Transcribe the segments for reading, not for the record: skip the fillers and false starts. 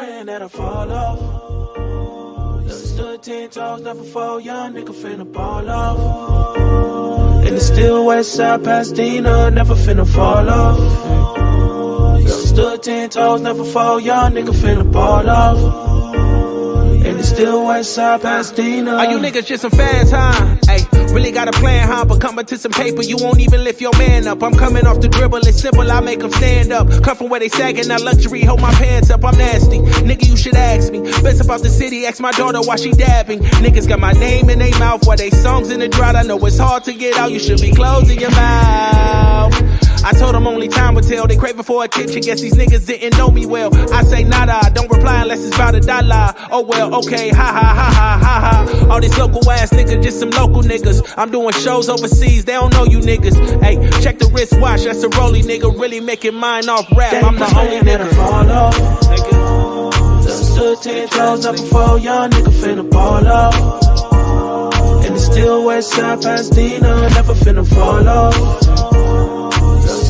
praying that I fall off. Stood 10 toes, never fall, young nigga finna ball off. And it's still west side Pasadena, never finna fall off. Stood 10 toes, never fall, young nigga finna ball off. And it's still west side Pasadena. Are you niggas just some fans, huh? Ay, really got a plan, huh? But coming to some paper, you won't even lift your man up. I'm coming off the dribble, it's simple, I make them stand up. Come from where they sagging, not luxury, hold my pants up, I'm nasty. Nigga, you should ask me. Best about the city, ask my daughter why she dabbing. Niggas got my name in their mouth while they songs in the drought. I know it's hard to get out, you should be closing your mouth. I told them only time would tell. They craving for a kitchen. Guess these niggas didn't know me well. I say nada, don't reply unless it's about $1. Oh well, okay, ha ha ha ha ha ha. All these local ass niggas, just some local niggas. I'm doing shows overseas, they don't know you niggas. Hey, check the wristwatch, that's a rolly nigga. Really making mine off rap. I'm the only nigga. Fall off. Nigga. Stood 10 toes up before young nigga finna ball off. And it's still west side Pasadena, never finna fall off.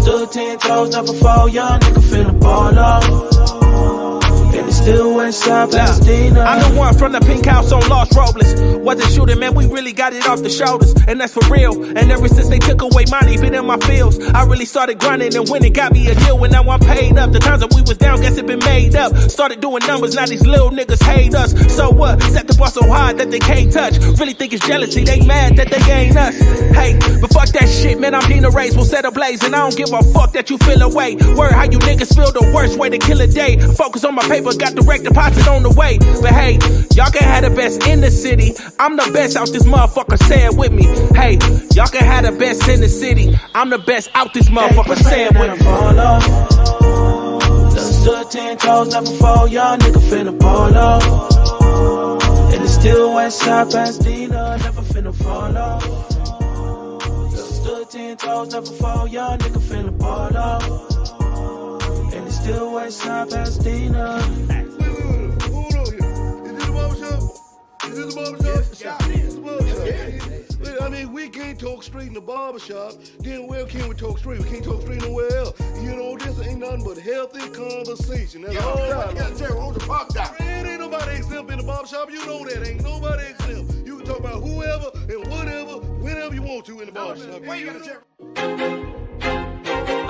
Stood 10 toes, never fall, young nigga finna ball off. And it's still west side Pasadena. I'm the one from the pink house on Los Robles. Wasn't shooting, man, we really got it off the shoulders. And that's for real. And ever since they took away money, been in my fields. I really started grinding and winning, got me a deal. And now I'm paid up. The times that we was down, guess it been made up. Started doing numbers, now these little niggas hate us. So what? Set the bar so high that they can't touch. Really think it's jealousy, they mad that they ain't us. Hey, but fuck that shit, man, I'm Visionaries. We'll set ablaze, and I don't give a fuck that you feel away. Word, how you niggas feel the worst way to kill a day. Focus on my paper, got direct deposit on the way. But hey, y'all can have the best in the city. I'm the best out this motherfucker, say it with me. Hey, y'all can have the best in the city. I'm the best out this motherfucker, say it with me. Fall off. Stood 10 toes, never fall, young nigga finna ball off. And it's still west side Pasadena, never finna fall off. Stood 10 toes, never fall, young nigga finna ball off. And it's still west side Pasadena. Hold on here. Is this the barbershop? Is this the barbershop? I mean, we can't talk straight in the barbershop. Then where can we talk straight? We can't talk straight nowhere else. You know, this ain't nothing but healthy conversation. That's all I got to tell you, the barber shop. Man, ain't nobody exempt in the barbershop. You know that. Ain't nobody exempt. You can talk about whoever and whatever, whenever you want to in the barbershop.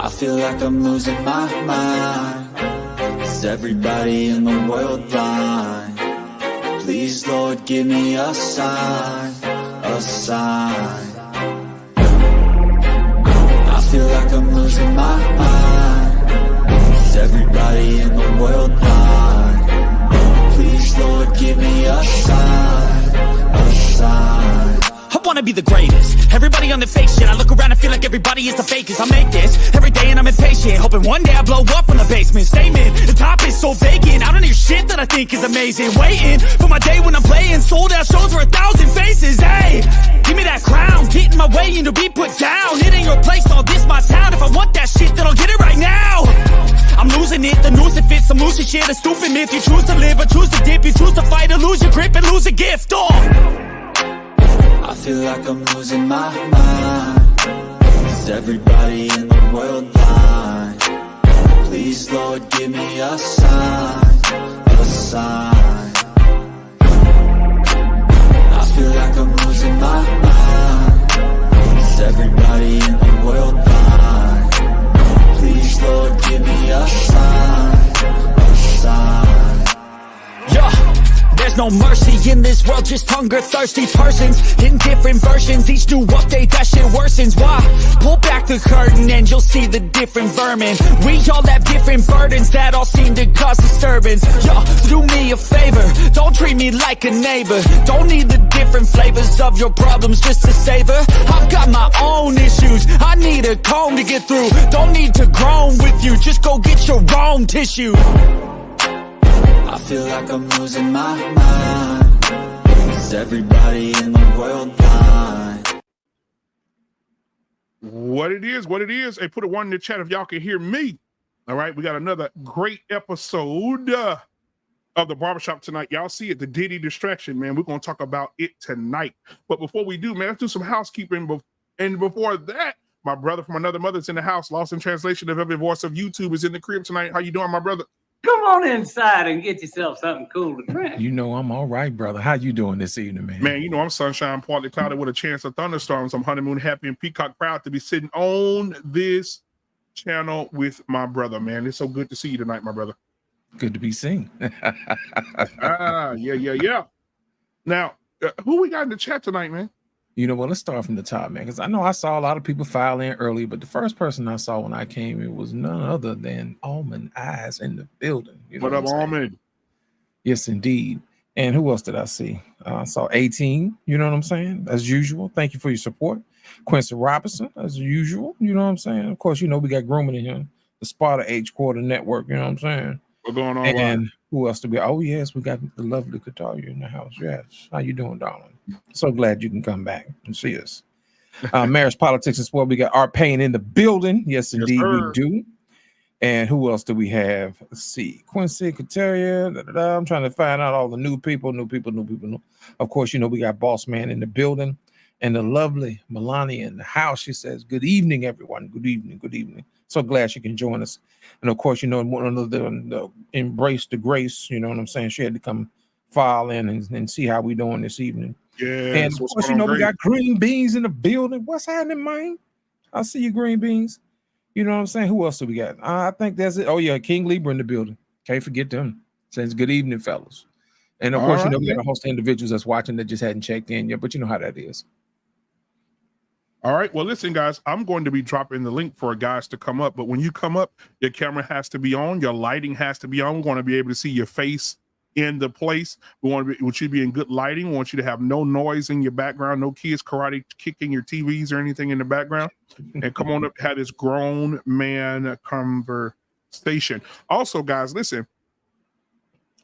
I feel like I'm losing my mind. Is everybody in the world blind? Please, Lord, give me a sign, a sign. I feel like I'm losing my mind. Is everybody in the world blind? Please, Lord, give me a sign, a sign. I wanna be the greatest. Everybody on the fake shit. I look around and feel like everybody is the fakest. I make this every day and I'm impatient, hoping one day I blow up from the basement. Statement, the top is so vacant. I don't hear shit that I think is amazing. Waiting for my day when I'm playing sold out shows for 1,000 faces. Hey, give me that crown, get in my way and to be put down. It ain't your place, all this my town. If I want that shit, then I'll get it right now. I'm losing it, the noose it fits. I'm losing shit, a stupid myth. You choose to live or choose to dip. You choose to fight or lose your grip and lose a gift. I feel like I'm losing my mind. Is everybody in the world blind? Please, Lord, give me a sign, a sign. I feel like I'm losing my mind. Is everybody in the world blind? Please, Lord, give me a sign, a sign. Yeah. There's no mercy in this world, just hunger-thirsty persons in different versions. Each new update, that shit worsens. Why? Pull back the curtain and you'll see the different vermin. We all have different burdens that all seem to cause disturbance. Yo, do me a favor, don't treat me like a neighbor. Don't need the different flavors of your problems just to savor. I've got my own issues, I need a comb to get through. Don't need to groan with you, just go get your own tissue. I feel like I'm losing my mind. Is everybody in the world blind? What it is. Hey, put a one in the chat if y'all can hear me. All right, we got another great episode of the barbershop tonight. Y'all see it, the Diddy Distraction, man. We're going to talk about it tonight. But before we do, man, let's do some housekeeping. And before that, my brother from another mother's in the house. Lost in translation of every voice of YouTube is in the crib tonight. How you doing, my brother? Come on inside and get yourself something cool to drink. You know I'm all right, brother. How you doing this evening, man? Man, you know I'm sunshine, partly cloudy with a chance of thunderstorms. I'm honeymoon happy and peacock proud to be sitting on this channel with my brother, man. It's so good to see you tonight, my brother. Good to be seen. Yeah. Now, who we got in the chat tonight, man? You know what? Let's start from the top, man, because I know I saw a lot of people file in early, but the first person I saw when I came in was none other than Almond Eyes in the building. You know what up, Almond? Yes, indeed. And who else did I see? I saw 18, you know what I'm saying? As usual. Thank you for your support. Quincy Robinson, as usual, you know what I'm saying? Of course, you know we got Grooming in here, the Sparta H Quarter Network, you know what I'm saying? What's going on? And who else to be? Oh, yes, we got the lovely Kataria in the house. Yes. How you doing, darling? So glad you can come back and see us. Marriage, Politics, and Sport. We got Art Payne in the building. Yes, indeed, we do. And who else do we have? Let's see. Quincy, Kataria. I'm trying to find out all the new people. Of course, you know, we got Boss Man in the building. And the lovely Melania in the house. She says, good evening, everyone. Good evening. So glad she can join us. And of course, you know, one of the embrace the grace, you know what I'm saying? She had to come file in and see how we doing this evening. Yeah. And of course, you know, we got Green Beans in the building. What's happening, man? I see you, Green Beans. You know what I'm saying? Who else do we got? I think that's it. Oh, yeah, King Libra in the building. Can't forget them. Says good evening, fellas. And of course, you know, we got a host of individuals that's watching that just hadn't checked in yet, but you know how that is. All right. Well, listen, guys, I'm going to be dropping the link for guys to come up. But when you come up, your camera has to be on. Your lighting has to be on. We want to be able to see your face in the place. We want you to be in good lighting. We want you to have no noise in your background, no kids karate kicking your TVs or anything in the background. And come on up, have this grown man conversation. Also, guys, listen,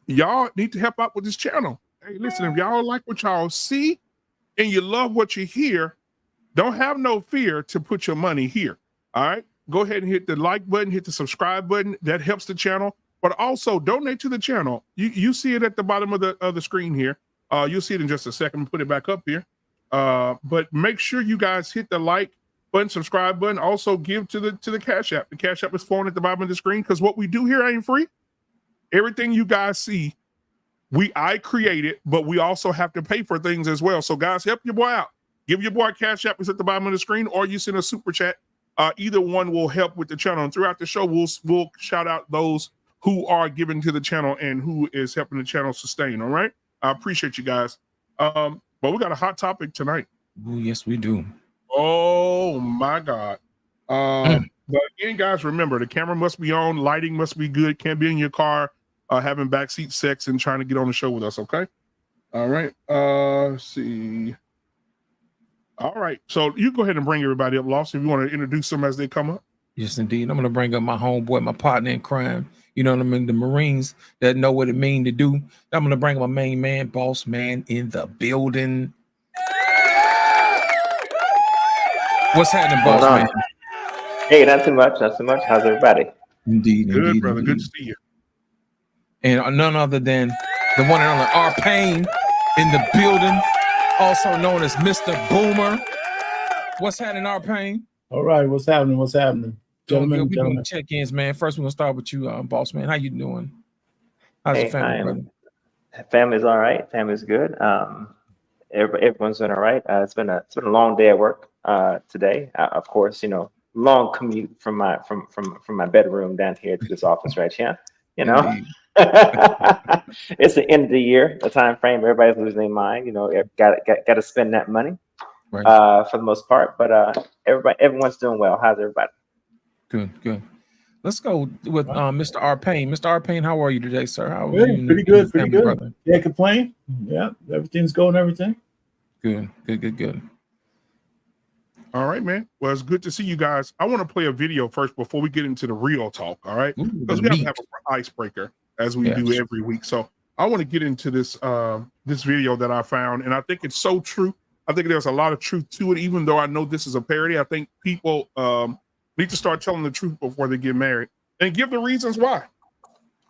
y'all need to help out with this channel. Hey, listen, if y'all like what y'all see and you love what you hear, don't have no fear to put your money here. All right. Go ahead and hit the like button, hit the subscribe button. That helps the channel. But also donate to the channel. You see it at the bottom of the screen here. You'll see it in just a second. Put it back up here. But make sure you guys hit the like button, subscribe button. Also give to the Cash App. The Cash App is falling at the bottom of the screen because what we do here ain't free. Everything you guys see, I created, but we also have to pay for things as well. So guys, help your boy out. Give your boy Cash App is at the bottom of the screen, or you send a super chat. Either one will help with the channel. And throughout the show, we'll shout out those who are giving to the channel and who is helping the channel sustain. All right. I appreciate you guys. But we got a hot topic tonight. Oh, yes, we do. Oh my God. But again, guys, remember the camera must be on, lighting must be good, can't be in your car, having backseat sex and trying to get on the show with us. Okay. All right. Let's see. All right. So you go ahead and bring everybody up, Lost, if you want to introduce them as they come up. Yes, indeed. I'm going to bring up my homeboy, my partner in crime. You know what I mean? The Marines that know what it means to do. I'm going to bring up my main man, Boss Man in the building. What's happening, Boss Man? Hey, not too much. How's everybody? Indeed. Good, indeed, brother. indeed. Good to see you. And none other than the one and only R. Payne in the building, also known as Mr. Boomer. What's happening, R. Payne? All right, what's happening? Gentlemen, we doing check-ins, man. First, we're gonna start with you, Boss Man. How you doing? How's your family, brother? Family's all right. Family's good. Everyone's doing all right. It's been a long day at work today. Of course, you know, long commute from my bedroom down here to this office right here. You know, it's the end of the year, the time frame. Everybody's losing their mind. You know, got to spend that money, right. For the most part. But everyone's doing well. How's everybody? Good. Let's go with Mr. R. Payne. Mr. R. Payne, how are you today, sir? How are you? Pretty good. Brother? Can't complain. Yeah, everything's going. Good. All right, man. Well, it's good to see you guys. I want to play a video first before we get into the real talk. All right, because we have to have an icebreaker as we do every week. So I want to get into this this video that I found, and I think it's so true. I think there's a lot of truth to it, even though I know this is a parody. I think people need to start telling the truth before they get married and give the reasons why.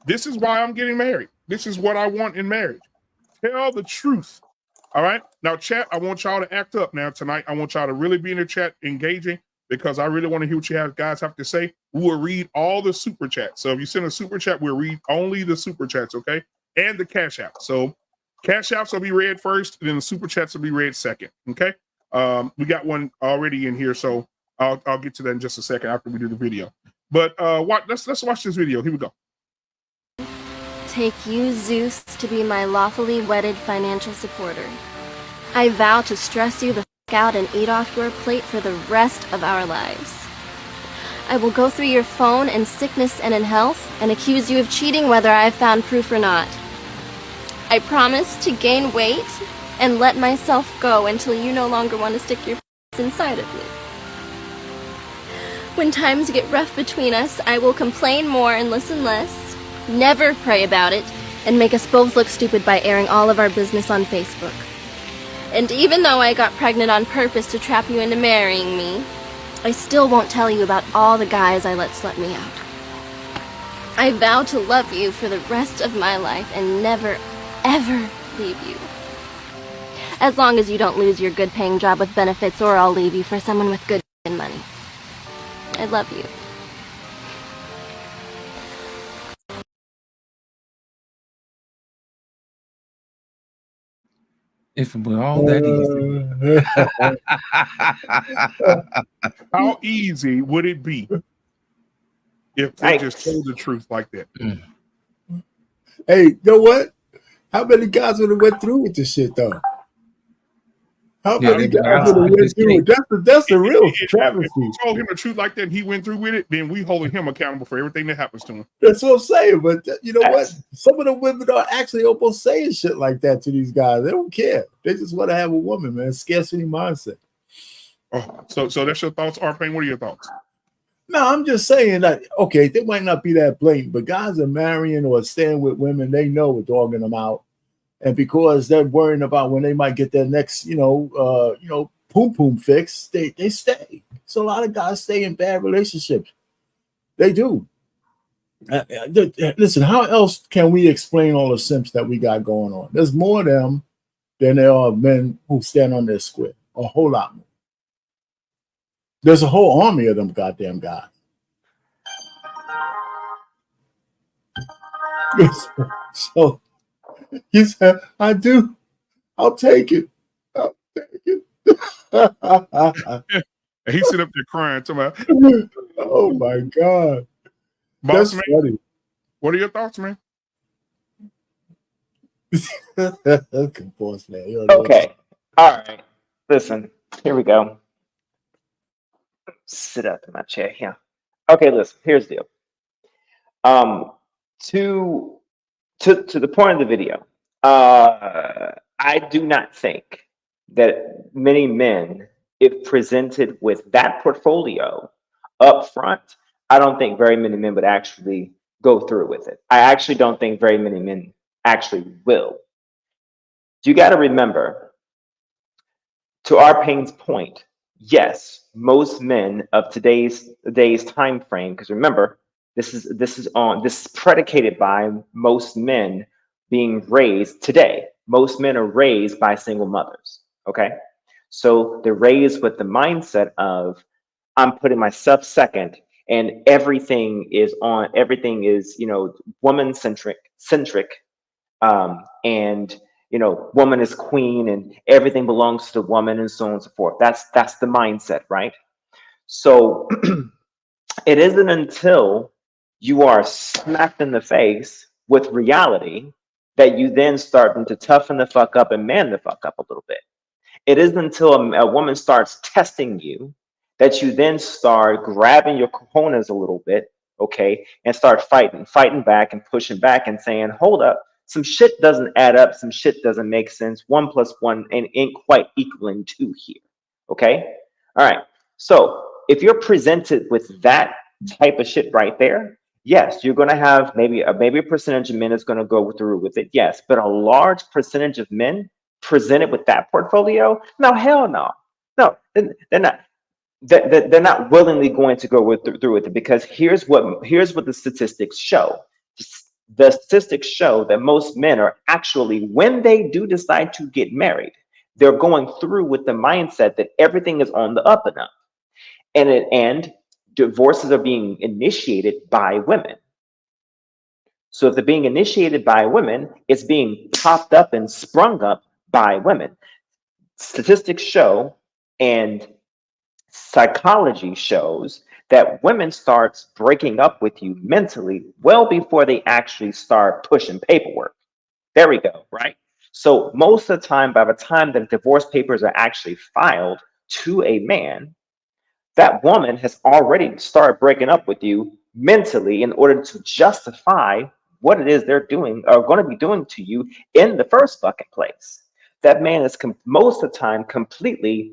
This is why I'm getting married. This is what I want in marriage. Tell the truth. All right. Now, chat, I want y'all to act up now tonight. I want y'all to really be in the chat, engaging. because I really want to hear what you guys have to say. We will read all the super chats. So if you send a super chat, we'll read only the super chats, okay? And the cash app. So cash apps will be read first, and then the super chats will be read second, okay? We got one already in here, so I'll get to that in just a second after we do the video. But let's watch this video. Here we go. Take you, Zeus, to be my lawfully wedded financial supporter. I vow to stress you the f*** out and eat off your plate for the rest of our lives. I will go through your phone in sickness and in health and accuse you of cheating whether I have found proof or not. I promise to gain weight and let myself go until you no longer want to stick your f*** inside of me. When times get rough between us, I will complain more and listen less, never pray about it, and make us both look stupid by airing all of our business on Facebook. And even though I got pregnant on purpose to trap you into marrying me, I still won't tell you about all the guys I let slut me out. I vow to love you for the rest of my life and never, ever leave you. As long as you don't lose your good-paying job with benefits, or I'll leave you for someone with good money. I love you. If it were all that easy. How easy would it be if they just told the truth like that? Hey, you know what? How many guys would have went through with this shit though? How many guys would have went through it? That's the real travesty. If we told him the truth like that and he went through with it, then we holding him accountable for everything that happens to him. That's what I'm saying. But you know what? Some of the women are actually almost saying shit like that to these guys. They don't care. They just want to have a woman, man. Scarcity mindset. Oh, so that's your thoughts, R-Pain? What are your thoughts? No, I'm just saying that, okay, they might not be that blatant, but guys are marrying or staying with women they know are dogging them out. And because they're worrying about when they might get their next, poom fix, they stay. So a lot of guys stay in bad relationships. They do. Listen, how else can we explain all the simps that we got going on? There's more of them than there are men who stand on their square. A whole lot more. There's a whole army of them goddamn guys. So he said, I do. I'll take it. I'll take it. And he sit up there crying to my oh my God. Boss That's man, funny. what are your thoughts, man? Boss man. Okay. All right. Listen, here we go. Sit up in my chair here. Okay, listen, here's the deal. To the point of the video, I do not think that many men, if presented with that portfolio up front, I don't think very many men would actually go through with it. I actually don't think very many men actually will. You got to remember, to R-Pain's point, yes, most men of today's time frame, because remember, this is predicated by most men being raised today. Most men are raised by single mothers. Okay, so they're raised with the mindset of I'm putting myself second, and everything is woman centric, and woman is queen, and everything belongs to the woman, and so on and so forth. That's the mindset, right? So it isn't until you are smacked in the face with reality that you then start to toughen the fuck up and man the fuck up a little bit. It isn't until a woman starts testing you that you then start grabbing your cojones a little bit, okay, and start fighting back and pushing back and saying, hold up, some shit doesn't add up, some shit doesn't make sense. 1 + 1 ain't quite equaling 2 here, okay? All right, so if you're presented with that type of shit right there, yes, you're going to have maybe a percentage of men is going to go through with it, yes, but a large percentage of men presented with that portfolio, no, hell no. No, they're not. They're not willingly going to go through with it, because here's what the statistics show. The statistics show that most men are actually, when they do decide to get married, they're going through with the mindset that everything is on the up and up. and divorces are being initiated by women. So if they're being initiated by women, it's being popped up and sprung up by women. Statistics show and psychology shows that women start breaking up with you mentally well before they actually start pushing paperwork. There we go, right? So most of the time, by the time the divorce papers are actually filed to a man, that woman has already started breaking up with you mentally in order to justify what it is they're doing or going to be doing to you in the first fucking place. That man is most of the time completely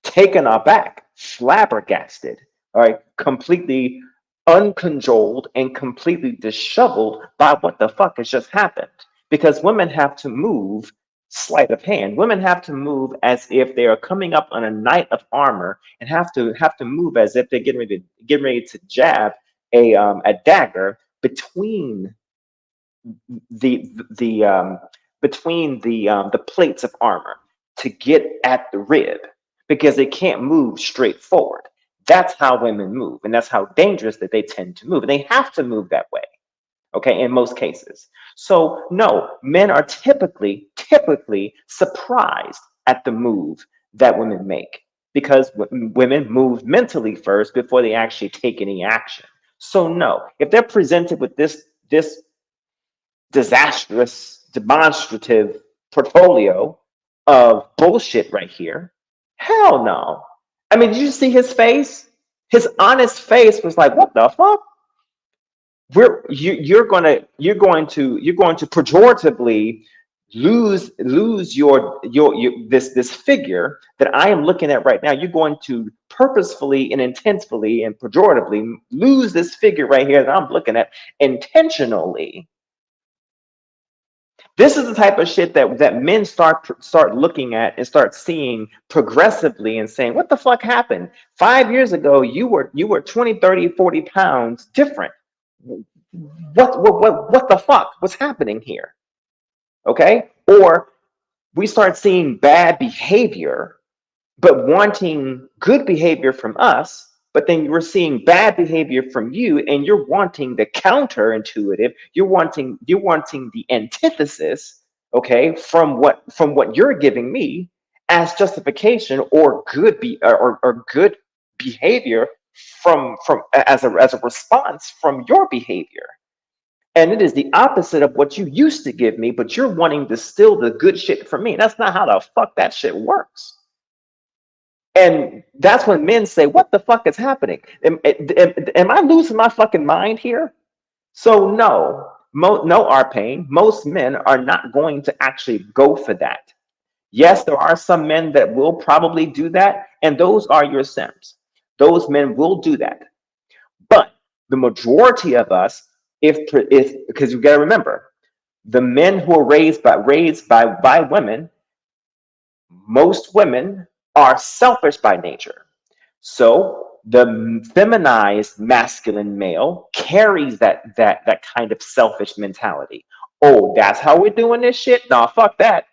taken aback, flabbergasted, all right, completely uncontrolled and completely disheveled by what the fuck has just happened. Because women have to move sleight of hand. Women have to move as if they are coming up on a knight of armor and have to move as if they're getting ready to jab a dagger between the plates of armor to get at the rib, because they can't move straight forward. That's how women move, and that's how dangerous that they tend to move. And they have to move that way, okay, in most cases. So no, men are typically surprised at the move that women make, because women move mentally first before they actually take any action. So no, if they're presented with this disastrous, demonstrative portfolio of bullshit right here, hell no. I mean, did you see his face? His honest face was like, what the fuck? You're going to pejoratively lose your this figure that I am looking at right now. You're going to purposefully and intensely and pejoratively lose this figure right here that I'm looking at intentionally. This is the type of shit that men start looking at and start seeing progressively and saying, what the fuck happened? 5 years ago, you were 20, 30, 40 pounds different. What the fuck? What's happening here? Okay? Or we start seeing bad behavior, but wanting good behavior from us, but then we're seeing bad behavior from you, and you're wanting the counterintuitive. You're wanting the antithesis, okay, from what you're giving me as justification or good good behavior from as a response from your behavior. And it is the opposite of what you used to give me, but you're wanting to steal the good shit from me. That's not how the fuck that shit works. And that's when men say, what the fuck is happening? Am I losing my fucking mind here? So no, Arpain, most men are not going to actually go for that. Yes, there are some men that will probably do that, and those are your simps. Those men will do that. But the majority of us, because you got to remember, the men who are raised by women, most women are selfish by nature. So the feminized masculine male carries that kind of selfish mentality. Oh, that's how we're doing this shit? Nah, fuck that.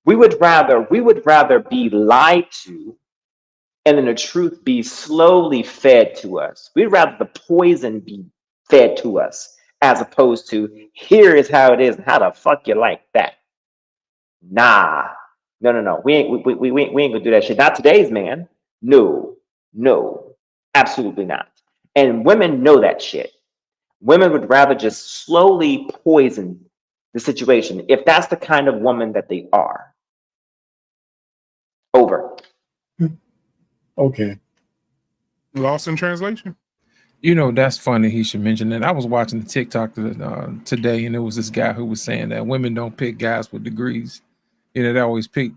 We would rather be lied to and then the truth be slowly fed to us. We'd rather the poison be fed to us as opposed to here is how it is and how the fuck you like that. Nah. No. We ain't gonna do that shit. Not today's man. No, absolutely not. And women know that shit. Women would rather just slowly poison the situation if that's the kind of woman that they are. Over. Okay. Lost in translation. You know, that's funny. He should mention that. I was watching the TikTok today, and there was this guy who was saying that women don't pick guys with degrees. You know, they always pick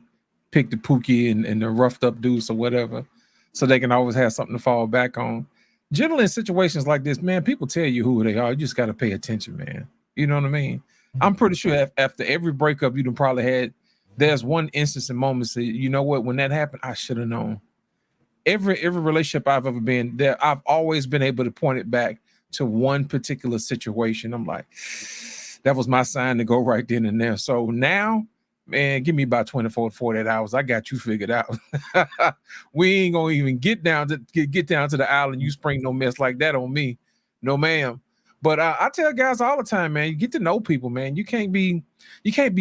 the pookie and the roughed up dudes or whatever, so they can always have something to fall back on. Generally, in situations like this, man, people tell you who they are. You just got to pay attention, man. You know what I mean? I'm pretty sure after every breakup you've probably had, there's one instance and moments that, you know what, when that happened, I should have known. Every relationship I've ever been there, I've always been able to point it back to one particular situation. I'm like, that was my sign to go right then and there. So now, man, give me about 24 to 48 hours. I got you figured out. We ain't gonna even get down to the island. You spring no mess like that on me. No, ma'am. But I tell guys all the time, man, you get to know people, man. You can't be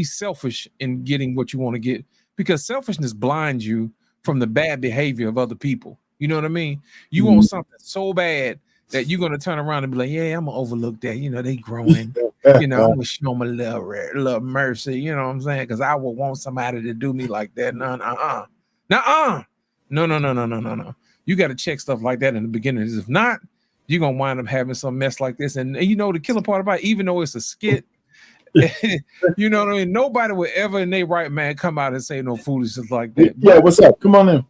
selfish in getting what you want to get, because selfishness blinds you from the bad behavior of other people. You know what I mean? You want something so bad that you're gonna turn around and be like, yeah, I'm gonna overlook that. You know, they growing. You know, I'm gonna show them a little mercy. You know what I'm saying? Because I would want somebody to do me like that. No. You got to check stuff like that in the beginning. If not, you're gonna wind up having some mess like this. And you know, the killing part about it, even though it's a skit, you know what I mean? Nobody would ever in their right man come out and say no foolishness like that. Yeah, what's up? Come on in.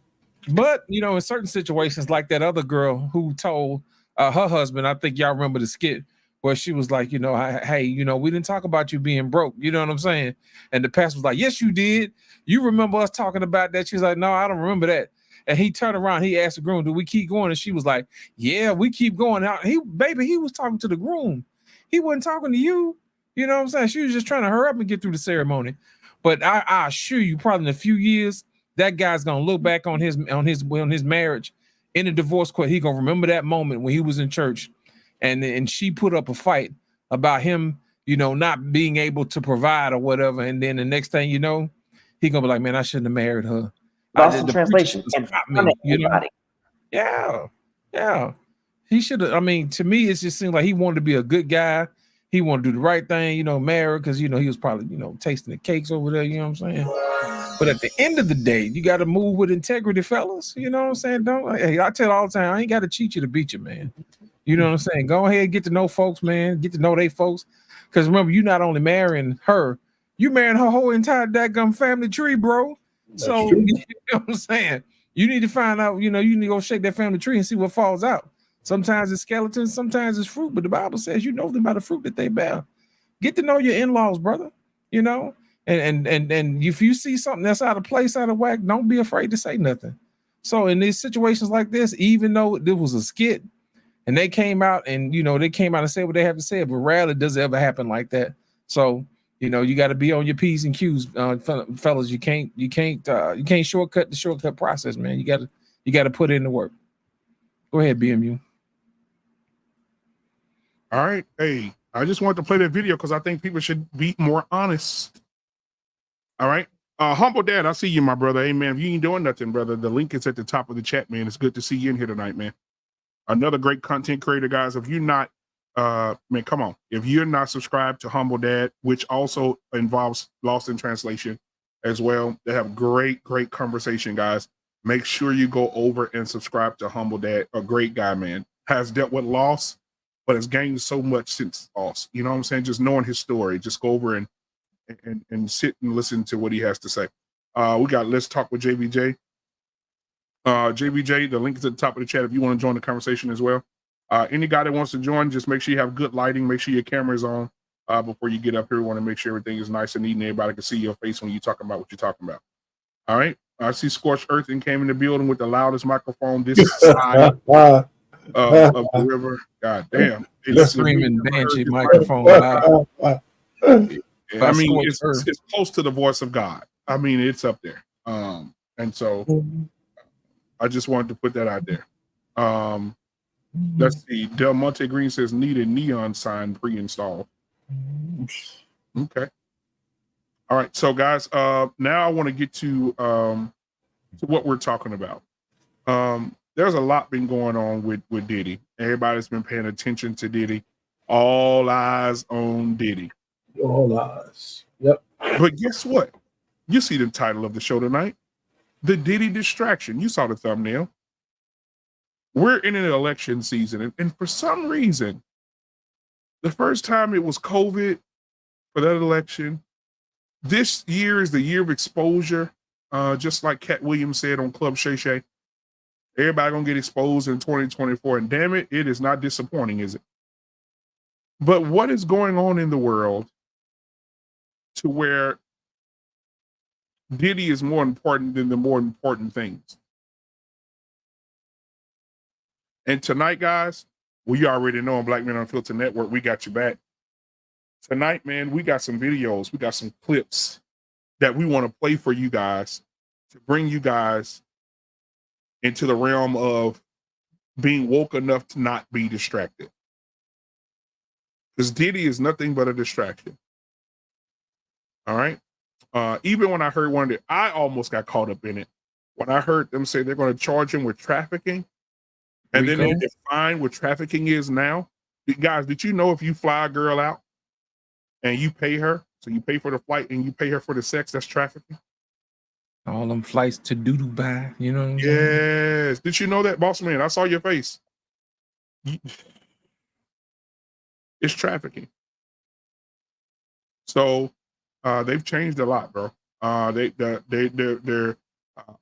But you know, in certain situations, like that other girl who told her husband, I think y'all remember the skit where she was like, you know, hey, you know, we didn't talk about you being broke. You know what I'm saying? And the pastor was like, yes, you did. You remember us talking about that? She's like, no, I don't remember that. And he turned around, he asked the groom, do we keep going? And she was like, yeah, we keep going out. He was talking to the groom. He wasn't talking to you. You know what I'm saying? She was just trying to hurry up and get through the ceremony. But I assure you, probably in a few years, that guy's gonna look back on his marriage in a divorce court. He gonna remember that moment when he was in church, and she put up a fight about him, you know, not being able to provide or whatever. And then the next thing you know, he gonna be like, man, I shouldn't have married her. Lost in translation. You know? Yeah. He should have. I mean, to me, it just seemed like he wanted to be a good guy. He wanted to do the right thing, you know, marry, because, you know, he was probably, you know, tasting the cakes over there, you know what I'm saying? But at the end of the day, you got to move with integrity, fellas. You know what I'm saying? Hey, I tell all the time, I ain't got to cheat you to beat you, man. You know what I'm saying? Go ahead, get to know folks, man. Get to know they folks. Because remember, you not only marrying her, you marrying her whole entire dadgum family tree, bro. So, you know what I'm saying? You need to find out, you know, you need to go shake that family tree and see what falls out. Sometimes it's skeletons, sometimes it's fruit, but the Bible says you know them by the fruit that they bear. Get to know your in-laws, brother. You know, and if you see something that's out of place, out of whack, don't be afraid to say nothing. So in these situations like this, even though there was a skit and they came out and, you know, they came out and said what they have to say, but rarely does it ever happen like that. So, you know, you got to be on your P's and Q's, fellas. You can't shortcut the shortcut process, man. You got to put in the work. Go ahead, BMU. All right. Hey, I just wanted to play that video because I think people should be more honest. All right. Humble Dad, I see you, my brother. Hey, man, if you ain't doing nothing, brother, the link is at the top of the chat, man. It's good to see you in here tonight, man. Another great content creator, guys. If you're not, man, come on. If you're not subscribed to Humble Dad, which also involves Lost in Translation as well, they have great conversation, guys. Make sure you go over and subscribe to Humble Dad. A great guy, man. Has dealt with loss, but has gained so much since loss. You know what I'm saying? Just knowing his story. Just go over and sit and listen to what he has to say. We got Let's Talk with JVJ. JVJ, the link is at the top of the chat if you want to join the conversation as well. Any guy that wants to join, just make sure you have good lighting. Make sure your camera is on before you get up here. We want to make sure everything is nice and neat and everybody can see your face when you're talking about what you're talking about. All right. I see Scorched Earth and came in the building with the loudest microphone this side of the river. God damn. Screaming banshee microphone. I mean, it's close to the voice of God. I mean, it's up there. And so I just wanted to put that out there. Let's see. Del Monte Green says need a neon sign pre-installed. Okay. All right. So guys, now I want to get to what we're talking about. There's a lot been going on with Diddy. Everybody's been paying attention to Diddy. All eyes on Diddy. All eyes. Yep. But guess what? You see the title of the show tonight. The Diddy Distraction. You saw the thumbnail. We're in an election season. And for some reason, the first time it was COVID for that election. This year is the year of exposure. Just like Cat Williams said on Club Shay Shay. Everybody gonna get exposed in 2024. And damn it, it is not disappointing, is it? But what is going on in the world to where Diddy is more important than the more important things? And tonight, guys, well, you already know on Black Men Unfiltered Network, we got you back. Tonight, man, we got some videos, we got some clips that we want to play for you guys to bring you guys into the realm of being woke enough to not be distracted. Because Diddy is nothing but a distraction. All right. Even when I heard one that I almost got caught up in it, when I heard them say they're going to charge him with trafficking, and then they define what trafficking is now. Guys, did you know if you fly a girl out and you pay her, so you pay for the flight and you pay her for the sex, that's trafficking? All them flights to Dubai, you know what I'm saying? Yes. Did you know that, boss man? I saw your face. It's trafficking. So they've changed a lot, bro. They're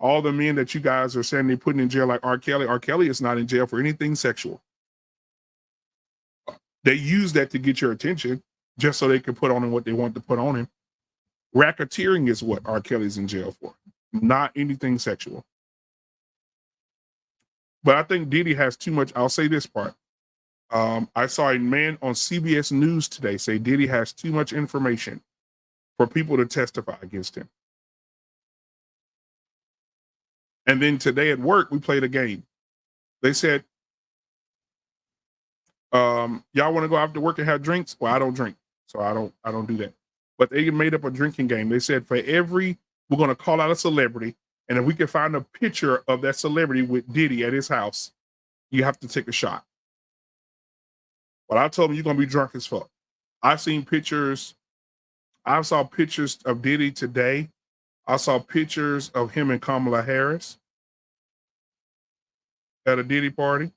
all the men that you guys are saying they're putting in jail, like R. Kelly. R. Kelly is not in jail for anything sexual. They use that to get your attention just so they can put on him what they want to put on him. Racketeering is what R. Kelly's in jail for, not anything sexual. But I think Diddy has too much. I'll say this part. I saw a man on CBS News today say Diddy has too much information for people to testify against him. And then today at work, we played a game. They said, y'all want to go after work and have drinks? Well, I don't drink, so I don't do that. But they made up a drinking game. They said we're going to call out a celebrity, and if we can find a picture of that celebrity with Diddy at his house, you have to take a shot. But I told them you're going to be drunk as fuck. I saw pictures of Diddy today. I saw pictures of him and Kamala Harris at a Diddy party.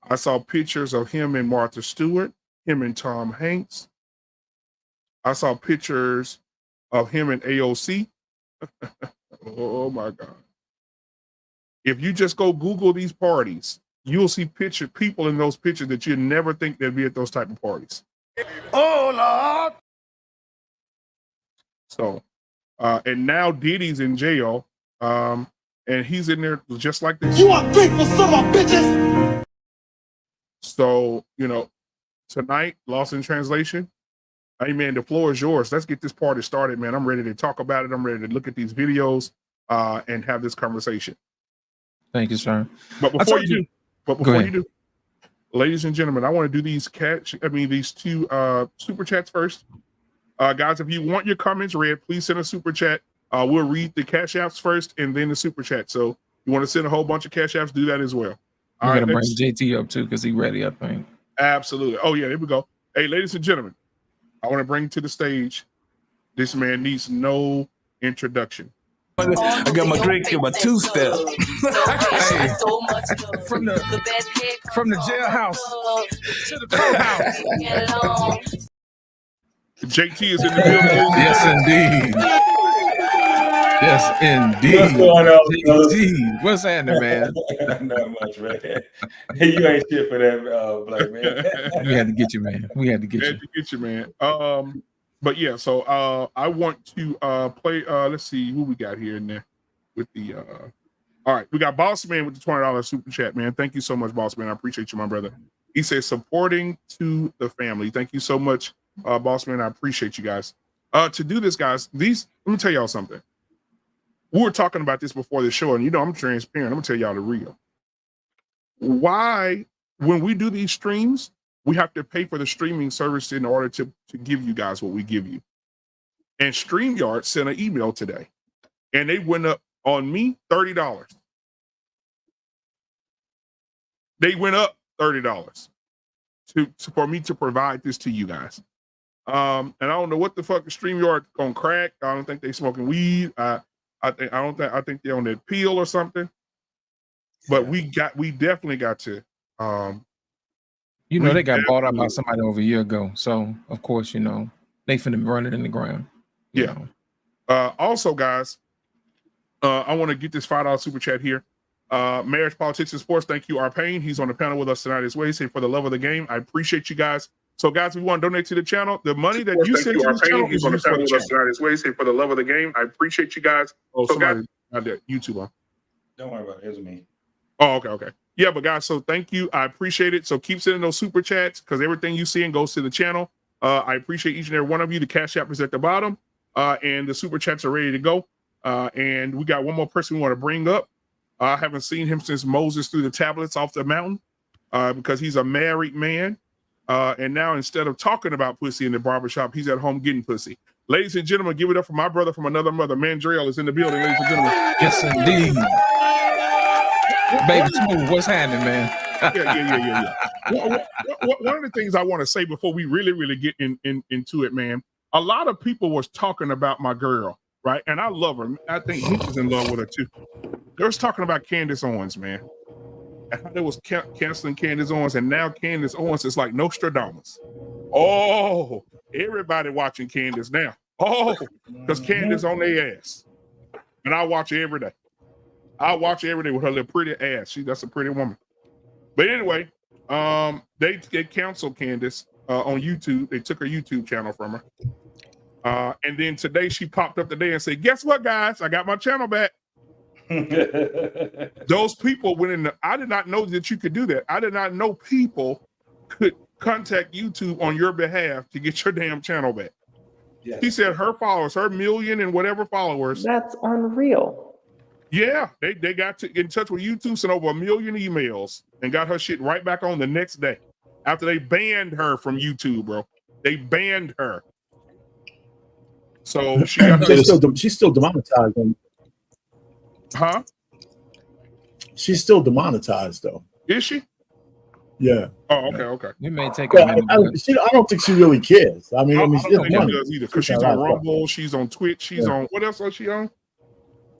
I saw pictures of him and Martha Stewart, him and Tom Hanks. I saw pictures of him and AOC. Oh my God. If you just go Google these parties, you'll see people in those pictures that you never think they'd be at those type of parties. Oh, Lord. So, and now Diddy's in jail, and he's in there just like this. You ungrateful son of a bitches! So, tonight, lost in translation. Hey, man, the floor is yours. Let's get this party started, man. I'm ready to talk about it. I'm ready to look at these videos and have this conversation. Thank you, sir. But before you do, ladies and gentlemen, I want to do these two super chats first. Guys, if you want your comments read, please send a super chat. We'll read the cash apps first and then the super chat. So you want to send a whole bunch of cash apps, do that as well. All right, bring JT up too because he's ready, I think. Absolutely. Oh, yeah, there we go. Hey, ladies and gentlemen, I want to bring to the stage, this man needs no introduction. I got my drink and my two-step. Hey, from the jailhouse to the courthouse. JT is in the building. Yes, indeed. Yes, indeed. What's going on, JT, what's happening, man? Not much, man. You ain't shit for that, black man. We had to get you, man. We had to get you, man. But yeah, so I want to play. Let's see who we got here in there with the. All right, we got Boss Man with the $20 super chat, man. Thank you so much, Boss Man. I appreciate you, my brother. He says supporting to the family. Thank you so much, Boss Man. I appreciate you guys. To do this, guys. Let me tell y'all something. We were talking about this before the show, and I'm transparent. I'm gonna tell y'all the real. Why, when we do these streams, we have to pay for the streaming service in order to give you guys what we give you. And StreamYard sent an email today, and they went up on me $30. They went up $30 for me to provide this to you guys. And I don't know what the fuck StreamYard gonna crack. I don't think they smoking weed. I think they're on that peel or something. But we definitely got to. they got bought up by somebody over a year ago. So of course, they finna run it in the ground. Yeah. Also, guys, I want to get this $5 super chat here. Marriage, Politics, and Sports. Thank you, our Payne. He's on the panel with us tonight as well. He said, for the love of the game, I appreciate you guys. So, guys, we want to donate to the channel. The money that you send to the channel is used for the channel as well. He said, for the love of the game, I appreciate you guys. Oh, so guys, not that YouTube on. Don't worry about it. It's me. Oh, okay. Yeah, but guys, so thank you. I appreciate it. So keep sending those super chats because everything you see and goes to the channel. I appreciate each and every one of you. The Cash App is at the bottom. and the super chats are ready to go. And we got one more person we want to bring up. I haven't seen him since Moses threw the tablets off the mountain because he's a married man. And now instead of talking about pussy in the barbershop, he's at home getting pussy. Ladies and gentlemen, give it up for my brother from another mother. Mandrell is in the building, ladies and gentlemen. Yes, indeed. Baby Smooth, what's happening, man? Yeah. One of the things I want to say before we really get into it, man, a lot of people was talking about my girl, right? And I love her. I think Nick is in love with her too. They was talking about Candace Owens, man. And how they was canceling Candace Owens, and now Candace Owens is like Nostradamus. Oh, everybody watching Candace now. Oh, because Candace on their ass. And I watch her every day. I watch her every day with her little pretty ass. That's a pretty woman. But anyway, they canceled Candace on YouTube. They took her YouTube channel from her. And then today she popped up today and said, guess what, guys? I got my channel back. Those people went in. I did not know that you could do that. I did not know people could contact YouTube on your behalf to get your damn channel back. Yes. He said her followers, her million and whatever followers. That's unreal. Yeah, they got in touch with YouTube, sent over 1 million emails, and got her shit right back on the next day after they banned her from YouTube, bro. They banned her. So she got she's still demonetized. Huh? She's still demonetized though. Is she? Yeah. Oh, okay. We may take. I don't think she really cares. I don't think she does either, because she's on Rumble, she's on Twitch, she's on what else was she on?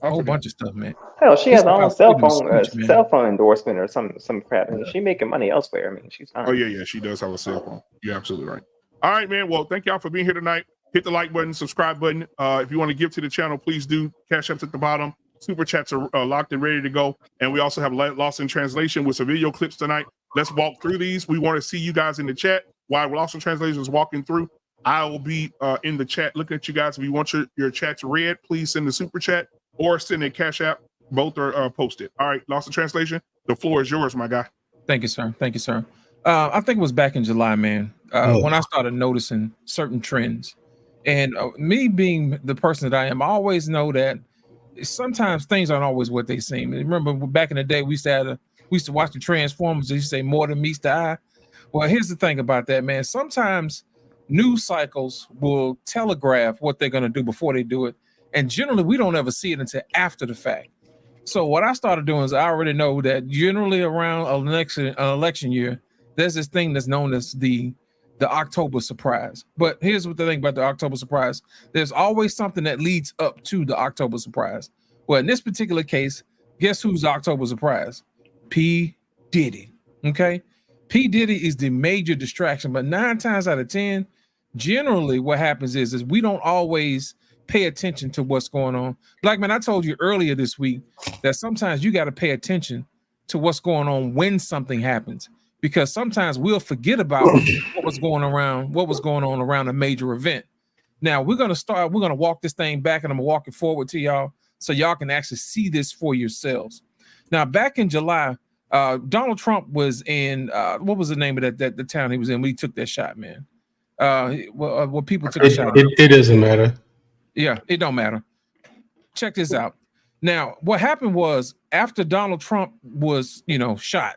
A whole bunch of stuff, man. Hell, she has her own cell phone endorsement or some crap. I mean, she's making money elsewhere. I mean, she's fine. Oh yeah, she does have a cell phone. You're absolutely right. All right, man. Well, thank y'all for being here tonight. Hit the like button, subscribe button. If you want to give to the channel, please do. Cash App's at the bottom. Super chats are locked and ready to go. And we also have Lost in Translation with some video clips tonight. Let's walk through these. We want to see you guys in the chat. While Lost in Translation is walking through, I will be in the chat looking at you guys. If you want your chats read, please send the super chat or send a Cash App. Both are posted. All right, Lost in Translation, the floor is yours, my guy. Thank you, sir. I think it was back in July, man, when I started noticing certain trends. And me being the person that I am, I always know that sometimes things aren't always what they seem. Remember back in the day, we used to watch the Transformers. They used to say more than meets the eye. Well, here's the thing about that, man. Sometimes news cycles will telegraph what they're going to do before they do it. And generally, we don't ever see it until after the fact. So what I started doing is I already know that generally around an election year, there's this thing that's known as the October surprise. But here's what the thing about the October surprise. There's always something that leads up to the October surprise. Well, in this particular case, guess who's the October surprise? P. Diddy. Okay. P. Diddy is the major distraction, but 9 times out of 10, generally what happens is we don't always pay attention to what's going on. Like, man, I told you earlier this week that sometimes you got to pay attention to what's going on when something happens, because sometimes we'll forget about what was going on around a major event. Now we're going to walk this thing back, and I'm gonna walk it forward to y'all so y'all can actually see this for yourselves. Now, back in July, Donald Trump was in what was the name of the town he was in when he took that shot, man? What people took a shot. It doesn't matter. Yeah, it don't matter. Check this out. Now, what happened was after Donald Trump was, shot,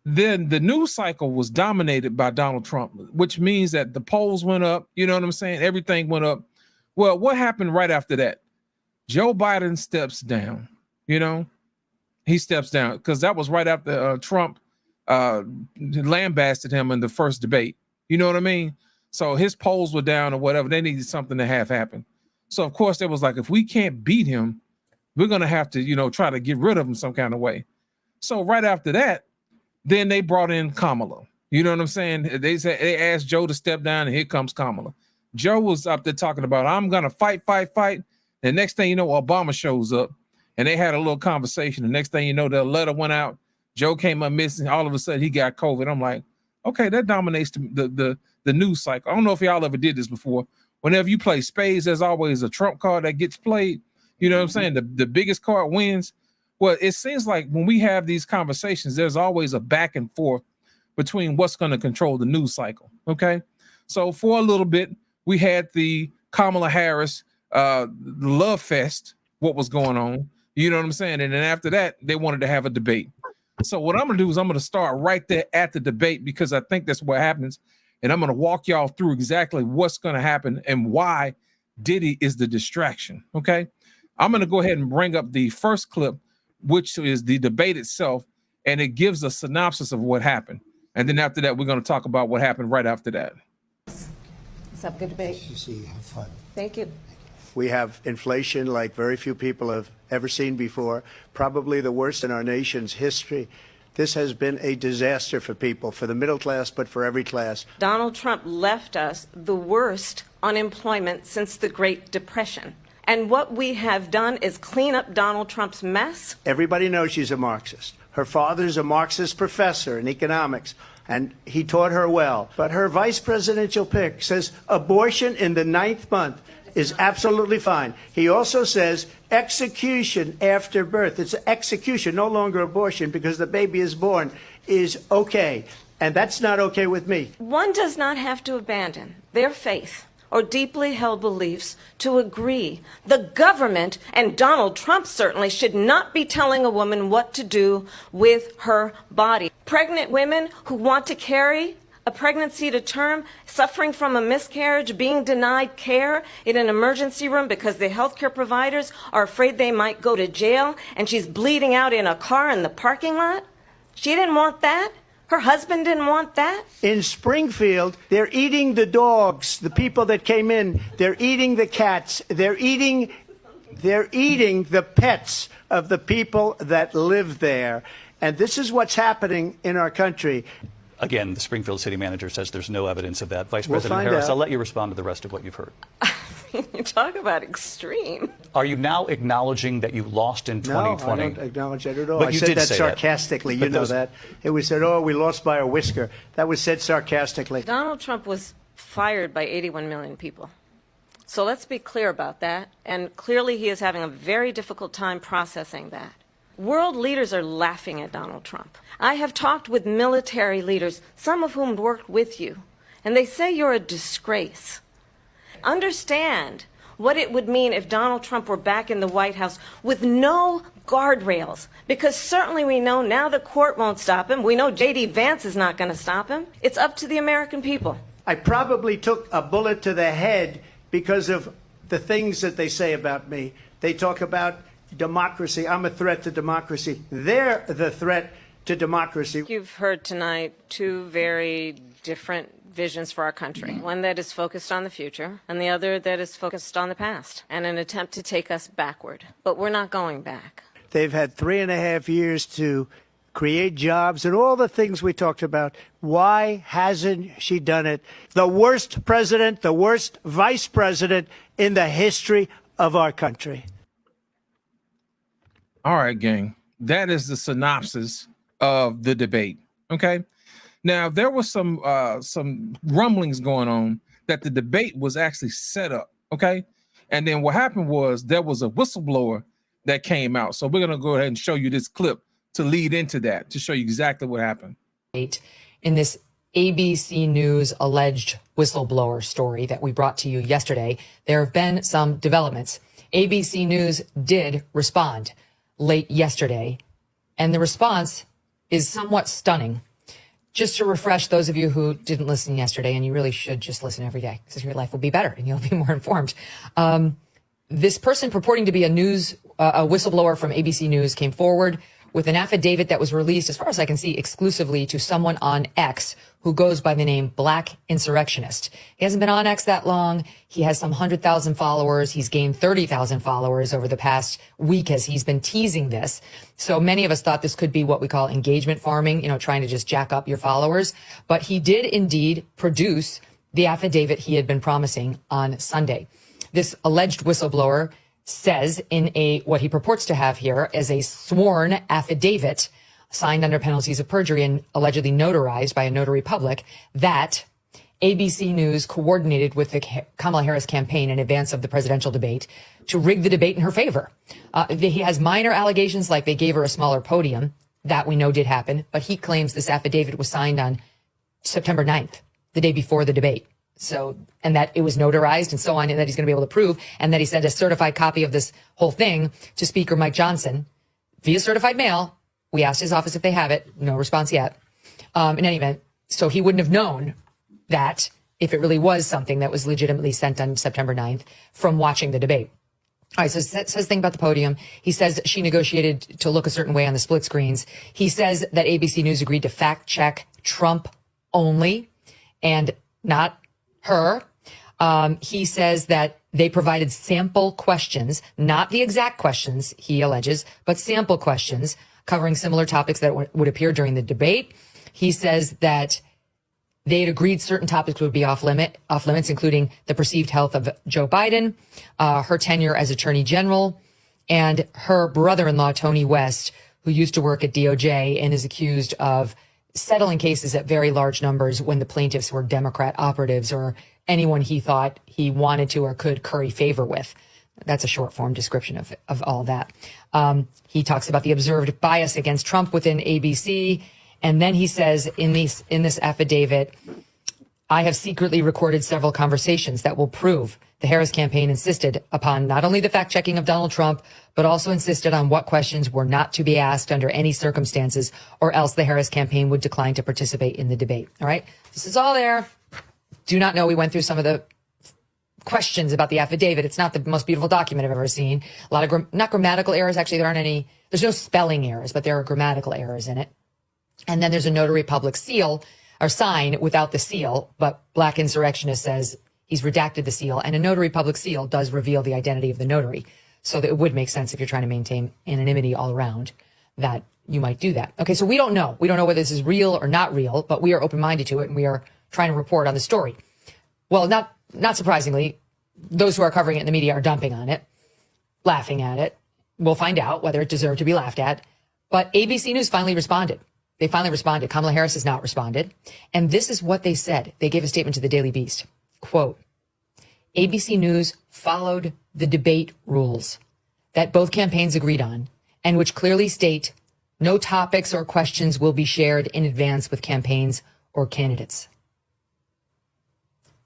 then the news cycle was dominated by Donald Trump, which means that the polls went up. You know what I'm saying? Everything went up. Well, what happened right after that? Joe Biden steps down. He steps down because that was right after Trump lambasted him in the first debate. You know what I mean? So his polls were down or whatever. They needed something to have happen. So, of course, it was like, if we can't beat him, we're going to have to, try to get rid of him some kind of way. So right after that, then they brought in Kamala. You know what I'm saying? They asked Joe to step down, and here comes Kamala. Joe was up there talking about, I'm going to fight. The next thing you know, Obama shows up, and they had a little conversation. The next thing you know, the letter went out. Joe came up missing. All of a sudden, he got COVID. I'm like, okay, that dominates the news cycle. I don't know if y'all ever did this before. Whenever you play spades, there's always a trump card that gets played. You know what I'm saying? The biggest card wins. Well, it seems like when we have these conversations, there's always a back and forth between what's going to control the news cycle. Okay. So for a little bit, we had the Kamala Harris, love fest, what was going on. You know what I'm saying? And then after that, they wanted to have a debate. So what I'm going to do is I'm going to start right there at the debate, because I think that's what happens. And I'm going to walk y'all through exactly what's going to happen and why Diddy is the distraction. Okay. I'm going to go ahead and bring up the first clip, which is the debate itself. And it gives a synopsis of what happened. And then after that, we're going to talk about what happened right after that. Let's have a good debate. You see, have fun. Thank you. We have inflation like very few people have ever seen before, probably the worst in our nation's history. This has been a disaster for people, for the middle class, but for every class. Donald Trump left us the worst unemployment since the Great Depression. And what we have done is clean up Donald Trump's mess. Everybody knows she's a Marxist. Her father's a Marxist professor in economics, and he taught her well. But her vice presidential pick says abortion in the 9th month is absolutely fine. He also says execution after birth. It's execution, no longer abortion, because the baby is born, is okay. And that's not okay with me. One does not have to abandon their faith or deeply held beliefs to agree. The government, and Donald Trump certainly, should not be telling a woman what to do with her body. Pregnant women who want to carry a pregnancy to term, suffering from a miscarriage, being denied care in an emergency room because the healthcare providers are afraid they might go to jail, and she's bleeding out in a car in the parking lot. She didn't want that. Her husband didn't want that. In Springfield, they're eating the dogs, the people that came in. They're eating the cats. They're eating the pets of the people that live there. And this is what's happening in our country. Again, the Springfield city manager says there's no evidence of that. Vice We'll President find Harris, out. I'll let you respond to the rest of what you've heard. You talk about extreme. Are you now acknowledging that you lost in 2020? No, I don't acknowledge that at all. But I you said did that say sarcastically. But You know those- that. It was said, oh, we lost by a whisker. That was said sarcastically. Donald Trump was fired by 81 million people. So let's be clear about that. And clearly he is having a very difficult time processing that. World leaders are laughing at Donald Trump. I have talked with military leaders, some of whom worked with you, and they say you're a disgrace. Understand what it would mean if Donald Trump were back in the White House with no guardrails, because certainly we know now the court won't stop him. We know J.D. Vance is not going to stop him. It's up to the American people. I probably took a bullet to the head because of the things that they say about me. They talk about democracy. I'm a threat to democracy. They're the threat to democracy. You've heard tonight two very different visions for our country. One that is focused on the future, and the other that is focused on the past, and an attempt to take us backward. But we're not going back. They've had 3.5 years to create jobs and all the things we talked about. Why hasn't she done it? The worst president, the worst vice president in the history of our country. All right, gang. That is the synopsis of the debate. Okay. Now there was some rumblings going on that the debate was actually set up. Okay. And then what happened was there was a whistleblower that came out. So we're gonna go ahead and show you this clip to lead into that, to show you exactly what happened. In this ABC News alleged whistleblower story that we brought to you yesterday, there have been some developments. ABC News did respond late yesterday, and the response is somewhat stunning. Just to refresh those of you who didn't listen yesterday, and you really should just listen every day, because your life will be better and you'll be more informed. This person purporting to be a whistleblower from ABC News came forward with an affidavit that was released, as far as I can see, exclusively to someone on X who goes by the name Black Insurrectionist. He hasn't been on X that long. He has some 100,000 followers. He's gained 30,000 followers over the past week as he's been teasing this. So many of us thought this could be what we call engagement farming, trying to just jack up your followers. But he did indeed produce the affidavit he had been promising on Sunday. This alleged whistleblower says in what he purports to have here as a sworn affidavit signed under penalties of perjury and allegedly notarized by a notary public that ABC News coordinated with the Kamala Harris campaign in advance of the presidential debate to rig the debate in her favor. He has minor allegations like they gave her a smaller podium. That we know did happen, but he claims this affidavit was signed on September 9th, the day before the debate. So, and that it was notarized and so on, and that he's going to be able to prove, and that he sent a certified copy of this whole thing to Speaker Mike Johnson via certified mail. We asked his office if they have it. No response yet. In any event, so he wouldn't have known that if it really was something that was legitimately sent on September 9th from watching the debate. All right, so says the thing about the podium. He says she negotiated to look a certain way on the split screens. He says that ABC News agreed to fact check Trump only and not her. He says that they provided sample questions, not the exact questions, he alleges, but sample questions covering similar topics that would appear during the debate. He says that they had agreed certain topics would be off limits, including the perceived health of Joe Biden, her tenure as Attorney General, and her brother-in-law, Tony West, who used to work at DOJ and is accused of settling cases at very large numbers when the plaintiffs were Democrat operatives or anyone he thought he wanted to or could curry favor with. That's a short form description of all that. He talks about the observed bias against Trump within ABC. And then he says in this affidavit, I have secretly recorded several conversations that will prove the Harris campaign insisted upon not only the fact checking of Donald Trump, but also insisted on what questions were not to be asked under any circumstances, or else the Harris campaign would decline to participate in the debate. All right. This is all there. Do not know. We went through some of the questions about the affidavit. It's not the most beautiful document I've ever seen. A lot of not grammatical errors. Actually, there aren't any. There's no spelling errors, but there are grammatical errors in it. And then there's a notary public seal or sign without the seal, but Black Insurrectionist says he's redacted the seal, and a notary public seal does reveal the identity of the notary. So that it would make sense if you're trying to maintain anonymity all around that you might do that. Okay, so we don't know. We don't know whether this is real or not real, but we are open-minded to it, and we are trying to report on the story. Well, not surprisingly, those who are covering it in the media are dumping on it, laughing at it. We'll find out whether it deserved to be laughed at. But ABC News finally responded. They finally responded. Kamala Harris has not responded. And this is what they said. They gave a statement to the Daily Beast. Quote, ABC News followed the debate rules that both campaigns agreed on, and which clearly state no topics or questions will be shared in advance with campaigns or candidates.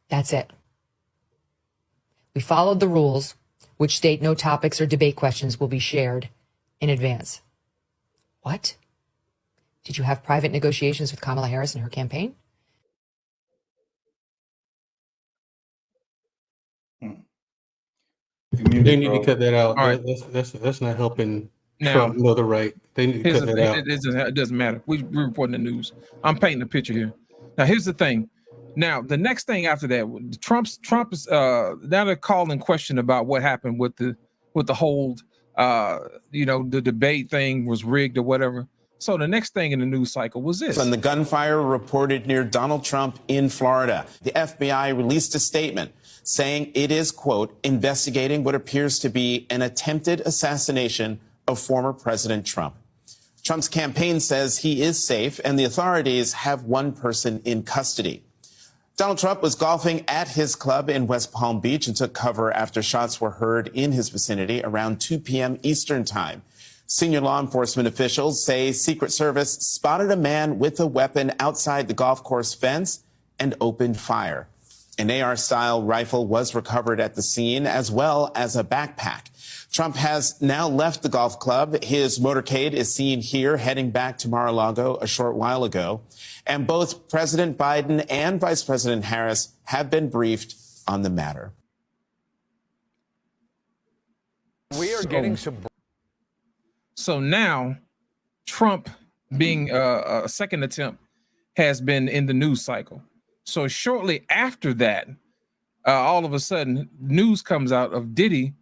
That's it. We followed the rules, which state no topics or debate questions will be shared in advance. What? Did you have private negotiations with Kamala Harris and her campaign? They need to cut that out. All right. That's not helping Now, Trump know the right. They need to cut that out. It doesn't matter. We're reporting the news. I'm painting a picture here. Now, here's the thing. Now, the next thing after that, Trump is now they're calling question about what happened with the hold. The debate thing was rigged or whatever. So the next thing in the news cycle was this. And the gunfire reported near Donald Trump in Florida. The FBI released a statement saying it is, quote, investigating what appears to be an attempted assassination of former President Trump. Trump's campaign says he is safe and the authorities have one person in custody. Donald Trump was golfing at his club in West Palm Beach and took cover after shots were heard in his vicinity around 2 p.m. Eastern time. Senior law enforcement officials say Secret Service spotted a man with a weapon outside the golf course fence and opened fire. An AR-style rifle was recovered at the scene, as well as a backpack. Trump has now left the golf club. His motorcade is seen here heading back to Mar-a-Lago a short while ago. And both President Biden and Vice President Harris have been briefed on the matter. We are getting some. So now Trump being a second attempt has been in the news cycle. So shortly after that, all of a sudden news comes out of Diddy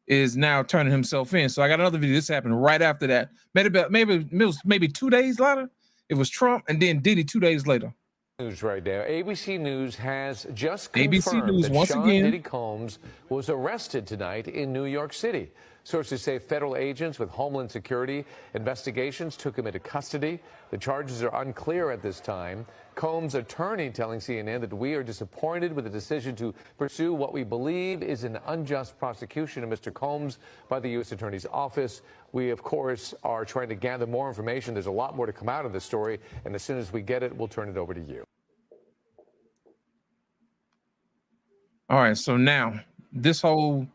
is now turning himself in. So I got another video. This happened right after that. Maybe 2 days later. It was Trump and then Diddy 2 days later. News right now. ABC News has just ABC confirmed News that once Sean again. Diddy Combs was arrested tonight in New York City. Sources say federal agents with Homeland Security investigations took him into custody. The charges are unclear at this time. Combs' attorney telling CNN that we are disappointed with the decision to pursue what we believe is an unjust prosecution of Mr. Combs by the U.S. Attorney's Office. We, of course, are trying to gather more information. There's a lot more to come out of this story, and as soon as we get it, we'll turn it over to you. All right, so now this whole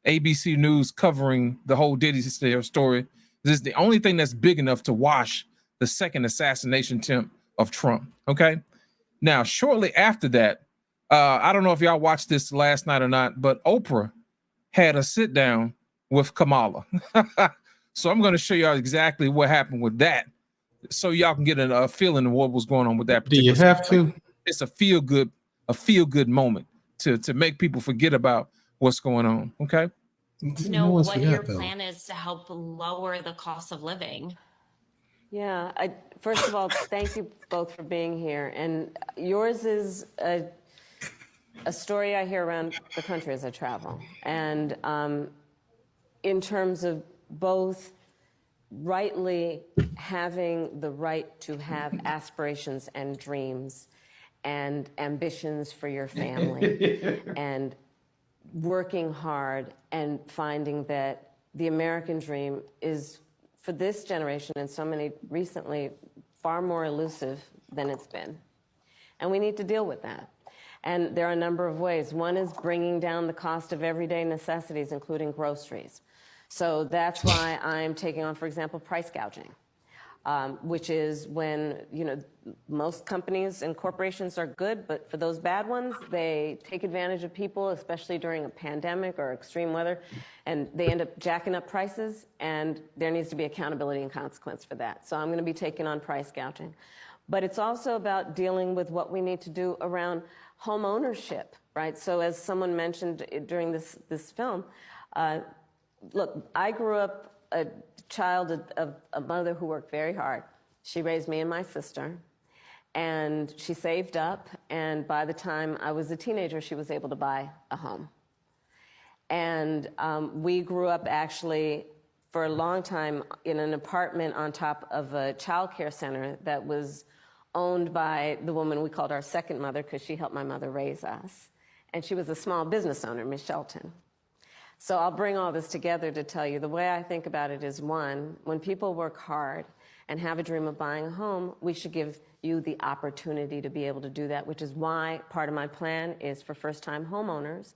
ABC News covering the whole Diddy story, this is the only thing that's big enough to wash the second assassination attempt of Trump. Okay. Now, shortly after that, I don't know if y'all watched this last night or not, but Oprah had a sit down with Kamala. So I'm going to show y'all exactly what happened with that, so y'all can get a feeling of what was going on with that. Do you have to? It's a feel good moment to make people forget about what's going on. Okay. Know what your plan is to help lower the cost of living. Yeah, first of all, thank you both for being here. And yours is a story I hear around the country as I travel. And in terms of both rightly having the right to have aspirations and dreams and ambitions for your family and working hard and finding that the American dream is, for this generation and so many recently, far more elusive than it's been. And we need to deal with that. And there are a number of ways. One is bringing down the cost of everyday necessities, including groceries. So that's why I'm taking on, for example, price gouging, which is when, most companies and corporations are good, but for those bad ones, they take advantage of people, especially during a pandemic or extreme weather, and they end up jacking up prices, and there needs to be accountability and consequence for that. So I'm going to be taking on price gouging. But it's also about dealing with what we need to do around home ownership, right? So as someone mentioned during this film, look, I grew up a child of a mother who worked very hard. She raised me and my sister, and she saved up, and by the time I was a teenager, she was able to buy a home. And we grew up actually for a long time in an apartment on top of a child care center that was owned by the woman we called our second mother, because she helped my mother raise us. And she was a small business owner, Miss Shelton. So I'll bring all this together to tell you the way I think about it is, one, when people work hard and have a dream of buying a home, we should give you the opportunity to be able to do that, which is why part of my plan is for first-time homeowners,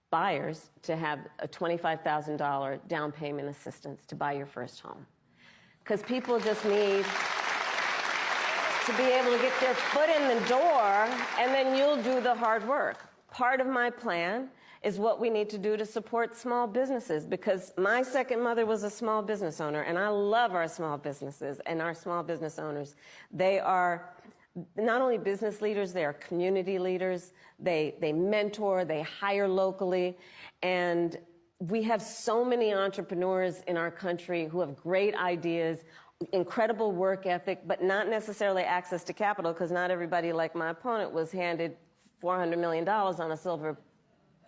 buyers, to have a $25,000 down payment assistance to buy your first home. Because people just need to be able to get their foot in the door, and then you'll do the hard work. Part of my plan is what we need to do to support small businesses, because my second mother was a small business owner, and I love our small businesses and our small business owners. They are not only business leaders, they are community leaders. They mentor, they hire locally, and we have so many entrepreneurs in our country who have great ideas, incredible work ethic, but not necessarily access to capital, because not everybody, like my opponent, was handed $400 million on a silver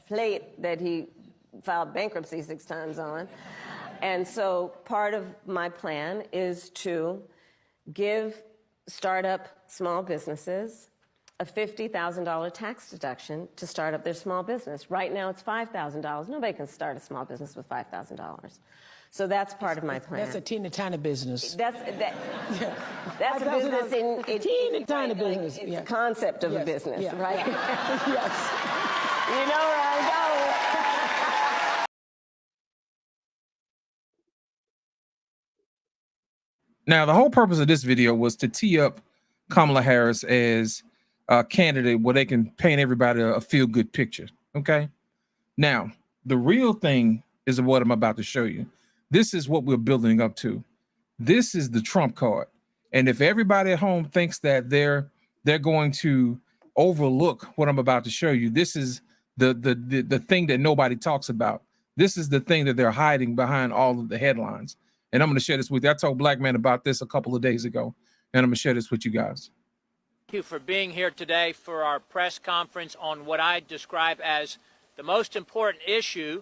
plate that he filed bankruptcy 6 times on. And so part of my plan is to give startup small businesses a $50,000 tax deduction to start up their small business. Right now it's $5,000. Nobody can start a small business with $5,000. So that's part of my plan. That's a teeny tiny business. That's a business in teeny tiny business. It's a concept of a business, right? Yes. You know where I'm going. Now, the whole purpose of this video was to tee up Kamala Harris as a candidate where they can paint everybody a feel-good picture. Okay. Now, the real thing is what I'm about to show you. This is what we're building up to. This is the Trump card. And if everybody at home thinks that they're going to overlook what I'm about to show you, this is the thing that nobody talks about. This is the thing that they're hiding behind all of the headlines. And I'm going to share this with you. I told Black Man about this a couple of days ago, and I'm going to share this with you guys. Thank you for being here today for our press conference on what I describe as the most important issue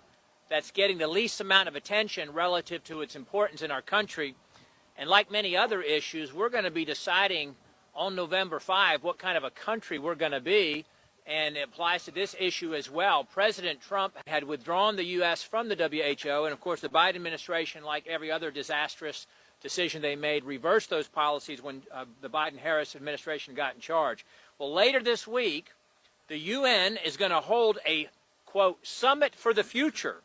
that's getting the least amount of attention relative to its importance in our country. And like many other issues, we're going to be deciding on November 5 what kind of a country we're going to be, and it applies to this issue as well. President Trump had withdrawn the U.S. from the WHO, and of course the Biden administration, like every other disastrous decision they made, reversed those policies when the Biden-Harris administration got in charge. Well, later this week, the UN is going to hold a, quote, summit for the future.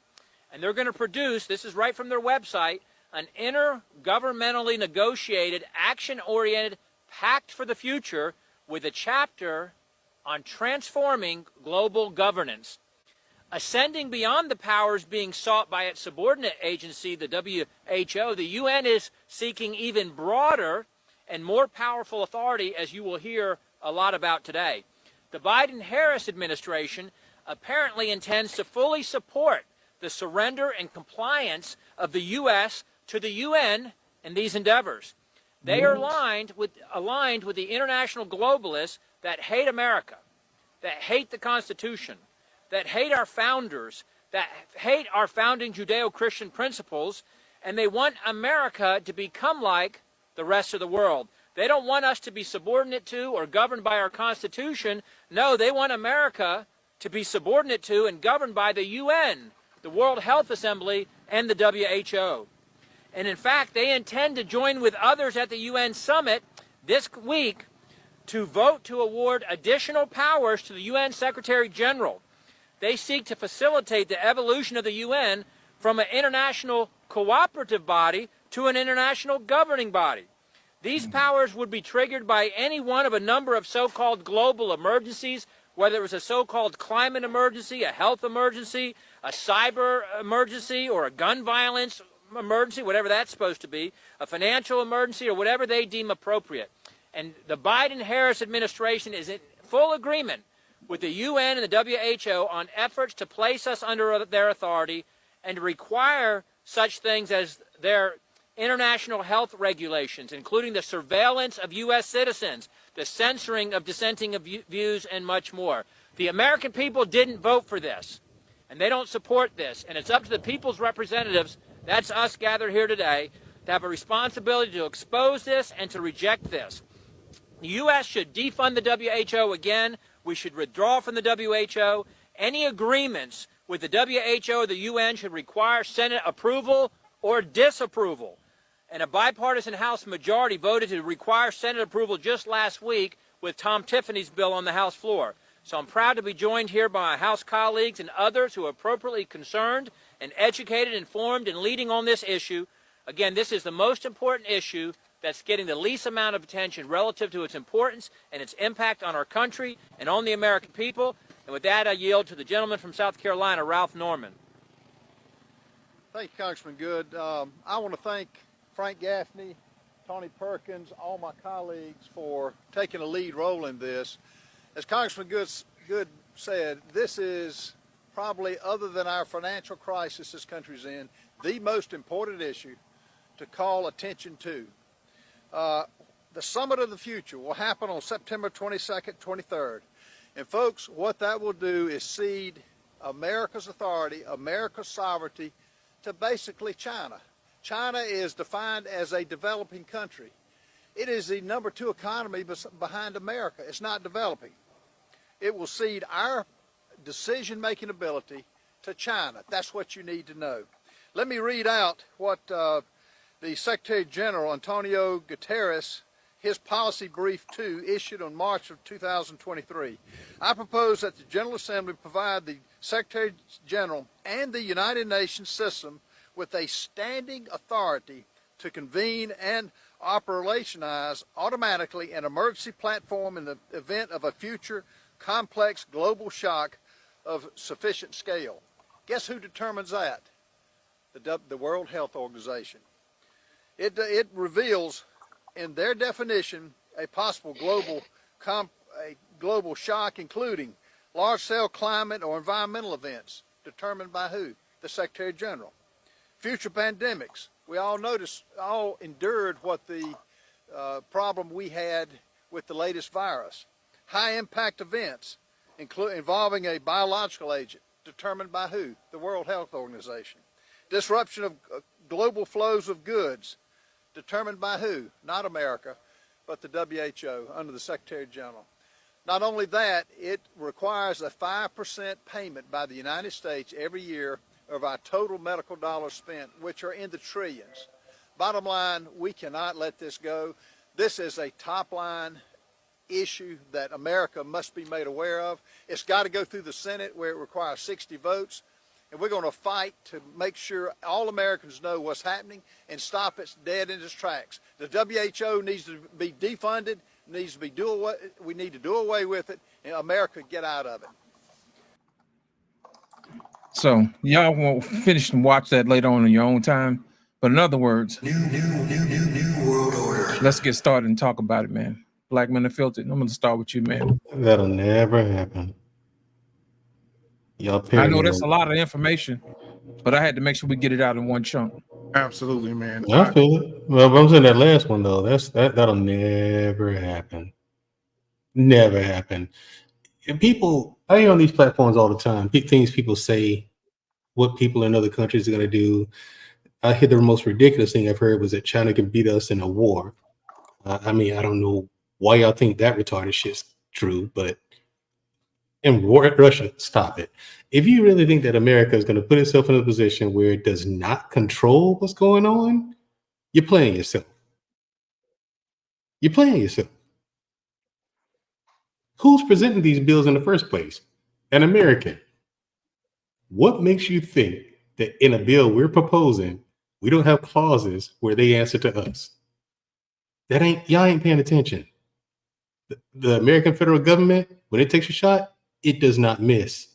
And they're going to produce, this is right from their website, an intergovernmentally negotiated, action-oriented pact for the future with a chapter on transforming global governance. Ascending beyond the powers being sought by its subordinate agency, the WHO, the UN is seeking even broader and more powerful authority, as you will hear a lot about today. The Biden-Harris administration apparently intends to fully support the surrender and compliance of the U.S. to the UN in these endeavors. They are aligned with the international globalists that hate America, that hate the Constitution, that hate our founders, that hate our founding Judeo-Christian principles, and they want America to become like the rest of the world. They don't want us to be subordinate to or governed by our Constitution. No, they want America to be subordinate to and governed by the UN, the World Health Assembly, and the WHO. And in fact, they intend to join with others at the UN summit this week to vote to award additional powers to the UN Secretary General. They seek to facilitate the evolution of the UN from an international cooperative body to an international governing body. These powers would be triggered by any one of a number of so-called global emergencies, whether it was a so-called climate emergency, a health emergency, a cyber emergency, or a gun violence emergency, whatever that's supposed to be, a financial emergency, or whatever they deem appropriate. And the Biden-Harris administration is in full agreement with the UN and the WHO on efforts to place us under their authority and to require such things as their international health regulations, including the surveillance of U.S. citizens, the censoring of dissenting views, and much more. The American people didn't vote for this, and they don't support this, and it's up to the people's representatives, that's us gathered here today, to have a responsibility to expose this and to reject this. The U.S. should defund the WHO again. We should withdraw from the WHO. Any agreements with the WHO or the UN should require Senate approval or disapproval. And a bipartisan House majority voted to require Senate approval just last week with Tom Tiffany's bill on the House floor. So I'm proud to be joined here by my House colleagues and others who are appropriately concerned and educated, informed, and leading on this issue. Again, this is the most important issue that's getting the least amount of attention relative to its importance and its impact on our country and on the American people. And with that, I yield to the gentleman from South Carolina, Ralph Norman. Thank you, Congressman Good. I want to thank Frank Gaffney, Tony Perkins, all my colleagues for taking a lead role in this. As Congressman Good said, this is probably, other than our financial crisis this country's in, the most important issue to call attention to. The Summit of the Future will happen on September 22nd, 23rd. And folks, what that will do is cede America's authority, America's sovereignty to basically China. China is defined as a developing country. It is the number 2 economy behind America. It's not developing. It will cede our decision-making ability to China. That's what you need to know. Let me read out what the Secretary General, Antonio Guterres, his policy brief 2, issued on March of 2023. I propose that the General Assembly provide the Secretary General and the United Nations system with a standing authority to convene and operationalize automatically an emergency platform in the event of a future complex global shock of sufficient scale. Guess who determines that? The World Health Organization. It reveals in their definition a possible global shock, including large-scale climate or environmental events, determined by who? The Secretary General. Future pandemics. We all endured what the problem we had with the latest virus. High-impact events, involving a biological agent, determined by who? The World Health Organization. Disruption of global flows of goods, determined by who? Not America, but the WHO under the Secretary General. Not only that, it requires a 5% payment by the United States every year of our total medical dollars spent, which are in the trillions. Bottom line, we cannot let this go. This is a top line issue that America must be made aware of. It's got to go through the Senate where it requires 60 votes. And we're going to fight to make sure all Americans know what's happening and stop it dead in its tracks. The WHO needs to be defunded, needs to be we need to do away with it, and America get out of it. So y'all won't finish and watch that later on in your own time. But in other words, new world order. Let's get started and talk about it, man. Black Men Unfiltered. I'm gonna start with you, man. That'll never happen. Y'all I know that's a lot of information, but I had to make sure we get it out in one chunk. Absolutely, man. I feel it. Well, but I'm saying that last one though. That'll never happen. Never happen. And people, I hear on these platforms all the time. Things people say, what people in other countries are going to do. I hear the most ridiculous thing I've heard was that China can beat us in a war. I mean, I don't know why y'all think that retarded shit's true, but in war, Russia, stop it. If you really think that America is going to put itself in a position where it does not control what's going on, you're playing yourself. You're playing yourself. Who's presenting these bills in the first place? An American. What makes you think that in a bill we're proposing, we don't have clauses where they answer to us? Y'all ain't paying attention. The American federal government, when it takes a shot, it does not miss.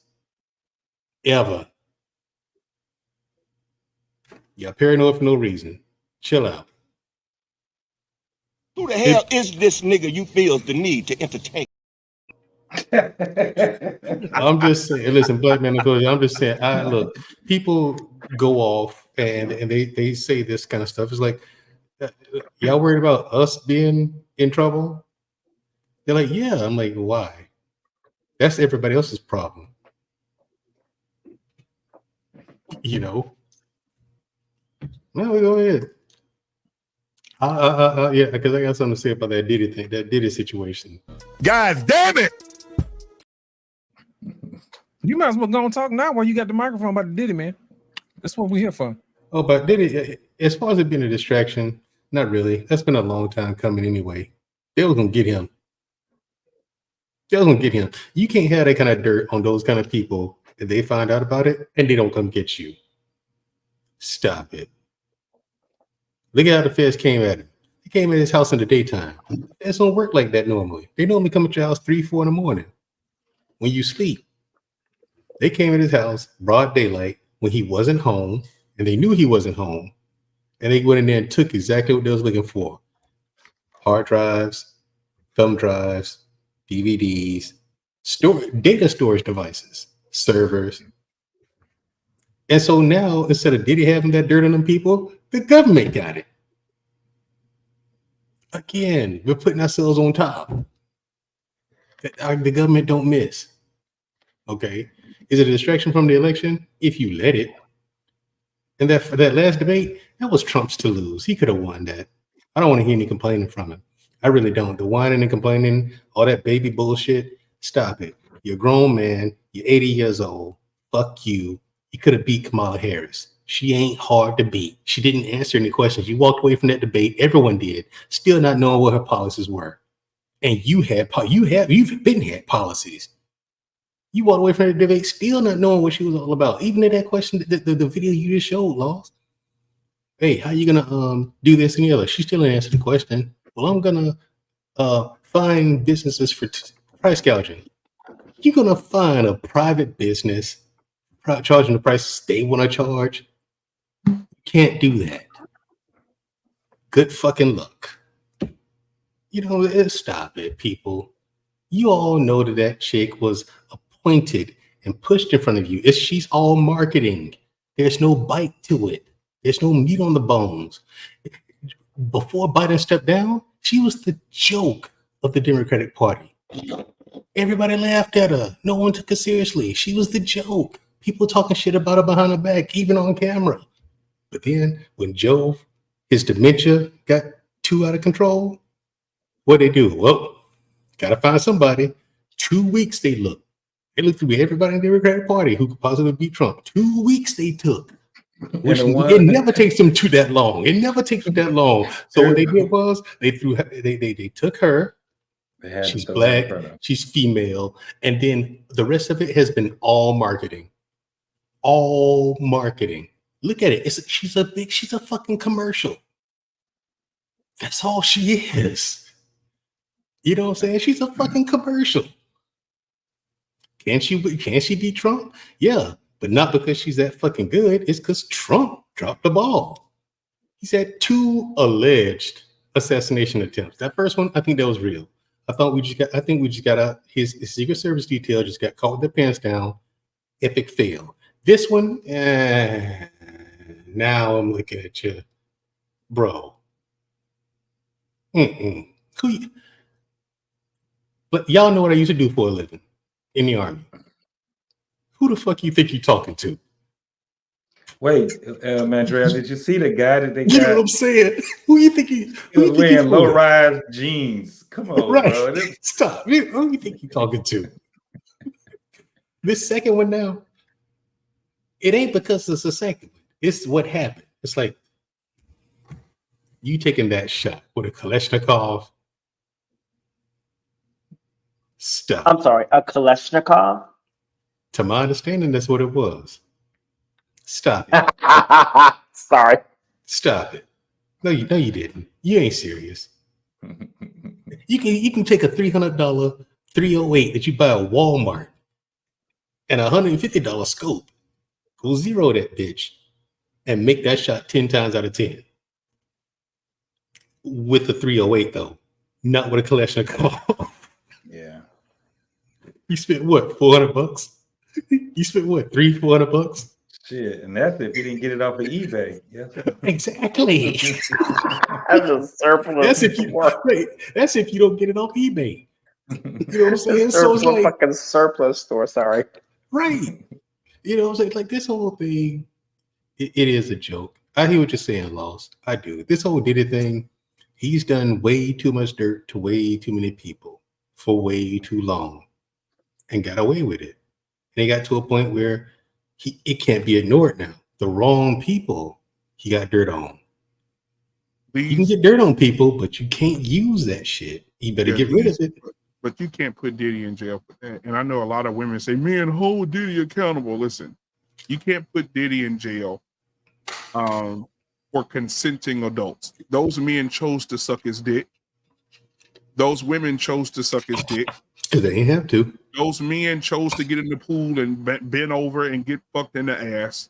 Ever. Y'all paranoid for no reason. Chill out. Who the hell is this nigga you feel the need to entertain? I'm just saying, listen, Black Man, I'm just saying, look, people go off and they say this kind of stuff. It's like, y'all worried about us being in trouble? They're like, yeah. I'm like, why? That's everybody else's problem. You know? No, go ahead. Yeah, because I got something to say about that Diddy thing, that Diddy situation. God damn it! You might as well go and talk now while you got the microphone about the Diddy, man. That's what we're here for. Oh, but Diddy, as far as it being a distraction, not really. That's been a long time coming anyway. They was gonna get him. They was gonna get him. You can't have that kind of dirt on those kind of people if they find out about it and they don't come get you. Stop it. Look at how the feds came at him. They came at his house in the daytime. It don't work like that normally. They normally come at your house 3, 4 in the morning when you sleep. They came at his house broad daylight when he wasn't home, and they knew he wasn't home, and they went in there and took exactly what they was looking for: hard drives, thumb drives, DVDs, data storage devices, servers. And so now, instead of Diddy having that dirt on them people, the government got it. Again, we're putting ourselves on top. The government don't miss. Okay. Is it a distraction from the election? If you let it. And that last debate, that was Trump's to lose. He could have won that. I don't want to hear any complaining from him. I really don't. The whining and complaining, all that baby bullshit, stop it. You're a grown man. You're 80 years old. Fuck you. You could have beat Kamala Harris. She ain't hard to beat. She didn't answer any questions. You walked away from that debate. Everyone did. Still not knowing what her policies were. And you've been had policies. You walked away from that debate still not knowing what she was all about. Even in that question, the video you just showed, Laws. Hey, how you gonna do this and the other? She still didn't answer the question. Well, I'm gonna find businesses for price gouging. You're gonna find a private business charging the prices they want to charge. You can't do that. Good fucking luck. You know, stop it, people. You all know that chick was appointed and pushed in front of you. She's all marketing. There's no bite to it. There's no meat on the bones. Before Biden stepped down, she was the joke of the Democratic Party. Everybody laughed at her. No one took her seriously. She was the joke. People talking shit about her behind her back, even on camera. But then when Joe, his dementia got too out of control, what'd they do? Well, gotta find somebody. 2 weeks they looked. They looked through everybody in the Democratic Party who could possibly beat Trump. 2 weeks they took. It never takes them that long. It never takes them that long. So what they did was they took her She's black, she's female, and then the rest of it has been all marketing. All marketing. Look at it. She's a fucking commercial. That's all she is. You know what I'm saying? She's a fucking commercial. Can she beat Trump? Yeah, but not because she's that fucking good. It's because Trump dropped the ball. He's had 2 alleged assassination attempts. That first one, I think that was real. I think we just got his Secret Service detail just got caught with their pants down. Epic fail. This one, now I'm looking at you, bro. But y'all know what I used to do for a living in the Army. Who the fuck you think you're talking to? Wait, Mandrell, did you see the guy that they got? You know what I'm saying? Who you think he was wearing low-rise jeans? Come on, right. bro. Stop. Who you think you're talking to? This second one now, it ain't because it's a second one. It's what happened. It's like you taking that shot with a Kalashnikov. Stop. I'm sorry, a Kalashnikov? To my understanding, that's what it was. Stop it. Sorry. Stop it. No, you didn't. You ain't serious. You can take a $300 308 that you buy at Walmart and a $150 scope. Go zero that bitch and make that shot 10 times out of 10. With the 308 though, not with a Kalashnikov. Yeah. You spent what, $400? You spent what, $300-400? Shit, and that's if you didn't get it off of eBay. Yes. Exactly. That's a surplus. That's if you don't get it off eBay. You know what I'm saying? So it's like fucking surplus store. Sorry. Right. You know what I'm saying? Like this whole thing, it is a joke. I hear what you're saying, Lost. I do. This whole Diddy thing, he's done way too much dirt to way too many people for way too long and got away with it. And he got to a point where it can't be ignored now. The wrong people he got dirt on. You can get dirt on people, but you can't use that shit. You better get rid of it. But you can't put Diddy in jail for that. And I know a lot of women say, man, hold Diddy accountable. Listen, you can't put Diddy in jail for consenting adults. Those men chose to suck his dick. Those women chose to suck his dick. Because they ain't have to. Those men chose to get in the pool and bend over and get fucked in the ass.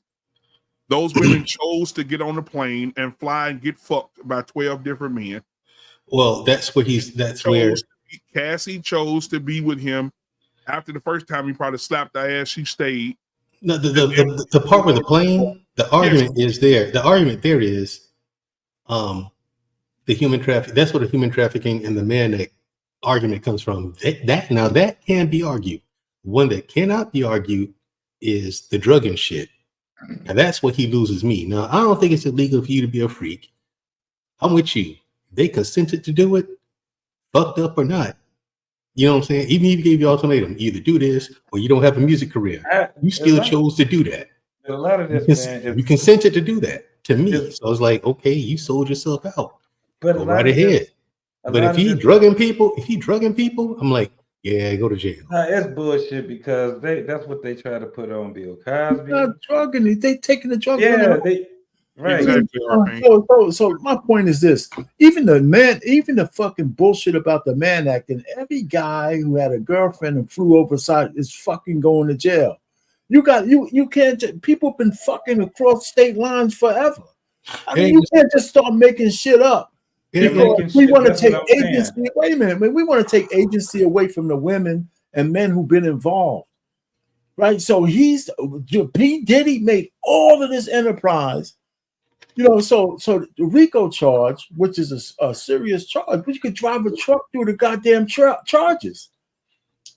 Those women chose to get on the plane and fly and get fucked by 12 different men. Well, where Cassie chose to be with him. After the first time he probably slapped her ass, she stayed. No, the part with the plane, the argument is there. The argument there is the human trafficking. That's where the human trafficking and the man argument comes from. That can be argued. One that cannot be argued is the drug and shit. And that's what he loses me. Now, I don't think it's illegal for you to be a freak. I'm with you. They consented to do it, fucked up or not. You know what I'm saying? Even if he gave you an ultimatum, either do this or you don't have a music career. You still chose to do that. A lot of this, you consented to do that to me. So I was like, okay, you sold yourself out. But go right ahead. But if he drugging people, I'm like, yeah, go to jail. It's bullshit because that's what they try to put on Bill Cosby. They're not drugging. They taking the drug. Yeah, right. Exactly. So my point is this: even the fucking bullshit about the Mann Act, and every guy who had a girlfriend and flew overside is fucking going to jail. You can't. People have been fucking across state lines forever. I mean, you can't just start making shit up. Because we want to take agency. Wait a minute, man. We want to take agency away from the women and men who've been involved, right? So P. Diddy made all of this enterprise, you know. So the RICO charge, which is a serious charge, but you could drive a truck through the goddamn charges.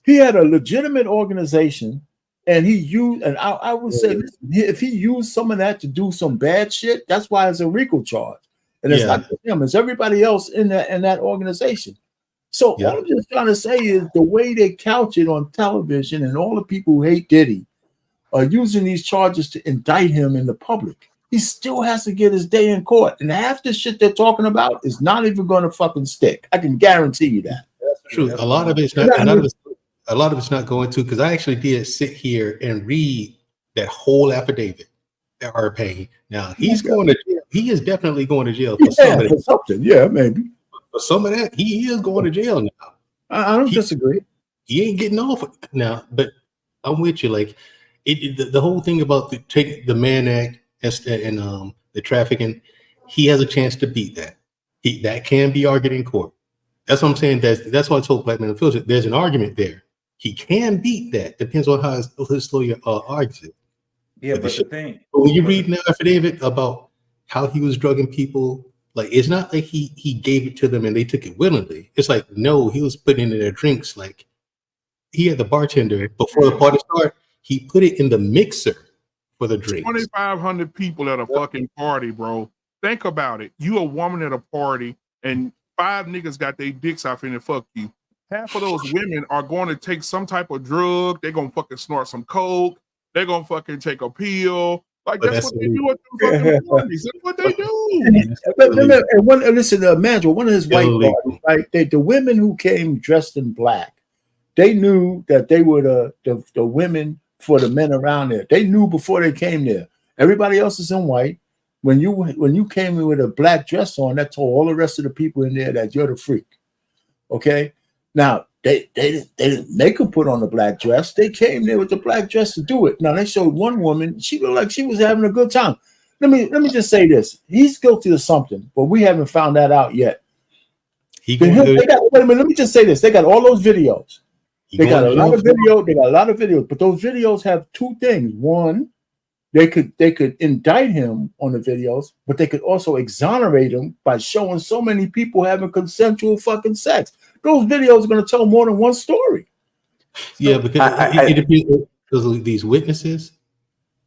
He had a legitimate organization, and he used. And I would say, if he used some of that to do some bad shit, that's why it's a RICO charge. And it's not him, it's everybody else in that organization. So all I'm just trying to say is the way they couch it on television and all the people who hate Diddy are using these charges to indict him in the public. He still has to get his day in court. And half the shit they're talking about is not even going to fucking stick. I can guarantee you that. true. A lot of it's not. A lot of it's not going to, because I actually did sit here and read that whole affidavit that are paying. Now he's going to jail. He is definitely going to jail for some of for that. something. Yeah, maybe. For some of that, he is going to jail now. I don't disagree. He ain't getting off now, but I'm with you. Like the whole thing about the Mann Act and the trafficking, he has a chance to beat that. That can be argued in court. That's what I'm saying. That's why I told Black Man Feels it. There's an argument there. He can beat that. Depends on how his lawyer argues it. Yeah, but the thing when you read the affidavit about how he was drugging people, like it's not like he gave it to them and they took it willingly. It's like no, he was putting in their drinks. Like he had the bartender before the party started. He put it in the mixer for the drinks. 2,500 people at a fucking party, bro. Think about it. You a woman at a party and 5 niggas got their dicks out and fuck you. Half of those women are going to take some type of drug. They're going to fucking snort some coke. They're going to fucking take a pill. Like, that's what they do at them fucking parties. That's what they do. Listen, imagine one of his white parties, right? The women who came dressed in black, they knew that they were the women for the men around there. They knew before they came there. Everybody else is in white. When you came in with a black dress on, that told all the rest of the people in there that you're the freak. Okay? Now, they didn't make her put on the black dress. They came there with the black dress to do it. Now, they showed one woman, she looked like she was having a good time. Let me just say this. He's guilty of something, but we haven't found that out yet. Wait a minute, let me just say this. They got all those videos. They got a lot of videos, but those videos have two things. One, they could indict him on the videos, but they could also exonerate him by showing so many people having consensual fucking sex. Those videos are going to tell more than one story. Yeah, because it depends because these witnesses,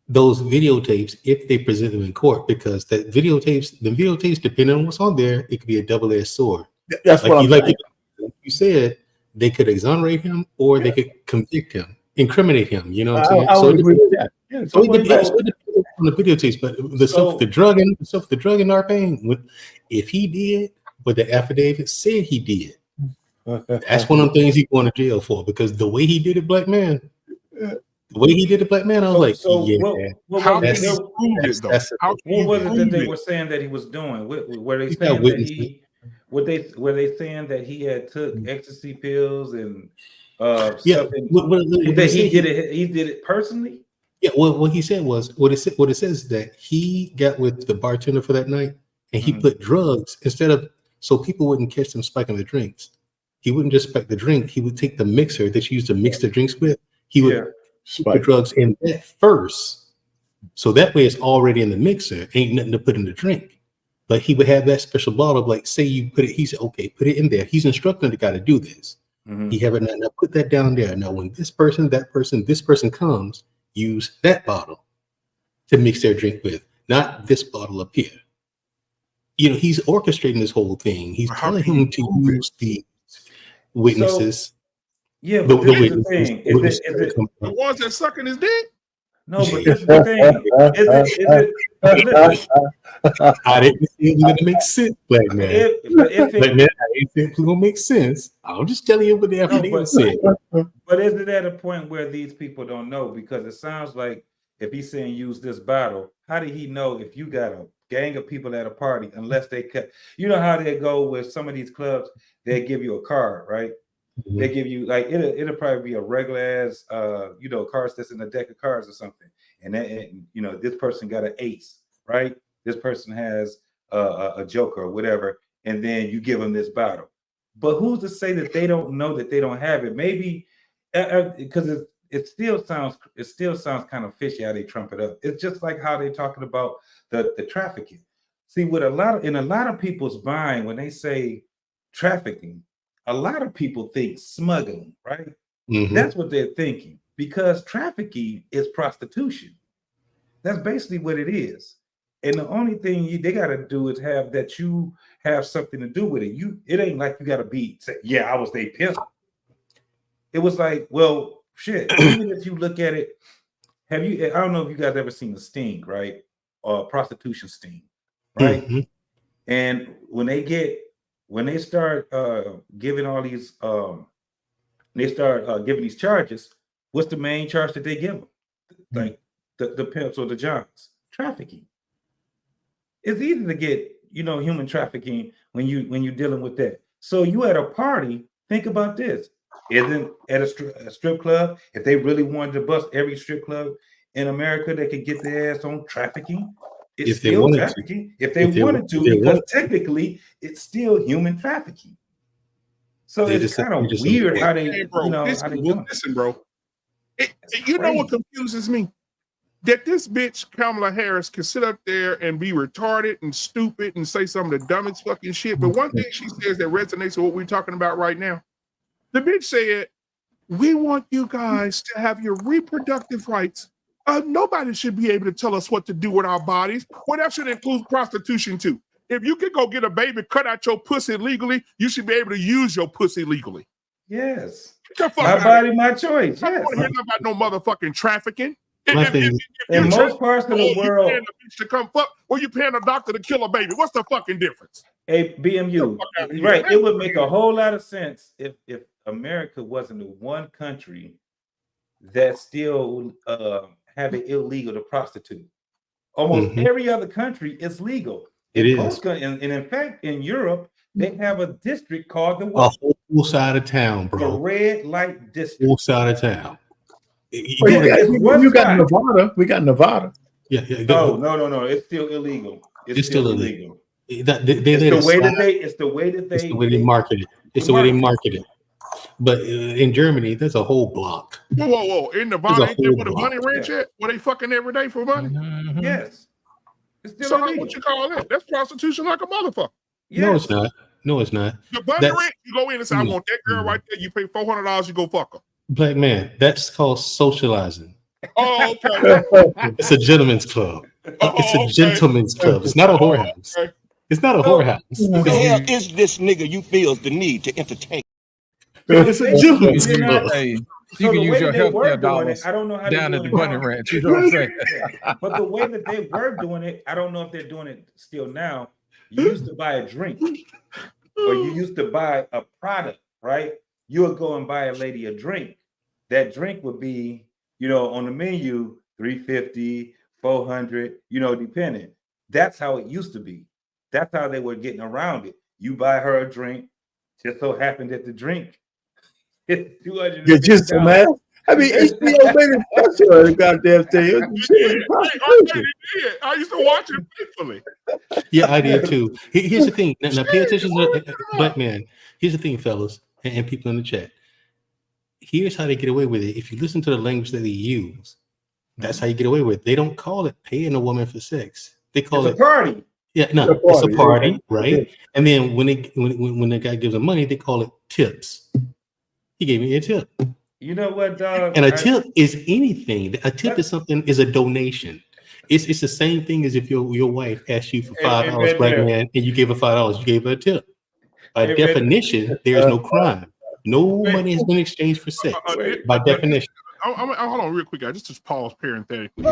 those videotapes, if they present them in court, because the videotapes, depending on what's on there, it could be a double-edged sword. That's what I'm saying. Like you said, they could exonerate him or they could convict him, incriminate him. You know what I'm saying? I would agree with that. Yeah, so it depends on the videotapes, but the stuff, the drugging Arpain, if he did what the affidavit said he did, that's one of the things he's going to jail for, because the way he did it, Black Man, I was what was it that they were saying that he was doing? Were they saying that were they saying that he had took ecstasy pills and stuff? That he did it personally? Yeah, well, what he said was what it says is that he got with the bartender for that night and he put drugs instead of, so people wouldn't catch them spiking the drinks. He wouldn't just spike the drink. He would take the mixer that you used to mix the drinks with. He would put drugs in that first. So that way it's already in the mixer. Ain't nothing to put in the drink. But he would have that special bottle of, like, say you put it, he said, okay, put it in there. He's instructing the guy to do this. He have it now, put that down there. Now, when this person, this person comes, use that bottle to mix their drink with, not this bottle up here. You know, he's orchestrating this whole thing. He's telling him to use the witnesses. Yeah, but this is the thing. Is it the ones that sucking his dick? No, but this is the thing. I didn't see it gonna make sense, Black Man. Black Man, I didn't think it was gonna make sense. I'm just telling you what the affidavit said. But is it at a point where these people don't know? Because it sounds like if he's saying use this bottle, how did he know if you got a gang of people at a party unless they cut? You know how they go with some of these clubs, they give you a card, right? They give you, like, it'll probably be a regular ass cards that's in a deck of cards or something. And then, this person got an ace, right? This person has a joker or whatever, and then you give them this bottle. But who's to say that they don't know that they don't have it? Maybe because it still sounds kind of fishy how they trump it up. It's just like how they're talking about the trafficking. See, with a lot of people's mind, when they say trafficking, a lot of people think smuggling, right? That's what they're thinking, because trafficking is prostitution. That's basically what it is. And the only thing they got to do is have that you have something to do with it. It ain't like you got to say, yeah, I was their pimp. It was like, well, shit. Even if you look at it, I don't know if you guys ever seen the sting, right? Or prostitution sting, right? And when they get when they start giving all these, they start giving these charges, what's the main charge that they give them? Like the pimps or the johns? Trafficking. It's easy to get, human trafficking when you're dealing with that. So you at a party, think about this. Isn't at a strip club, if they really wanted to bust every strip club in America, they could get their ass on trafficking. It's If they still wanted to. trafficking. If they wanted to, because technically it's still human trafficking. So it's kind of weird how they, how they do it. Listen, bro. You know what confuses me? That this bitch Kamala Harris can sit up there and be retarded and stupid and say some of the dumbest fucking shit. But one thing she says that resonates with what we're talking about right now. The bitch said, "We want you guys to have your reproductive rights. Nobody should be able to tell us what to do with our bodies." Well, that should include prostitution too. If you could go get a baby, cut out your pussy legally, you should be able to use your pussy legally. Yes. My body, my choice. I don't want to hear about no motherfucking trafficking. In most parts of the world, you paying a bitch to come fuck, or you paying a doctor to kill a baby. What's the fucking difference? Hey, BMU, right? It would make a whole lot of sense if America wasn't the one country that still have it illegal to prostitute. Almost every other country is legal. It is. And in fact, in Europe, they have a district called the what? A whole side of town, bro. The red light district. Whole side of town. You got Nevada. We got Nevada. Yeah. No. It's still illegal. It's still illegal. It's the way they market it. It's the way they market it. But in Germany, there's a whole block. Whoa. In Nevada, ain't there where the money ranch at? Where they fucking every day for money? Yes. It's still so illegal. what you call that? That's prostitution like a motherfucker. Yes. No, it's not. The bunny ranch, you go in and say, I want that girl right there. You pay $400, you go fuck her. Black man, that's called socializing. Oh, okay. It's a gentleman's club. It's a gentleman's club. It's not a whorehouse. Okay. It's not a whorehouse. Who the hell is this nigga you feel the need to entertain? It's a gentleman's club. Hey, you can use your healthcare dollars I don't know how down at the bunny ranch. You know what I'm saying? But the way that they were doing it, I don't know if they're doing it still now. You used to buy a drink, or you used to buy a product, right? You would go and buy a lady a drink. That drink would be, on the menu, $350, $400, depending. That's how it used to be. That's how they were getting around it. You buy her a drink, just so happened that the drink is $250. You're just a man. I mean, HBO made it special, the goddamn thing. I used to watch it faithfully. Yeah, I did too. Here's the thing. Now pay attention to Black man. Here's the thing, fellas, and people in the chat. Here's how they get away with it. If you listen to the language that they use, that's how you get away with it. They don't call it paying a woman for sex. They call it a party. Yeah, no, it's a party, right? And then when the guy gives them money, they call it tips. He gave me a tip. You know what, dog? And a tip is anything. A tip is a donation. It's the same thing as if your wife asked you for $5, Black man, and you gave her $5. You gave her a tip. By definition, there is no crime. No money has been exchanged for sex. By definition. Hold on real quick, guys. Just pause parenthetically.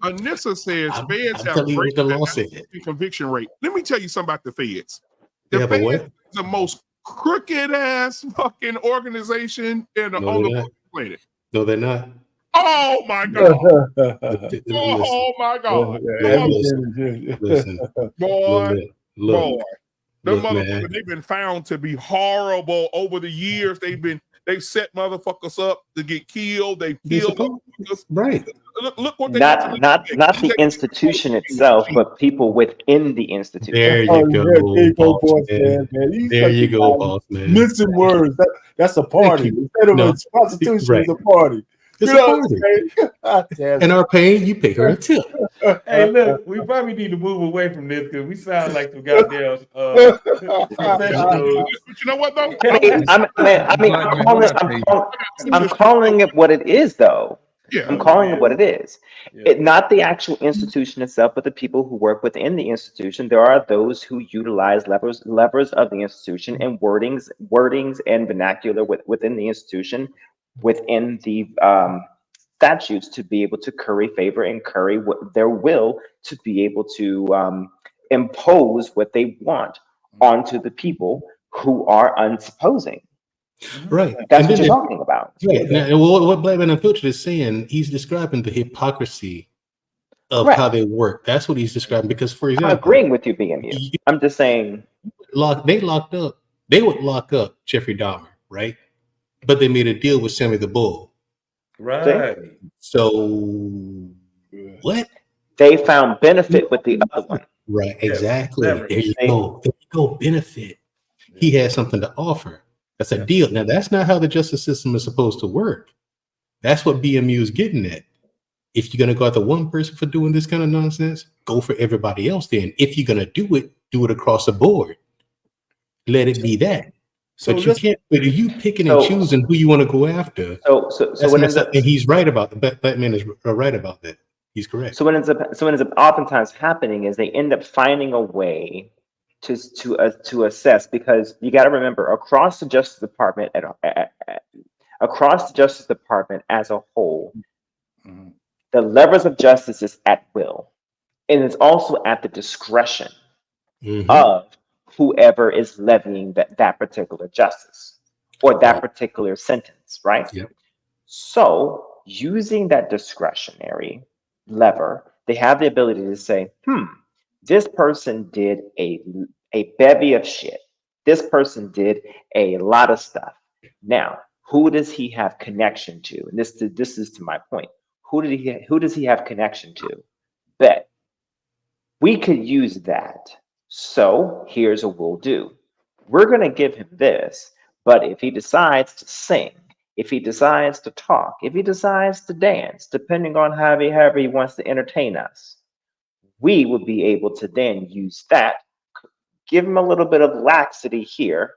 Anissa says feds have a conviction rate. Let me tell you something about the feds. The feds is the most crooked ass fucking organization on the planet. No, they're not. Oh my god! Oh my god! Listen, boy. Look, motherfuckers, they've been found to be horrible over the years. They've set motherfuckers up to get killed. They killed motherfuckers. Right. Look what they not the institution itself, but people within the institution. There you go, boss man. There you go, boss man. Missing words. That's a party. Instead of prostitution, it's a party. It's a party. And our paying, you pay her a tip. Hey, look, we probably need to move away from this because we sound like some goddamn professionals. You know what though? I'm calling it what it is, though. Yeah. I'm calling it what it is. Not the actual institution itself, but the people who work within the institution. There are those who utilize levers of the institution and wordings and vernacular within the institution, within the statutes, to be able to curry favor and curry their will to be able to impose what they want onto the people who are unsupposing. Right. That's And what then you're talking about. right. Now, what Black Man Unfiltered is saying, he's describing the hypocrisy of Correct. how they work. That's what he's describing. Because, for I'm example, agreeing with you, BMU. I'm just saying. they would lock up Jeffrey Dahmer, right? But they made a deal with Sammy the Bull. Right. So what? They found benefit with the other one. Right, Yes, exactly. leverage. There you go. There you go. Benefit. He has something to offer. That's a deal. Now, that's not how the justice system is supposed to work. That's what BMU is getting at. If you're going to go after one person for doing this kind of nonsense, go for everybody else then. If you're going to do it across the board. Let it be that. So But you let's- can't, but you picking and choosing who you want to go after. So That's what messed ends up. up, And he's right about that. Batman is right about that. He's correct. so what ends up oftentimes happening is they end up finding a way to assess, because you got to remember, across the Justice Department across the Justice Department as a whole, the levers of justice is at will, and it's also at the discretion of whoever is levying that particular justice or that particular sentence, right? Yep. So using that discretionary lever, they have the ability to say, this person did a bevy of shit. This person did a lot of stuff. Now, who does he have connection to? And this is to my point. Who does he have connection to? Bet we could use that. So here's what we'll do. We're going to give him this, but if he decides to sing, if he decides to talk, if he decides to dance, depending on however he wants to entertain us, we will be able to then use that, give him a little bit of laxity here,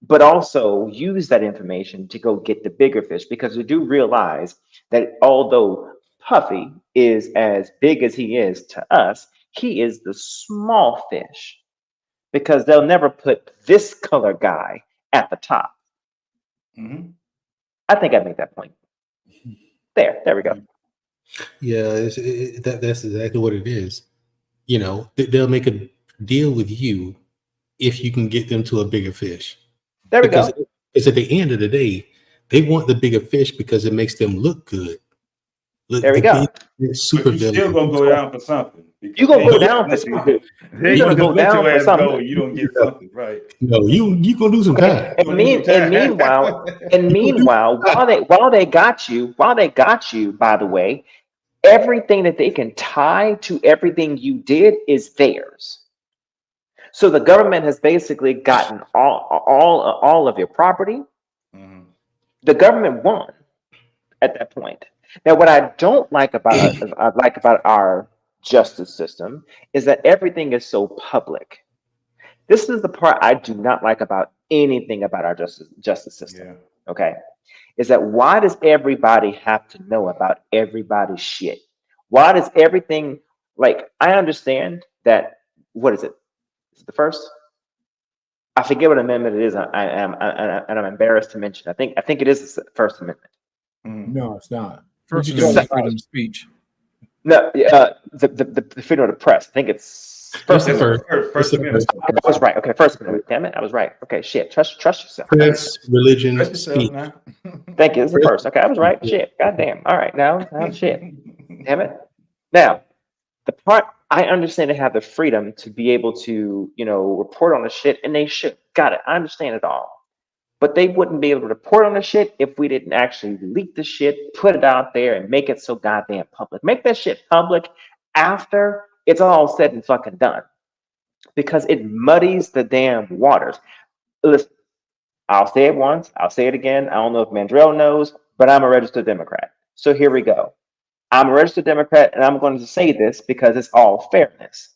but also use that information to go get the bigger fish, because we do realize that although Puffy is as big as he is to us, he is the small fish, because they'll never put this color guy at the top. I think I made that point. There we go. Yeah, that's exactly what it is. They'll make a deal with you if you can get them to a bigger fish. There we go. Because at the end of the day, they want the bigger fish because it makes them look good. There we go. Super But you still gonna go down for something. You gonna go down for something. You're gonna go down for something. You don't get something, right? No, you gonna do some time. And meanwhile, while they got you, by the way, everything that they can tie to everything you did is theirs. So the government has basically gotten all of your property. The government won at that point. Now, what I don't like about our justice system is that everything is so public. This is the part I do not like about anything about our justice system. Okay, is that why does everybody have to know about everybody's shit? Why does everything, like, I understand that, what is it? Is it the first? I forget what amendment it is. I'm embarrassed to mention. I think it is the First Amendment. No, it's not. First Amendment freedom of speech. No, the freedom of the press. I think it's First Amendment. First Amendment. I was right. Okay, First Amendment. Damn it, I was right. Okay, shit. Trust yourself. Press, religion, Trust yourself speech. now. Thank you. It's the first. Okay, I was right. Shit. Goddamn. All right. Now shit. Damn it. Now, the part I understand, they have the freedom to be able to, report on the shit, and they should. Got it. I understand it all. But they wouldn't be able to report on the shit if we didn't actually leak the shit, put it out there, and make it so goddamn public. Make that shit public after it's all said and fucking done. Because it muddies the damn waters. Listen, I'll say it once, I'll say it again. I don't know if Mandrell knows, but I'm a registered Democrat. So here we go. I'm a registered Democrat, and I'm going to say this because it's all fairness.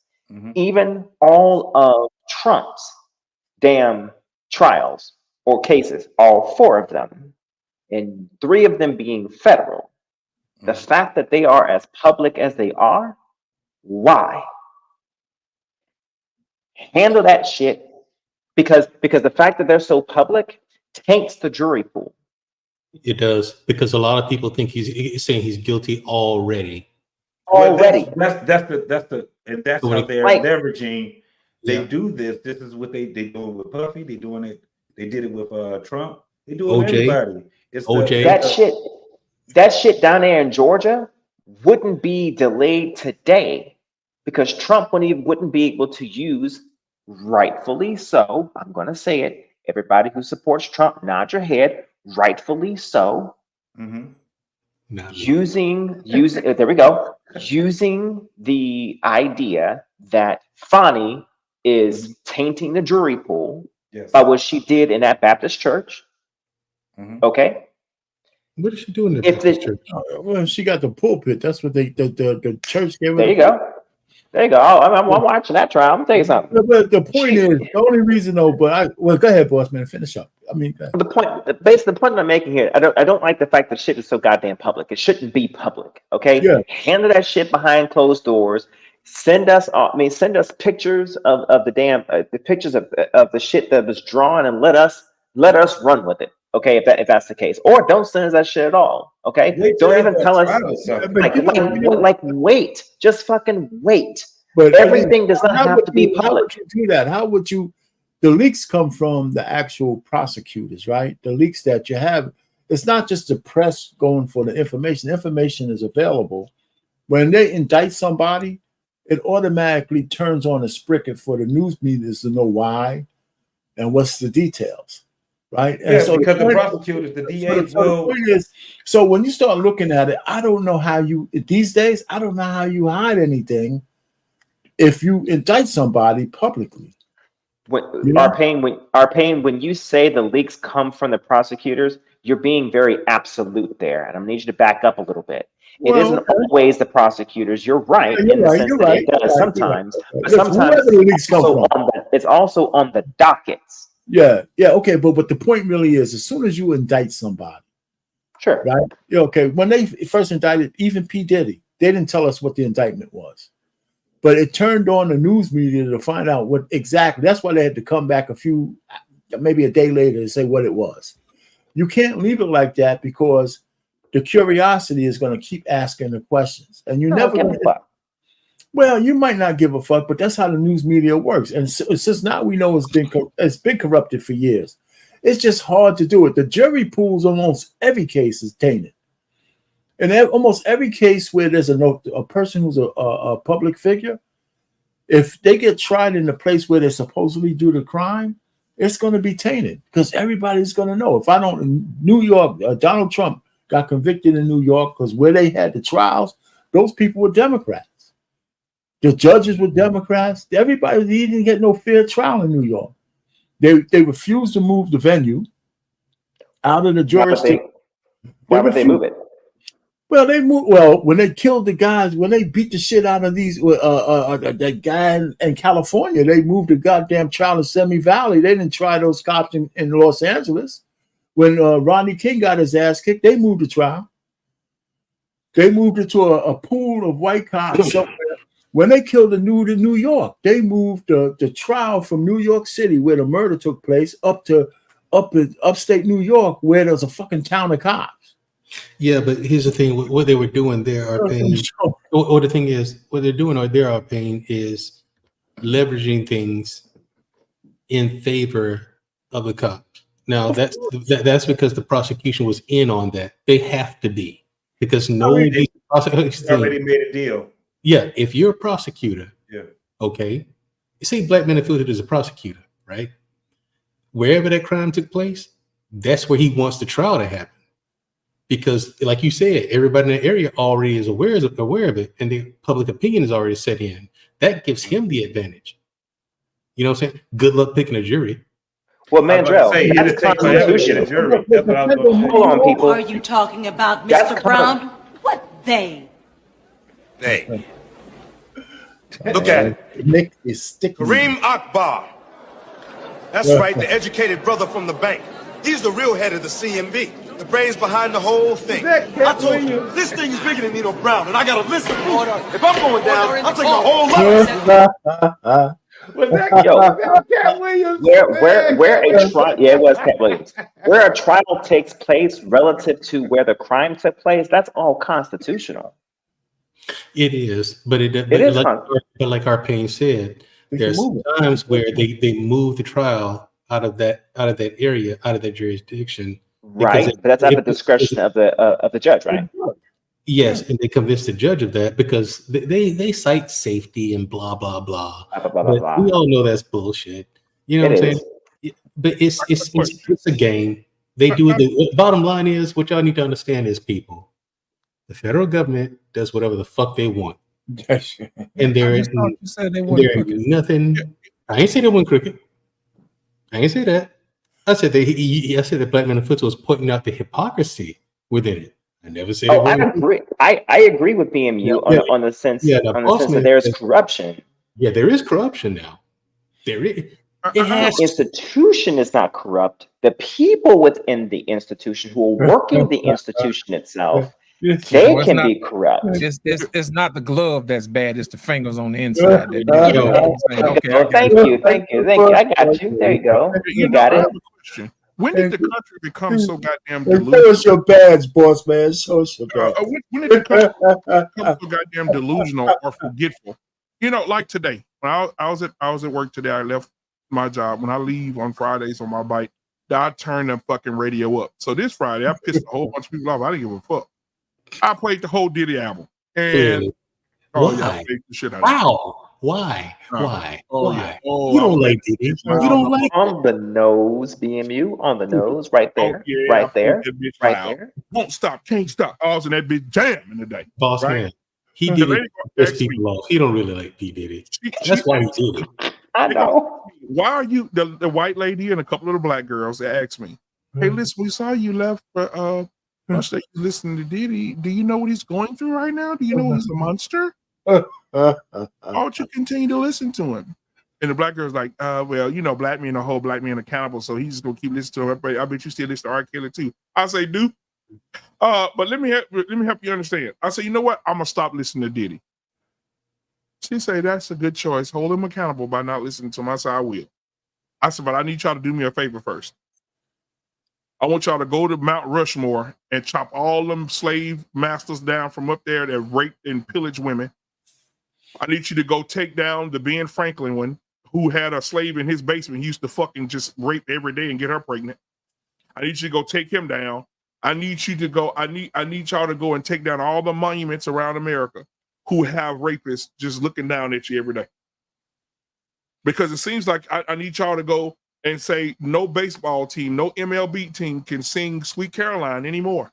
Even all of Trump's damn trials or cases, all 4 of them, and 3 of them being federal, the fact that they are as public as they are, why? Handle that shit, because the fact that they're so public taints the jury pool. It does, because a lot of people think he's saying he's guilty already. Already. That's the And that's So how when they're Like, leveraging. They Yeah. do this. This is what they doing with Puffy. They doing it. They did it with Trump. They do it with OJ, everybody. It's OJ. that shit down there in Georgia wouldn't be delayed today because Trump wouldn't be able to use, rightfully so. I'm going to say it. Everybody who supports Trump, nod your head. Rightfully so. Using there we go. Using the idea that Fani is tainting the jury pool by what she did in that Baptist church. Okay. What is she doing in the If Baptist the- church? Well, she got the pulpit. That's what the church gave her. There you go. There you go. I'm watching that trial. I'm gonna tell you something. But the point is, the only reason though, well, go ahead, boss man, finish up. I mean, go ahead. The point I'm making here, I don't like the fact that shit is so goddamn public. It shouldn't be public. Okay. Yeah. Handle that shit behind closed doors. Send us pictures of the damn the pictures of the shit that was drawn, and let us run with it. Okay, if that's the case, or don't send us that shit at all. Okay, don't even tell us. Wait, just fucking wait. But everything does not how have would to be you- How public. would you do that? How would you? The leaks come from the actual prosecutors, right? The leaks that you have. It's not just the press going for the information. Information is available. When they indict somebody, it automatically turns on a spigot for the news medias to know why and what's the details, right? And Yeah, so because the point- prosecutors, the DAs so the will. point is, so when you start looking at it, I don't know how you these days. I don't know how you hide anything if you indict somebody publicly. Our pain when you say the leaks come from the prosecutors, you're being very absolute there, and I need you to back up a little bit. Well, it isn't always the prosecutors. You're right Yeah, you're in the right, sense you're that right, it does you're right, sometimes, you're right. but Listen, sometimes whoever the leaks come from. it's also on the dockets. Yeah, okay, but the point really is, as soon as you indict somebody, sure, right? Yeah, okay, when they first indicted even P. Diddy, they didn't tell us what the indictment was, but it turned on the news media to find out what exactly. That's why they had to come back maybe a day later to say what it was. You can't leave it like that because the curiosity is going to keep asking the questions, and you never. Well, you might not give a fuck, but that's how the news media works. And since now we know it's been corrupted for years, it's just hard to do it. The jury pools almost every case is tainted, and almost every case where there's a person who's a public figure, if they get tried in the place where they supposedly do the crime, it's going to be tainted because everybody's going to know. If I don't, in New York, Donald Trump got convicted in New York because where they had the trials, those people were Democrats. The judges were Democrats. Everybody, he didn't get no fair trial in New York. They refused to move the venue out of the jurisdiction. Why would they move it? Well, they moved. Well, when they killed the guys, when they beat the shit out of these, that guy in California, they moved the goddamn trial in Semi Valley. They didn't try those cops in Los Angeles. When Rodney King got his ass kicked, they moved the trial. They moved it to a pool of white cops somewhere. When they killed the dude in New York, they moved the trial from New York City, where the murder took place, up in upstate New York, where there's a fucking town of cops. Yeah, but here's the thing: what they were doing there, our pain, or the thing is, what they're doing, or their our pain, is leveraging things in favor of the cops. Now that's because the prosecution was in on that. They have to be because They already made a deal. Yeah, if you're a prosecutor, Yeah. okay, you say black man affiliated as a prosecutor, right? Wherever that crime took place, that's where he wants the trial to happen. Because, like you said, everybody in the area already is aware of it, and the public opinion is already set in. That gives him the advantage. You know what I'm saying? Good luck picking a jury. Well, Mandrell, that's constitutional. Hold on, people. Are you talking about That's Mr. Brown? What they? Hey. Look at it. Nick is sticking. Kareem Akbar. That's right, the educated brother from the bank. He's the real head of the CMB, the brains behind the whole thing. I told you, this thing is bigger than Nino Brown, and I gotta listen to you. If I'm going down, I'm taking a whole lot. Where a trial, yeah, it was Cat Williams. Where a trial takes place relative to where the crime took place, that's all constitutional. It is, but like our pain said, there's times where they move the trial out of that area, out of that jurisdiction. Right, but that's at the discretion of the judge, right? Yes, and they convince the judge of that because they cite safety and blah blah blah. But we all know that's bullshit. You know what I'm saying? But it's a game. They do it. The bottom line is what y'all need to understand is people. The federal government does whatever the fuck they want, and there is nothing. I ain't say they weren't crooked. I ain't say that. I said that Black Man Afoot was pointing out the hypocrisy within it. I never said. Oh, I agree. I agree with BMU on the sense that there's corruption. Yeah, there is corruption now. There is. The institution is not corrupt. The people within the institution who are working the institution itself, they can be corrupt. It's not the glove that's bad. It's the fingers on the inside. Thank you. I got you. There you go. You got it. When did the country become so goddamn Show delusional? us your badge, boss man. Show us your badge. When did the country become so goddamn delusional or forgetful? You know, like today, when I was at work today, I left my job. When I leave on Fridays on my bike, I turn the fucking radio up. So this Friday, I pissed a whole bunch of people off. I didn't give a fuck. I played the whole Diddy album. And why? I played the shit out of Wow. Why? Why? Yeah. You don't like Diddy. You don't like on the nose, BMU, on the nose, right there. Right there. Right there. Won't stop, can't stop. I was in that bitch jam in the day. Boss man. He didn't piss people off. He don't really like P. Diddy. That's why he did it. I know. Why are you the white lady and a couple of the black girls that asked me, hey, listen, we saw you left for much that you listening to Diddy. Do you know what he's going through right now? Do you know he's a monster? Why don't you continue to listen to him? And the black girl's like, well, you know, black men, the whole black man accountable, so he's just gonna keep listening to him. But I bet you still listen to R. Kelly too. I say, do. But let me help you understand. I say, you know what? I'm gonna stop listening to Diddy. She say that's a good choice. Hold him accountable by not listening to him. I said, I will. I said, but I need y'all to do me a favor first. I want y'all to go to Mount Rushmore and chop all them slave masters down from up there that raped and pillaged women. I need you to go take down the Ben Franklin one, who had a slave in his basement. He used to fucking just rape every day and get her pregnant. I need you to go take him down. I need you to go. I need y'all to go and take down all the monuments around America who have rapists just looking down at you every day. Because it seems like I need y'all to go and say no baseball team, no MLB team can sing Sweet Caroline anymore.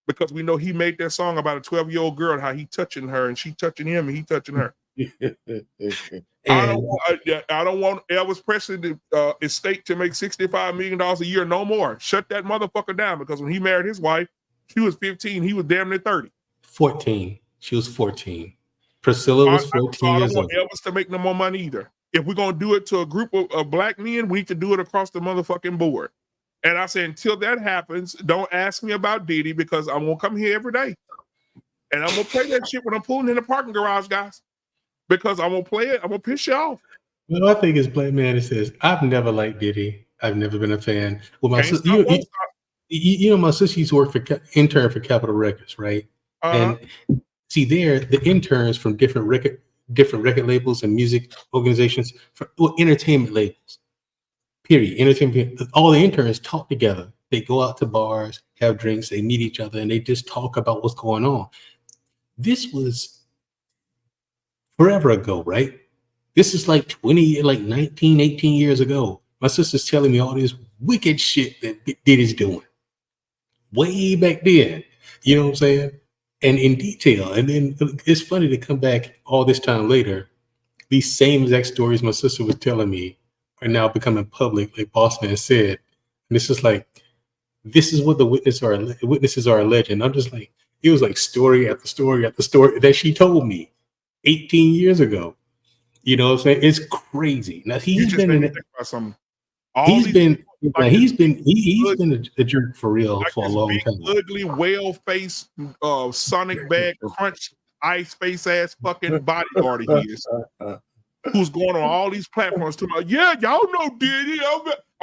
Because we know he made that song about a 12-year-old girl, how he touching her and she touching him and he touching her. I don't want Elvis Presley estate to make $65 million a year, no more. Shut that motherfucker down, because when he married his wife, she was 15, he was damn near 30. 14. She was 14. Priscilla was 14 I years don't old. want Elvis to make no more money either. If we're going to do it to a group of black men, we need to do it across the motherfucking board. And I said, until that happens, don't ask me about Diddy, because I'm going to come here every day. And I'm going to play that shit when I'm pulling in the parking garage, guys. Because I'm going to play it. I'm going to piss you off. Well, I think it's Black Man that says, I've never liked Diddy. I've never been a fan. Well, my sister, you know, my sister used to work intern for Capitol Records, right? And see there, the interns from different record labels and music organizations, entertainment labels, period. Entertainment, all the interns talk together. They go out to bars, have drinks, they meet each other, and they just talk about what's going on. This was forever ago, right? This is like 19, 18 years ago. My sister's telling me all this wicked shit that Diddy's doing way back then. You know what I'm saying? And in detail. And then it's funny to come back all this time later. These same exact stories my sister was telling me are now becoming public, like Boss Man said. And it's just like, this is what the witnesses are alleging. I'm just like, it was like story after story after story that she told me 18 years ago. You know what I'm saying? It's crazy. Now he's been a jerk for real for a long time. Ugly, whale-faced, Sonic bag, crunch, ice face ass fucking bodyguard he is. Who's going on all these platforms talking about, yeah, y'all know Diddy.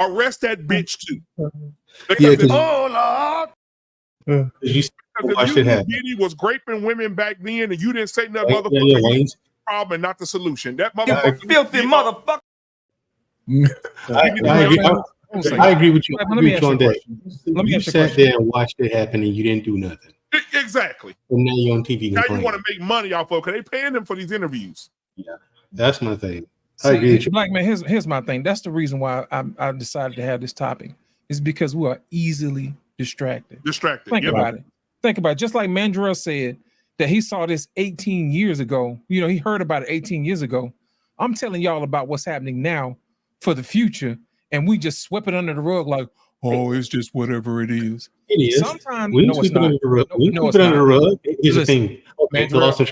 Arrest that bitch too. Because You Because watched if it you knew happen. Diddy was raping women back then and you didn't say nothing, Yeah, motherfucker, yeah, you Wayne. was the problem and not the solution. That I motherfucker, Filthy motherfucker. I agree with you. I Let agree me with ask you you on a that. question. Let me You ask you a sat question. there and watched it happen, and you didn't do nothing. Exactly. And now you're on TV Now you complaining. want to make money off of because they paying them for these interviews. Yeah, that's my thing. I agree See, with you. Black man, here's my thing. That's the reason why I decided to have this topic. Is because we are easily distracted. Think Yep. about it. Think about it. Just like Mandrell said that he saw this 18 years ago. You know, he heard about it 18 years ago. I'm telling y'all about what's happening now for the future, and we just sweep it under the rug like, oh, it's just whatever it is. It is. Sometimes We no, it's sweep it not. under the rug. We No, sweep it's it under the not. rug. Here's the Listen, thing. Okay, the Mandrell, loss of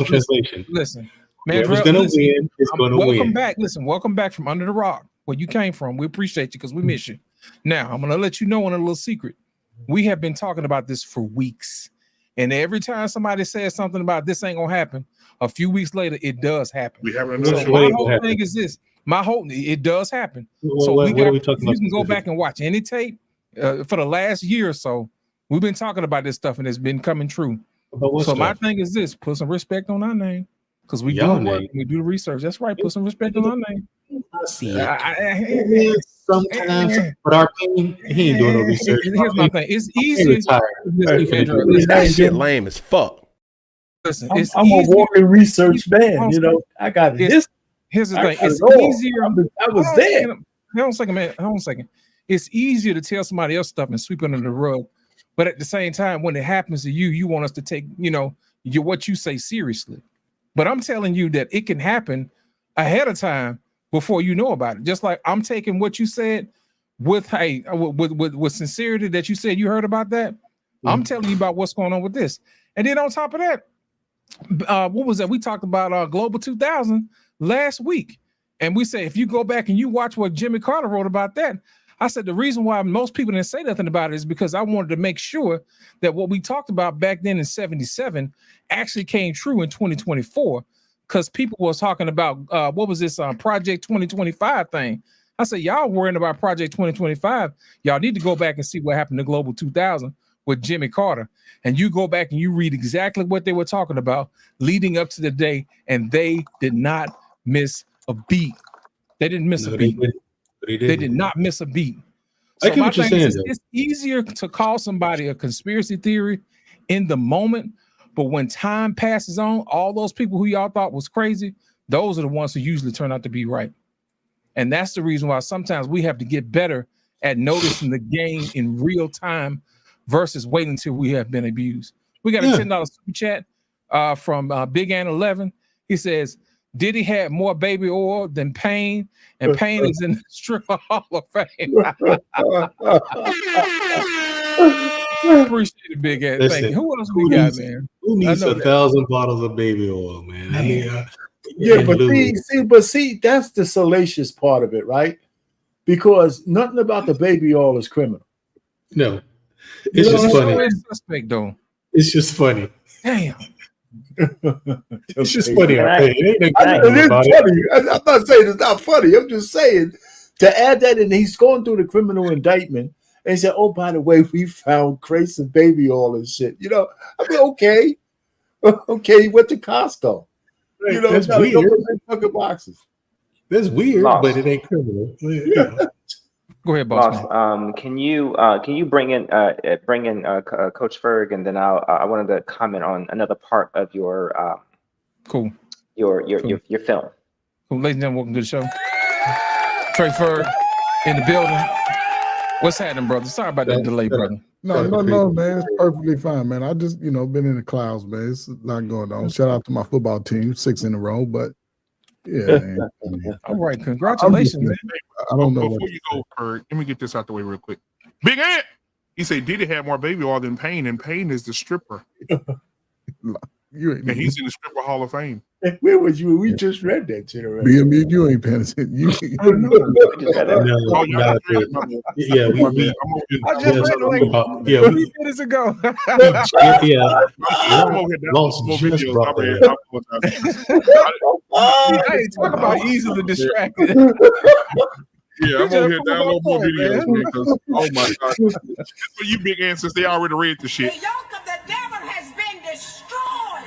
translation. listen. Whoever's Mandrell, gonna listen. win is gonna Welcome win. back. Listen, welcome back from under the rock where you came from. We appreciate you because we miss you. Now, I'm going to let you know on a little secret. We have been talking about this for weeks. And every time somebody says something about this ain't going to happen, a few weeks later, it does happen. We have So another my whole thing is this. My whole, it does happen. So What we are got, we talking you about can go specifically? back and watch any tape for the last year or so. We've been talking about this stuff and it's been coming true. About what So my stuff? thing is this, put some respect on our name. Because we do Y'all the work, name. we do the research. That's right. Put some respect on our name. I see it. Sometimes, but our pain, he ain't doing no research. Here's my thing. It's He easier. retired. Listen, He finna Andrew, do it. listen, That shit lame as fuck. listen, I'm it's a easier. walking research man. You know, I got this. Here's the I thing. got It's it all. easier. I was Hold on a there. second. Hold on a second, man. Hold on a second. It's easier to tell somebody else stuff and sweep it under the rug. But at the same time, when it happens to you, you want us to take, what you say seriously. But I'm telling you that it can happen ahead of time before you know about it. Just like I'm taking what you said with sincerity that you said you heard about that. I'm telling you about what's going on with this. And then on top of that, what was that? We talked about Global 2000 last week. And we said, if you go back and you watch what Jimmy Carter wrote about that, I said the reason why most people didn't say nothing about it is because I wanted to make sure that what we talked about back then in 77 actually came true in 2024, because people was talking about what was this Project 2025 thing. I said, y'all worrying about Project 2025. Y'all need to go back and see what happened to Global 2000 with Jimmy Carter. And you go back and you read exactly what they were talking about leading up to the day, and they did not miss a beat. They didn't miss a beat. They did not miss a beat. I So get my what you're thing is, saying, though. it's easier to call somebody a conspiracy theory in the moment, but when time passes on, all those people who y'all thought was crazy, those are the ones who usually turn out to be right. And that's the reason why sometimes we have to get better at noticing the game in real time versus waiting until we have been abused. We got a $10 super chat from Big Ann 11. He says, Diddy had more baby oil than Payne, and Payne is in the Stripper Hall of Fame. Appreciate it, Big Ann. Thank you. Who else we got, man? Who needs I know 1,000 bottles of baby oil, man? I mean, Yeah, and but lube. see, that's the salacious part of it, right? Because nothing about the baby oil is criminal. No, it's just funny. Suspect, though. It's just funny. Damn. It's just funny. It is funny. I'm not saying it's not funny. I'm just saying to add that in, he's going through the criminal indictment and he said, "Oh, by the way, we found crates of baby oil and shit." You know, I mean, okay, he went to Costco. You know, That's no, weird. don't put in fucking boxes. That's weird, Boss. but it ain't criminal. Yeah. Go ahead, boss. Boss, can you bring in Coach Ferg, and then I wanted to comment on another part of your cool your film. Cool. Ladies and gentlemen, welcome to the show. Trey Ferg in the building. What's happening, brother? Sorry about that delay, brother. No, man. It's perfectly fine, man. I just, been in the clouds, man. It's a lot going on. Shout out to my football team, 6 in a row, but yeah, man. All right, congratulations, man. I don't know. Before you go, Kurt, let me get this out the way real quick. Big Ant, he said Diddy had more baby oil than Payne, and Payne is the stripper. And he's in the Stripper Hall of Fame. Where was you? We just read that shit already. BMU, you ain't paying attention. Yeah, we I just read like 3 minutes ago. Lost just brought I ain't talking about easily distracted. Yeah, I'm over here download more videos, man. Because oh my god, for you big ants, since they already read the shit. The yoke of the devil has been destroyed.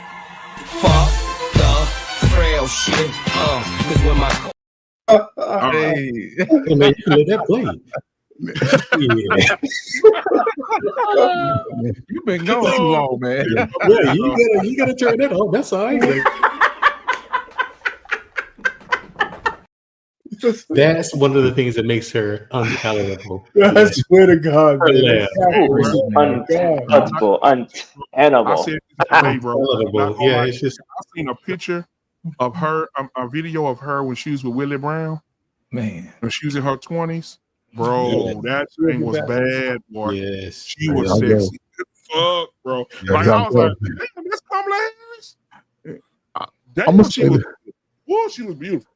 Fuck the frail shit. Cause when my Hey, man, you let that play. You've been going too long, man. Yeah, you gotta turn that off. That's all right. That's one of the things that makes her unpalatable. I swear to God, man. Untouchable, untenable. I said this today, bro. Unpalatable. Yeah, it's just. I seen a picture of her, a video of her when she was with Willie Brown. Man, when she was in her 20s, bro, that thing was bad, boy. Yes, she was sexy. Fuck, bro. Like I was like, damn, that's Kamala Harris. Damn, she was. Well, she was beautiful.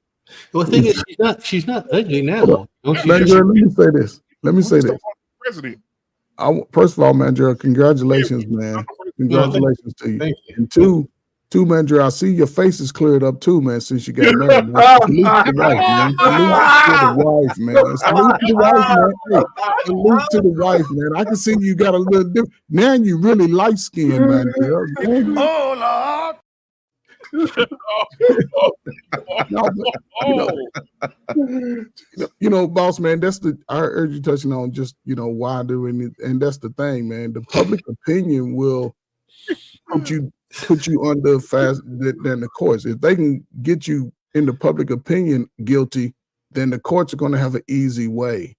Well, the thing is, she's not ugly now. Let me say this. Let me say this. President. First of all, man, Gerald, congratulations, man. Congratulations to you. And two, man, Gerald, I see your face is cleared up too, man, since you got married. Man. Salute to the wife, man. Salute to the wife, man. Hey, salute to the wife, man. I can see you got a little different. Now you really light skinned, man, Gerald. Oh, Lord. You know, boss man, that's I heard you touching on just, why doing it, and that's the thing, man. The public opinion will put you under fast than the courts. If they can get you in the public opinion guilty, then the courts are going to have an easy way.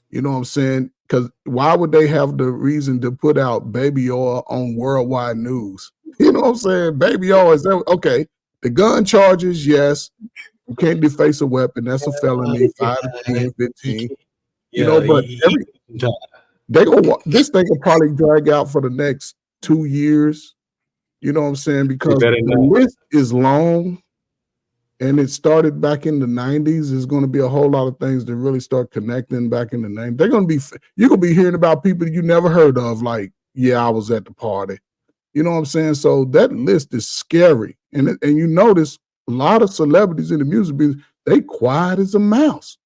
You know what I'm saying? Because why would they have the reason to put out baby oil on worldwide news? You know what I'm saying? Baby oil, is that okay? The gun charges, yes. You can't deface a weapon. That's a felony, 5 to 10, 15. But this thing will probably drag out for the next 2 years. You know what I'm saying? Because the list is long and it started back in the 90s. There's going to be a whole lot of things that really start connecting back in the 90s. You're going to be hearing about people you never heard of, like, yeah, I was at the party. You know what I'm saying? So that list is scary. And you notice a lot of celebrities in the music business, they quiet as a mouse.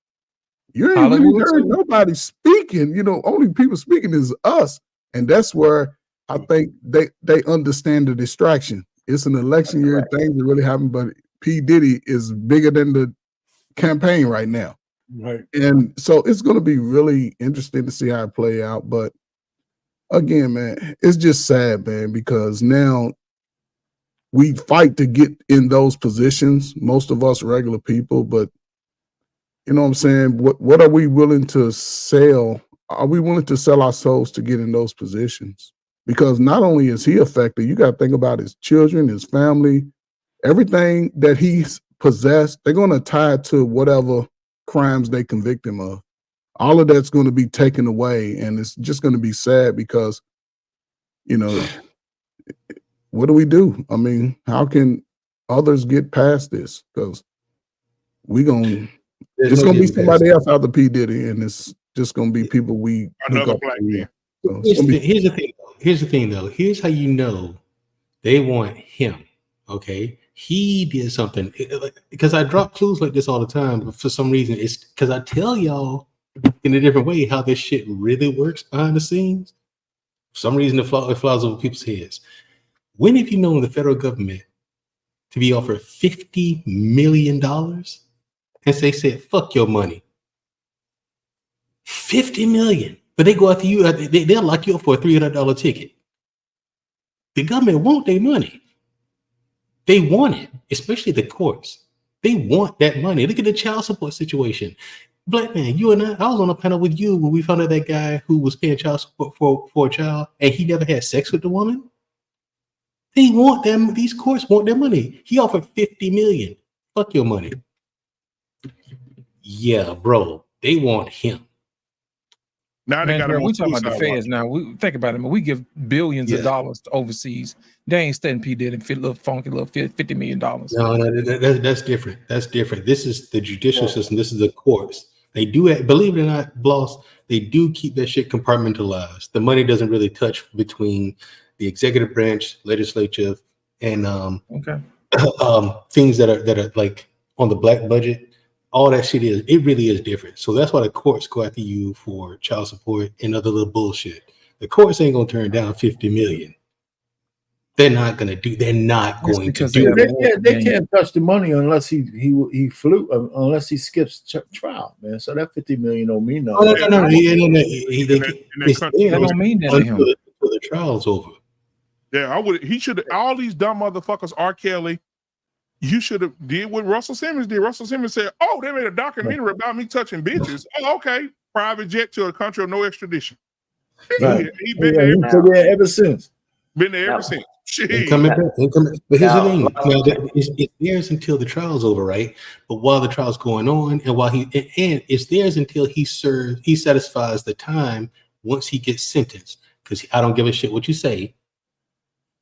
You ain't really heard nobody speaking. Only people speaking is us. And that's where I think they understand the distraction. It's an election year, things are really happening, but P. Diddy is bigger than the campaign right now. Right. And so it's going to be really interesting to see how it play out. But again, man, it's just sad, man, because now we fight to get in those positions, most of us regular people, but you know what I'm saying? What are we willing to sell? Are we willing to sell our souls to get in those positions? Because not only is he affected, you got to think about his children, his family, everything that he's possessed, they're going to tie it to whatever crimes they convict him of. All of that's going to be taken away, and it's just going to be sad because, what do we do? I mean, how can others get past this? Because it's going to be somebody else after P. Diddy, and it's just going to be people we look up to. So Here's the thing, though. Here's how you know they want him. Okay, he did something, because I drop clues like this all the time. But for some reason, it's because I tell y'all in a different way how this shit really works behind the scenes. For some reason, it flies over people's heads. When have you known the federal government to be offered $50 million and they said, fuck your money? 50 million. But they go after you, they'll lock you up for a $300 ticket. The government want their money. They want it, especially the courts. They want that money. Look at the child support situation. Black man, you and I was on a panel with you when we found out that guy who was paying child support for a child and he never had sex with the woman. They want them. These courts want their money. He offered $50 million. Fuck your money. Yeah, bro. They want him. Now they got we talking about the feds now. We think about it. We give billions of dollars to overseas. They ain't studying P. Diddy and fit a little funky little $50 million. No, that's different. That's different. This is the judicial system. This is the courts. They do it. Believe it or not, boss, they do keep that shit compartmentalized. The money doesn't really touch between the executive branch, legislature, and things that are like on the black budget. all that shit is, it really is different. So that's why the courts go after you for child support and other little bullshit. The courts ain't gonna turn down 50 million. They're not going to do. They're not going to do. They can't touch the money unless he flew, unless he skips trial, man. So that 50 million don't mean nothing. No. That don't mean that until the trial's over. Yeah, I would. He should. All these dumb motherfuckers. R. Kelly. You should have did what Russell Simmons did. Russell Simmons said, "Oh, they made a documentary about me touching bitches. Oh, okay. Private jet to a country of no extradition." Right. He been there ever since. Been there ever since. But here's the thing: it's theirs until the trial's over, right? But while the trial's going on, and while and it's theirs until he satisfies the time once he gets sentenced. Because I don't give a shit what you say.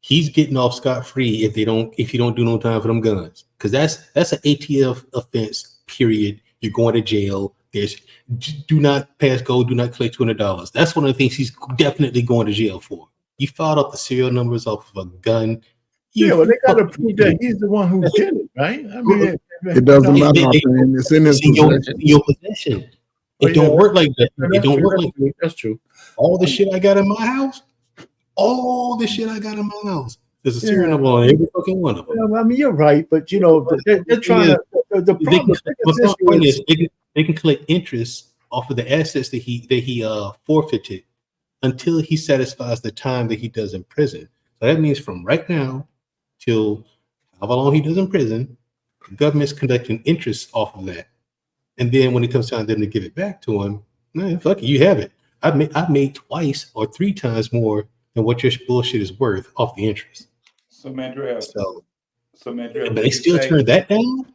He's getting off scot-free if you don't do no time for them guns. Because that's an ATF offense. Period. You're going to jail. Do not pass go. Do not collect $200. That's one of the things he's definitely going to jail for. You filed up the serial numbers off of a gun. Well, they got to prove that he's the one who did it, right? I mean, it doesn't matter. It's in his your possession. It don't work like that. It don't work like that. That's true. All the shit I got in my house, there's a serial number on every fucking one of them. I mean, you're right, but they're trying to. The problem is they can collect interest off of the assets that he forfeited until he satisfies the time that he does in prison. So that means from right now till however long he does in prison, the government's conducting interest off of that. And then when it comes time then to give it back to him, man, fuck it, you have it. I've made twice or three times more than what your bullshit is worth off the interest. So Mandrell, but they still turn that down?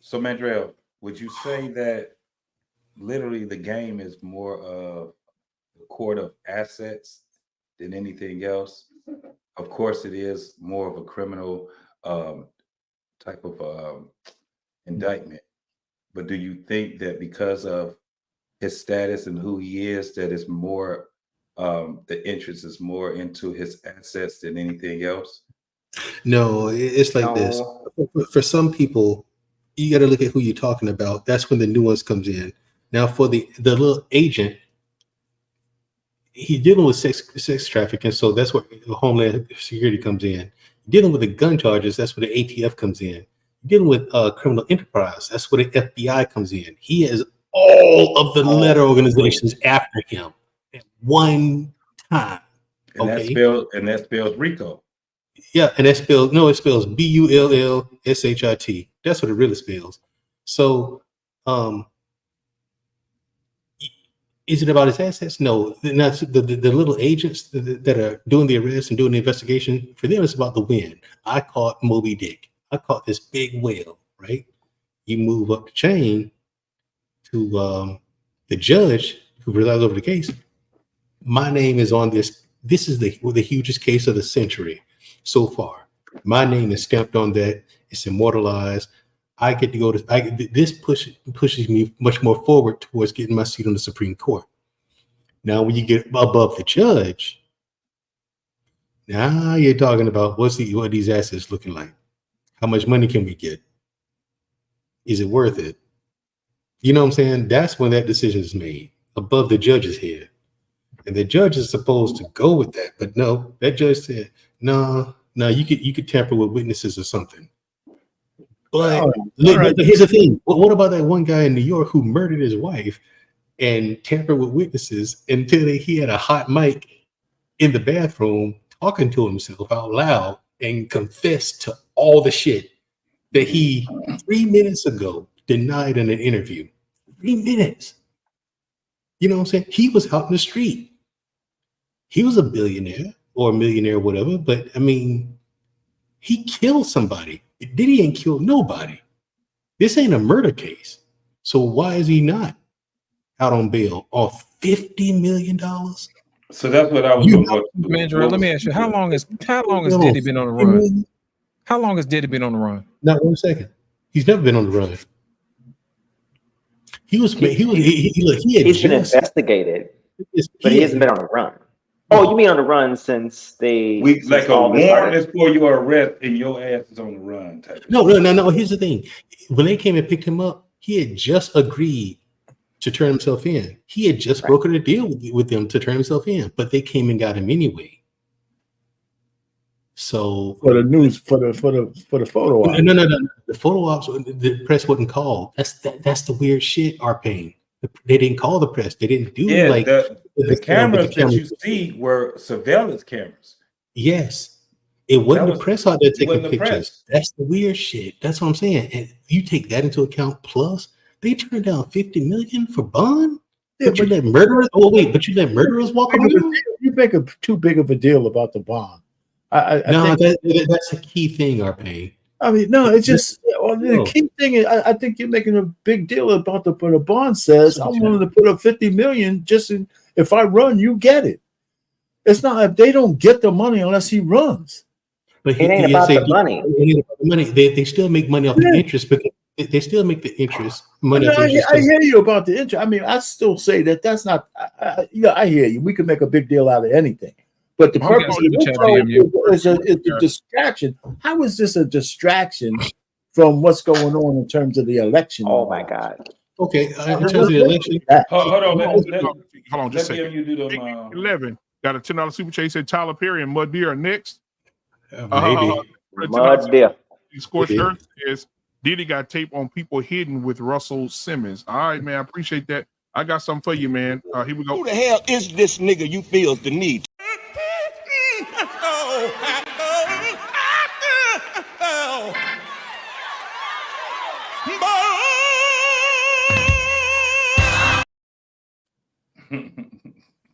So Mandrell, would you say that literally the game is more of the court of assets than anything else? Of course, it is more of a criminal type of indictment. But do you think that because of his status and who he is, that it's more the interest is more into his assets than anything else? No, it's like this. For some people, you got to look at who you're talking about. That's when the nuance comes in. Now, for the little agent, he's dealing with sex trafficking, so that's where Homeland Security comes in. Dealing with the gun charges, that's where the ATF comes in. Dealing with criminal enterprise, that's where the FBI comes in. He has all of the letter organizations after him at one time. And that spells RICO. Yeah, and it spells BULLSHIT. That's what it really spells. So, is it about his assets? No, not the little agents that are doing the arrest and doing the investigation. For them, it's about the win. I caught Moby Dick. I caught this big whale. Right? You move up the chain to the judge who presides over the case. My name is on this. This is the hugest case of the century so far. My name is stamped on that. It's immortalized. I get to go to. This pushes me much more forward towards getting my seat on the Supreme Court. Now, when you get above the judge, now you're talking about what these assets looking like. How much money can we get? Is it worth it? You know what I'm saying? That's when that decision is made above the judge's head. And the judge is supposed to go with that. But no, that judge said, no, you could tamper with witnesses or something. But, but here's the thing. What about that one guy in New York who murdered his wife and tampered with witnesses until he had a hot mic in the bathroom talking to himself out loud and confessed to all the shit that he 3 minutes ago denied in an interview? 3 minutes. You know what I'm saying? He was out in the street. He was a billionaire or a millionaire or whatever, but I mean, he killed somebody. Diddy ain't killed nobody. This ain't a murder case. So why is he not out on bail off $50 million? So that's what I was going to go to. Mandrell, let me ask you, how long has Diddy been on the run? How long has Diddy been on the run? Not 1 second. He's never been on the run. He's been investigated, but he hasn't been on the run. Oh, you mean on the run since they like a warrant is for your arrest and your ass is on the run type. No. Here's the thing: when they came and picked him up, He had just agreed to turn himself in. He had just brokered a deal with them to turn himself in, but they came and got him anyway. So for the news, for the photo op. No. The photo ops, the press wasn't called. That's the weird shit. Arpain. They didn't call the press. They didn't do like the cameras that you see were surveillance cameras. Yes, it wasn't the press out there taking pictures. That's the weird shit. That's what I'm saying. And you take that into account. Plus, they turned down $50 million for bond. Yeah, but you let murderers. Oh wait, but you let murderers walk around. You make too big of a deal about the bond. I think that's a key thing, Arpain. I mean, no, it's just the key thing is I think you're making a big deal about the bond says I'm willing to put up $50 million if I run, you get it. It's not they don't get the money unless he runs. But it ain't about the money. It ain't about the money. They still make money off the interest because they still make the interest money. I hear you about the interest. I mean, I still say that's not. I hear you. We could make a big deal out of anything. But the purpose is a distraction. How is this a distraction from what's going on in terms of the election? Oh my God. Okay, in terms of the election. Hold on. Hold on just a second. You do the 11 got a $10 super chat. He said Tyler Perry and Mud Deer are next. Maybe. Mud Deer. Scorched Earth is Diddy got tape on people hidden with Russell Simmons. All right, man. I appreciate that. I got something for you, man. Here we go. Who the hell is this nigga you feels the need?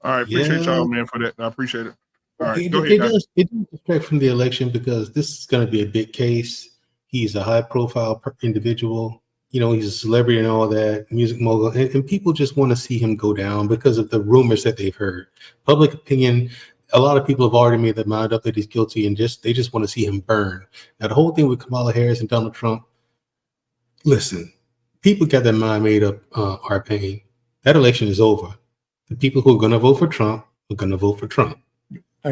All right, appreciate y'all, man, for that. I appreciate it. All right, go ahead. It does distract from the election because this is going to be a big case. He's a high-profile individual. You know, he's a celebrity and all that, music mogul, and people just want to see him go down because of the rumors that they've heard. Public opinion, a lot of people have already made their mind up that he's guilty, and they just want to see him burn. Now, the whole thing with Kamala Harris and Donald Trump, listen, people got their mind made up, Arpain. That election is over. The people who are going to vote for Trump are going to vote for Trump.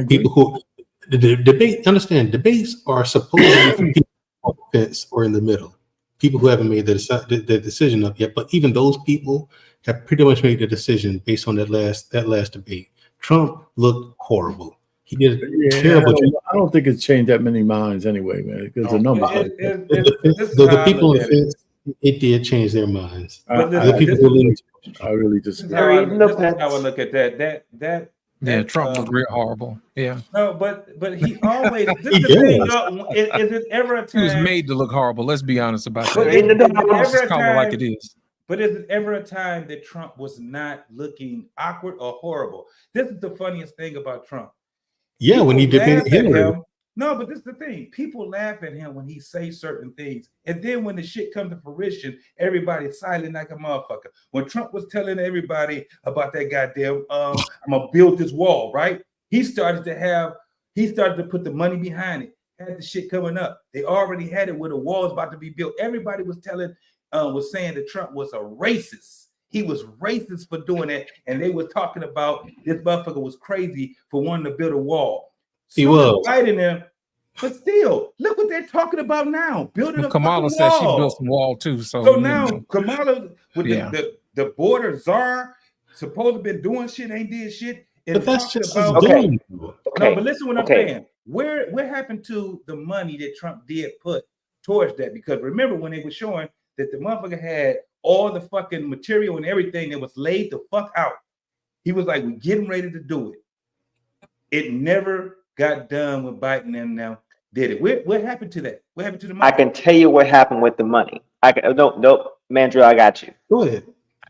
People who the debate, understand, debates are supposed to be for people on the fence or in the middle. People who haven't made the decision up yet, but even those people have pretty much made the decision based on that last debate. Trump looked horrible. He did a terrible job. I don't think it's changed that many minds anyway, man. Because the numbers. The people on the fence, it did change their minds. I really disagree. This is how I look at that. Trump looked real horrible. Yeah. No, but he always. This is the thing, is it ever a time? He was made to look horrible. Let's be honest about But that. is it ever a Call it like it is. But is it ever a time that Trump was not looking awkward or horrible? This is the funniest thing about Trump. Yeah, when he defended Hillary. No, but this is the thing. People laugh at him when he says certain things. And then when the shit comes to fruition, everybody's silent like a motherfucker. When Trump was telling everybody about that goddamn, I'm going to build this wall, right? He started to put the money behind it. Had the shit coming up. They already had it where the wall was about to be built. Everybody was saying that Trump was a racist. He was racist for doing it. And they were talking about this motherfucker was crazy for wanting to build a wall. He was fighting him, but still, look what they're talking about now. Building a Kamala said she built some wall too. So now Kamala with the border czar supposed to be doing shit, ain't did shit. But that's just No, but listen what I'm saying. Where happened to the money that Trump did put towards that? Because remember when they were showing that the motherfucker had all the fucking material and everything that was laid the fuck out. He was like, we're getting ready to do it. It never got done when Biden and now did it. What happened to that? What happened to the money? I can tell you what happened with the money. Nope, Mandrill, I got you. Go ahead.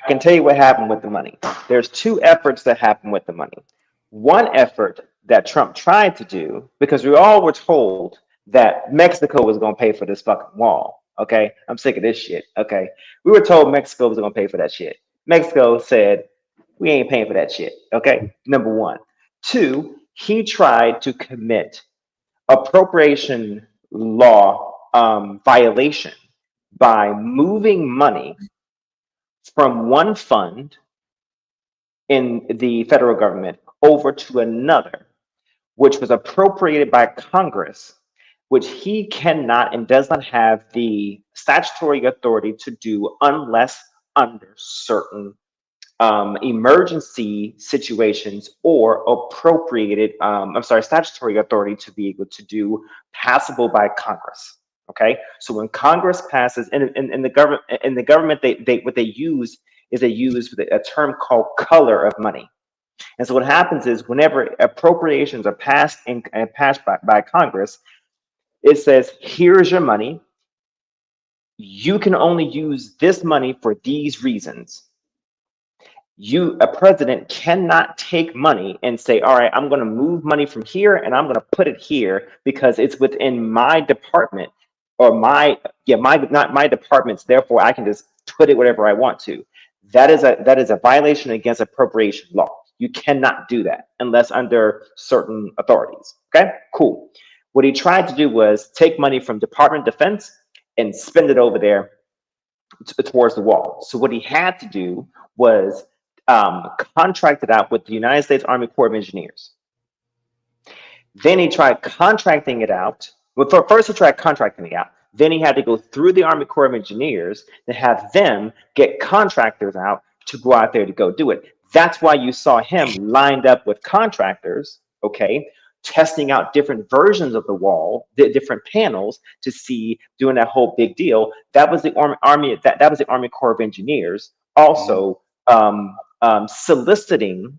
I can tell you what happened with the money. There's two efforts that happened with the money. One effort that Trump tried to do, because we all were told that Mexico was going to pay for this fucking wall. Okay, I'm sick of this shit. Okay, we were told Mexico was going to pay for that shit. Mexico said, we ain't paying for that shit. Okay, number one. Two, he tried to commit appropriation law violation by moving money from one fund in the federal government over to another, which was appropriated by Congress which he cannot and does not have the statutory authority to do unless under certain emergency situations or appropriated, statutory authority to be able to do passable by Congress. Okay, so when Congress passes, in the government, they what they use is a term called color of money. And so what happens is whenever appropriations are passed by Congress, it says, here's your money. You can only use this money for these reasons. A president cannot take money and say, all right, I'm going to move money from here and I'm going to put it here because it's within my department or not my departments. Therefore, I can just put it wherever I want to. That is a violation against appropriation law. You cannot do that unless under certain authorities. Okay, cool. What he tried to do was take money from Department of Defense and spend it over there towards the wall. So what he had to do was contract it out with the United States Army Corps of Engineers. Then he tried contracting it out. Well, first he tried contracting it out. Then he had to go through the Army Corps of Engineers and have them get contractors out to go out there to go do it. That's why you saw him lined up with contractors, okay, testing out different versions of the wall, the different panels to see, doing that whole big deal. That was the Army. That was the Army Corps of Engineers also soliciting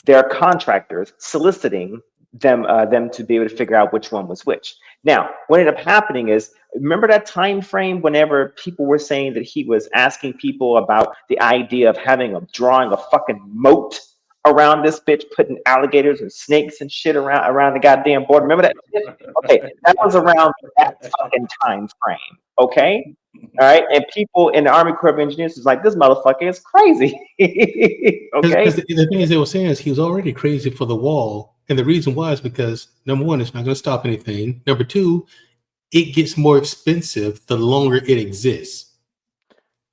their contractors, soliciting them to be able to figure out which one was which. Now, what ended up happening is, remember that time frame whenever people were saying that he was asking people about the idea of drawing a fucking moat around this bitch, putting alligators and snakes and shit around the goddamn board. Remember that? Okay, that was around that fucking time frame. Okay, all right, and people in the Army Corps of Engineers was like, this motherfucker is crazy. Okay, the thing is, they were saying is he was already crazy for the wall, and the reason why is because number one, it's not going to stop anything. Number two, it gets more expensive the longer it exists.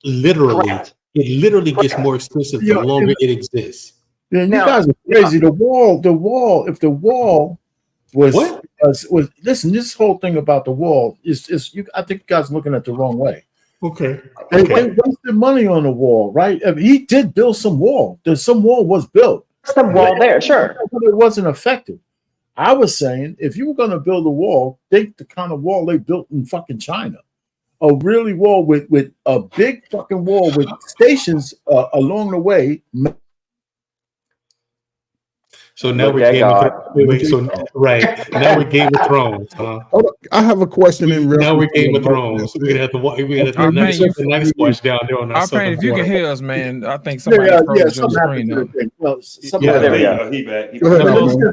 Literally, correct. It literally gets more expensive the longer it exists. Yeah, you guys are crazy. The wall. If the wall was listen, this whole thing about the wall is I think you guys are looking at the wrong way. Okay. They wasted money on the wall, right? I mean, he did build some wall. Some wall was built. Some wall there, sure. But it wasn't effective. I was saying, if you were going to build a wall, think the kind of wall they built in fucking China. A really wall with a big fucking wall with stations along the way. So now we're Game now we're Game of Thrones. I have a question in real. Now we're Game of Thrones. We're gonna have the nice watch down there on our southern if you border. can hear us, man, I think somebody's froze your screen up. There we go. He back.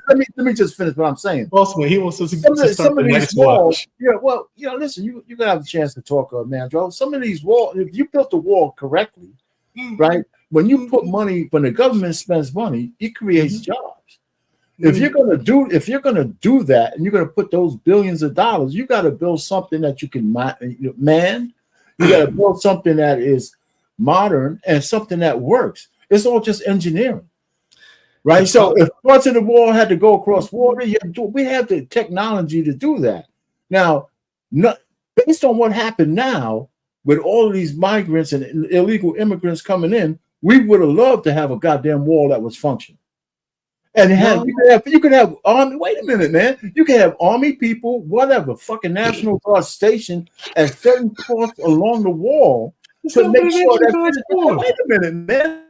Let me just finish what I'm saying. Also, he wants us to Some start of the these nice walls, watch. listen, you're gonna have a chance to talk, man, Joe. Some of these walls, if you built the wall correctly, right? When you put money, when the government spends money, it creates jobs. If you're gonna do that, and you're gonna put those billions of dollars, you got to build something that you can man. You got to build something that is modern and something that works. It's all just engineering, right? So if parts of the wall had to go across water, we have the technology to do that. Now, based on what happened now with all of these migrants and illegal immigrants coming in, we would have loved to have a goddamn wall that was functional. And you could have army. Wait a minute, man. You can have army people, whatever, fucking National Guard stationed at certain points along the wall to make sure that. Wait a minute, man.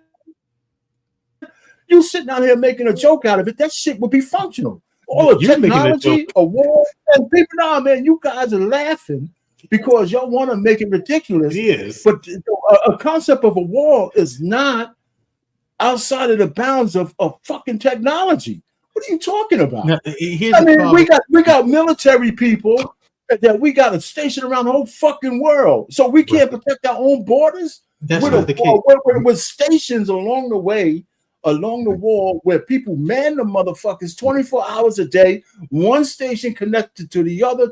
You sitting out here making a joke out of it. That shit would be functional. All the technology, a wall, and people. Nah, man, you guys are laughing because y'all want to make it ridiculous. It is, but a concept of a wall is not outside of the bounds of fucking technology. What are you talking about? Now, we got military people that we got to station around the whole fucking world, so we can't protect our own borders. That's not the case. With stations along the way, along the wall, where people man the motherfuckers 24 hours a day, one station connected to the other,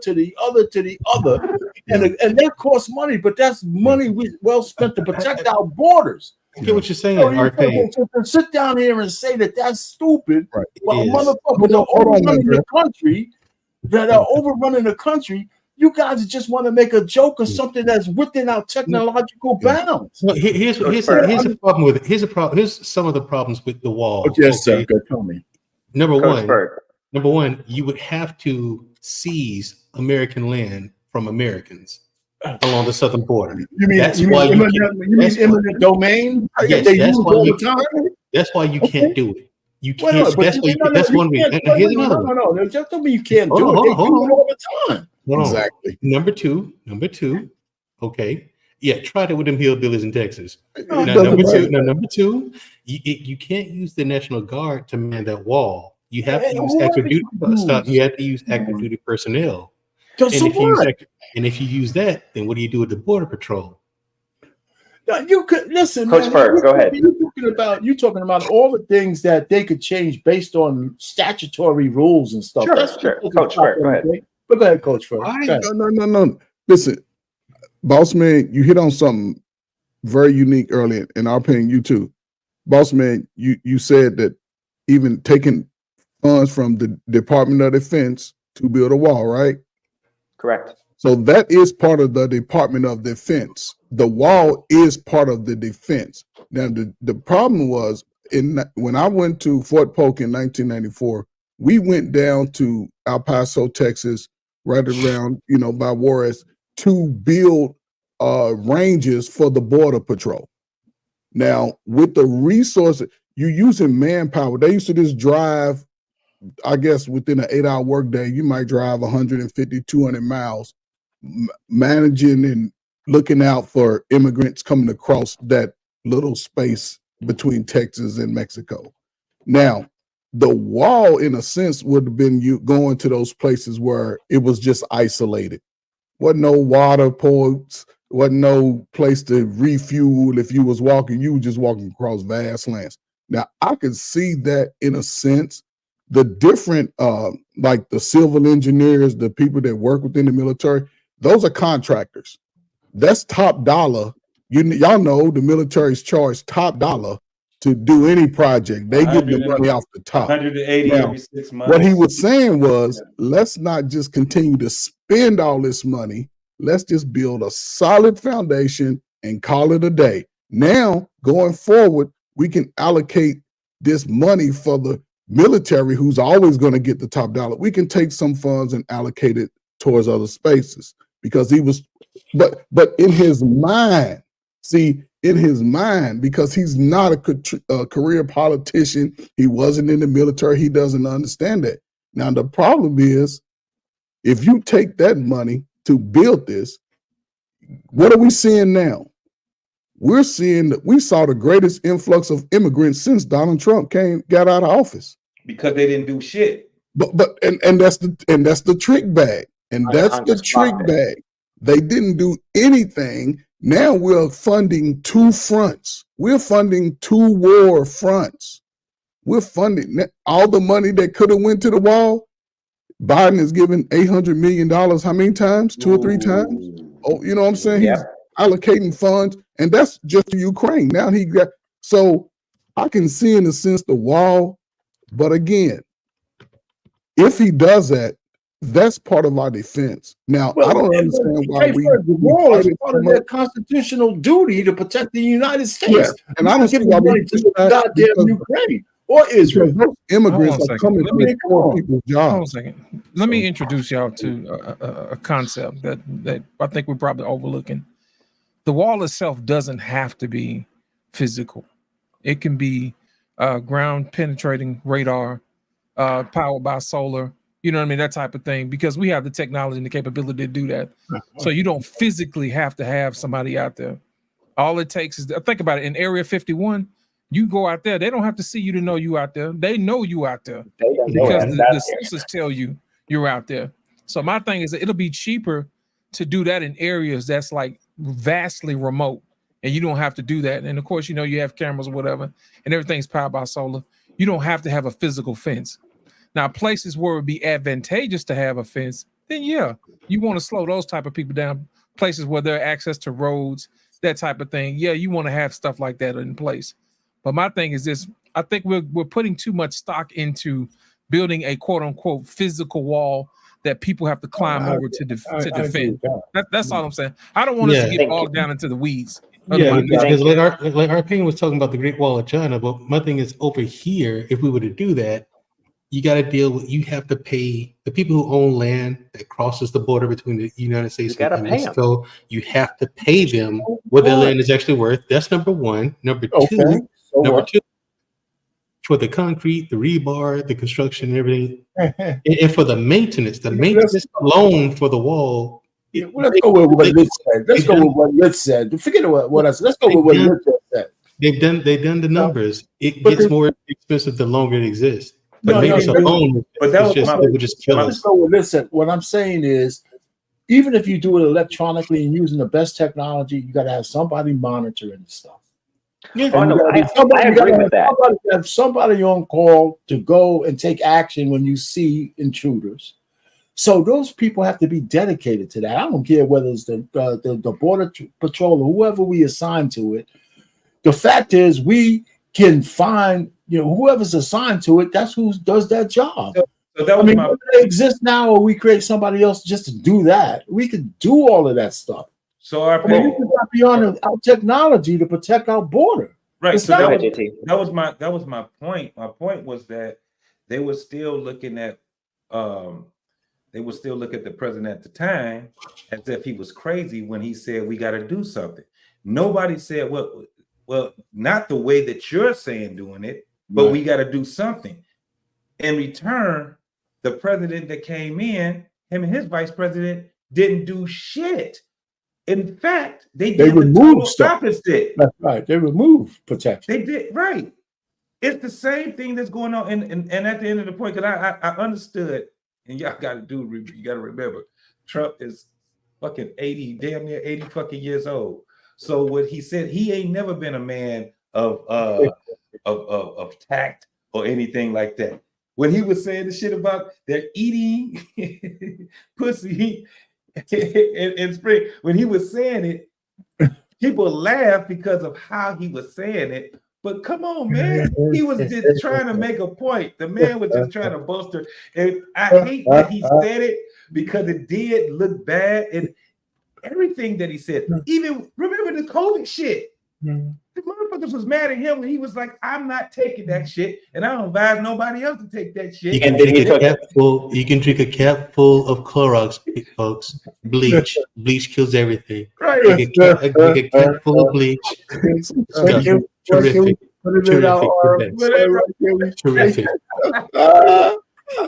and that costs money, but that's money well spent to protect our borders. I get what you're saying, Arcade. So sit down here and say that that's stupid. Right. Well, a motherfucker with all the money in the country that are overrunning the country. You guys just want to make a joke or something that's within our technological bounds. Well, here's a problem with it. Here's some of the problems with the wall. Yes, sir. Go tell me. Number one, you would have to seize American land from Americans along the southern border. You mean eminent domain? Yes, that's why you can't do it. You can't. That's one reason. Here's another one. No, just tell me you can't do it. They do it all the time. Exactly. Number two. Okay. Yeah, try that with them hillbillies in Texas. Number two, you can't use the National Guard to man that wall. You have to use active duty stuff. You have to use active duty personnel. And if you use that, then what do you do with the Border Patrol? Now, you could listen, Coach Berg, go ahead. You're talking about all the things that they could change based on statutory rules and stuff. Sure. Coach Berg, go ahead. But go ahead, Coach Berg. No. Listen, boss man, you hit on something very unique earlier, and I'll paying you too. Boss man, you said that even taking funds from the Department of Defense to build a wall, right? Correct. So that is part of the Department of Defense. The wall is part of the defense. Now, the problem was when I went to Fort Polk in 1994, we went down to El Paso, Texas, right around, by Juarez, to build ranges for the Border Patrol. Now, with the resources, you're using manpower. They used to just drive, I guess, within an 8-hour workday, you might drive 150, 200 miles, managing and looking out for immigrants coming across that little space between Texas and Mexico. Now, the wall, in a sense, would have been you going to those places where it was just isolated. Wasn't no water ports, wasn't no place to refuel. If you was walking, you were just walking across vast lands. Now, I could see that in a sense. The different, like the civil engineers, the people that work within the military, those are contractors. That's top dollar. Y'all know the military's charged top dollar to do any project. They get the money off the top. 180 now, every 6 months. What he was saying was, let's not just continue to spend all this money. Let's just build a solid foundation and call it a day. Now, going forward, we can allocate this money for the military, who's always going to get the top dollar. We can take some funds and allocate it towards other spaces, because he was, but in his mind, because he's not a career politician, he wasn't in the military, he doesn't understand that. Now, the problem is, if you take that money to build this, what are we seeing now? We're seeing that we saw the greatest influx of immigrants since Donald Trump got out of office. Because they didn't do shit. But that's the trick bag. And that's the trick bag. They didn't do anything. Now we're funding two fronts. We're funding two war fronts. We're funding all the money that could have went to the wall. Biden is giving $800 million. How many times? 2 or 3 times? Oh, you know what I'm saying? Yeah. He's allocating funds, and that's just Ukraine. Now so I can see in a sense the wall, but again, if he does that, that's part of our defense. Now, I don't understand why the wall is part of their constitutional duty to protect the United States. Yeah. And I don't see why we to goddamn Ukraine or Israel. Those immigrants are coming to poor people's jobs. Hold on a second. Let me introduce y'all to a concept that I think we're probably overlooking. The wall itself doesn't have to be physical. It can be ground penetrating radar, powered by solar. You know what I mean? That type of thing, because we have the technology and the capability to do that. So you don't physically have to have somebody out there. All it takes is, think about it, in Area 51, you go out there, they don't have to see you to know you out there. They know you out there because the sensors tell you you're out there. So my thing is that it'll be cheaper to do that in areas that's like vastly remote, and you don't have to do that. And of course, you know, you have cameras or whatever, and everything's powered by solar. You don't have to have a physical fence. Now, places where it would be advantageous to have a fence, then yeah, you want to slow those type of people down. Places where there are access to roads, that type of thing. Yeah, you want to have stuff like that in place. But my thing is this: I think we're putting too much stock into building a quote unquote physical wall that people have to climb over to defend. That's all I'm saying. I don't want us to get bogged down into the weeds. Yeah, because like our opinion was talking about the Great Wall of China, but my thing is over here, if we were to do that, you got to deal with, you have to pay the people who own land that crosses the border between the United States and Mexico. You have to pay them what their land is actually worth. That's number one. Number two, for the concrete, the rebar, the construction, and everything, and for the maintenance alone for the wall. Let's go with what Liz said. Let's go with what Liz said. Forget what I said. Let's go with what Liz said. They've done the numbers. It gets more expensive the longer it exists. But maintenance alone, but that would just kill us. Listen, what I'm saying is, even if you do it electronically and using the best technology, you got to have somebody monitoring the stuff. Yeah, I agree with that. Have somebody on call to go and take action when you see intruders. So those people have to be dedicated to that. I don't care whether it's the border patrol or whoever we assign to it. The fact is, we can find whoever's assigned to it. That's who does that job. So that was whether they exist now or we create somebody else just to do that. We could do all of that stuff. So we can go beyond our technology to protect our border. Right. So that was my point. My point was that they were still looking at the president at the time as if he was crazy when he said we got to do something. Nobody said, well, not the way that you're saying doing it, but we got to do something. In return, the president that came in, him and his vice president, didn't do shit. In fact, they did the total opposite. That's right. They removed protection. They did, right. It's the same thing that's going on. And at the end of the point, because I understood, and y'all got to remember, Trump is fucking 80, damn near 80 fucking years old. So what he said, he ain't never been a man of tact or anything like that. When he was saying the shit about they're eating pussy in spring, when he was saying it, people laughed because of how he was saying it. But come on, man, he was just trying to make a point. The man was just trying to bolster. And I hate that he said it because it did look bad. And everything that he said, even remember the COVID shit. The motherfuckers was mad at him when he was like, I'm not taking that shit, and I don't advise nobody else to take that shit. You can drink a cap full. You can drink a cap full of Clorox, folks. Bleach. Bleach kills everything. Right. Drink a cap full of bleach. Terrific. Terrific.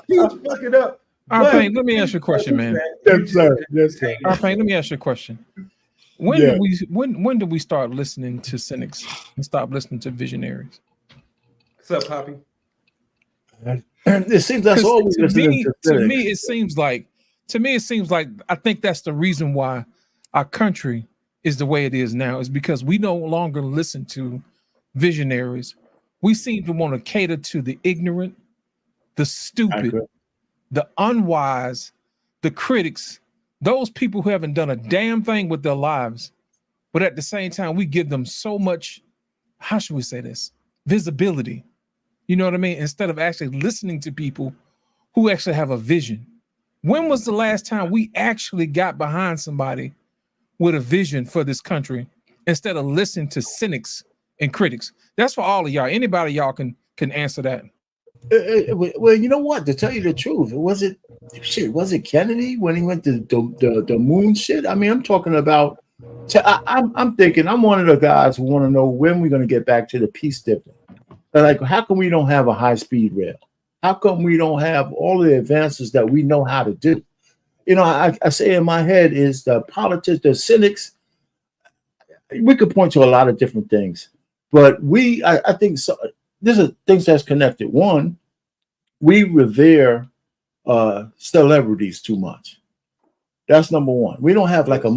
He was fucking up. Arpain, let me ask you a question, man. Yes, sir. Arpain, let me ask you a question. When do we start listening to cynics and stop listening to visionaries? What's up, Poppy? It seems that's always to me. It seems like I think that's the reason why our country is the way it is now. Is because we no longer listen to visionaries. We seem to want to cater to the ignorant, the stupid, the unwise, the critics. Those people who haven't done a damn thing with their lives, but at the same time, we give them so much, how should we say this? Visibility. You know what I mean? Instead of actually listening to people who actually have a vision. When was the last time we actually got behind somebody with a vision for this country instead of listening to cynics and critics? That's for all of y'all. Anybody y'all can answer that. Well, you know what? To tell you the truth, was it Kennedy when he went to the moon shit? I mean, I'm talking about. I'm thinking I'm one of the guys who want to know when we're going to get back to the peace dividend. Like, how come we don't have a high-speed rail? How come we don't have all the advances that we know how to do? You know, I say in my head is the politics, the cynics. We could point to a lot of different things, but I think so. There's things that's connected. One, we revere celebrities too much. That's number one. We don't have like a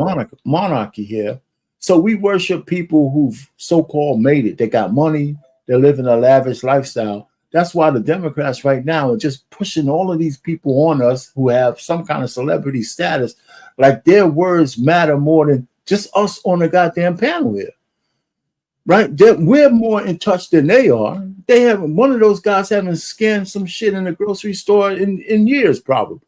monarchy here. So we worship people who've so-called made it. They got money. They're living a lavish lifestyle. That's why the Democrats right now are just pushing all of these people on us who have some kind of celebrity status. Like their words matter more than just us on the goddamn panel here. right? We're more in touch than they are. They have one of those guys haven't scanned some shit in the grocery store in years, probably.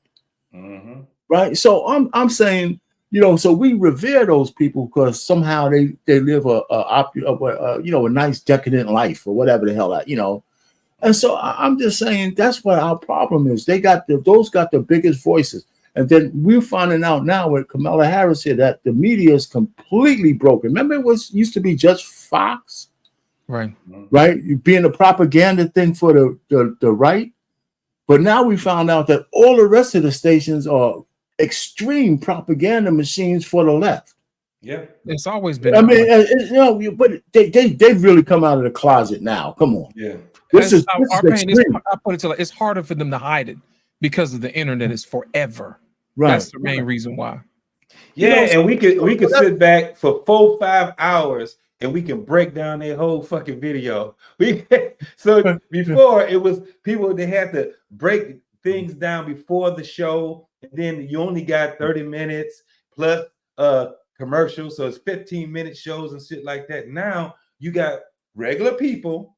Mm-hmm. Right. So I'm saying, you know, so we revere those people because somehow they live a nice decadent life or whatever the hell that, you know. And so I'm just saying that's what our problem is. Those got the biggest voices. And then we're finding out now with Kamala Harris here that the media is completely broken. Remember, it used to be just Fox, right? Being a propaganda thing for the right. But now we found out that all the rest of the stations are extreme propaganda machines for the left. Yeah, it's always been. I mean, but they've really come out of the closet now. Come on. Yeah. This is our pain is, extreme. I put it to like, it's harder for them to hide it because of the internet is forever. Right. That's the main reason why. Yeah, and we could sit back for 4-5 hours and we can break down their whole fucking video. So before it was people, they had to break things down before the show, and then you only got 30 minutes plus commercials, so it's 15-minute shows and shit like that. Now you got regular people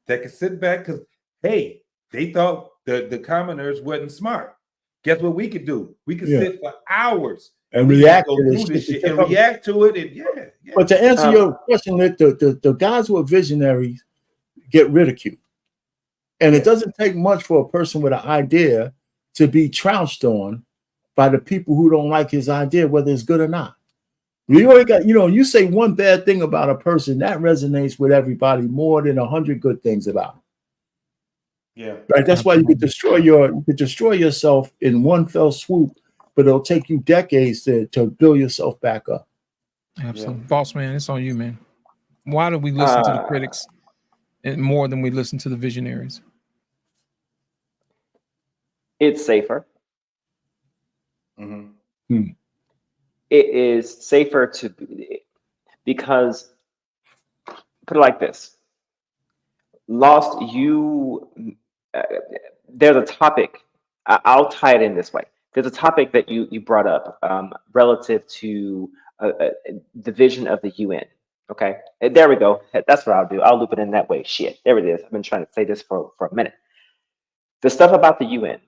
that can sit back because hey, they thought the commoners wasn't smart. Guess what we could do? We could sit for hours and react to this shit and react to it. And yeah. But to answer your question, the guys who are visionaries get ridiculed. And it doesn't take much for a person with an idea to be trounced on by the people who don't like his idea, whether it's good or not. You already got, you say one bad thing about a person, that resonates with everybody more than 100 good things about him. Yeah. Right. That's why you could destroy yourself in one fell swoop, but it'll take you decades to build yourself back up. Absolutely. Yeah. Boss man, it's on you, man. Why do we listen to the critics and more than we listen to the visionaries? It's safer. Mm-hmm. It is safer because put it like this. Lost, there's a topic. I'll tie it in this way. There's a topic that you brought up relative to the vision of the UN. Okay, and there we go. That's what I'll do. I'll loop it in that way. Shit, there it is. I've been trying to say this for a minute. The stuff about the UN.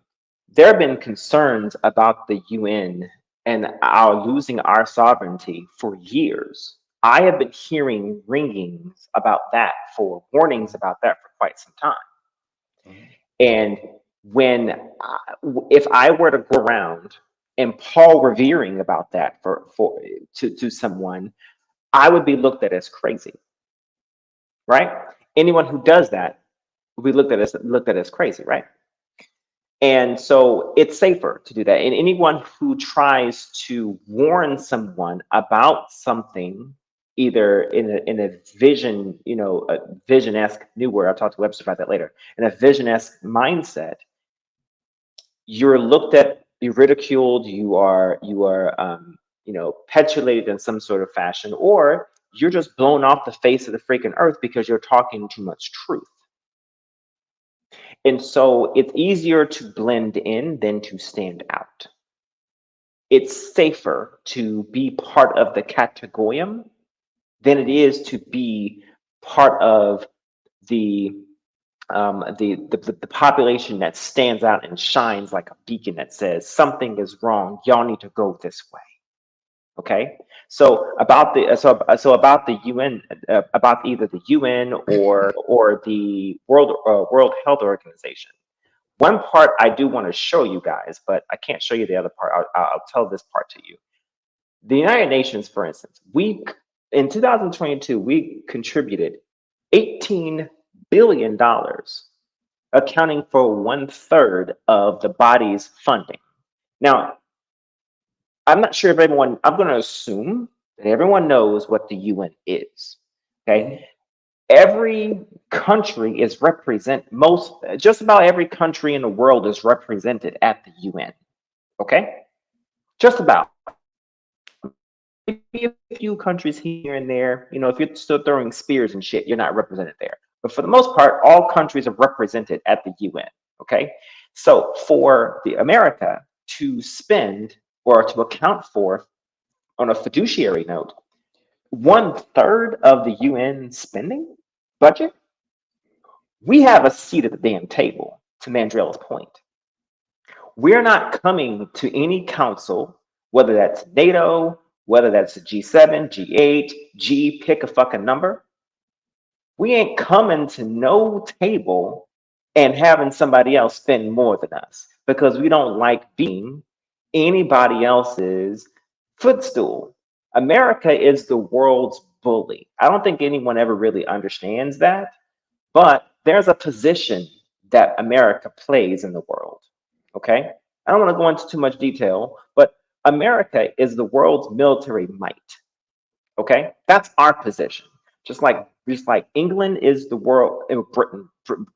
There have been concerns about the UN and our losing our sovereignty for years. I have been hearing ringings about that, warnings about that for quite some time. And if I were to go around and Paul revering about that to someone, I would be looked at as crazy, right? Anyone who does that will be looked at as crazy, right? And so it's safer to do that. And anyone who tries to warn someone about something, either in a vision, a vision-esque new word, I'll talk to Webster about that later, in a vision-esque mindset, you're looked at, you're ridiculed, you are petulated in some sort of fashion, or you're just blown off the face of the freaking earth because you're talking too much truth. And so it's easier to blend in than to stand out. It's safer to be part of the categorium than it is to be part of the population that stands out and shines like a beacon that says something is wrong. Y'all need to go this way. Okay. So about the UN, about either the UN or the World Health Organization. One part I do want to show you guys, but I can't show you the other part. I'll tell this part to you. The United Nations, for instance, in 2022 we contributed $18 billion, accounting for 1/3 of the body's funding. Now, I'm not sure if everyone, I'm going to assume that everyone knows what the UN is. Okay. Every country is just about every country in the world is represented at the UN. Okay. Just about. Maybe a few countries here and there, if you're still throwing spears and shit, you're not represented there. But for the most part, all countries are represented at the UN. Okay. So for the America to spend or to account for, on a fiduciary note, 1/3 of the UN spending budget. We have a seat at the damn table, to Mandrell's point. We're not coming to any council, whether that's NATO, whether that's G7, G8, G, pick a fucking number. We ain't coming to no table and having somebody else spend more than us because we don't like being anybody else's footstool. America is the world's bully. I don't think anyone ever really understands that, but there's a position that America plays in the world. Okay? I don't want to go into too much detail, but America is the world's military might. Okay? That's our position. Just like England is the world,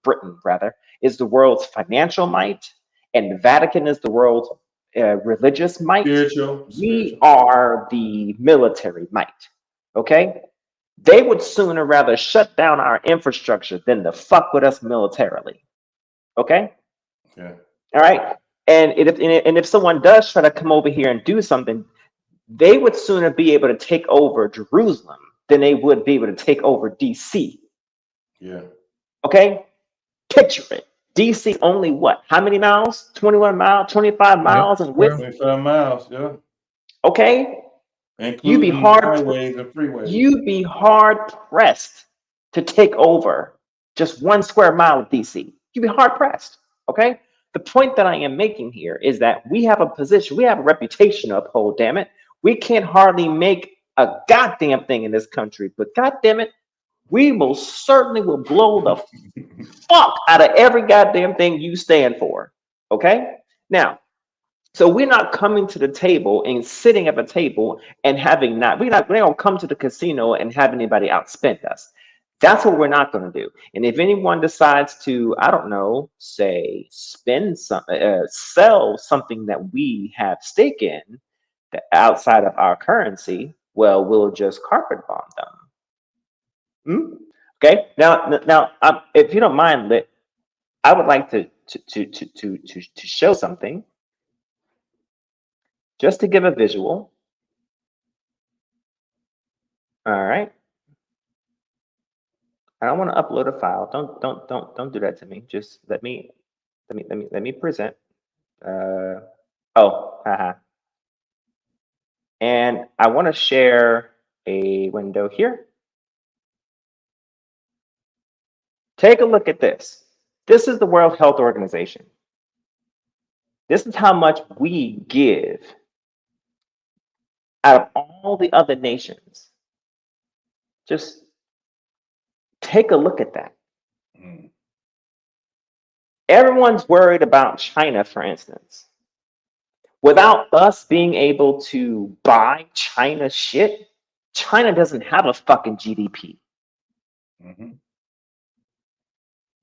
Britain rather, is the world's financial might, and the Vatican is the world's religious might. We are the military might. Okay? They would sooner rather shut down our infrastructure than to fuck with us militarily. Okay? Yeah. All right. And if someone does try to come over here and do something, they would sooner be able to take over Jerusalem than they would be able to take over DC. Yeah. Okay? Picture it. DC only what? How many miles? 21 miles, 25 miles in width? 25 miles, yeah. Okay? Including highways and freeways. You'd be hard pressed to take over just 1 square mile of DC. You'd be hard pressed. Okay? The point that I am making here is that we have a position, we have a reputation to uphold, damn it. We can't hardly make a goddamn thing in this country, but goddamn it, we most certainly will blow the fuck out of every goddamn thing you stand for. Okay? Now, so we're not coming to the table and sitting at the table and having we don't come to the casino and have anybody outspend us. That's what we're not going to do. And if anyone decides to, I don't know, say sell something that we have stake in outside of our currency, well, we'll just carpet bomb them. Okay. Now, if you don't mind, Lit, I would like to show something, just to give a visual. All right. I don't want to upload a file. Don't do that to me. Just let me present. And I want to share a window here. Take a look at this. This is the World Health Organization. This is how much we give out of all the other nations. Just take a look at that. Everyone's worried about China, for instance. Without us being able to buy China shit, China doesn't have a fucking GDP.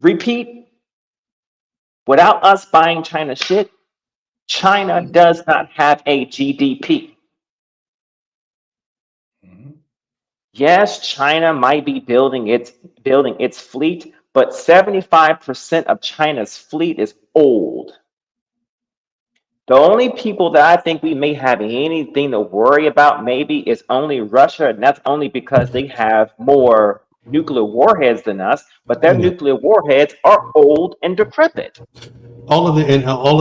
Repeat, without us buying China shit, China does not have a GDP. Yes, China might be building its fleet, but 75% of China's fleet is old. The only people that I think we may have anything to worry about maybe is only Russia, and that's only because they have more nuclear warheads than us, but their nuclear warheads are old and decrepit. All of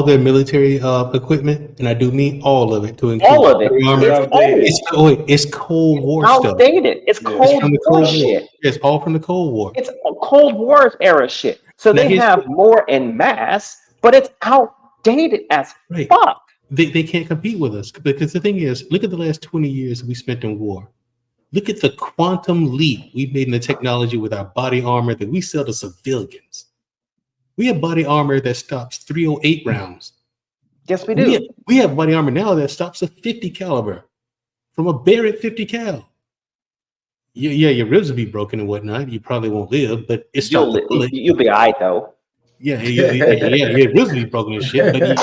their military equipment, and I do mean all of it, to include all of it. It's Cold War stuff. Outdated. It's Cold War shit. It's all from the Cold War. It's Cold War era shit. So now they have more en masse, but it's outdated as fuck. They can't compete with us because the thing is, look at the last 20 years we spent in war. Look at the quantum leap we've made in the technology with our body armor that we sell to civilians. We have body armor that stops 308 rounds. Yes, we do. We have body armor now that stops a 50 caliber from a Barrett 50 cal. Yeah, your ribs will be broken and whatnot. You probably won't live, but it's you'll be all right though. Yeah, your ribs will be broken and shit. But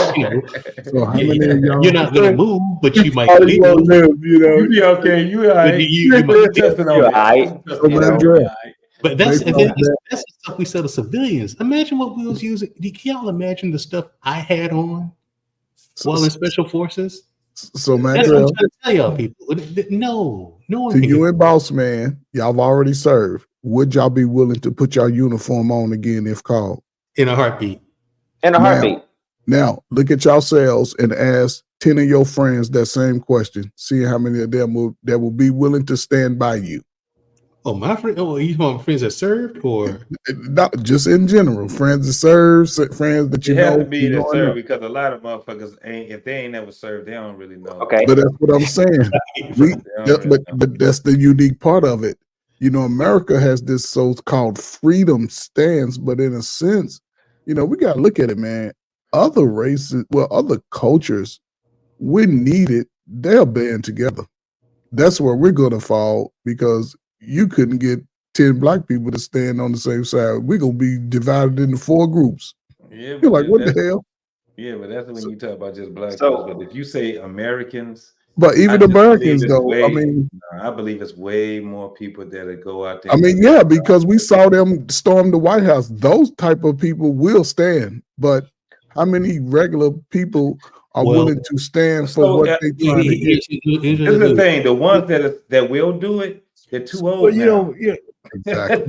so how many of y'all you're not gonna move, but you might live. You be okay. You all right. You're all right. But that's the stuff we sell to civilians. Imagine what we was using. Can y'all imagine the stuff I had on while in special forces? So, That's what I'm Mandrell, trying to tell y'all people. No one to can you get and Boss Man, y'all have already served. Would y'all be willing to put your uniform on again if called? in a heartbeat. In a heartbeat. Now, look at yourselves and ask 10 of your friends that same question. See how many of them will be willing to stand by you. Oh, my friend. Oh, you want friends that served, or not just in general? Friends that serve, friends that you You have know. to be that serve because a lot of motherfuckers ain't. If they ain't never served, they don't really know. Okay. But that's what I'm saying. But that's the unique part of it. You know, America has this so-called freedom stance, but in a sense, you know, we got to look at it, man. Other races, well, other cultures, when needed, they'll band together. That's where we're going to fall because you couldn't get 10 black people to stand on the same side. We're going to be divided into 4 groups. Yeah, You're like, what the hell? Yeah, but that's when you talk about just black folks. But if you say Americans, But even Americans, though, I mean, I believe it's way more people that go out there. I mean, yeah, because we saw them storm the White House. Those type of people will stand, but how many regular people are willing to stand for what they trying to get? This is the thing: the ones that will do it, they're too old. Well, you know, Exactly.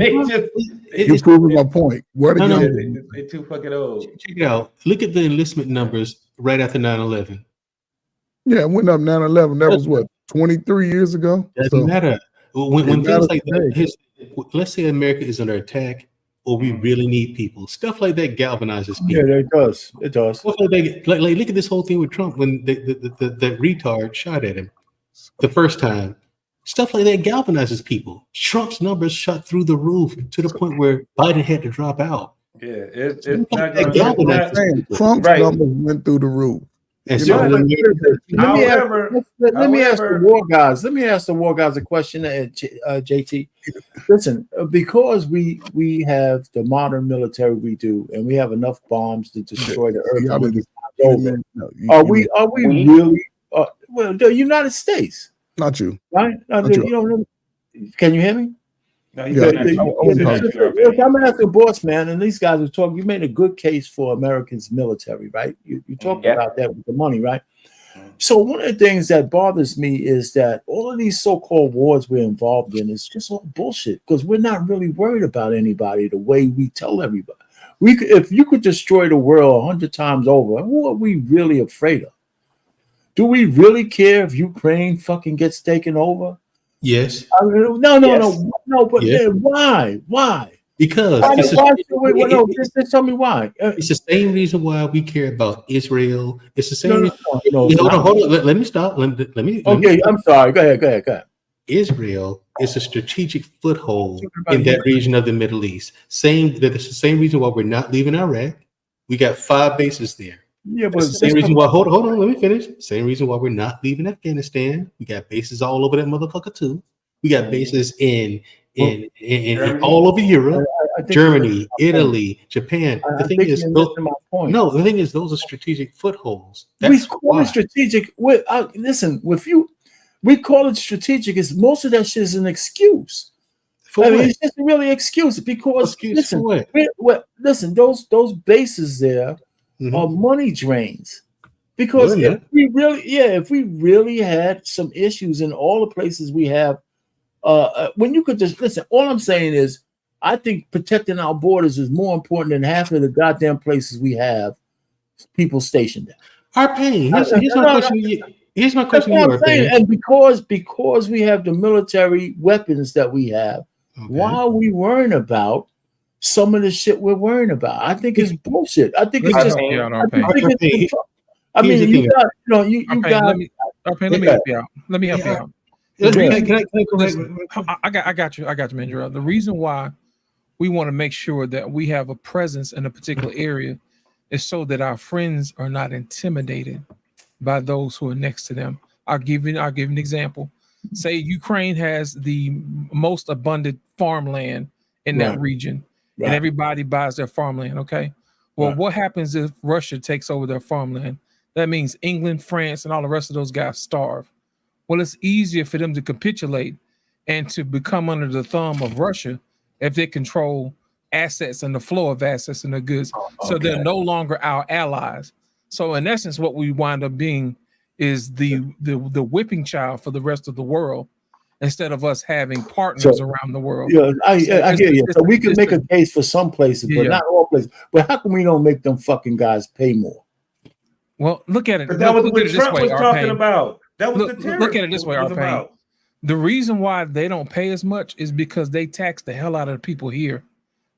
They You're proving my point. Where the No, young they're too fucking old. check it out. Look at the enlistment numbers right after 9/11. Yeah, it went up 9/11. That was what, 23 years ago? Doesn't matter. When it things matters like today. that, let's say America is under attack, or we really need people. Stuff like that galvanizes Yeah, people. it does. It does. Stuff like that, like look at this whole thing with Trump when that retard shot at him the first time. Stuff like that galvanizes people. Trump's numbers shot through the roof to the point where Biden had to drop out. Yeah, it's not That going galvanizes people. Trump's Right. numbers went through the roof. And You so know, when Let me ask the war guys. Let me ask the war guys a question, JT. Listen, because we have the modern military we do, and we have enough bombs to destroy the earth. Y'all when didn't- it's over. Are we really? Well, the United States, Not you. right? Not you. You know, can you hear me? No, Yeah, I'm asking boss man, and these guys are talking. You made a good case for Americans' military, right? You talked about that with the money, right? So one of the things that bothers me is that all of these so-called wars we're involved in is just all bullshit because we're not really worried about anybody the way we tell everybody. If you could destroy the world 100 times over, who are we really afraid of? Do we really care if Ukraine fucking gets taken over? Yes. I mean, no. But Yeah. then why? Because Just tell me why. It's the same reason why we care about Israel. It's the same No, reason. no, it's not. Hold on. Let me stop. Let me. Okay, I'm sorry. Go ahead. Israel is a strategic foothold in that region of the Middle East. That's the same reason why we're not leaving Iraq. We got 5 bases there. Yeah, but That's the same reason why. Hold on. Let me finish. Same reason why we're not leaving Afghanistan. We got bases all over that motherfucker too. We got bases in all over Europe, Germany, Italy, Japan. The thing is, the thing is, those are strategic footholds. We call it strategic. Listen, we call it strategic. Is most of that shit is an excuse. It's just really excuse because listen, those bases there are money drains. Because if we really had some issues in all the places we have, when you could just listen, all I'm saying is, I think protecting our borders is more important than half of the goddamn places we have people stationed there. Our pain. Here's my question. Here's my question. And because we have the military weapons that we have, why are we worrying about some of the shit we're worrying about? I think it's bullshit. I think it's just. I mean, you got. Let me help you out. Let me help you out. I got you, Mandrell. The reason why we want to make sure that we have a presence in a particular area is so that our friends are not intimidated by those who are next to them. I'll give you an example. Say Ukraine has the most abundant farmland in that region, and everybody buys their farmland. Okay. Well, what happens if Russia takes over their farmland? That means England, France, and all the rest of those guys starve. Well, it's easier for them to capitulate and to become under the thumb of Russia if they control assets and the flow of assets and the goods. So they're no longer our allies. So in essence, what we wind up being is the whipping child for the rest of the world, instead of us having partners around the world. Yeah, I hear you. So we can make a case for some places, but not all places. But how come we don't make them fucking guys pay more? Well, look at it. But that was look what at it this Trump way, was talking Arpain. about. That was Look, the tariff. look at it this way, was Arpain. about. The reason why they don't pay as much is because they tax the hell out of the people here.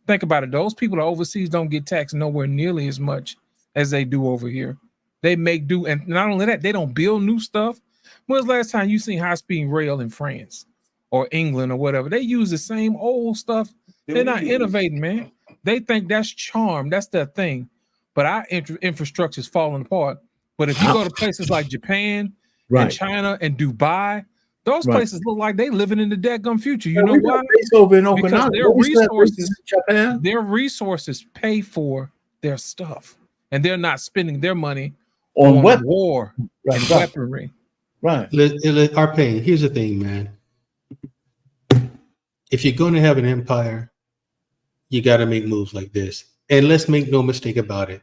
Think about it. Those people overseas don't get taxed nowhere nearly as much as they do over here. They make do, and not only that, they don't build new stuff. When was the last time you seen high-speed rail in France or England or whatever? They use the same old stuff. They're not innovating, man. They think that's charm. That's their thing. But our infrastructure is falling apart. But if you go to places like Japan and China and Dubai, those places look like they living in the dadgum future. You know why? Because their resources pay for their stuff, and they're not spending their money on war and weaponry. Right. Arpain, here's the thing, man. If you're going to have an empire, you got to make moves like this. And let's make no mistake about it.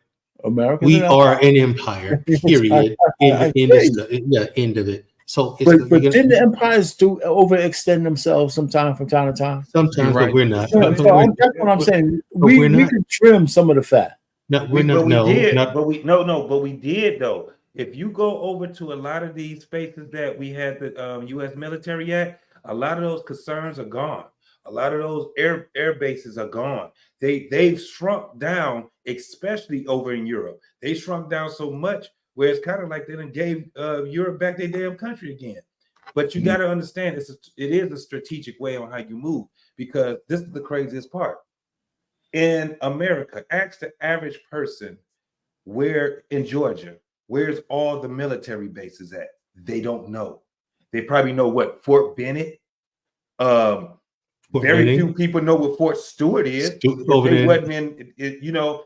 We are an empire, period. End of it. So, but didn't the empires do overextend themselves from time to time? Sometimes, but we're not. That's what I'm saying. We can trim some of the fat. No, we're not. But we did though. If you go over to a lot of these spaces that we had the U.S. military at, a lot of those concerns are gone. A lot of those air bases are gone. They've shrunk down, especially over in Europe. They shrunk down so much where it's kind of like they done gave Europe back their damn country again. But you got to understand, it is a strategic way on how you move, because this is the craziest part. In America, ask the average person where in Georgia, where's all the military bases at? They don't know. They probably know what Fort Bennett. Very few people know what Fort Stewart is. They wasn't in,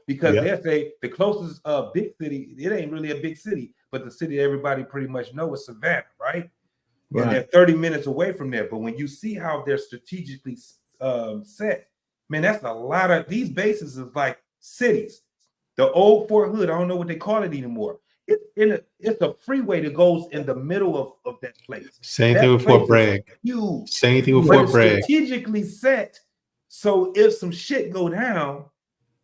because they say the closest big city, it ain't really a big city, but the city everybody pretty much know is Savannah, right? And they're 30 minutes away from there. But when you see how they're strategically set, man, that's a lot of these bases is like cities. The old Fort Hood, I don't know what they call it anymore. It's a freeway that goes in the middle of that place. Same thing with Fort Bragg. Huge. Same thing with Fort Bragg. Strategically set, so if some shit go down,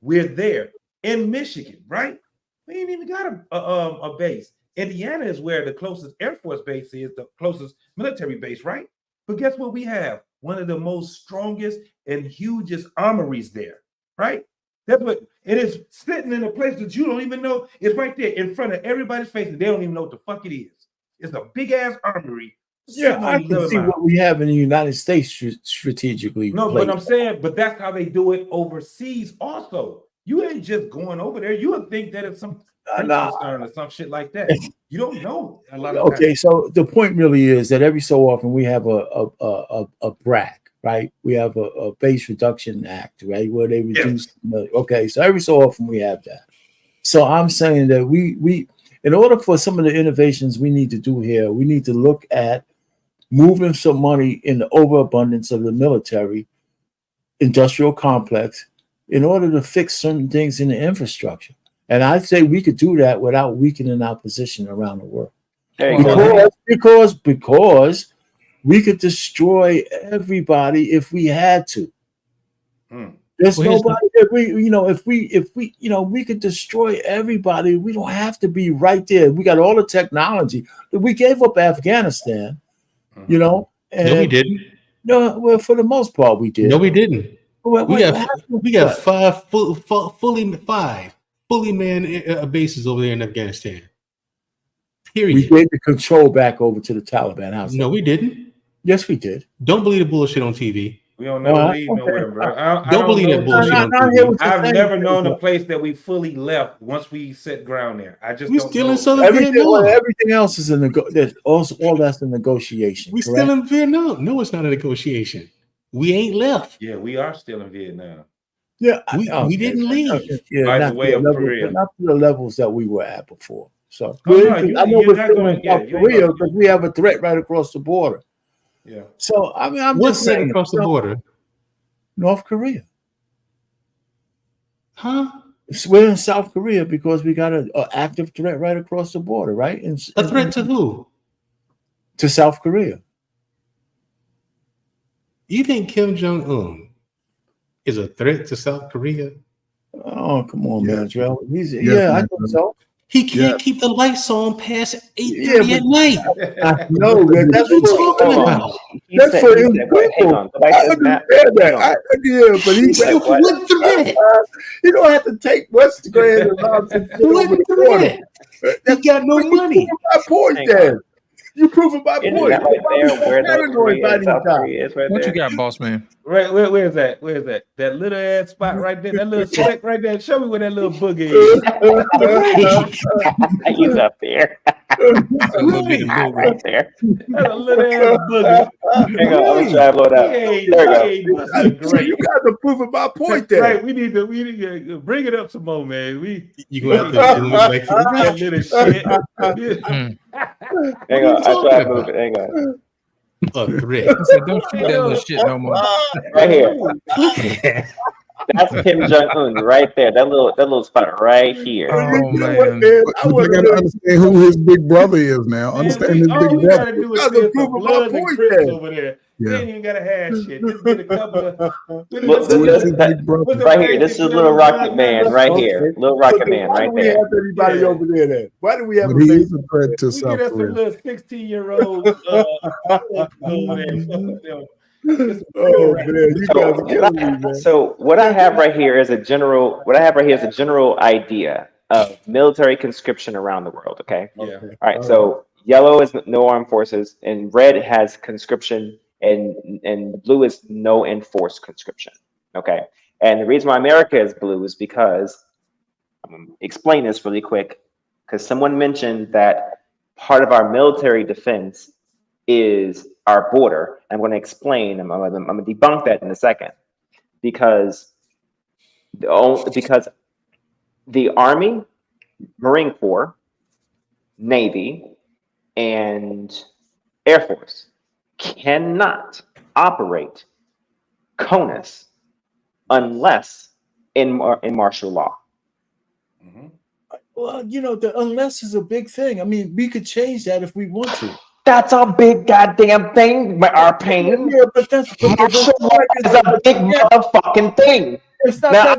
we're there. In Michigan, right? We ain't even got a base. Indiana is where the closest Air Force base is, the closest military base, right? But guess what we have? One of the most strongest and hugest armories there, right? That's what it is, sitting in a place that you don't even know. It's right there in front of everybody's face, and they don't even know what the fuck it is. It's a big ass armory. Yeah, I can see what we have in the United States strategically. No, but I'm saying, but that's how they do it overseas. Also, you ain't just going over there. You would think that it's some concern or some shit like that. You don't know a lot of times. So the point really is that every so often we have a BRAC. Right, we have a base reduction act, right, where they reduce. Okay, so every so often we have that. So I'm saying that we, in order for some of the innovations we need to do here, we need to look at moving some money in the overabundance of the military industrial complex in order to fix certain things in the infrastructure. And I'd say we could do that without weakening our position around the world. Because we could destroy everybody if we had to. There's nobody that we could destroy everybody. We don't have to be right there. We got all the technology. We gave up Afghanistan, and no, we didn't. No, well, for the most part, we did. No, we didn't. We got five fully manned bases over there in Afghanistan. Period. We gave the control back over to the Taliban. No, we didn't. Yes, we did. Don't believe the bullshit on TV. We don't never leave nowhere, bro. Don't believe that bullshit on TV. I've never known a place that we fully left once we set ground there. I just we don't still know. in Southern Vietnam. Everything else is all that's a negotiation. We still in Vietnam. No, it's not a negotiation. We ain't left. Yeah, we are still in Vietnam. Yeah, we didn't leave. By the way of Korea, not to the levels that we were at before. So I know we're still in South Korea because we have a threat right across the border. Yeah. So I mean, I'm what's just saying across the border? North Korea. Huh? We're in South Korea because we got an active threat right across the border, right? A threat to who? To South Korea. You think Kim Jong-un is a threat to South Korea? Oh, come on, man, Joe. I think so. He can't keep the lights on past 8:30 Yeah, at night. I know, man. That's what we're talking about. That's for his people. I understand that. But he said, what threat? You don't have to take what's grand and nonsense. What threat? He got no money. My point, then. You proving my Isn't point. that right there where North Paranoid Korea by and these South guys. Korea is right What there? you got, boss man? Right, where's that? Where's that? That little ass spot right there, that little speck right there. Show me where that little boogie is. He's up there. Right there. That's a little ass boogie. Hang on, I'm gonna try to blow it up. There we go. So you guys are proving my point there. Right, we need to bring it up some more, man. You gonna have to look like that little shit. Hang on, I try to move it. Hang on. A threat. I said, don't shoot that little shit no more. Right here. That's Kim Jong-un right there. That little spot right here. Oh man. But you gotta understand who his big brother is now. Understand his big We gotta brother. do is see some blood and crips over there. Yeah. We ain't even gotta have shit. Just get a couple of. Look, right here. This is Little Rocket Man right here. Little Rocket Man right Why do we there. have everybody over there then? Why do we have But he is a threat to We South get us some Korea. little 16-year-old over there. Oh man, you guys are killing me, man. So what I have right here is a general. What I have right here is a general idea of military conscription around the world. Okay. Yeah. All right. So yellow is no armed forces, and red has conscription, and blue is no enforced conscription. Okay. And the reason why America is blue is because I'm gonna explain this really quick. Because someone mentioned that part of our military defense is our border. I'm going to explain. I'm going to debunk that in a second, because the Army, Marine Corps, Navy, and Air Force cannot operate CONUS unless in martial law. Well, you know, the unless is a big thing. I mean, we could change that if we want to. That's a big goddamn thing, our pain. Yeah, but martial law is a big motherfucking thing. It's not now, I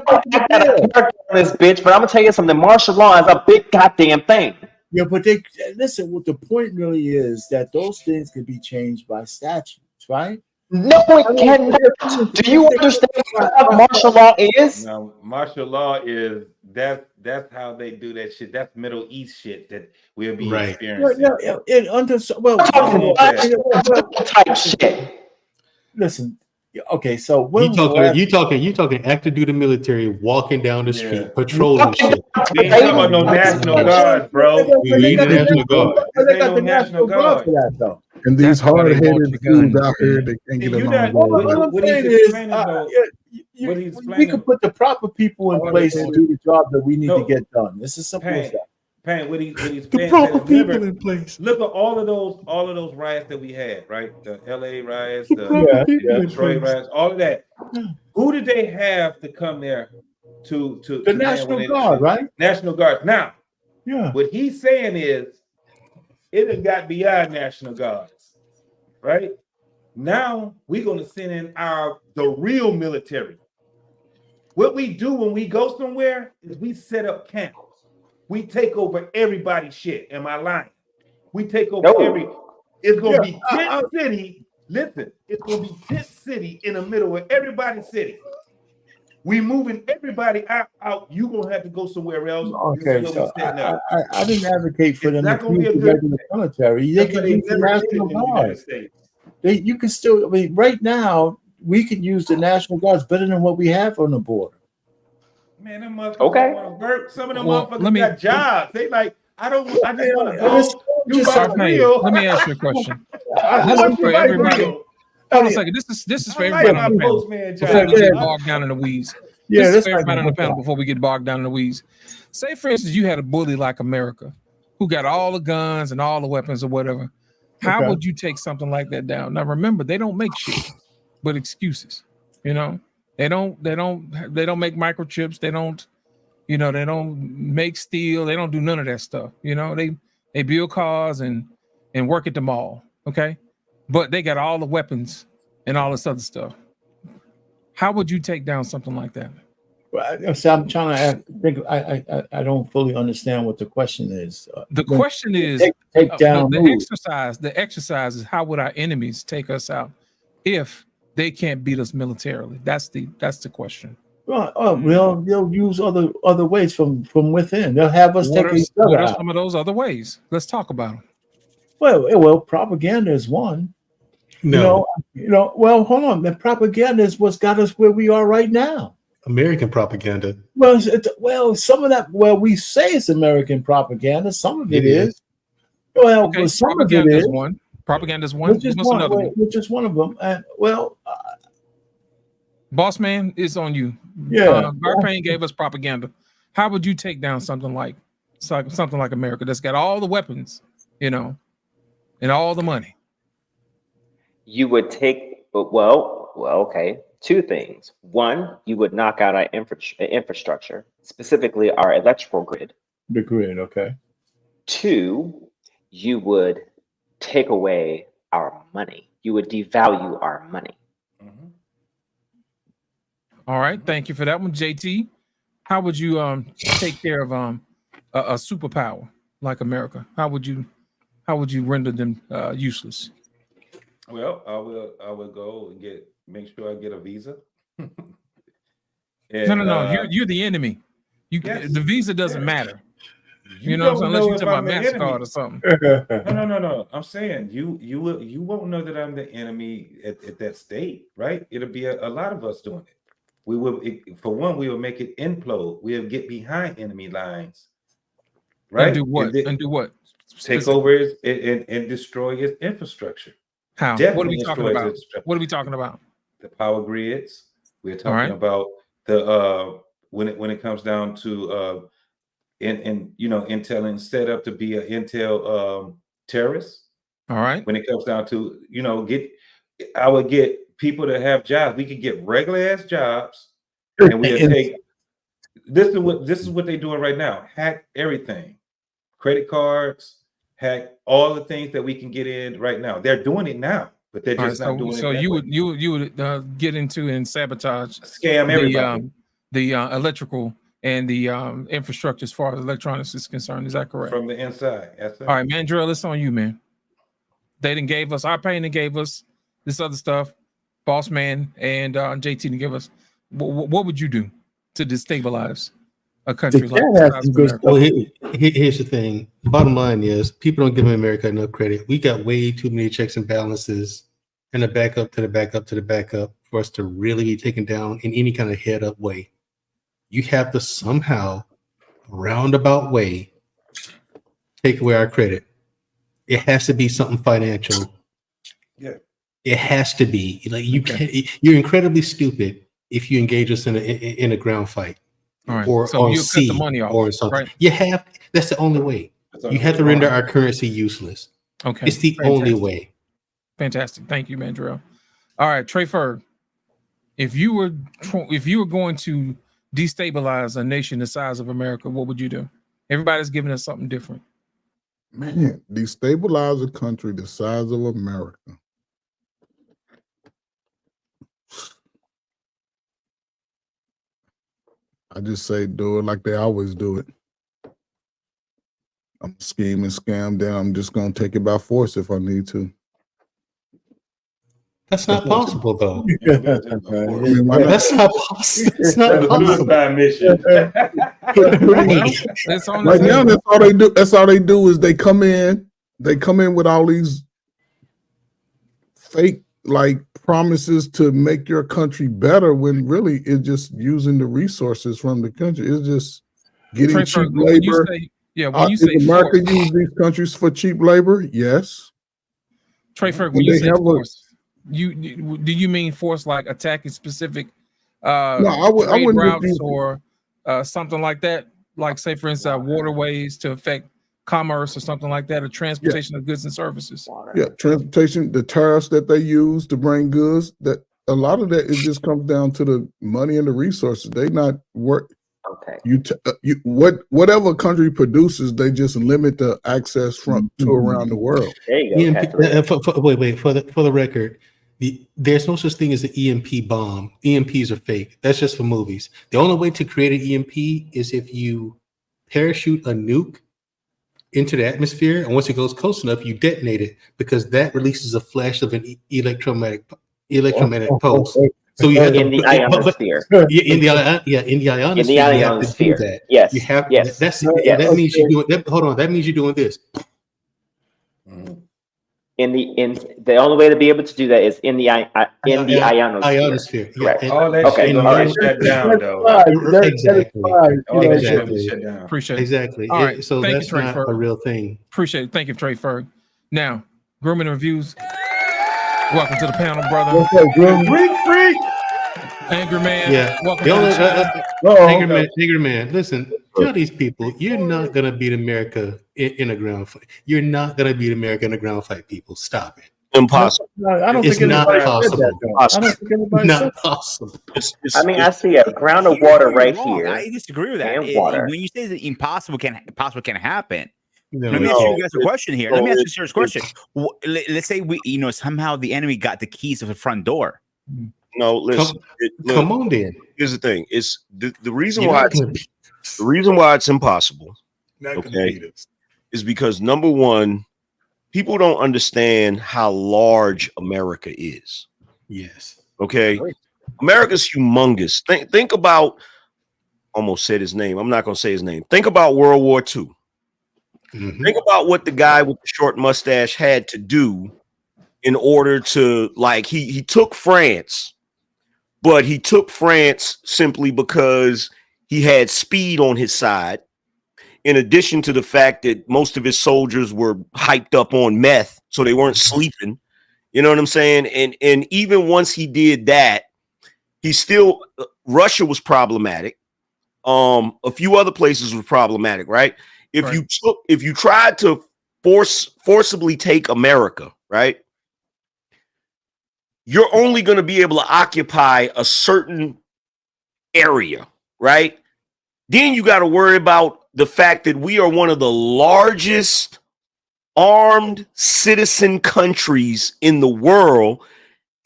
got a character on this bitch, but I'm gonna tell you something. Martial law is a big goddamn thing. Yeah, but they listen. What the point really is that those things can be changed by statutes, right? No, it cannot. Do you understand what martial law is? No, martial law is that's how they do that shit. That's Middle East shit that we'll be experiencing. Type shit. Listen, okay, so you talking active duty military walking down the street, patrolling shit. We ain't talking about no National Guard, bro. We need the National Guard. They got the National Guard for that, though. And these hard-headed dudes out here, they can't get along. What I'm saying is, we can put the proper people in place to do the job that we need to get done. This is simple as that. Pain, what he's the proper people in place. Look at all of those riots that we had, right? The LA riots, the Detroit riots, all of that. Who did they have to come there to the National Guard, right? National Guard. Now, yeah, what he's saying is it has got beyond National Guards, right? Now we're gonna send in the real military. What we do when we go somewhere is we set up camp. We take over everybody's shit. Am I lying? We take over it's gonna be tent city. Listen, it's gonna be tent city in the middle of everybody's city. We moving everybody out. You gonna have to go somewhere else. Okay, so I didn't advocate for them to use the regular military. They can use the National Guard. You can still. I mean, right now we can use the National Guards better than what we have on the border. Man, them motherfuckers want to work. Some of them motherfuckers got jobs. They like, I just want to go. Let me ask you a question. This is for everybody. Hold on a second. This is for everybody on the panel. Before we get bogged down in the weeds. This is for everybody on the panel before we get bogged down in the weeds. Say, for instance, you had a bully like America who got all the guns and all the weapons or whatever. How would you take something like that down? Now, remember, they don't make shit but excuses. You know, they don't make microchips. They don't You know, they don't make steel. They don't do none of that stuff. You know, they build cars and work at the mall. Okay, but they got all the weapons and all this other stuff. How would you take down something like that? Well, so I'm trying to think. I don't fully understand what the question is. The question is take down the exercise is how would our enemies take us out if they can't beat us militarily? That's the question. Well, they'll use other ways from within. They'll have us take each other What are out. some of those other ways? Let's talk about them. Well, propaganda is one. No. Well, hold on. The propaganda is what's got us where we are right now. American propaganda. Well, some of that. Well, we say it's American propaganda. Some of it is. Well, Okay, some of it propaganda is is. one. Propaganda is one. Which is What's one. another one? Which is one of them. And Boss man, it's on you. Yeah. Barpain gave us propaganda. How would you take down something like America that's got all the weapons, you know, and all the money? You would take, well, okay. Two things. One, you would knock out our infrastructure, specifically our electrical grid. The grid, okay. Two, you would take away our money. You would devalue our money. All right, thank you for that one, JT. How would you take care of a superpower like America? How would you render them useless? Well, I will go and make sure I get a visa. No. You're the enemy. Yes. The visa doesn't matter. You know what I'm saying? Unless know you if talk about I'm the MasterCard enemy. or something. No. I'm saying you won't know that I'm the enemy at that state, right? It'll be a lot of us doing it. We will make it implode. We'll get behind enemy lines, right? And do what? Take over and destroy its infrastructure. How? Definitely What are we talking destroy about? its infrastructure. What are we talking about? The power grids. We're talking right. about the when it comes down to Intel and set up to be an Intel terrorist. All right. When it comes down to I would get people to have jobs. We could get regular ass jobs, and we'll take. This is what they're doing right now. Hack everything, credit cards, hack all the things that we can get in right now. They're doing it now, but they're just not doing it. So you would get into and sabotage, scam everybody. The electrical and the infrastructure as far as electronics is concerned. Is that correct? From the inside. Yes, sir. All right, Mandrell, it's on you, man. They didn't gave us our pain and gave us this other stuff. Boss man and JT to give us. What would you do to destabilize a country like America? Well, here's the thing. The bottom line is people don't give America enough credit. We got way too many checks and balances and the backup to the backup to the backup for us to really be taken down in any kind of head up way. You have to somehow, roundabout way, take away our credit. It has to be something financial. Yeah. It has to be. Like you can't. You're incredibly stupid if you engage us in a ground fight, or so on you sea, cut the money off, or something. right? You have. That's the only way. You have to render our currency useless. Okay, it's the only way. Fantastic. Thank you, Mandrell. All right, Trey Ferg. If you were going to destabilize a nation the size of America, what would you do? Everybody's giving us something different. Man, destabilize a country the size of America. I just say do it like they always do it. I'm scheme and scam down. I'm just gonna take it by force if I need to. That's not possible, though. That's not possible. It's not possible. Mission. Right now, that's all they do. That's all they do is they come in with all these fake promises to make your country better when really it's just using the resources from the country. It's just getting cheap labor. When you say America use these countries for cheap labor, yes. Trey Ferg, when you say force, do you mean force like attacking specific I wouldn't routes or something like that? Like say for instance, waterways to affect commerce or something like that, or transportation of goods and services. Yeah, transportation, the tariffs that they use to bring goods, that a lot of that it just comes down to the money and the resources. They not work. Okay. Whatever country produces, they just limit the access from to around the world. There you go. Wait. For the record, there's no such thing as an EMP bomb. EMPs are fake. That's just for movies. The only way to create an EMP is if you parachute a nuke into the atmosphere, and once it goes close enough, you detonate it, because that releases a flash of an electromagnetic pulse. So you have in the ionosphere. In the ionosphere, you have to do that. Yes. You have yes. that means you're doing that. Hold on, that means you're doing this. In the only way to be able to do that is in the ionosphere. Yeah. All that shit gonna get shut down though. Exactly. All that shit gonna get shut down. Appreciate it. Exactly. All right. So Thank that's you, Trey not Ferg. a real thing. Appreciate it. Thank you, Trey Ferg. Now, grooming reviews. Welcome to the panel, brother. What's up, Grim? Freak. Angry man. Yeah. Welcome to the show. Angry man. Listen, tell these people you're not gonna beat America in a ground fight. You're not gonna beat America in a ground fight. People, stop it. Impossible. I don't It's think not anybody said possible. that, though. I don't think anybody said Not possible. I mean, I see a ground of water right wrong. here. I disagree with that. And water. When you say that impossible can happen, No, let me ask you guys a question here. Let me ask you a serious question. Let's say somehow the enemy got the keys of the front door. No, listen. Come on, then. Here's the thing: it's the reason why it's impossible. Okay, is because number one, people don't understand how large America is. Yes. Okay, America's humongous. Think about. Almost said his name. I'm not going to say his name. Think about World War II. Think about what the guy with the short mustache had to do in order to, like, he took France. But he took France simply because he had speed on his side, in addition to the fact that most of his soldiers were hyped up on meth, so they weren't sleeping. You know what I'm saying? And even once he did that, he still Russia was problematic. A few other places were problematic, right? If you tried to forcibly take America, right? You're only going to be able to occupy a certain area, right? Then you got to worry about the fact that we are one of the largest armed citizen countries in the world.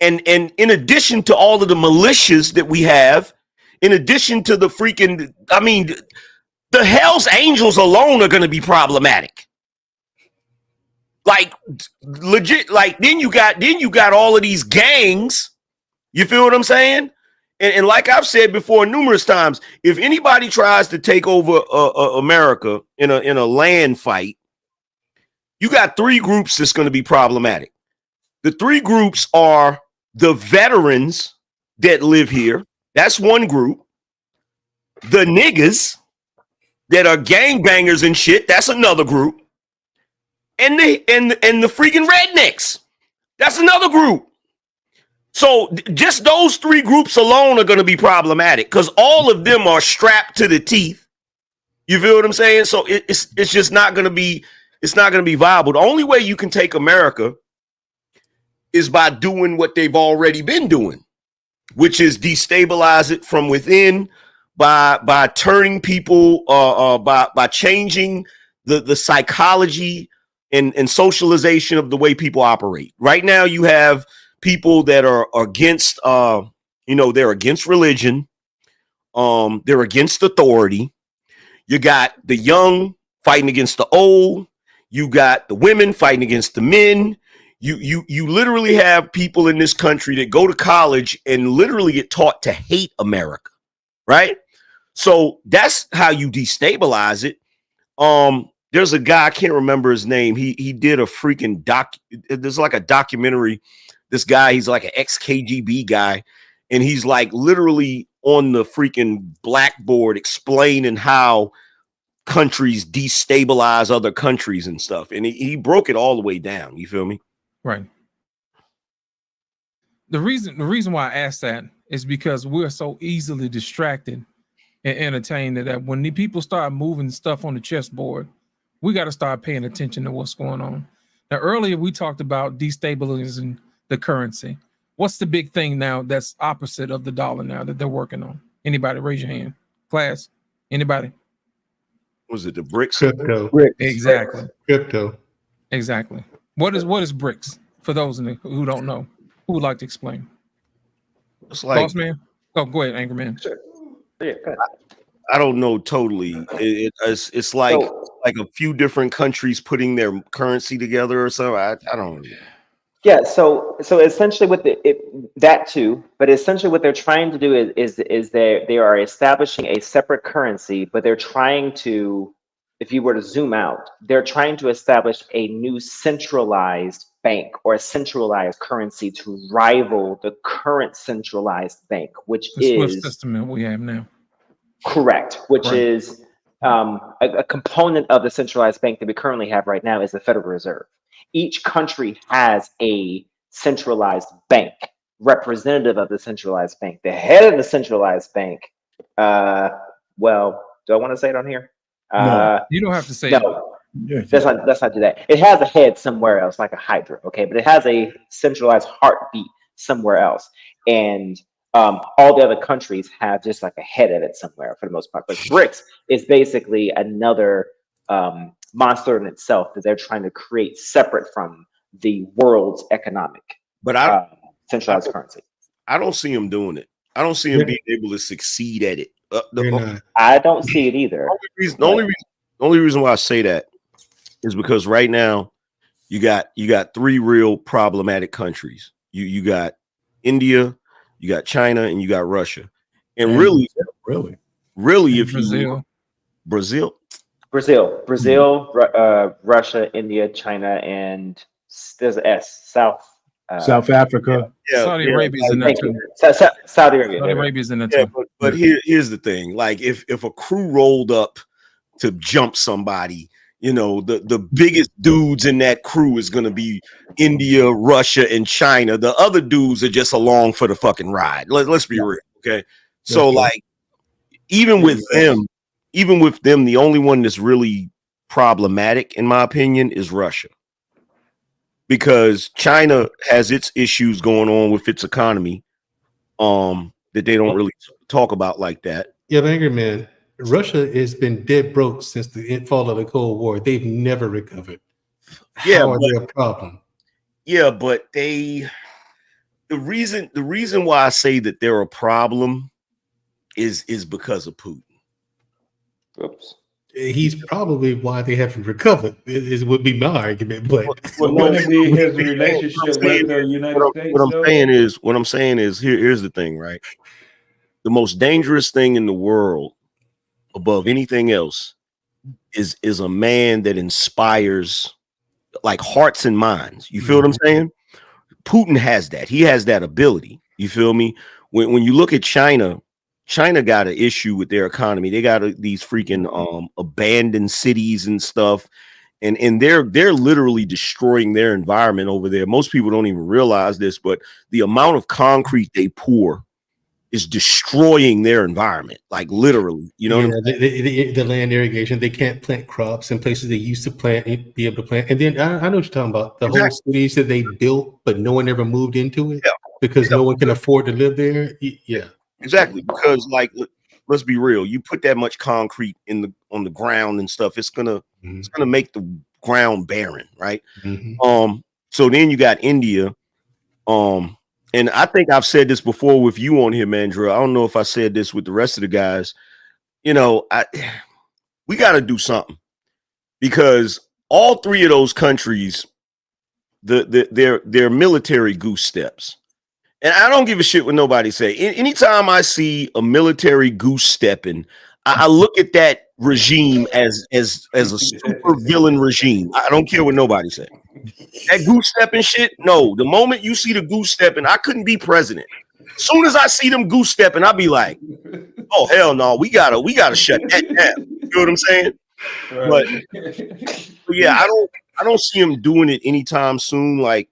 And in addition to all of the militias that we have, in addition to the freaking, I mean, the Hell's Angels alone are going to be problematic. Like legit, like then you got all of these gangs. You feel what I'm saying? And like I've said before numerous times, if anybody tries to take over America in a land fight, you got three groups that's going to be problematic. The three groups are the veterans that live here. That's one group. The niggas that are gangbangers and shit. That's another group. And the freaking rednecks. That's another group. So just those three groups alone are going to be problematic because all of them are strapped to the teeth. You feel what I'm saying? So it's just not going to be, it's not going to be viable. The only way you can take America is by doing what they've already been doing, which is destabilize it from within by turning people, by changing the psychology and socialization of the way people operate. Right now, you have people that are against, they're against religion. They're against authority. You got the young fighting against the old. You got the women fighting against the men. You literally have people in this country that go to college and literally get taught to hate America, right? So that's how you destabilize it. There's a guy, I can't remember his name. He did a freaking there's like a documentary. This guy, he's like an ex-KGB guy, and he's like literally on the freaking blackboard explaining how countries destabilize other countries and stuff. And he broke it all the way down. You feel me? Right. The reason why I asked that is because we're so easily distracted and entertained that when the people start moving stuff on the chessboard, we got to start paying attention to what's going on. Now, earlier we talked about destabilizing the currency. What's the big thing now that's opposite of the dollar now that they're working on? Anybody raise your hand? Class. Anybody? Was it the BRICS? Crypto. Exactly. Crypto. Exactly. What is BRICS? For those who don't know, who would like to explain? It's like, Boss man. Oh, go ahead, Angry Man. Sure. Yeah, go ahead. I don't know totally. It's like a few different countries putting their currency together or something. I don't know. Yeah, so essentially with that too, but essentially what they're trying to do is they are establishing a separate currency, but they're trying to, if you were to zoom out, they're trying to establish a new centralized bank or a centralized currency to rival the current centralized bank, which The SWIFT is system that we have now. correct, which Right. is a component of the centralized bank that we currently have right now is the Federal Reserve. Each country has a centralized bank, representative of the centralized bank. The head of the centralized bank, well, do I want to say it on here? No, you don't have to say it. No, let's not do that. It has a head somewhere else, like a hydra, okay? But it has a centralized heartbeat somewhere else. And all the other countries have just like a head of it somewhere for the most part. But BRICS is basically another monster in itself that they're trying to create separate from the world's economic centralized currency. I don't see him doing it. I don't see him being able to succeed at it. I don't see it either. The only reason why I say that is because right now you got three real problematic countries. You got India, you got China, and you got Russia. And really, if Brazil. Brazil, Russia, India, China, and there's an S, South Africa. Saudi Arabia's in that too. Saudi Arabia. Saudi Arabia's in that too. But here's the thing: like if a crew rolled up to jump somebody, you know, the biggest dudes in that crew is going to be India, Russia, and China. The other dudes are just along for the fucking ride. Let's be real, okay? So like, even with them, the only one that's really problematic, in my opinion, is Russia. Because China has its issues going on with its economy that they don't really talk about like that. Yeah, but Angry Man, Russia has been dead broke since the fall of the Cold War. They've never recovered. Yeah, How are they a problem? Yeah, but the reason why I say that they're a problem is because of Putin. Oops. He's probably why they haven't recovered. Would be my argument, but wouldn't it be his relationship with the United States? What I'm saying is here's the thing, right? The most dangerous thing in the world, above anything else, is a man that inspires like hearts and minds. You feel what I'm saying? Putin has that. He has that ability. You feel me? When you look at China got an issue with their economy. They got these freaking abandoned cities and stuff, and they're literally destroying their environment over there. Most people don't even realize this, but the amount of concrete they pour is destroying their environment, like literally. You know, what I'm saying? The land irrigation. They can't plant crops in places they used to plant, be able to plant. And then I know what you're talking about. The whole cities that they built, but no one ever moved into it because no one can afford to live there. Yeah. Exactly, because like let's be real, you put that much concrete on the ground and stuff, it's gonna make the ground barren, right? So then you got India, and I think I've said this before with you on here, Mandra. I don't know if I said this with the rest of the guys. You know, we got to do something because all three of those countries, their military goose steps. And I don't give a shit what nobody say. Anytime I see a military goose stepping, I look at that regime as a super villain regime. I don't care what nobody say. That goose stepping shit. No, the moment you see the goose stepping, I couldn't be president. As soon as I see them goose stepping, I'll be like, oh hell no, we gotta shut that down. You know what I'm saying? Right. But yeah, I don't see them doing it anytime soon. Like,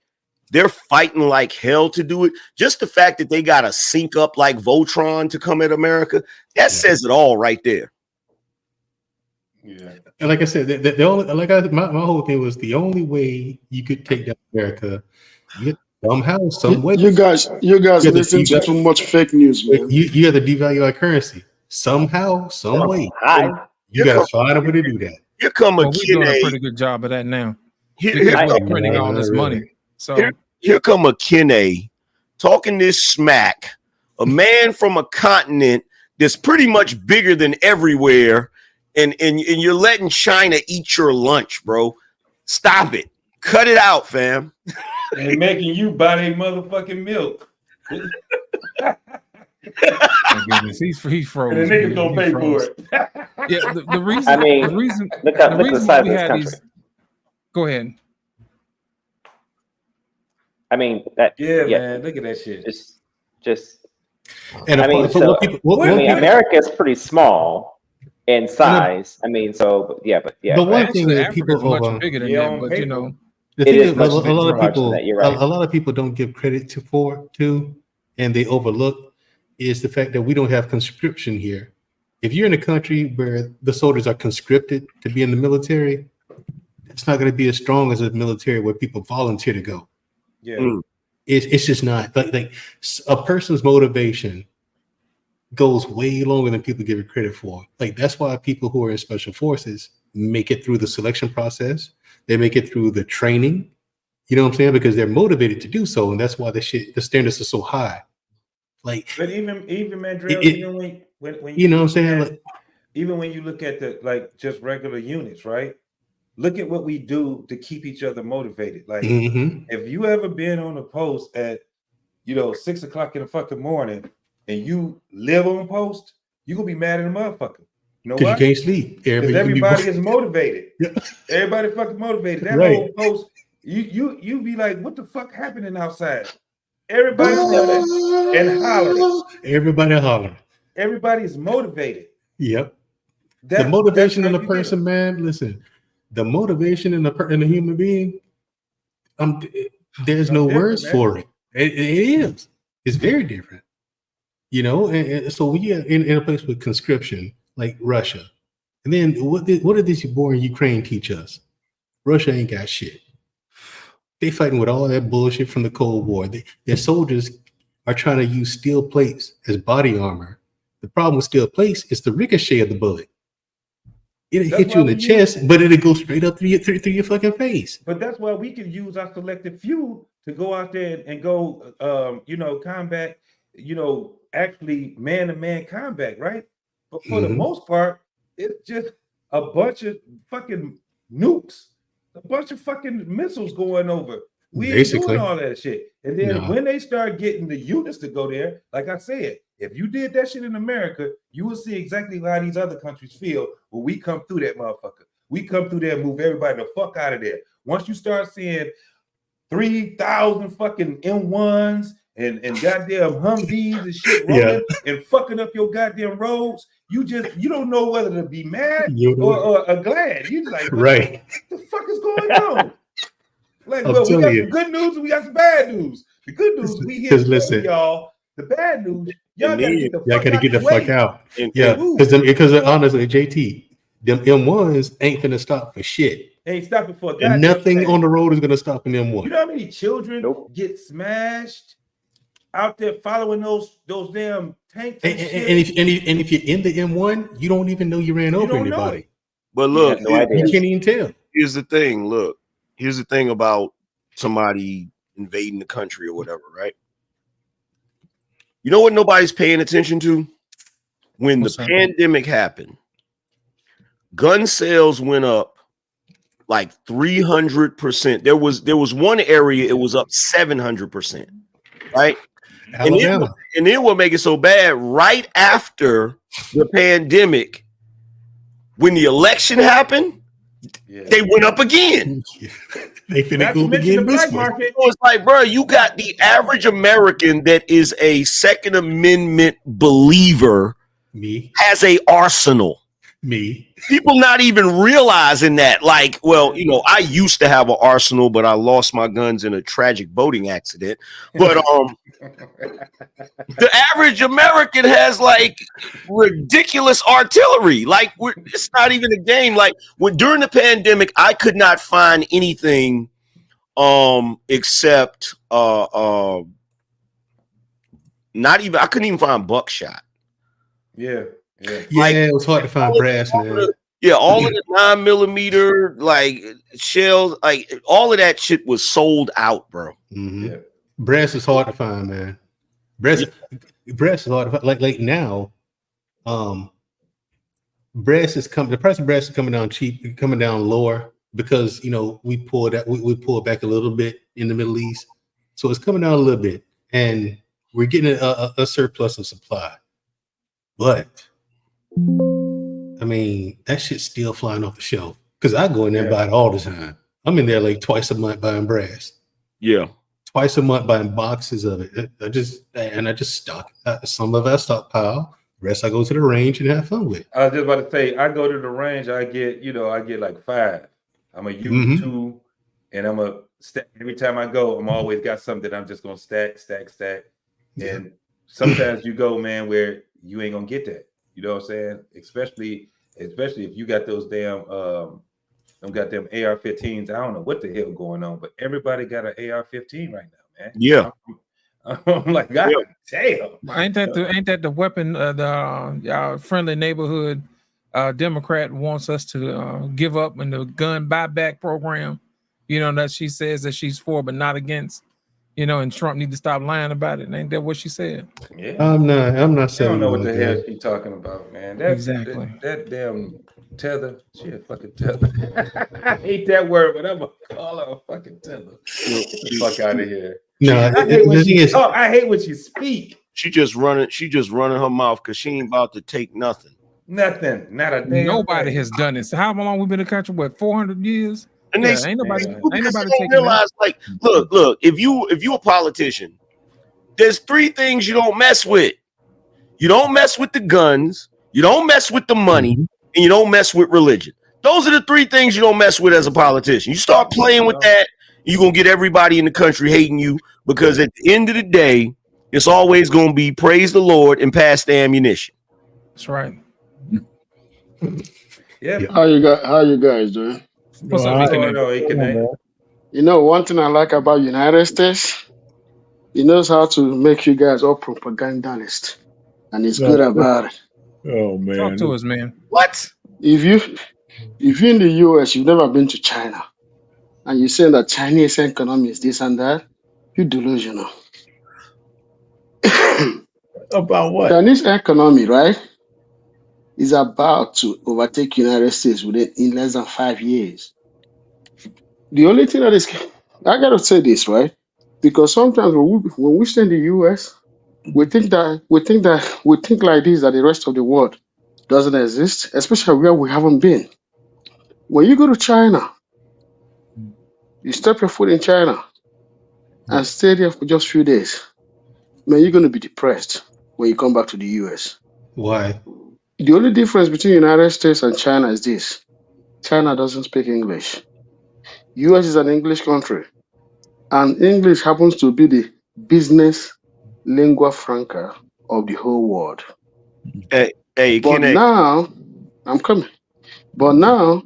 they're fighting like hell to do it. Just the fact that they got to sync up like Voltron to come at America, that says it all right there. Yeah. And like I said, the only my whole thing was the only way you could take down America, somehow, some way. You guys listen to too much fake news, man. You have to devalue our currency. somehow, some way. Hi. You got to find a way to do that. Here come a Well, we're doing a Kine. pretty good job of that now Here, because here, we're printing all this money. So here come a Kine talking this smack. A man from a continent that's pretty much bigger than everywhere, and you're letting China eat your lunch, bro. Stop it. Cut it out, fam. And making you buy their motherfucking milk. he's froze. And the niggas gonna pay for it. Yeah, the reason. I mean, the reason. look at the the reason size we of this had country. these. Go ahead. I mean, that. Man, look at that shit. Just. And I mean, what I mean, people- America is pretty small in size. I mean, so yeah. The one Actually, thing that Africa's people much bigger than that, but you know, the It thing is that much a lot of larger people, than that, you're right. a lot of people don't give credit to, and they overlook is the fact that we don't have conscription here. If you're in a country where the soldiers are conscripted to be in the military, it's not going to be as strong as a military where people volunteer to go. Yeah. It's just not like a person's motivation goes way longer than people give it credit for. Like that's why people who are in special forces make it through the selection process. They make it through the training. You know what I'm saying? Because they're motivated to do so, and that's why the standards are so high. Like, but even Mandrell, even when you know what I'm saying? Like, even when you look at the just regular units, right? Look at what we do to keep each other motivated. Like, if you ever been on a post at 6 o'clock in the fucking morning and you live on post, you gonna be mad at a motherfucker. You know because why? you can't sleep. Because everybody is motivated. Everybody fucking motivated. That whole post, you be like, what the fuck happening outside? Everybody running and hollering. Everybody hollering. Everybody is motivated. Yep. The motivation in a person, man. Listen, the motivation in a human being. There's no words for it. It is. It's very different. You know, and so we are in a place with conscription, like Russia. And then what did this war in Ukraine teach us? Russia ain't got shit. They fighting with all that bullshit from the Cold War. Their soldiers are trying to use steel plates as body armor. The problem with steel plates is the ricochet of the bullet. It'll hit you in the chest, but it'll go straight up through your fucking face. But that's why we can use our selective few to go out there and go, combat, actually man-to-man combat, right? But for the most part, it's just a bunch of fucking nukes, a bunch of fucking missiles going over. We ain't doing all that shit. And then when they start getting the units to go there, like I said, if you did that shit in America, you will see exactly how these other countries feel when we come through that motherfucker. We come through there and move everybody the fuck out of there. Once you start seeing 3,000 fucking M1s and goddamn Humvees and shit rolling and fucking up your goddamn roads, you don't know whether to be mad or glad. You like, right? What the fuck is going on? Like, I'm well, we got telling you. some good news and we got some bad news. The good news, we here to y'all. The bad news, y'all gotta get the fuck out. Yeah, because honestly, JT, them M1s ain't finna stop for shit. Ain't stopping for a And goddamn nothing thing. on the road is gonna stop an M1. You know how many children get smashed out there following those damn tanks and shit? And if you're in the M1, you don't even know you ran over anybody. But look, you can't even tell. Here's the thing. Look, here's the thing about somebody invading the country or whatever, right? You know what nobody's paying attention to? When the pandemic happened, gun sales went up like 300%. There was one area it was up 700%, right? And then what make it so bad? Right after the pandemic, when the election happened, they went up again. They finna go begin this one. So it's like, bro, you got the average American that is a Second Amendment believer. Me has a arsenal. Me. People not even realizing that. Like, well, I used to have an arsenal, but I lost my guns in a tragic boating accident. But the average American has like ridiculous artillery. Like, it's not even a game. Like, during the pandemic, I could not find anything except I couldn't even find buckshot. Yeah. Yeah, it was hard to find brass, man. Yeah, all of the 9mm like shells, like all of that shit was sold out, bro. Yeah. Brass is hard to find, man. Brass is hard to find. Like now, brass is coming. The price of brass is coming down cheap, coming down lower because we pulled back a little bit in the Middle East, so it's coming down a little bit, and we're getting a surplus of supply. But I mean, that shit's still flying off the shelf because I go in there and buy it all the time. I'm in there like twice a month buying brass. Yeah. Twice a month buying boxes of it. I just stock some of that stockpile. The rest I go to the range and have fun with. I was just about to say, I go to the range, I get like 5. I'm gonna use 2, and I'm gonna stack. Every time I go, I'm always got something that I'm just gonna stack. And sometimes you go, man, where you ain't gonna get that. You know what I'm saying? Especially if you got those damn goddamn AR-15s. I don't know what the hell going on, but everybody got an AR-15 right now, man. Yeah. I'm like, God damn. Ain't that the weapon our friendly neighborhood Democrat wants us to give up in the gun buyback program? That she says that she's for but not against. And Trump need to stop lying about it. Ain't that what she said? Yeah. I'm not saying. I don't know what the hell she's talking about, man. Exactly. That damn tether. She a fucking tether. I hate that word, but I'm gonna call her a fucking tether. Get the fuck out of here. No, I hate when she speak. She just running her mouth because she ain't about to take nothing. Nothing. Not a damn Nobody thing. has done this. How long we been in the country? What, 400 years? And Yeah, they ain't nobody don't taking realize, that. like, look, if you a politician, there's 3 things you don't mess with. You don't mess with the guns, you don't mess with the money, and you don't mess with religion. Those are the 3 things you don't mess with as a politician. You start playing with that, you're gonna get everybody in the country hating you, because at the end of the day, it's always gonna be praise the Lord and pass the ammunition. That's right. Yeah. How you guys doing? What's up, one thing I like about United States, he knows how to make you guys all propagandalists, and he's good about it. Oh man, talk to us, man. What? If you're in the US, you've never been to China, and you're saying that Chinese economy is this and that, you're delusional. About what? Chinese economy, right, is about to overtake United States in less than 5 years. The only thing that is, I gotta say this, right? Because sometimes when we stay in the US, we think like this, that the rest of the world doesn't exist, especially where we haven't been. When you go to China, you step your foot in China and stay there for just a few days, man, you're gonna be depressed when you come back to the US. Why? The only difference between United States and China is this: China doesn't speak English. US is an English country, and English happens to be the business lingua franca of the whole world. But now, I'm coming. But now,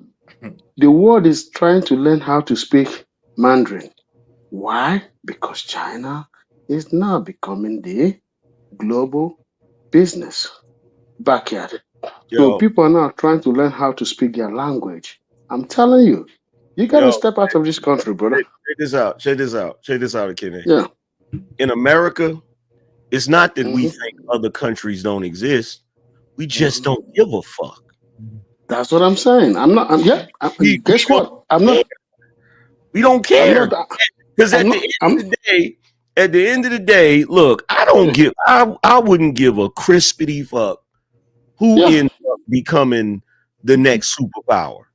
the world is trying to learn how to speak Mandarin. Why? Because China is now becoming the global business backyard. So people are now trying to learn how to speak their language. I'm telling you, you got to step out of this country, brother. Check this out, Kenny. Yeah. In America, it's not that we think other countries don't exist. We just don't give a fuck. That's what I'm saying. Guess what? I'm not. We don't care. Because at the end of the day, look, I wouldn't give a crispity fuck who ends up becoming the next superpower.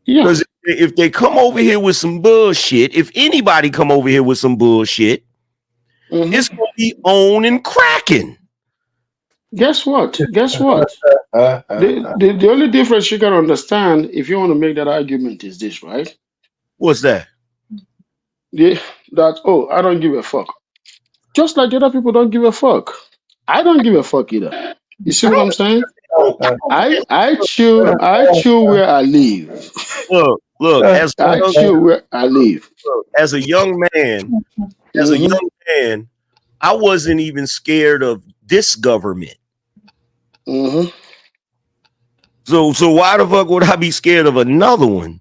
Because if they come over here with some bullshit, if anybody come over here with some bullshit, it's gonna be on and cracking. Guess what? The only difference you can understand if you want to make that argument is this, right? What's that? I don't give a fuck. Just like the other people don't give a fuck. I don't give a fuck either. You see what I'm saying? I chill where I live. Look, as a young man, I wasn't even scared of this government. Mm-hmm. So why the fuck would I be scared of another one?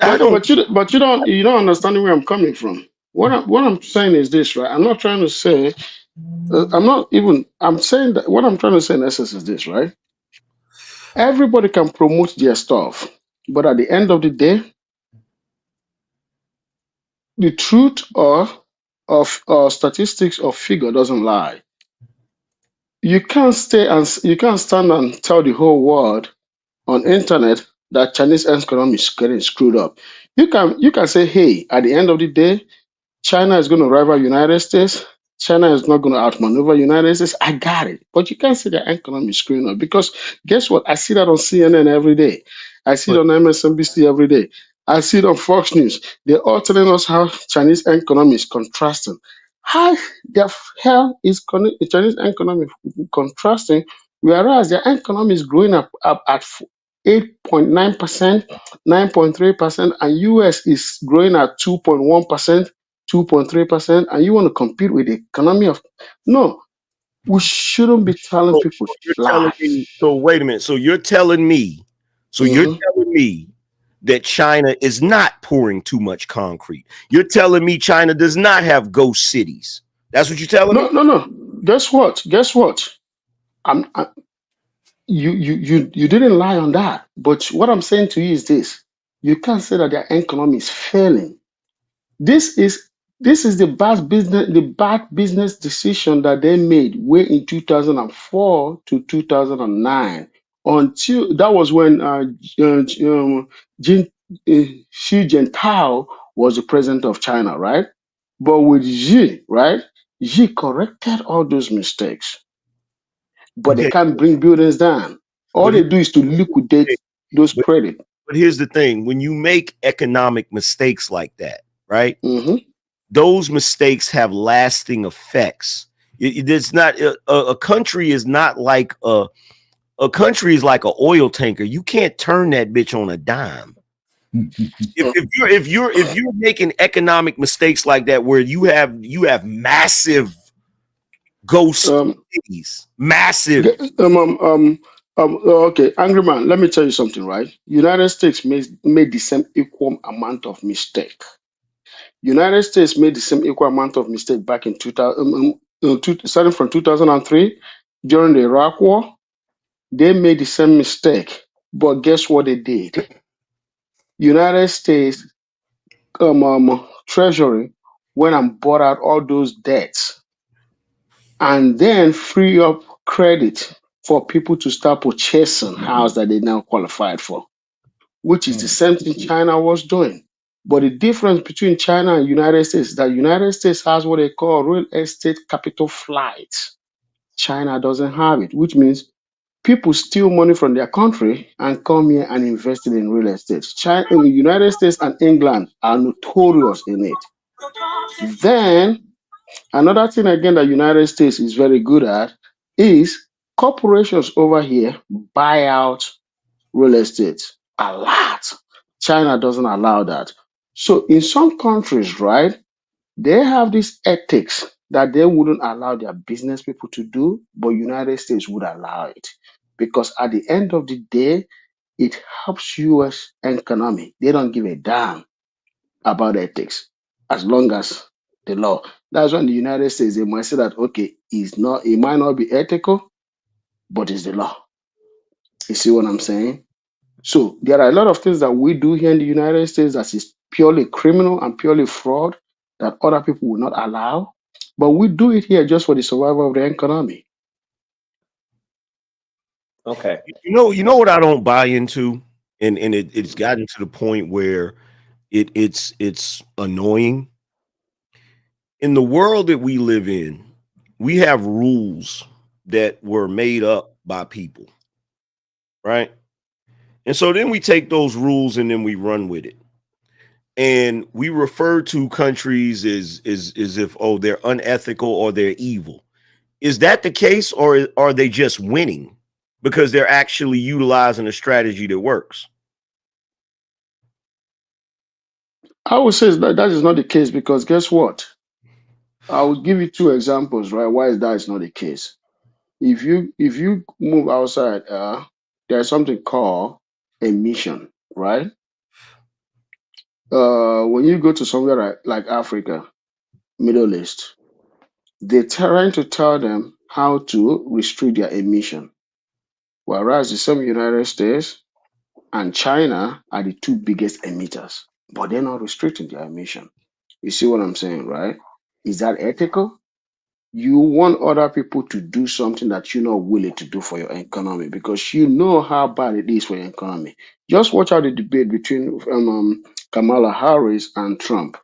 I don't. But you don't understand where I'm coming from. What I'm saying is this, right? I'm not trying to say. I'm saying that what I'm trying to say in essence is this, right? Everybody can promote their stuff, but at the end of the day, the truth of statistics or figure doesn't lie. You can't you can't stand and tell the whole world on internet that Chinese economy is getting screwed up. You can say, hey, at the end of the day, China is going to rival United States. China is not going to outmaneuver United States. I got it. But you can't say the economy is screwing up because guess what? I see that on CNN every day. I see it on MSNBC every day. I see it on Fox News. They're all telling us how Chinese economy is contrasting. How the hell is the Chinese economy contrasting, whereas their economy is growing up at 8.9%, 9.3%, and US is growing at 2.1%, 2.3%, and you want to compete with the economy of no, we shouldn't be telling So people you're telling lie. me. So wait a minute. So you're telling me. So you're Mhm. telling me that China is not pouring too much concrete. You're telling me China does not have ghost cities. That's what you're telling No, me. no, no. Guess what? Guess what? I, you didn't lie on that. But what I'm saying to you is this: you can't say that their economy is failing. This is the bad business decision that they made way in 2004 to 2009 until that was when Jin, Xi Jinping was the president of China, right? But with Xi, right? Xi corrected all those mistakes, but they Okay, can't bring buildings down. All but they do is to liquidate those but, credit. but here's the thing: when you make economic mistakes like that, right? Hmm. Those mistakes have lasting effects. It's not a country is not like a country is like an oil tanker. You can't turn that bitch on a dime. If you're making economic mistakes like that, where you have massive ghost cities, massive. Okay, angry man. Let me tell you something, right? United States made the same equal amount of mistake. United States made the same equal amount of mistake back in 2000, starting from 2003 during the Iraq War. They made the same mistake, but guess what they did? United States Treasury went and bought out all those debts and then free up credit for people to start purchasing house that they now qualified for, which is the same thing China was doing. But the difference between China and United States is that United States has what they call real estate capital flight. China doesn't have it, which means people steal money from their country and come here and invest it in real estate. United States and England are notorious in it. Then another thing again that United States is very good at is corporations over here buy out real estate a lot. China doesn't allow that. So in some countries, right, they have this ethics that they wouldn't allow their business people to do, but United States would allow it. Because at the end of the day, it helps US economy. They don't give a damn about ethics as long as the law. That's when the United States they might say that okay, it might not be ethical, but it's the law. You see what I'm saying? So there are a lot of things that we do here in the United States that is purely criminal and purely fraud that other people will not allow. But we do it here just for the survival of the economy. Okay. You know what I don't buy into, and it's gotten to the point where it's annoying. In the world that we live in, we have rules that were made up by people, right? And so then we take those rules and then we run with it. And we refer to countries as if, oh, they're unethical or they're evil. Is that the case, or are they just winning because they're actually utilizing a strategy that works? I would say that is not the case because guess what? I will give you two examples, right? Why is that is not the case? If you move outside, there's something called emission, right? When you go to somewhere like Africa, Middle East, they're trying to tell them how to restrict their emission, whereas the same United States and China are the two biggest emitters, but they're not restricting their emission. You see what I'm saying, right? Is that ethical? You want other people to do something that you're not willing to do for your economy because you know how bad it is for your economy. Just watch out the debate between Kamala Harris and Trump.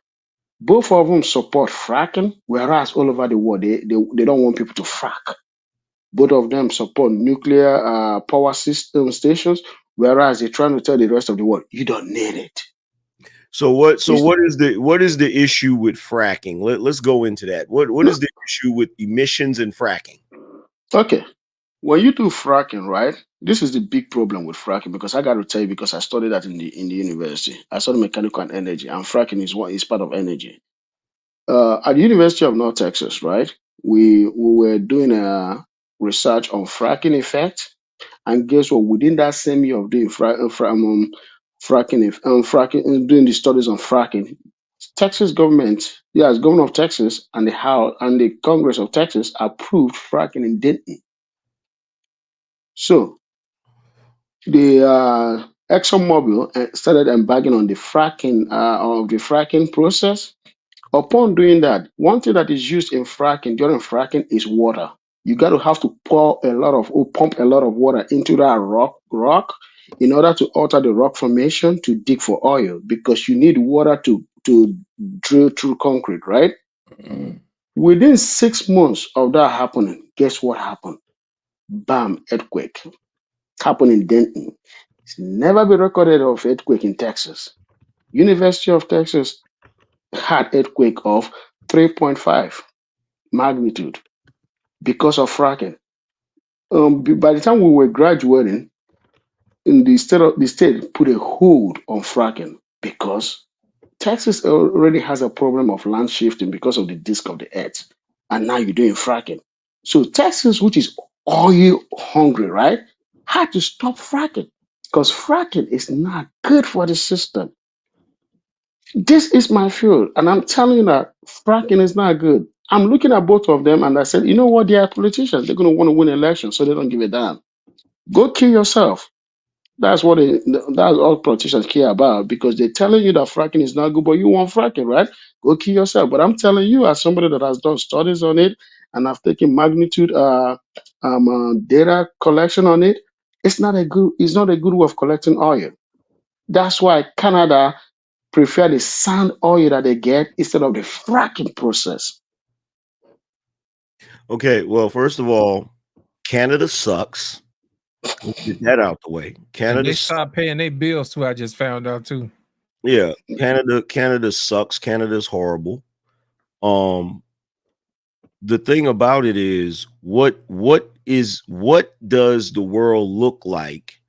Both of them support fracking, whereas all over the world they don't want people to frack. Both of them support nuclear power system stations, whereas they're trying to tell the rest of the world you don't need it. So what is the issue with fracking? Let's go into that. What is the issue with emissions and fracking? Okay. When you do fracking, right? This is the big problem with fracking because I got to tell you because I studied that in the university. I studied mechanical and energy, and fracking is part of energy. At the University of North Texas, right? We were doing a research on fracking effect, and guess what? Within that same year of doing doing the studies on fracking, Texas government, yes, governor of Texas and the House and the Congress of Texas approved fracking in Denton. So the ExxonMobil started embarking on the fracking process. Upon doing that, one thing that is used in fracking during fracking is water. You got to have to pump a lot of water into that rock in order to alter the rock formation to dig for oil because you need water to drill through concrete, right? Within 6 months of that happening, guess what happened? Bam, earthquake. Happened in Denton. It's never been recorded of earthquake in Texas. University of Texas had earthquake of 3.5 magnitude because of fracking. By the time we were graduating, in the state put a hold on fracking because Texas already has a problem of land shifting because of the disk of the earth, and now you're doing fracking. So Texas, which is oil hungry, right, had to stop fracking because fracking is not good for the system. This is my field, and I'm telling you that fracking is not good. I'm looking at both of them, and I said, you know what? They are politicians. They're going to want to win elections, so they don't give a damn. Go kill yourself. That's all politicians care about because they're telling you that fracking is not good, but you want fracking, right? Go kill yourself. But I'm telling you, as somebody that has done studies on it and I've taken magnitude data collection on it, it's not a good way of collecting oil. That's why Canada prefer the sand oil that they get instead of the fracking process. Okay, well, first of all, Canada sucks. Let's get that out the way. And Canada they stopped paying their bills too. I just found out too. Yeah, Canada sucks. Canada's horrible. The thing about it is what does the world look like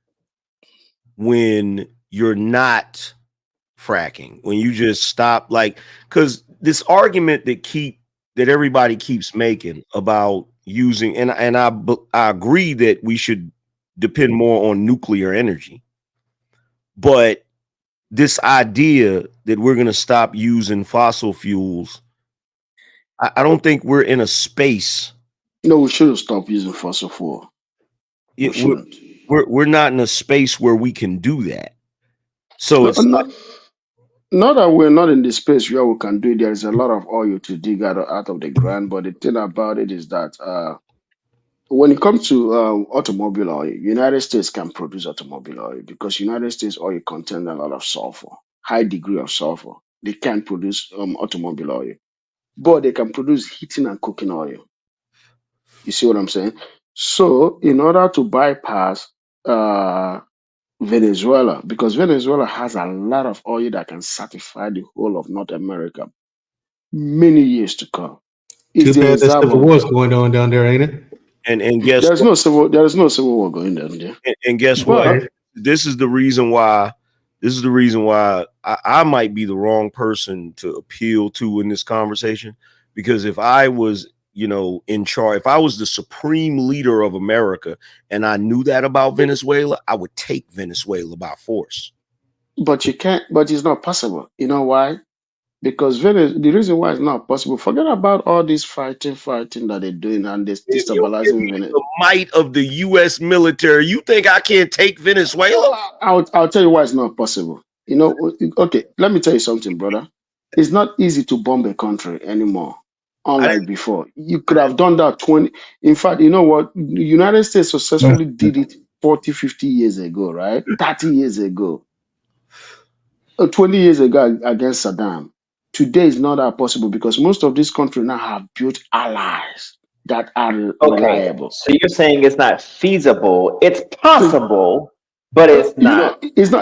when you're not fracking, when you just stop, like, because this argument that everybody keeps making about using, and I agree that we should depend more on nuclear energy, but this idea that we're going to stop using fossil fuels, I don't think we're in a space. No, we should have stopped using fossil fuel. We're not in a space where we can do that. So it's not that we're not in the space where we can do it. There's a lot of oil to dig out of the ground, but the thing about it is that when it comes to automobile oil, United States can produce automobile oil because United States oil contains a lot of sulfur, high degree of sulfur. They can produce automobile oil, but they can produce heating and cooking oil. You see what I'm saying? So in order to bypass Venezuela, because Venezuela has a lot of oil that can satisfy the whole of North America many years to come. Too bad the civil war's going on down there, ain't it? And guess there is no civil war going down there. And guess what? This is the reason why. This is the reason why I might be the wrong person to appeal to in this conversation, because if I was you know, in charge, if I was the supreme leader of America and I knew that about Venezuela, I would take Venezuela by force. But you can't. But it's not possible. You know why? Because the reason why it's not possible. Forget about all this fighting that they're doing and this If you give destabilizing me Venezuela. the might of the U.S. military, you think I can't take Venezuela? I'll tell you why it's not possible. You know, okay, let me tell you something, brother. It's not easy to bomb a country anymore, I unlike didn't. before. You could have done that 20. In fact, you know what? The United States successfully did it 40, 50 years ago, right? 30 years ago, 20 years ago against Saddam. Today is not that possible because most of these countries now have built allies that are Okay, reliable. so you're saying it's not feasible. It's So possible, but it's you know, not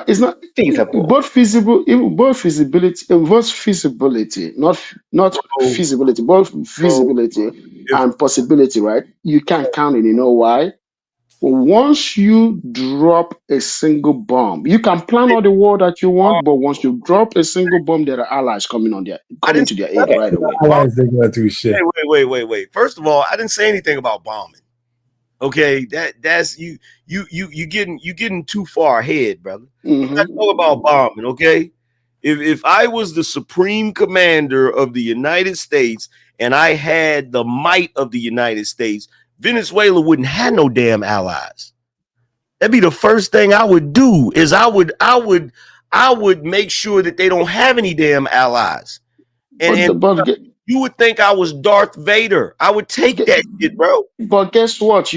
it's not feasible. both feasible, both feasibility, both feasibility, not So, feasibility, both so feasibility if and possibility, right? You can't count it. You know why? Once you drop a single bomb, you can plan all the war that you want, but once you drop a single bomb, there are allies I coming didn't to their say aid Okay. right away. Allies ain't gonna do shit. wait. First of all, I didn't say anything about bombing. Okay, that's you getting too far ahead, brother. I'm not talking about bombing, okay? If I was the supreme commander of the United States and I had the might of the United States, Venezuela wouldn't have no damn allies. That'd be the first thing I would do is I would make sure that they don't have any damn allies. And But you would think I was Darth Vader. I would take that shit, bro. But guess what? The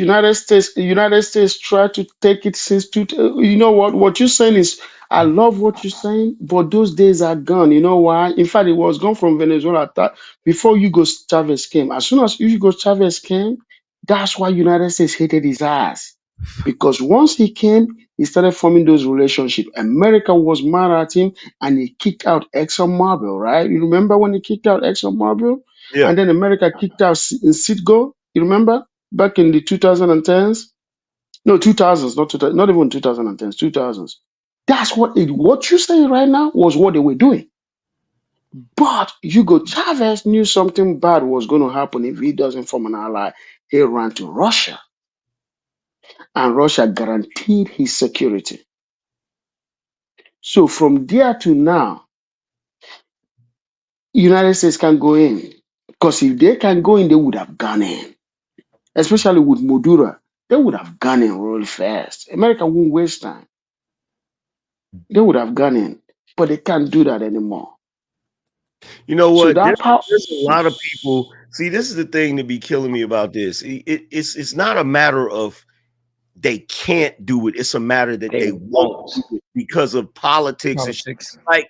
United States tried to take it since two. You know what? What you're saying is, I love what you're saying, but those days are gone. You know why? In fact, it was gone from Venezuela before Hugo Chavez came. As soon as Hugo Chavez came, that's why United States hated his ass. Because once he came, he started forming those relationships. America was mad at him, and he kicked out ExxonMobil. Right? You remember when he kicked out ExxonMobil, Yeah. and then America kicked out Citgo. You remember? Back in the 2010s, no 2000s, not even 2010s, 2000s. That's what you're saying right now was what they were doing. But Hugo Chavez knew something bad was going to happen if he doesn't form an ally. He ran to Russia, and Russia guaranteed his security. So from there to now, United States can go in because if they can go in, they would have gone in. Especially with Maduro, they would have gone in really fast. America won't waste time. They would have gone in, but they can't do that anymore. You know So what? that power, There's a lot of people. See, this is the thing to be killing me about this. It's not a matter of they can't do it. It's a matter that they won't do it because of politics.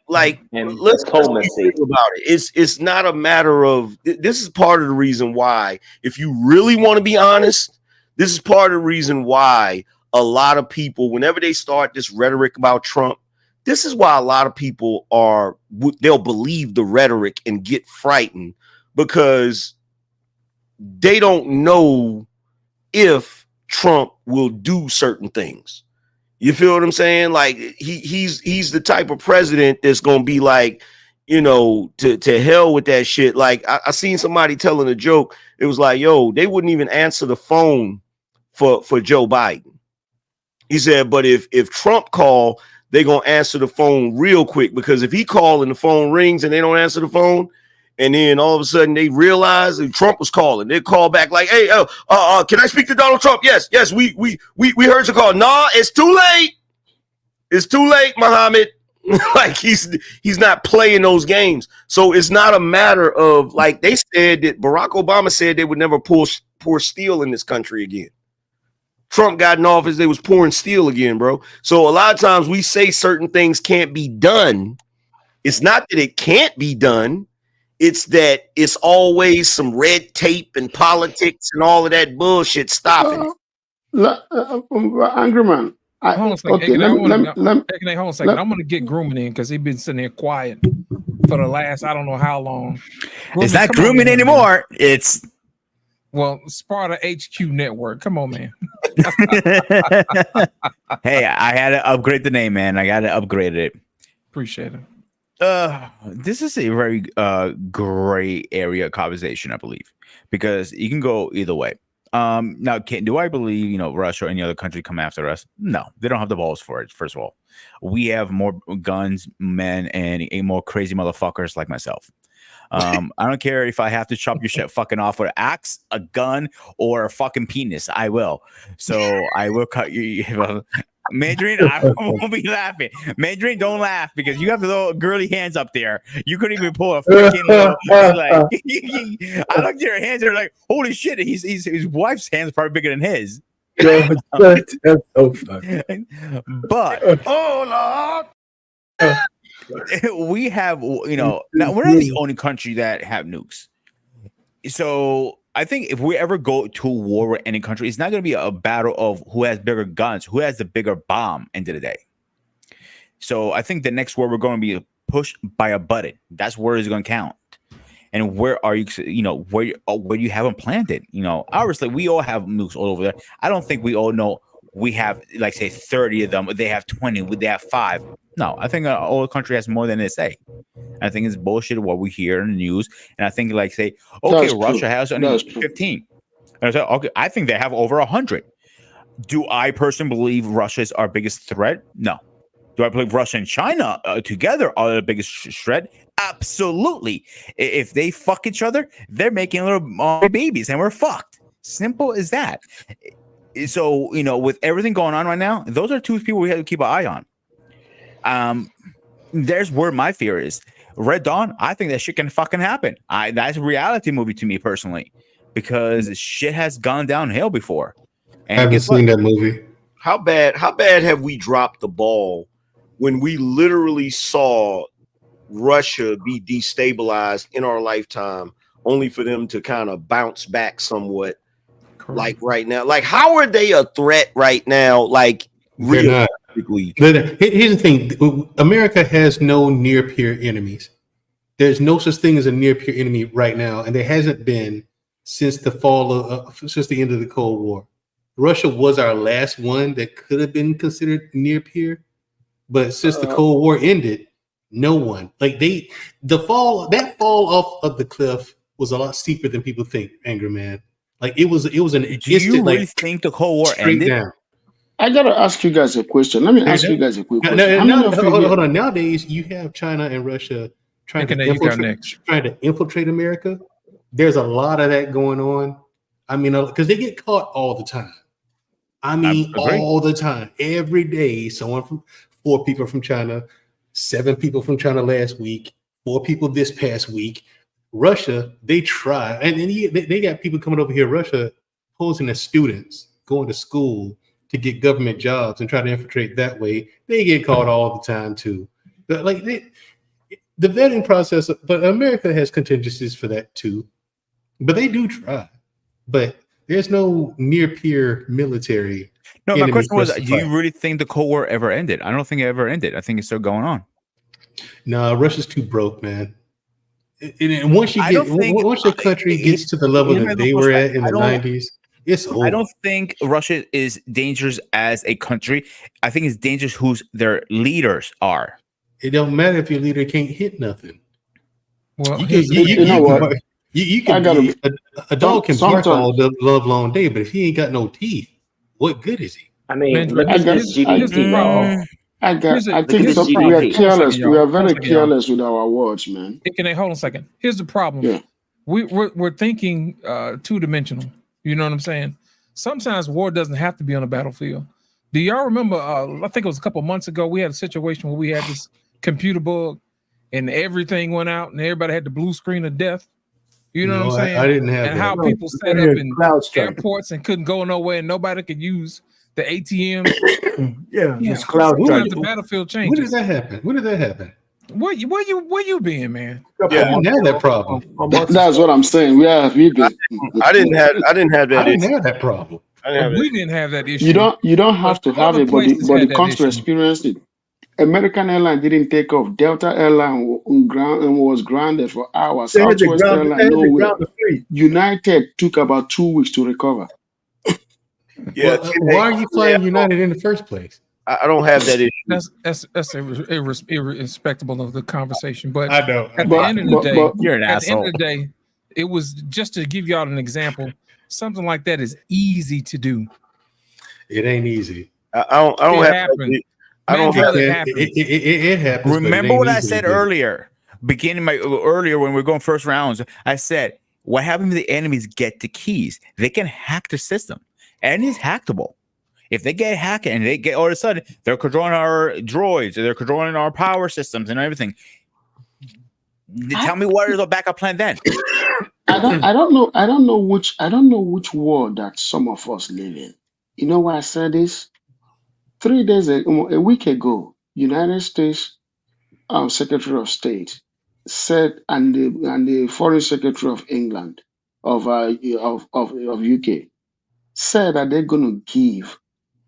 Like and let's be diplomacy. real about it. It's not a matter of this is part of the reason why, if you really want to be honest, this is part of the reason why a lot of people, whenever they start this rhetoric about Trump, this is why a lot of people they'll believe the rhetoric and get frightened because they don't know if Trump will do certain things. You feel what I'm saying? Like he's the type of president that's gonna be like, you know, to hell with that shit. Like I seen somebody telling a joke. It was like, yo, they wouldn't even answer the phone for Joe Biden. He said, but if Trump call, they're gonna answer the phone real quick because if he call and the phone rings and they don't answer the phone, and then all of a sudden they realize that Trump was calling, they call back like, "Hey, can I speak to Donald Trump?" Yes, we heard your call. Nah, it's too late. It's too late, Muhammad. Like he's not playing those games. So it's not a matter of like they said that Barack Obama said they would never pour steel in this country again. Trump got in office, they was pouring steel again, bro. So a lot of times we say certain things can't be done. It's not that it can't be done. It's that it's always some red tape and politics and all of that bullshit stopping it. Angry man. Hold on a second. Okay, hold on a second. I'm gonna get grooming in because he's been sitting there quiet for the last I don't know how long. It's not grooming anymore. It's Sparta HQ Network. Come on, man. Hey, I had to upgrade the name, man. I got to upgrade it. Appreciate it. This is a very gray area conversation, I believe, because you can go either way. Now, do I believe Russia or any other country come after us? No, they don't have the balls for it. First of all, we have more guns, men, and more crazy motherfuckers like myself. I don't care if I have to chop your shit fucking off with an axe, a gun, or a fucking penis. I will. So I will cut you. Mandarin, I won't be laughing. Mandarin, don't laugh because you have the little girly hands up there. You couldn't even pull a freaking little, like. I looked at your hands. They're like, holy shit! His wife's hands are probably bigger than his. That's so funny. But Oh Lord. we have, now we're not the only country that have nukes. So I think if we ever go to war with any country, it's not going to be a battle of who has bigger guns, who has the bigger bomb. End of the day. So I think the next war we're going to be pushed by a button. That's where it's going to count. And where are you? Where you haven't planted. Obviously we all have nukes all over there. I don't think we all know. We have, like, say 30 of them. They have 20. They have 5. No, I think all country has more than they say. I think it's bullshit what we hear in the news. And I think, like, say, okay, Russia has only 15. And I say, okay, I think they have over 100. Do I personally believe Russia is our biggest threat? No. Do I believe Russia and China together are the biggest threat? Absolutely. If they fuck each other, they're making little babies and we're fucked. Simple as that. So, with everything going on right now, those are two people we have to keep an eye on. There's where my fear is. Red Dawn, I think that shit can fucking happen. That's a reality movie to me personally, because shit has gone downhill before. And I haven't seen that movie. How bad have we dropped the ball when we literally saw Russia be destabilized in our lifetime, only for them to kind of bounce back somewhat? Correct. Like right now, like how are they a threat right now? Like realistically, here's the thing: America has no near peer enemies. There's no such thing as a near peer enemy right now, and there hasn't been since the since the end of the Cold War. Russia was our last one that could have been considered near peer, but since the Cold War ended, no one. Like that fall off of the cliff was a lot steeper than people think. Angry Man. Like it was an instant. Do you really think the Cold War ended? Down. I gotta ask you guys a question. Let me ask you guys a quick question. Hold on. Nowadays, you have China and Russia trying to infiltrate America. There's a lot of that going on. I mean, because they get caught all the time. I mean, all the time, every day. 4 people from China, 7 people from China last week, 4 people this past week. Russia, they try, and they got people coming over here, Russia, posing as students, going to school to get government jobs and try to infiltrate that way. They get caught all the time too. But like the vetting process, but America has contingencies for that too. But they do try. But there's no near peer military. No, my question was, do you really think the Cold War ever ended? I don't think it ever ended. I think it's still going on. No, Russia's too broke, man. And once your country gets to the level that they were at in the 90s, it's over. I don't think Russia is dangerous as a country. I think it's dangerous who their leaders are. It don't matter if your leader can't hit nothing. Well, a dog can bark all the love long day, but if he ain't got no teeth, what good is he? I mean, look at his GDP, bro. I think we are careless. We are very careless with our words, man. Hold on a second. Here's the problem. Yeah. We're thinking 2-dimensional. You know what I'm saying? Sometimes war doesn't have to be on a battlefield. Do y'all remember? I think it was a couple months ago. We had a situation where we had this computer bug, and everything went out, and everybody had the blue screen of death. You know what I'm saying? I didn't have and that. How people set up in airports and couldn't go nowhere, and nobody could use the ATM. It's cloud strike. The battlefield changes. When did that happen? Where you been, man? I didn't have that problem. That's what I'm saying. I didn't have that problem. We didn't have that issue. You don't have to have it, but the country experienced it. American Airlines didn't take off. Delta Airline was grounded for hours. Southwest Airline nowhere. United took about 2 weeks to recover. Why are you flying United in the first place? I don't have that issue. That's irrespectable of the conversation. But I know. At the end of the day, You're an at the end asshole. of the day, it was just to give y'all an example. Something like that is easy to do. It ain't easy. I don't have. I don't have. It happens. Remember what I said earlier, earlier when we were going first rounds. I said, what happens if the enemies get the keys? They can hack the system. Enemies hackable. If they get hacked and they get all of a sudden they're controlling our droids, they're controlling our power systems and everything. Tell me what is a backup plan then? I don't know which world that some of us live in. You know why I said this? 3 days ago, a week ago, United States Secretary of State said, and the Foreign Secretary of England of UK said that they're going to give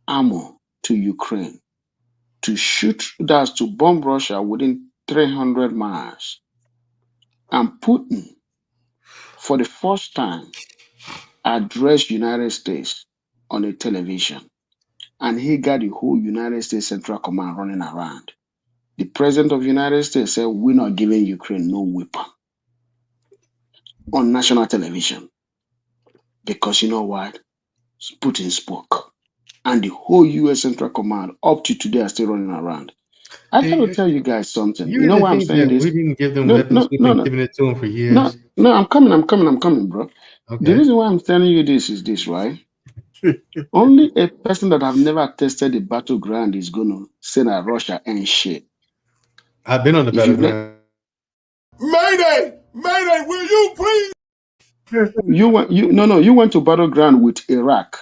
ammo to Ukraine to to bomb Russia within 300 miles. And Putin, for the first time, addressed United States on a television, and he got the whole United States Central Command running around. The President of the United States said, we're not giving Ukraine no weapon on national television. Because you know what? Putin spoke. And the whole U.S. Central Command up to today are still running around. I got to tell you guys something. You You know really why I'm think saying that this? we didn't give them weapons? We've been giving it to them for years. No, I'm coming, bro. Okay. The reason why I'm telling you this is this, right? Only a person that have never tested the battleground is going to say that Russia ain't shit. I've been on the If you battleground. Mayday! Mayday, will you please? You went to battleground with Iraq.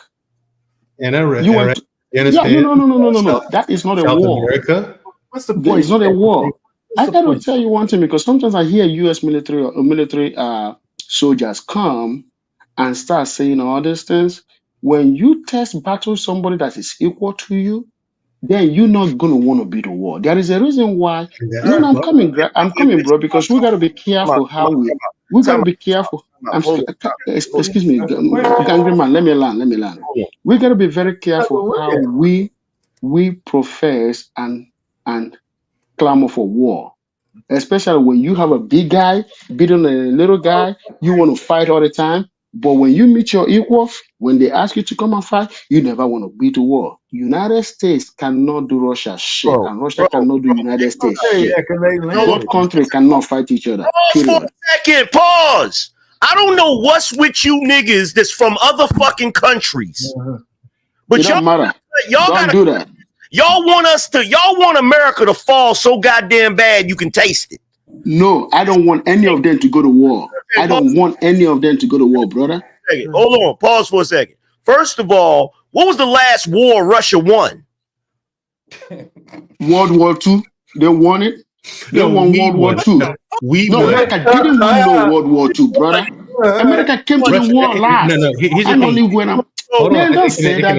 And Iraq, You went to, Afghanistan, no. That is not a South war. America. What's the That point? is not a war. I the gotta point? tell you one thing, because sometimes I hear U.S. military soldiers come and start saying all these things. When you test battle somebody that is equal to you, then you're not gonna want to be the war. There is a reason why. No, I'm coming, bro, because we gotta be careful how we gotta be careful. Excuse me, Gangry man, let me land. We gotta be very careful how we profess and clamor for war. Especially when you have a big guy beating a little guy, you want to fight all the time. But when you meet your equals, when they ask you to come and fight, you never want to beat the war. United States cannot do Russia shit, and Russia cannot do United States shit. Both countries cannot fight each other. Pause for Period. a second. Pause. I don't know what's with you niggas that's from other fucking countries. But It don't matter. Don't do that. Y'all want America to fall so goddamn bad you can taste it. No, I don't want any of them to go to war. I don't want any of them to go to war, brother. Hold on. Pause for a second. First of all, what was the last war Russia won? World War II. They won it. They won World War II. No, America didn't win no World War II, brother. America came to the war last. And only when I'm. Man, don't say that.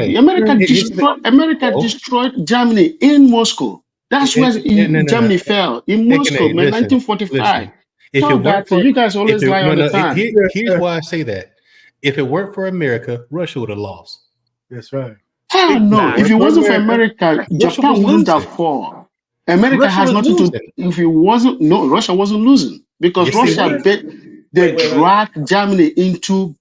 America destroyed Germany in Moscow. That's where Germany fell, in Moscow, man, 1945. So that you guys always lie all the time. Here's why I say that. If it weren't for America, Russia would have lost. That's right. Hell no. If it wasn't for America, Japan wouldn't have fallen. America has nothing to. If it wasn't, no, Russia wasn't losing because Russia dragged Germany into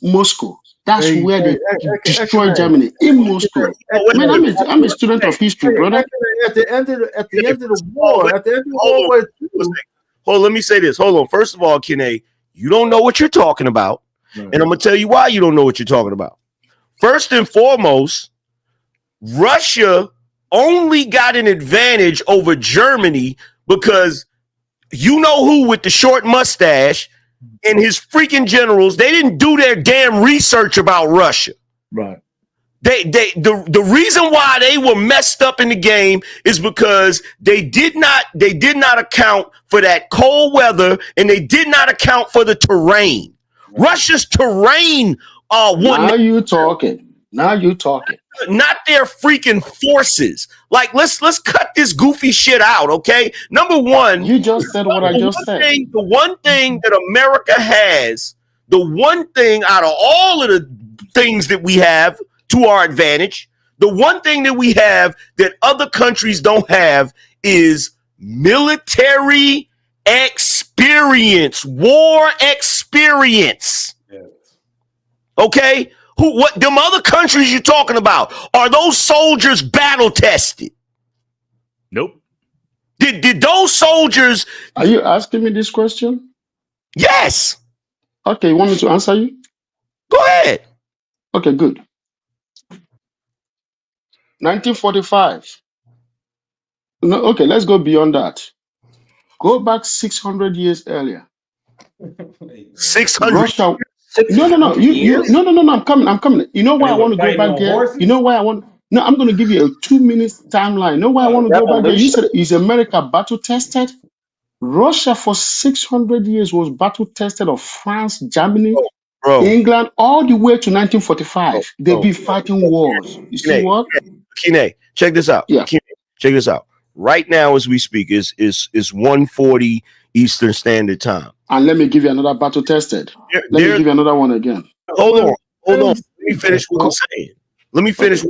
Moscow. That's where they destroyed Germany, in Moscow. Man, I'm a student of history, brother. At the end of the war, Hold on, let me say this. Hold on. First of all, Kene, you don't know what you're talking about, and I'm gonna tell you why you don't know what you're talking about. First and foremost, Russia only got an advantage over Germany because you know who with the short mustache and his freaking generals, they didn't do their damn research about Russia. Right. The reason why they were messed up in the game is because they did not account for that cold weather, and they did not account for the terrain. Right. Russia's terrain Now you talking. Not their freaking forces. Like, let's cut this goofy shit out, okay? Number one, you just said what I just said. The one thing that America has, the one thing out of all of the things that we have to our advantage, The one thing that we have that other countries don't have is military experience, war experience. Yes. Okay? What them other countries you're talking about? Are those soldiers battle tested? Nope. Did those soldiers? Are you asking me this question? Yes. Okay, you want me to answer you? Go ahead. Okay, good. 1945. No, okay, let's go beyond that. Go back 600 years earlier. 600. Russia. No. No. I'm coming. You know why I want to go back there? You know why I want? No, I'm going to give you a 2 minute timeline. You know why I want to go back there? You said, is America battle tested? Russia for 600 years was battle tested of France, Germany, England, all the way to 1945. They've been fighting wars. You see what? Kine, check this out. Yeah. Kine, check this out. Right now, as we speak, is 1:40 Eastern Standard Time. And let me give you another battle tested. Let me give you another one again. Hold on. Let me finish what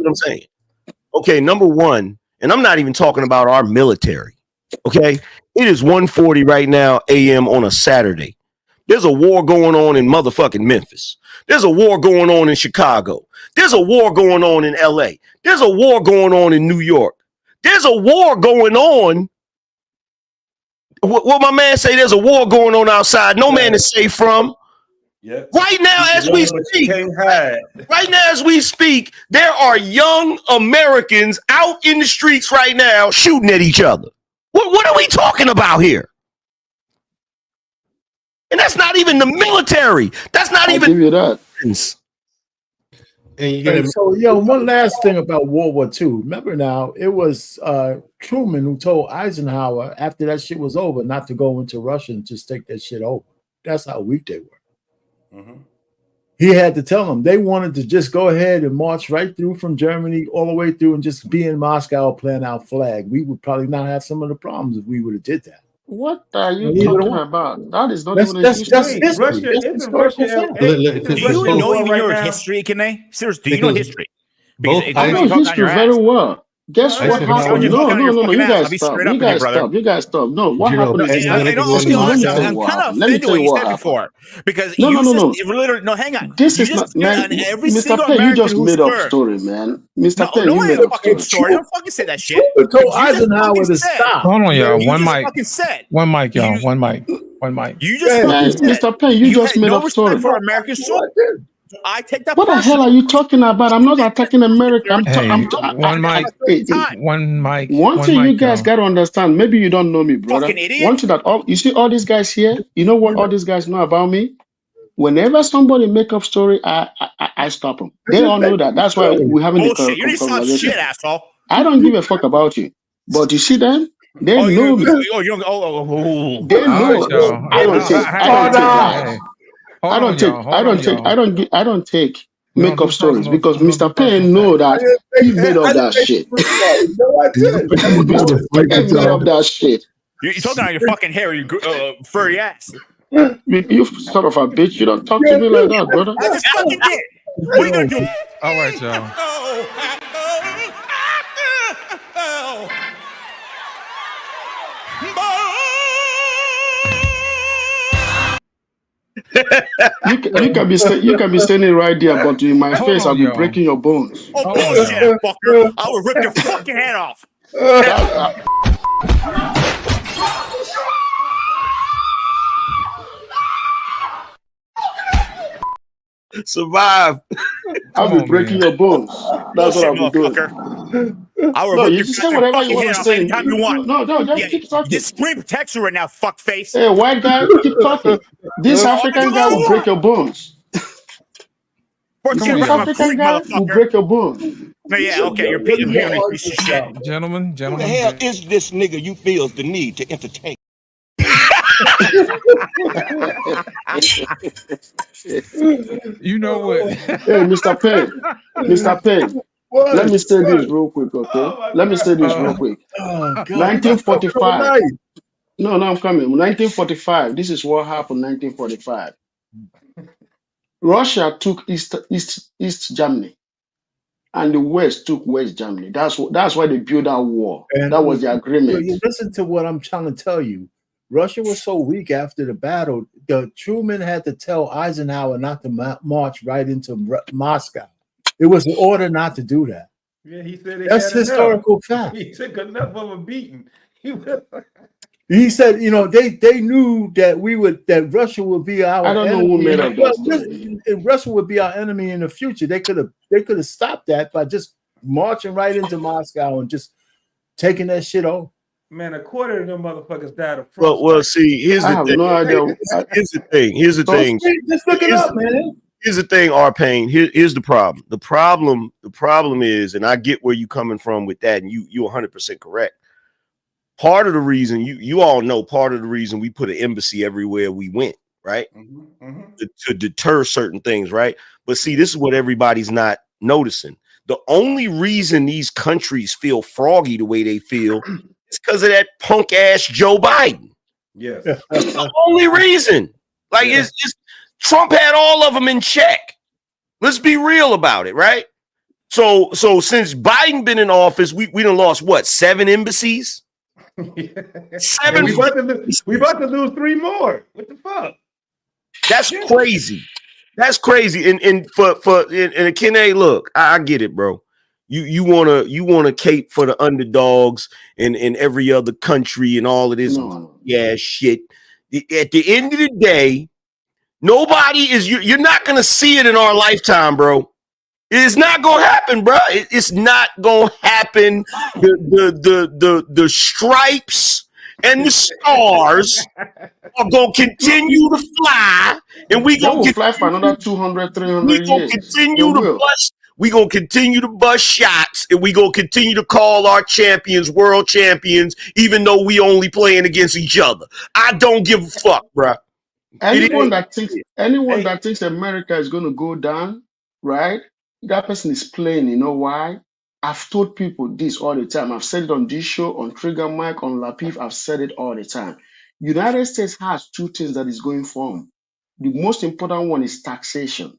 I'm saying. Okay, number one, and I'm not even talking about our military. Okay, it is 1:40 right now a.m. on a Saturday. There's a war going on in motherfucking Memphis. There's a war going on in Chicago. There's a war going on in LA. There's a war going on in New York. There's a war going on. What my man say, there's a war going on outside. No man is safe from. Yeah. Right now, as we speak, there are young Americans out in the streets right now shooting at each other. What are we talking about here? And that's not even the military. That's not even. Give you that. And so, one last thing about World War II. Remember now, it was Truman who told Eisenhower after that shit was over not to go into Russia and just take that shit over. That's how weak they were. Mm-hmm. He had to tell them they wanted to just go ahead and march right through from Germany all the way through and just be in Moscow playing our flag. We would probably not have some of the problems if we would have did that. What are you talking about? That is not even a that's history. history. Do you know even your history, Kine? Seriously, do you know history? I know history very well. Guess what happened? No. You guys stop. No, what happened is I'm kind of offended what you said before because no. No, hang on. This is not, man. Mr. Penn, you just made up story, man. Mr. Penn, you made up story. Don't fucking say that shit. Told Eisenhower to stop. Hold on, y'all. One mic, y'all. One mic. You just Mr. Penn, you just made up story. For American soldiers. I take that. What the hell are you talking about? I'm not attacking America. One mic. One thing you guys got to understand. Maybe you don't know me, brother. Fucking idiot. One thing that you see all these guys here. You know what all these guys know about me? Whenever somebody make up story, I stop them. They all know that. That's why we're having the conversation. Shit, asshole. I don't give a fuck about you, but you see them. They know me. They know. I don't take make-up stories because Mr. Payne know that he made up that shit. He made up that shit. You're talking about your fucking hair, you furry ass. You sort of a bitch. You don't talk to me like that, brother. I just fucking did. What are you gonna do? All right, y'all. You can be standing right there, but in my face, I'll be breaking your bones. Oh, bullshit, fucker! I will rip your fucking head off. Survive. I'll be breaking your bones. That's what I'll be doing. I will you say whatever you want to say. Anytime you want. No, just keep talking. This screen protects you right now, fuckface. Hey, white guy, keep talking. This African guy will break your bones. This African guy will break your bones. No, yeah, okay, you're being a piece of shit. Gentlemen. Who the hell is this nigga you feel the need to entertain? You know what? Hey, Mr. Payne. Let me say this real quick, okay? Let me say this real quick. 1945. No, I'm coming. 1945. This is what happened. 1945. Russia took East Germany. and the West took West Germany. That's why they built that wall. And That was the agreement. you listen to what I'm trying to tell you. Russia was so weak after the battle. Truman had to tell Eisenhower not to march right into Moscow. It was an order not to do that. Yeah, he said that's historical fact. He took enough of a beating. He said, you know, they knew that Russia would be our I don't know enemy. who made up that story. Russia would be our enemy in the future. They could have stopped that by just marching right into Moscow and just taking that shit off. Man, a quarter of them motherfuckers died of frostbite. Well, see, here's the thing. No idea. Here's the thing. Here's the thing. Just look it up, man. Here's the thing, R-Pain. Here's the problem. The problem is, and I get where you're coming from with that, and you're 100% correct. Part of the reason you all know, part of the reason we put an embassy everywhere we went, right? To deter certain things, right? But see, this is what everybody's not noticing. The only reason these countries feel froggy the way they feel is because of that punk ass Joe Biden. Yes, that's the only reason. Like it's Trump had all of them in check. Let's be real about it, right? So since Biden been in office, we done lost what, 7 embassies? 7. We about to lose 3 more. What the fuck? That's crazy. That's crazy. And for Kene, look, I get it, bro. You wanna cape for the underdogs and every other country and all of this shit. At the end of the day, nobody is you're not gonna see it in our lifetime, bro. It's not gonna happen, bro. It's not gonna happen. The stripes and the stars are gonna continue to fly, and we gonna fly for another 200, 300 years. We gonna continue to bust shots, and we gonna continue to call our champions world champions, even though we only playing against each other. I don't give a fuck, bro. Anyone that thinks America is gonna go down, right? That person is playing. You know why? I've told people this all the time. I've said it on this show, on Trigger Mike, on Lapif. I've said it all the time. United States has 2 things that is going for. The most important one is taxation.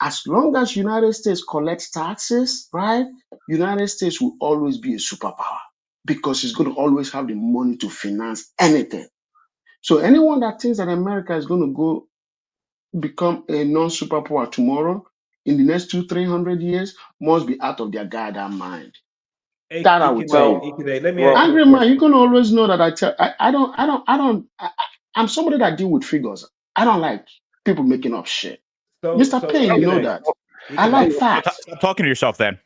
As long as United States collects taxes, right? United States will always be a superpower because it's going to always have the money to finance anything. So anyone that thinks that America is going to become a non-superpower tomorrow, in the next 200-300 years, must be out of their goddamn mind. That I will tell you. Angry man, you can always know that I'm somebody that deal with figures. I don't like people making up shit. Mr. Payne, you know that. I like facts. Stop talking to yourself then.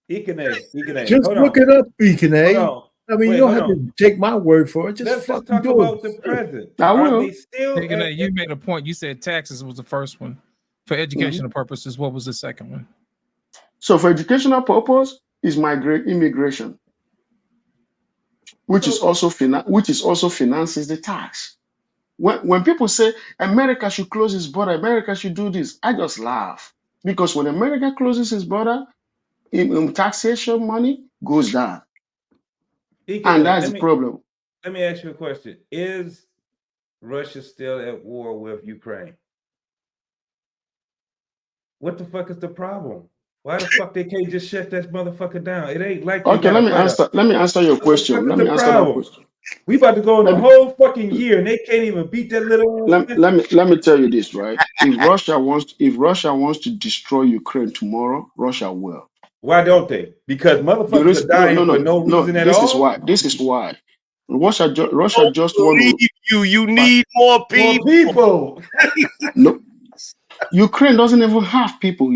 Just look it up, Ikene. I mean, you don't have to take my word for it. Just fucking do it. The present. I will. You made a point. You said taxes was the first one. For educational purposes, what was the second one? So for educational purpose is immigration, which is also finances the tax. When people say America should close its border, America should do this, I just laugh because when America closes its border, taxation money goes down, and that's the problem. Let me ask you a question: is Russia still at war with Ukraine? What the fuck is the problem? Why the fuck they can't just shut that motherfucker down? It ain't like okay. Let me answer your question. Let me answer that question. We about to go in the whole fucking year and they can't even beat that little. Let me tell you this, right? If Russia wants to destroy Ukraine tomorrow, Russia will. Why don't they? Because motherfuckers are dying for no reason at all. This is why. Russia just want to. You need more people. No. Ukraine doesn't even have people.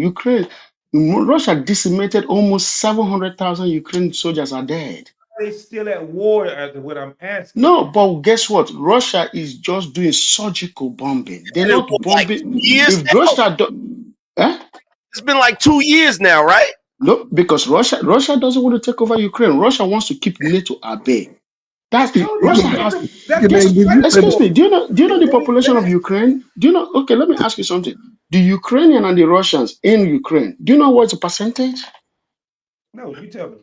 Russia decimated almost 700,000 Ukrainian soldiers are dead. They still at war, is what I'm asking. No, but guess what? Russia is just doing surgical bombing. They're not bombing. If Russia it's been like 2 years now, right? No, because Russia doesn't want to take over Ukraine. Russia wants to keep NATO at bay. Russia has. Excuse me. Do you know the population of Ukraine? Do you know? Okay, let me ask you something. The Ukrainian and the Russians in Ukraine. Do you know what's the percentage? No, you tell me.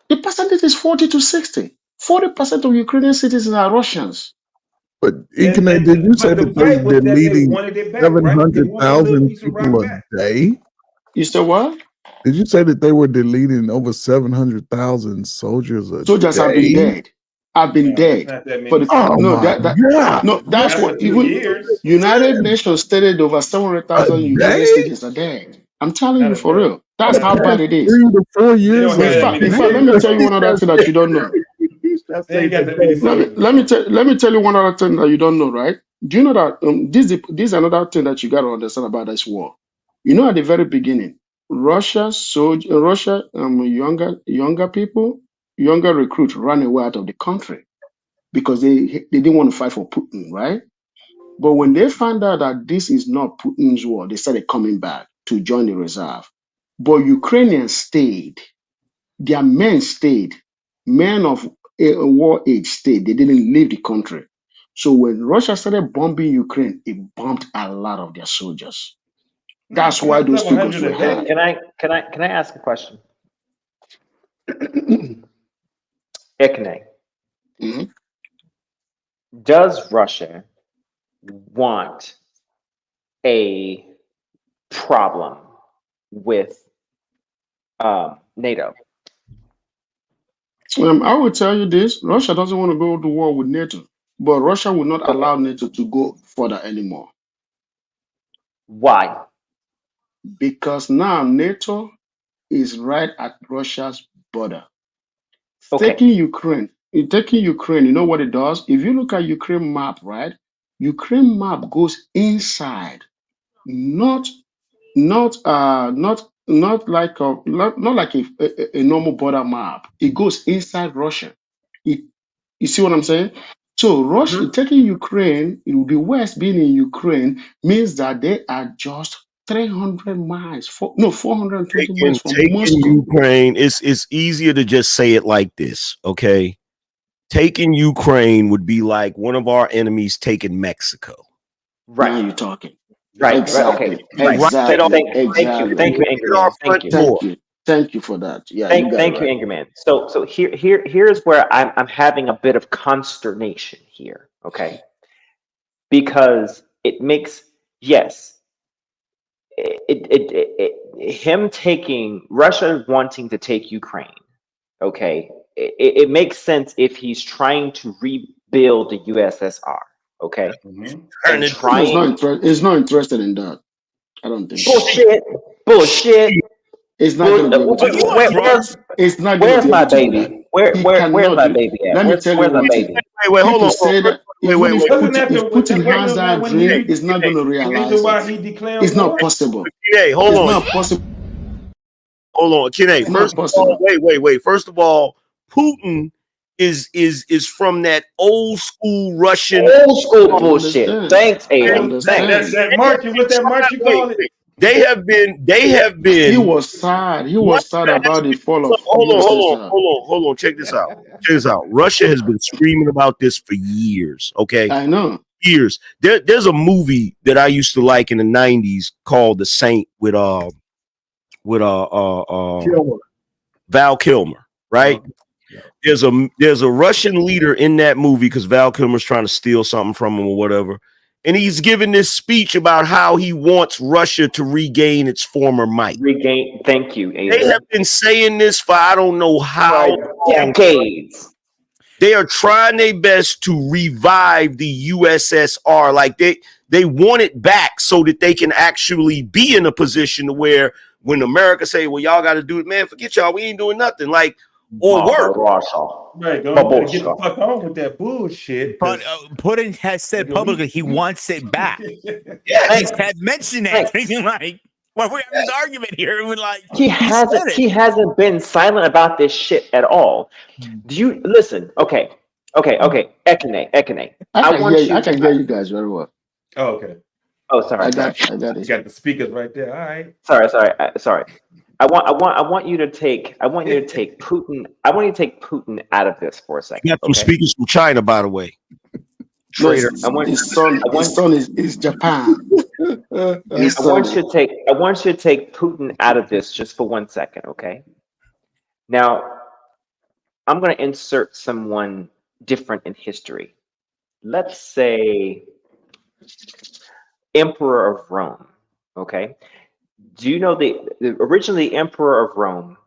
The percentage is 40 to 60. 40% of Ukrainian citizens are Russians. But Ikene, did you say that they're leading 700,000 people a day? You said what? Did you say that they were deleting over 700,000 soldiers a Soldiers have been day? dead. Have been No, it's dead. not that For many the Oh no my God. no that's Not for what 2 even years. United Nations stated over A 700,000 Ugandan day? soldiers are dead. I'm telling Not you a for day. real. That's The how bad past it is. 3 to 4 They years don't a have that In many fact, let soldiers me day? tell you though. one other thing that you don't know. They ain't got that many soldiers though. Let me tell you one other thing that you don't know, right? Do you know that this is another thing that you got to understand about this war? You know, at the very beginning, Russia, younger people, younger recruits ran away out of the country because they didn't want to fight for Putin, right? But when they found out that this is not Putin's war, they started coming back to join the reserve. But Ukrainians stayed. Their men stayed. Men of a war age stayed. They didn't leave the country. So when Russia started bombing Ukraine, it bombed a lot of their soldiers. That's why Not those figures 700 were a day. high. Can I ask a question? Ekene, Mhm. does Russia want a problem with NATO? I will tell you this: Russia doesn't want to go to war with NATO, but Russia will not Okay. allow NATO to go further anymore Why? because now NATO is right at Russia's border. Okay. Taking Ukraine, you know what it does? If you look at Ukraine map, right? Ukraine map goes inside, not not like a normal border map. It goes inside Russia. It, you see what I'm saying? So Russia taking Ukraine, the West being in Ukraine means that they are just 300 miles, 420 miles from Taking Moscow. Ukraine, it's easier to just say it like this, okay? Taking Ukraine would be like one of our enemies taking Mexico. Right. Now you're talking. Right. Exactly. Okay. Exactly. Thank you, Anchorman. Thank you. Thank you for that. Yeah, you got it Thank you, right. Anchorman. So here's where I'm having a bit of consternation here, okay? Because it makes, yes, him taking Russia wanting to take Ukraine, okay? It makes sense if he's trying to rebuild the USSR, okay? And trying It's not interested in that. I don't think so. bullshit. It's not going to be able to do that. It's not going to Where's be my able to do that. baby? He Where's cannot my do. baby at? Let me tell you Where's my one thing. baby? Wait, hold People on. say that even if Putin has that dream, it's not going to The realize reason why it. he declared It's not war? possible. Hold It's on. not possible. Hold on, Kine. It's First not of all, possible. wait. First of all, Putin is from that old school Russian I bullshit. understand. Thanks, I Aiden. understand. That march, what's that march you call it? They have been. He was sad. He was sad about the fall of USSR. Hold on. Check this out. Russia has been screaming about this for years. Okay, I know. years. There's a movie that I used to like in the '90s called The Saint with Kilmer. Val Kilmer, right? There's a Russian leader in that movie because Val Kilmer's trying to steal something from him or whatever. And he's giving this speech about how he wants Russia to regain its former might. Thank you, Aiden. They have been saying this for I don't know how decades. They are trying their best to revive the USSR. Like they want it back so that they can actually be in a position where when America say, well, y'all got to do it, man, forget y'all. We ain't doing nothing. Like, or work. Right, go get the fuck on with that bullshit. But Putin has said publicly he wants it back. Yes. He has mentioned that. Like, well, we're having this argument here. We're like, He hasn't been silent about this shit at all. Do you listen? Okay. Ekene. I can hear you guys very well. Oh, okay. Oh, sorry. I got it. You got the speakers right there. All right. Sorry. I want you to take Putin. I want you to take Putin out of this for a second. You got some speakers from China, by the way. Traitor. His son is Japan. I want you to take Putin out of this just for 1 second, okay? Now, I'm going to insert someone different in history. Let's say Emperor of Rome, okay? Do you know originally the emperor of Rome?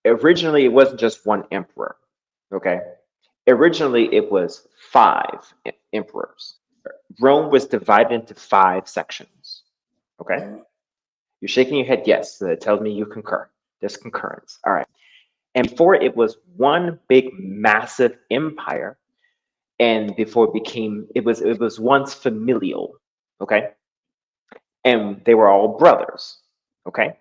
Originally, it wasn't just one emperor. Okay. Originally, it was 5 emperors. Rome was divided into 5 sections. Okay. You're shaking your head yes. That tells me you concur. There's concurrence. All right. And before it was one big massive empire, and before it was once familial. Okay. And they were all brothers. Okay.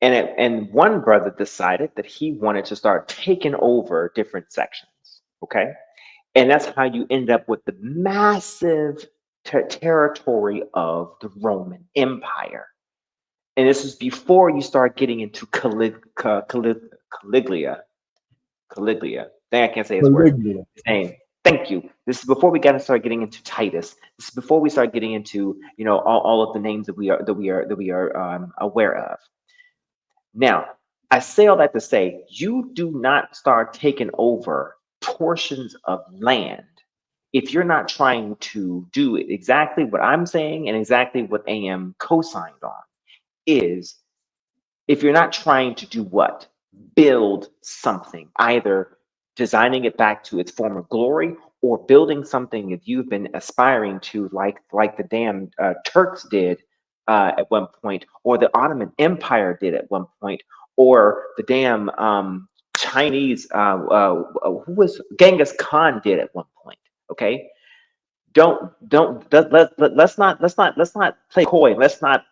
And one brother decided that he wanted to start taking over different sections. Okay. And that's how you end up with the massive territory of the Roman Empire. And this is before you start getting into Caligula. Dang, I can't say his word. His name. Thank you. This is before we got to start getting into Titus. This is before we start getting into all of the names that we are aware of. Now, I say all that to say, you do not start taking over portions of land if you're not trying to do exactly what I'm saying and exactly what AM co-signed on. Is if you're not trying to do what? Build something, either designing it back to its former glory or building something that you've been aspiring to, like the damn Turks did at one point, or the Ottoman Empire did at one point, or the damn Chinese, who was Genghis Khan did at one point. Okay. Let's not play coy. Let's not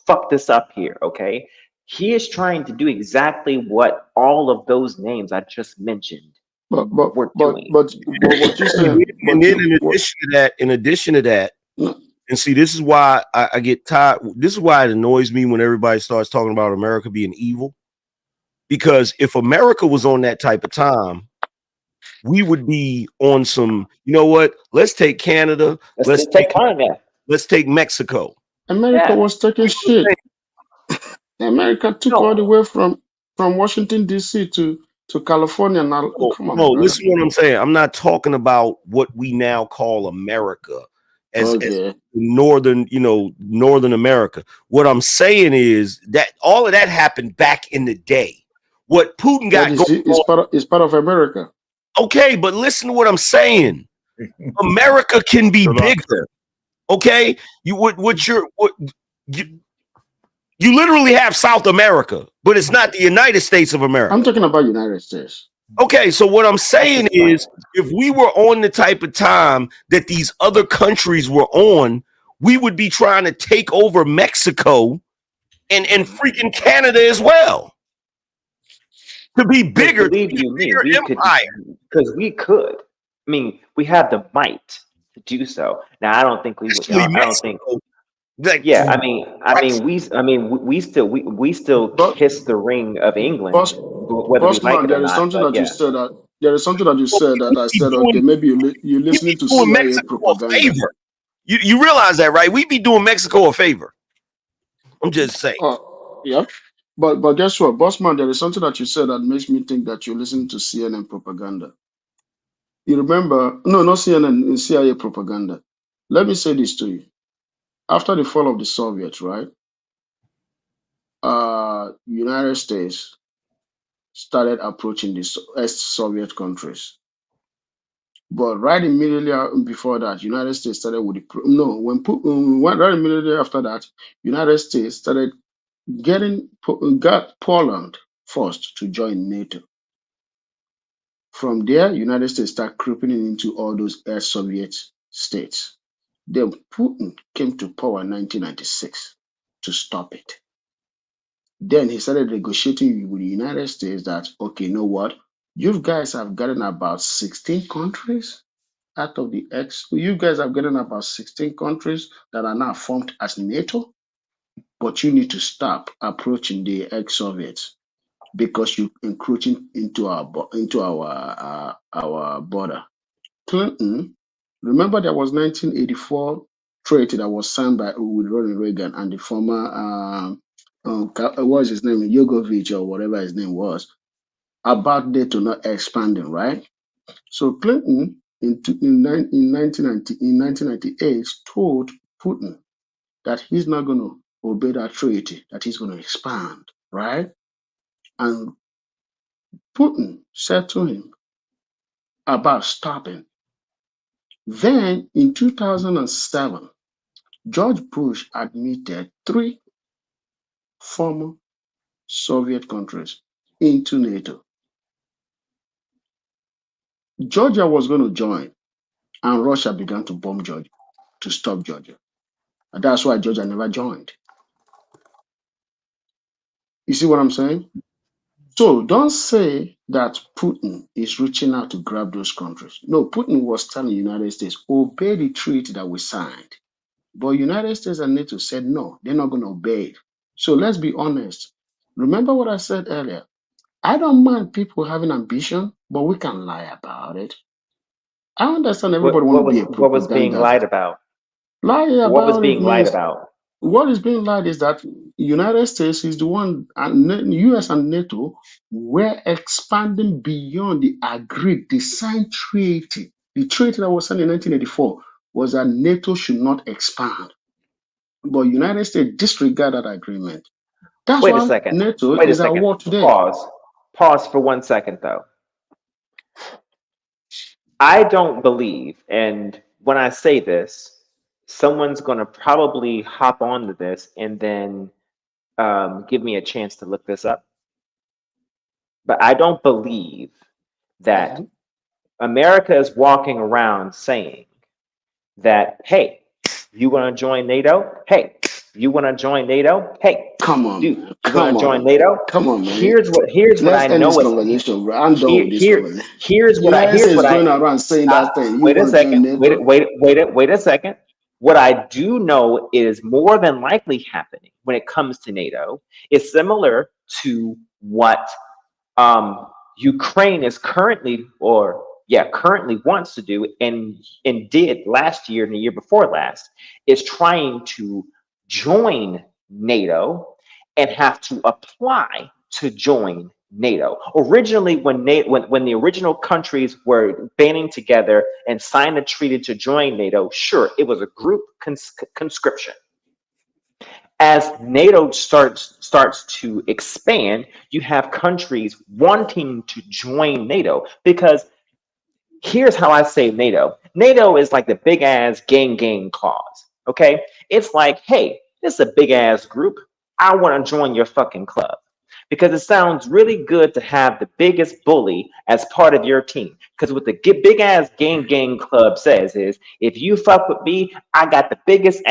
fuck this up here. Okay. He is trying to do exactly what all of those names I just mentioned were doing. But what you said, And then in addition to that, and see, this is why I get tired. This is why it annoys me when everybody starts talking about America being evil. Because if America was on that type of time, we would be on some, you know what? Let's take Canada. Let's take Canada. Let's take Mexico. America was taking shit. America took all the way from Washington D.C. to California. Now, come on, No, brother. listen to what I'm saying. I'm not talking about what we now call America as northern America. What I'm saying is that all of that happened back in the day. What Putin got is part of America. Okay, but listen to what I'm saying. America can be bigger. Okay, you literally have South America, but it's not the United States of America. I'm talking about United States. Okay, so what I'm saying is, if we were on the type of time that these other countries were on, we would be trying to take over Mexico and freaking Canada as well. To be bigger, believe you me, because we could. I mean, we have the might to do so. Now, I don't think we would. I don't think. Yeah, I mean, we still kiss the ring of England, whether we like it or not. There is something that you said that I said. Okay, maybe you're listening to CIA propaganda. You realize that, right? We'd be doing Mexico a favor. I'm just saying. Yeah. But guess what, Bossman, there is something that you said that makes me think that you're listening to CNN propaganda. You remember, no, not CNN, CIA propaganda. Let me say this to you. After the fall of the Soviets, right? United States started approaching the ex-Soviet countries. But right immediately before that, United States started with right immediately after that, United States got Poland first to join NATO. From there, United States started creeping into all those ex-Soviet states. Then Putin came to power in 1996 to stop it. Then he started negotiating with the United States that, okay, you know what? You guys have gotten about 16 countries out of the you guys have gotten about 16 countries that are now formed as NATO, but you need to stop approaching the ex-Soviets because you're encroaching into our border. Clinton, remember there was 1984 treaty that was signed with Ronald Reagan and the former what was his name, Yugovich or whatever his name was, about NATO not expanding, right? So Clinton in 1998 told Putin that he's not going to obey that treaty, that he's going to expand, right? And Putin said to him about stopping. Then in 2007, George Bush admitted 3 former Soviet countries into NATO. Georgia was going to join, and Russia began to bomb Georgia to stop Georgia. And that's why Georgia never joined. You see what I'm saying? So don't say that Putin is reaching out to grab those countries. No, Putin was telling the United States, obey the treaty that we signed. But United States and NATO said no, they're not going to obey it. So let's be honest. Remember what I said earlier. I don't mind people having ambition, but we can lie about it. I understand everybody want to be a What was being propaganda. lied about? Lie What was about it being lied means about? what is being lied is that United States is the one, and US and NATO were expanding beyond the agreed design treaty. The treaty that was signed in 1984 was that NATO should not expand. But United States disregarded that agreement. That's Wait a why second. NATO Wait a is at second. war today. Pause. Pause for 1 second, though. I don't believe, and when I say this, someone's going to probably hop onto this and then give me a chance to look this up. But I don't believe that America is walking around saying that, hey, you want to join NATO? Hey, you want to join NATO? Hey, come on, dude, man. you want to join NATO? Come on, man. Here's what Let's I end know this is conversation, bro. I'm done with this conversation. here's what I going around saying that thing. You wait a want to join second. NATO? Wait a second. What I do know is more than likely happening when it comes to NATO is similar to what Ukraine is currently wants to do and did last year and the year before last, is trying to join NATO and have to apply to join NATO. Originally, when the original countries were banding together and signed a treaty to join NATO, sure, it was a group conscription. As NATO starts to expand, you have countries wanting to join NATO, because here's how I say NATO. NATO is like the big ass gang clause. Okay, it's like, hey, this is a big ass group. I want to join your fucking club, because it sounds really good to have the biggest bully as part of your team. Because what the big ass gang club says is, if you fuck with me, I got the biggest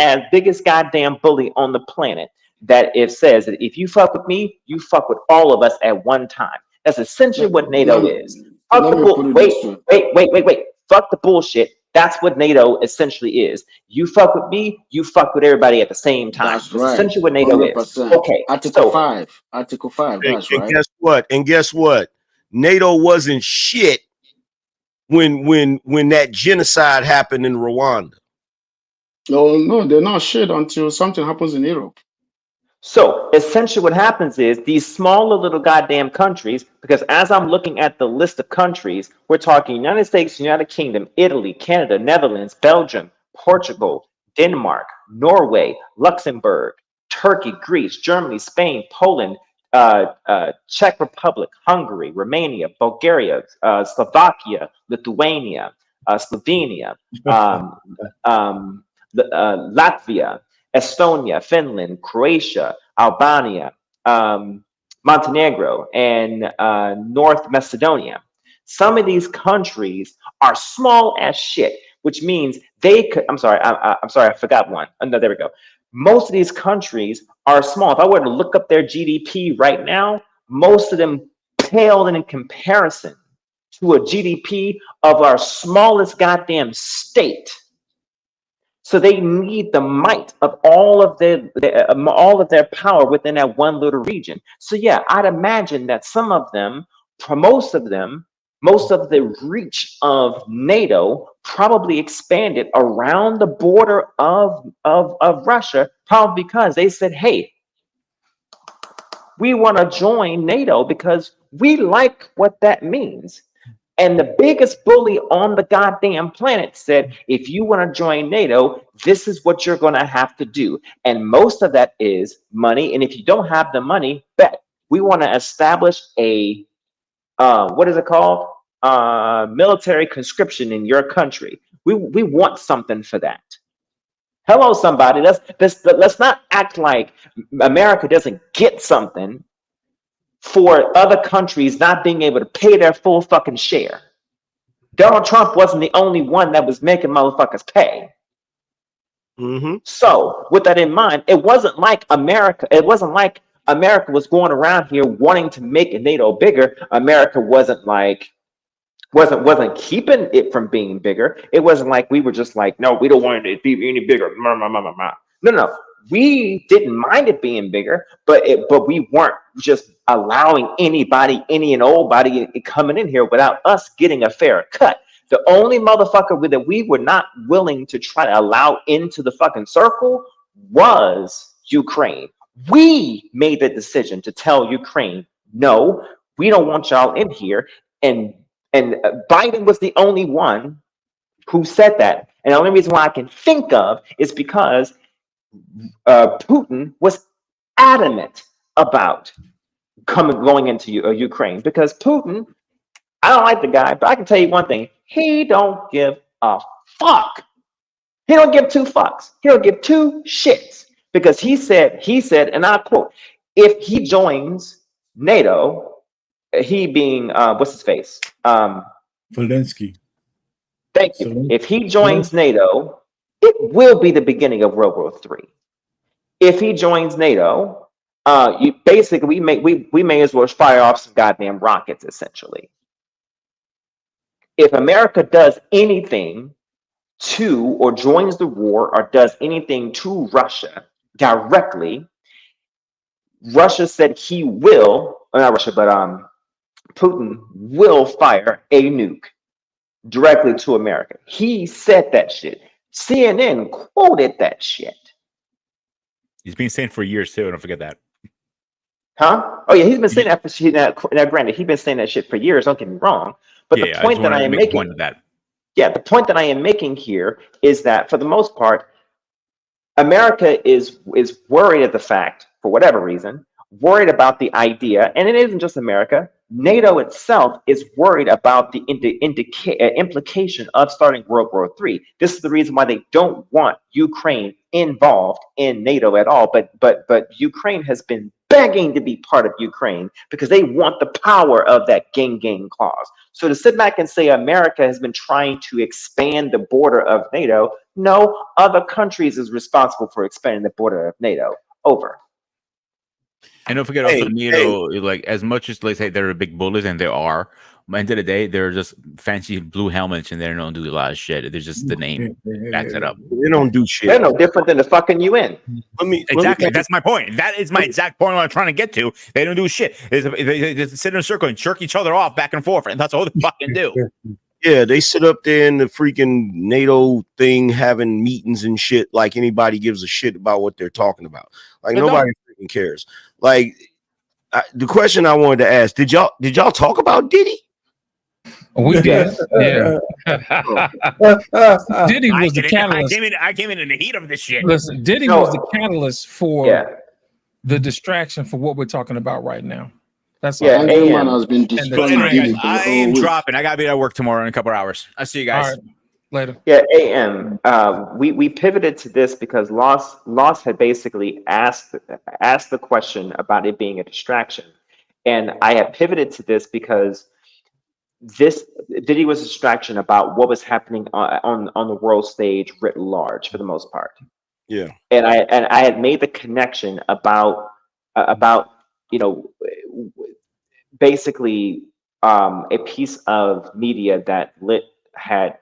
goddamn bully on the planet. That it says that if you fuck with me, you fuck with all of us at one time. That's essentially what NATO is. Fuck the wait. Fuck the bullshit. That's what NATO essentially is. You fuck with me, you fuck with everybody at the same time. That's right. Essentially what NATO 100%. is. Okay. Article 5. Article 5. That's and right. guess what? NATO wasn't shit when that genocide happened in Rwanda. No, they're not shit until something happens in Europe. So essentially what happens is these smaller little goddamn countries, because as I'm looking at the list of countries, we're talking United States, United Kingdom, Italy, Canada, Netherlands, Belgium, Portugal, Denmark, Norway, Luxembourg, Turkey, Greece, Germany, Spain, Poland, Czech Republic, Hungary, Romania, Bulgaria, Slovakia, Lithuania, Slovenia, Latvia, Estonia, Finland, Croatia, Albania, Montenegro, and North Macedonia. Some of these countries are small as shit, which means they could. I'm sorry, I forgot one. No, there we go. Most of these countries are small. If I were to look up their GDP right now, most of them pale in comparison to a GDP of our smallest goddamn state. So they need the might of all of their power within that one little region. So yeah, I'd imagine that most of the reach of NATO probably expanded around the border of Russia, probably because they said, hey, we want to join NATO because we like what that means. And the biggest bully on the goddamn planet said, if you want to join NATO, this is what you're going to have to do. And most of that is money. And if you don't have the money, bet. We want to establish a, what is it called? Military conscription in your country. We want something for that. Hello, somebody. Let's not act like America doesn't get something for other countries not being able to pay their full fucking share. Donald Trump wasn't the only one that was making motherfuckers pay. So, with that in mind, it wasn't like America was going around here wanting to make NATO bigger. America wasn't keeping it from being bigger. It wasn't like we were just like, no, we don't want it to be any bigger. No. We didn't mind it being bigger, but we weren't just allowing anybody, any and old body coming in here without us getting a fair cut. The only motherfucker that we were not willing to try to allow into the fucking circle was Ukraine. We made the decision to tell Ukraine, no, we don't want y'all in here. And Biden was the only one who said that. And the only reason why I can think of is because Putin was adamant about going into Ukraine, because Putin, I don't like the guy, but I can tell you one thing: he don't give a fuck. He don't give two fucks. He don't give two shits, because he said, and I quote, if he joins NATO, he being what's his face, Zelensky. Thank you. If he joins NATO, it will be the beginning of World War III. If he joins NATO, we may as well fire off some goddamn rockets, essentially. If America does anything to, or joins the war, or does anything to Russia directly, Russia said he will, not Russia, but Putin will fire a nuke directly to America. He said that shit. CNN quoted that shit. He's been saying for years too. Don't forget that. Huh? Oh yeah, he's been saying that for shit. Now, granted, he's been saying that shit for years. Don't get me wrong. But the point that I am making, the point that I am making here is that for the most part, America is worried at the fact, for whatever reason, worried about the idea, and it isn't just America. NATO itself is worried about the implication of starting World War III. This is the reason why they don't want Ukraine involved in NATO at all. But Ukraine has been begging to be part of Ukraine because they want the power of that gang clause. So to sit back and say America has been trying to expand the border of NATO, no, other countries is responsible for expanding the border of NATO. Over. And don't forget also NATO, like as much as they say they're big bullies, and they are, at the end of the day, they're just fancy blue helmets and they don't do a lot of shit. They're just the name backs it up. They don't do shit. They're no different than the fucking UN. Exactly. That's my point. That is my exact point I'm trying to get to. They don't do shit. They just sit in a circle and jerk each other off back and forth, and that's all they fucking do. Yeah, they sit up there in the freaking NATO thing having meetings and shit like anybody gives a shit about what they're talking about. Like nobody freaking cares. Like the question I wanted to ask, did y'all talk about Diddy? We did. Yeah. Diddy was the catalyst. I came in the heat of this shit. Listen, Diddy was the catalyst for the distraction for what we're talking about right now. That's all. Man has been destroying Diddy. I am dropping. I gotta be at work tomorrow in a couple hours. I'll see you guys. All right. Later. Yeah, AM. We pivoted to this because Loss had basically asked the question about it being a distraction, and I had pivoted to this because Diddy was a distraction about what was happening on the world stage writ large for the most part. Yeah, and I had made the connection about basically a piece of media that had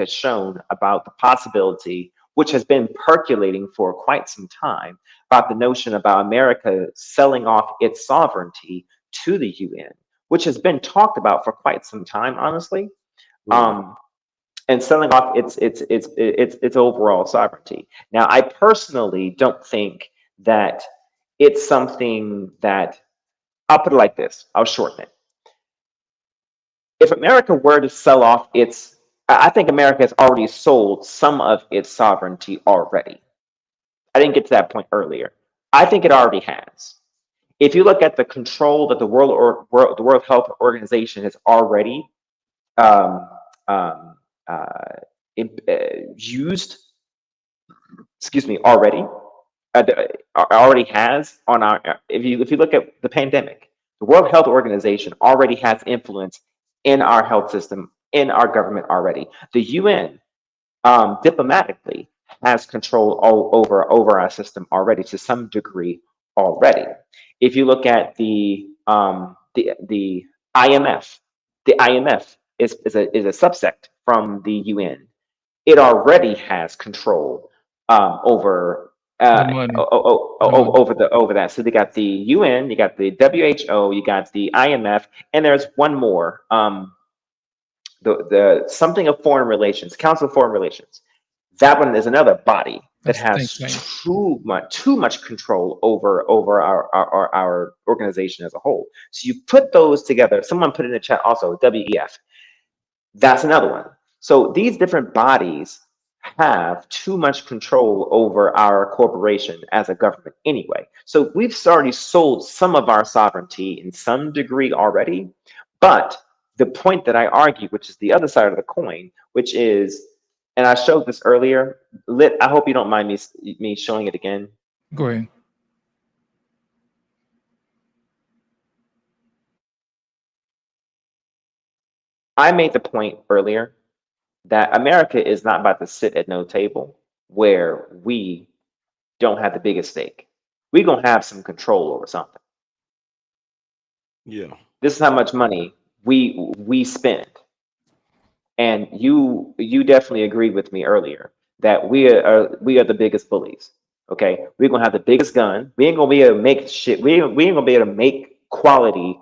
shown about the possibility, which has been percolating for quite some time, about the notion about America selling off its sovereignty to the UN, which has been talked about for quite some time, honestly, and selling off its overall sovereignty. Now, I personally don't think that it's something that, I'll put it like this, I'll shorten it. if America were to sell off its, I think America has already sold some of its sovereignty already. I didn't get to that point earlier. I think it already has. If you look at the control that the World Health Organization has already um, um, used, already already has on our. If you look at the pandemic, the World Health Organization already has influence in our health system, in our government already. The UN diplomatically has control over our system already to some degree already. If you look at the IMF, the IMF is a subsect from the UN. It already has control over The money. over that. So they got the UN, you got the WHO, you got the IMF, and there's one more. The something of foreign relations, Council of Foreign Relations. That one is another body that has too much control over our organization as a whole. So you put those together. Someone put in the chat also WEF. That's another one. So these different bodies have too much control over our corporation as a government anyway. So we've already sold some of our sovereignty in some degree already, but the point that I argue, which is the other side of the coin, which is, and I showed this earlier, Lit, I hope you don't mind me showing it again. Go ahead. I made the point earlier that America is not about to sit at no table where we don't have the biggest stake. We're going to have some control over something. Yeah. This is how much money we spend. And you definitely agreed with me earlier that we are the biggest bullies. Okay, we're gonna have the biggest gun. We ain't gonna be able to make shit. We ain't gonna be able to make quality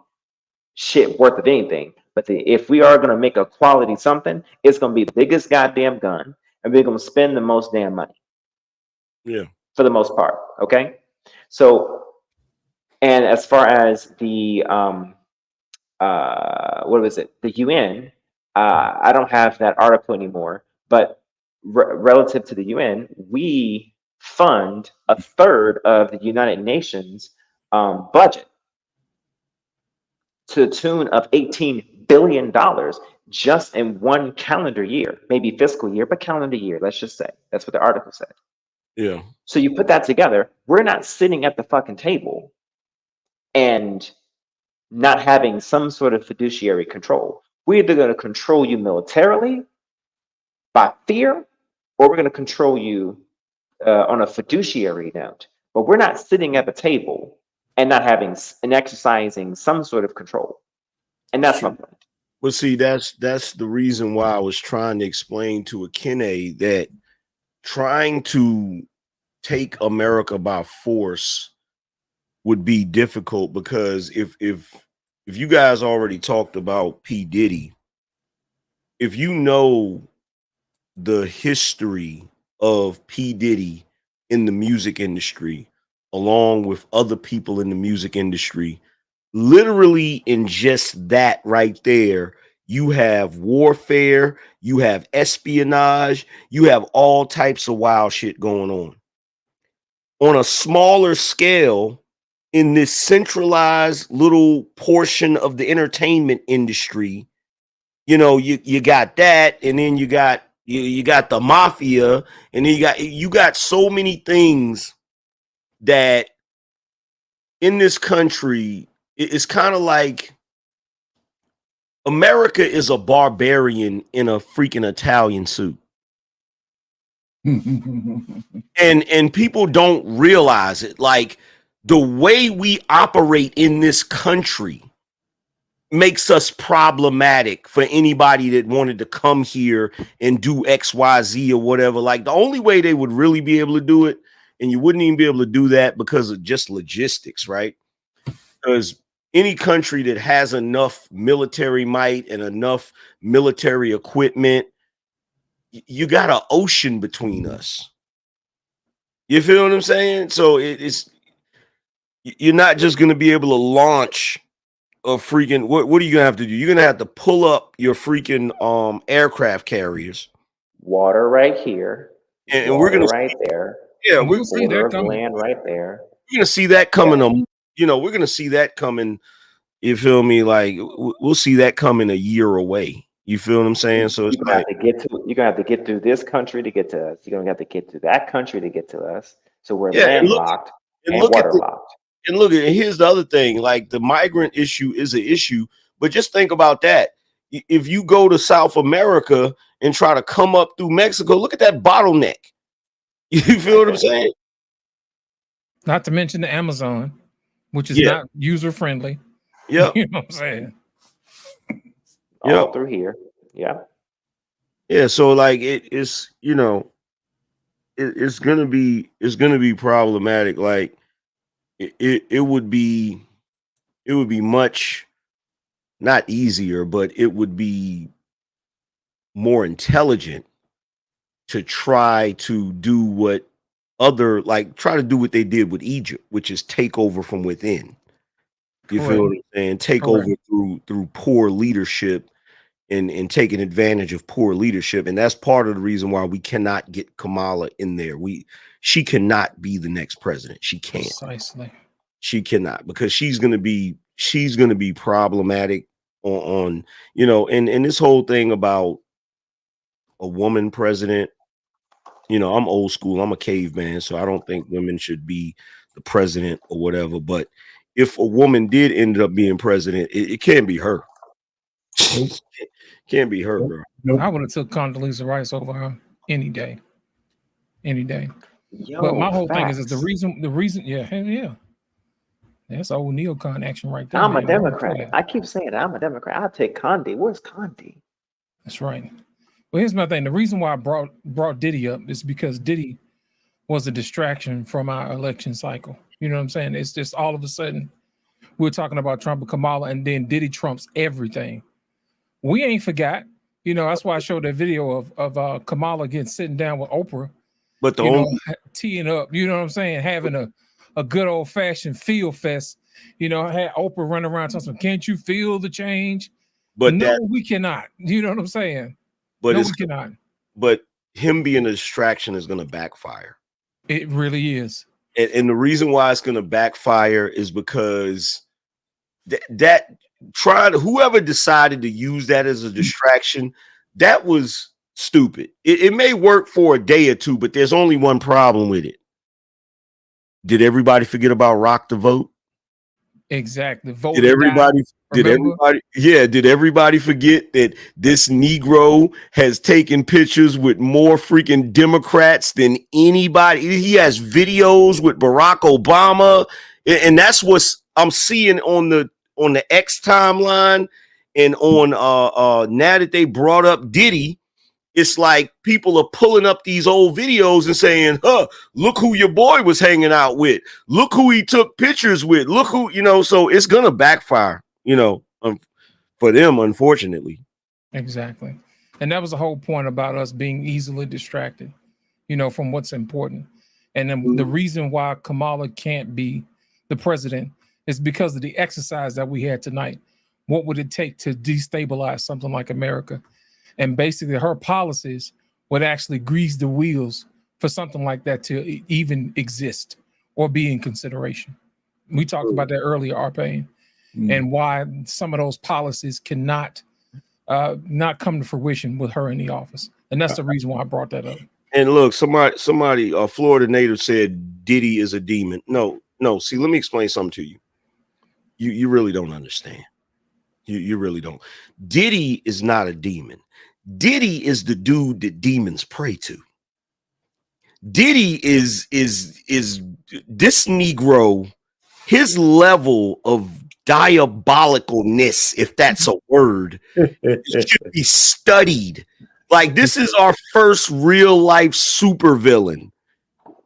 shit worth of anything. But if we are gonna make a quality something, it's gonna be the biggest goddamn gun, and we're gonna spend the most damn money. Yeah. For the most part. Okay. So, and as far as the what was it? The UN. I don't have that article anymore, but relative to the UN, we fund a third of the United Nations budget to the tune of $18 billion just in one calendar year, maybe fiscal year, but calendar year, let's just say. That's what the article said. Yeah. So you put that together, we're not sitting at the fucking table and not having some sort of fiduciary control. We're either going to control you militarily by fear, or we're going to control you on a fiduciary note. But we're not sitting at the table and not having and exercising some sort of control. And that's my point. Well, see, that's the reason why I was trying to explain to Akene that trying to take America by force would be difficult, because if you guys already talked about P. Diddy, if you know the history of P. Diddy in the music industry, along with other people in the music industry, literally in just that right there, you have warfare, you have espionage, you have all types of wild shit going on. On a smaller scale, in this centralized little portion of the entertainment industry, you know, you got that, and then you got the mafia, and then you got so many things that in this country, it's kind of like America is a barbarian in a freaking Italian suit. and people don't realize it. Like, the way we operate in this country makes us problematic for anybody that wanted to come here and do XYZ or whatever. Like, the only way they would really be able to do it, and you wouldn't even be able to do that because of just logistics, right? Because any country that has enough military might and enough military equipment, you got an ocean between us. You feel what I'm saying? So it's, you're not just going to be able to launch freaking what are you gonna have to do? You're gonna have to pull up your freaking aircraft carriers. Water right here. And we're gonna right there. Yeah, we're gonna see that coming. Land right there. We're gonna see that coming. We're gonna see that coming. You feel me? Like we'll see that coming a year away. You feel what I'm saying? So it's like you're gonna have to get through this country to get to us. You're gonna have to get through that country to get to us. So we're landlocked and waterlocked. And look, and here's the other thing: like the migrant issue is an issue, but just think about that. If you go to South America and try to come up through Mexico, look at that bottleneck. You feel what I'm saying? Not to mention the Amazon, which is not user friendly. Yeah, you know what I'm saying. All through here. Yeah. Yeah. So like it's it's gonna be problematic. Like it would be much not easier, but it would be more intelligent to try to do what they did with Egypt, which is take over from within. You feel what I'm saying? Take over through poor leadership and taking advantage of poor leadership. And that's part of the reason why we cannot get Kamala in there. She cannot be the next president. She can't. Precisely. She cannot, because she's gonna be problematic on and this whole thing about a woman president. I'm old school. I'm a caveman, so I don't think women should be the president or whatever. But if a woman did end up being president, it can't be her. Can't be her, bro. I would have took Condoleezza Rice over her any day. Yo, but my whole thing facts. is the reason. Yeah, hell yeah. That's old neocon action right there. I'm man. a Democrat. I keep saying that I'm a Democrat. I'll take Condi. Where's Condi? That's right. Well, here's my thing. The reason why I brought Diddy up is because Diddy was a distraction from our election cycle. You know what I'm saying? It's just all of a sudden we're talking about Trump and Kamala, and then Diddy trumps everything. We ain't forgot. That's why I showed that video of Kamala sitting down with Oprah, but teeing up. You know what I'm saying? Having a good old fashioned field fest. Had Oprah running around talking, "Can't you feel the change?" But no, we cannot. You know what I'm saying? But no, we cannot. But him being a distraction is going to backfire. It really is. And the reason why it's going to backfire is because whoever decided to use that as a distraction, that was stupid. It may work for a day or two, but there's only one problem with it. Did everybody forget about Rock the Vote? Exactly. Vote. Did everybody forget that this Negro has taken pictures with more freaking Democrats than anybody? He has videos with Barack Obama, and that's what I'm seeing on the X timeline, and on now that they brought up Diddy. It's like people are pulling up these old videos and saying, look who your boy was hanging out with. Look who he took pictures with. Look who, so it's going to backfire, for them, unfortunately. Exactly. And that was the whole point about us being easily distracted, from what's important. And then the reason why Kamala can't be the president is because of the exercise that we had tonight. What would it take to destabilize something like America? And basically her policies would actually grease the wheels for something like that to even exist or be in consideration. We talked about that earlier, Arpain, and why some of those policies cannot not come to fruition with her in the office. And that's the reason why I brought that up. And look, somebody, a Florida native said Diddy is a demon. No. See, let me explain something to you. You really don't understand. You really don't. Diddy is not a demon. Diddy is the dude that demons pray to. Diddy is this Negro, his level of diabolicalness, if that's a word, should be studied. Like, this is our first real life supervillain.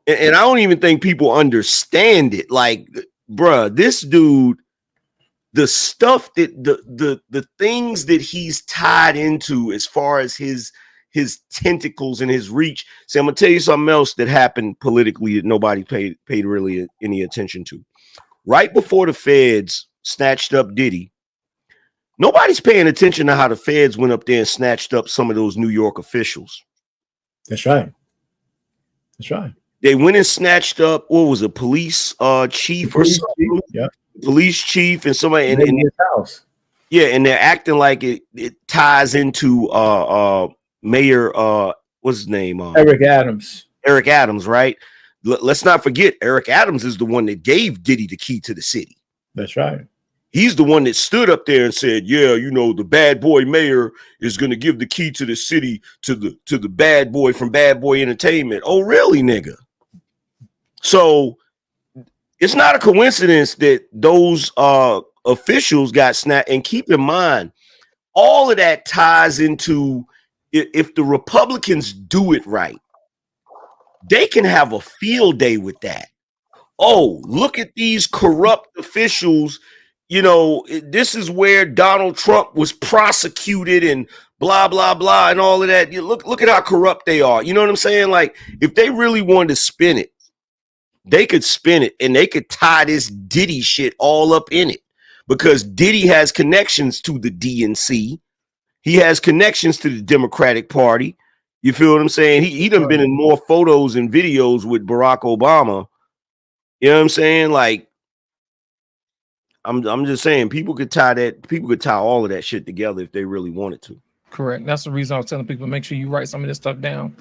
And I don't even think people understand it. Like, bruh, this dude, the stuff that the things that he's tied into as far as his tentacles and his reach. See, I'm gonna tell you something else that happened politically that nobody paid really any attention to. Right before the feds snatched up Diddy, Nobody's paying attention to how the feds went up there and snatched up some of those New York officials. That's right. That's right. They went and snatched up, what was it, police chief or something? Yeah. Police chief and somebody in his house. Yeah, and they're acting like it ties into Mayor what's his name? Eric Adams. Eric Adams, right? Let's not forget Eric Adams is the one that gave Diddy the key to the city. That's right. He's the one that stood up there and said, yeah, you know, the bad boy mayor is going to give the key to the city to the bad boy from Bad Boy Entertainment. Oh, really, nigga? So it's not a coincidence that those officials got snapped. And keep in mind, all of that ties into if the Republicans do it right, they can have a field day with that. Oh, look at these corrupt officials. You know, this is where Donald Trump was prosecuted and blah, blah, blah, and all of that. Look at how corrupt they are. You know what I'm saying? Like, if they really wanted to spin it, they could spin it and they could tie this Diddy shit all up in it, because Diddy has connections to the DNC. He has connections to the Democratic Party. You feel what I'm saying? He done been in more photos and videos with Barack Obama. You know what I'm saying? Like, I'm just saying people could tie all of that shit together if they really wanted to. Correct. That's the reason I was telling people, make sure you write some of this stuff down,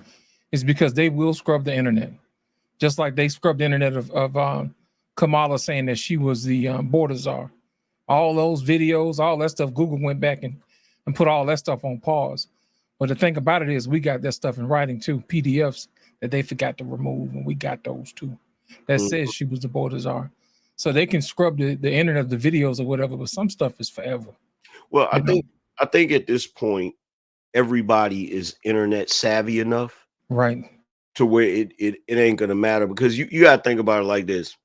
is because they will scrub the internet. Just like they scrubbed the internet of Kamala saying that she was the border czar. All those videos, all that stuff, Google went back and put all that stuff on pause. But the thing about it is we got that stuff in writing too, PDFs that they forgot to remove, and we got those too. That says she was the border czar. So they can scrub the internet, the videos or whatever, but some stuff is forever. Well, I think at this point, everybody is internet savvy enough. Right. To where it ain't gonna matter, because you gotta think about it like this.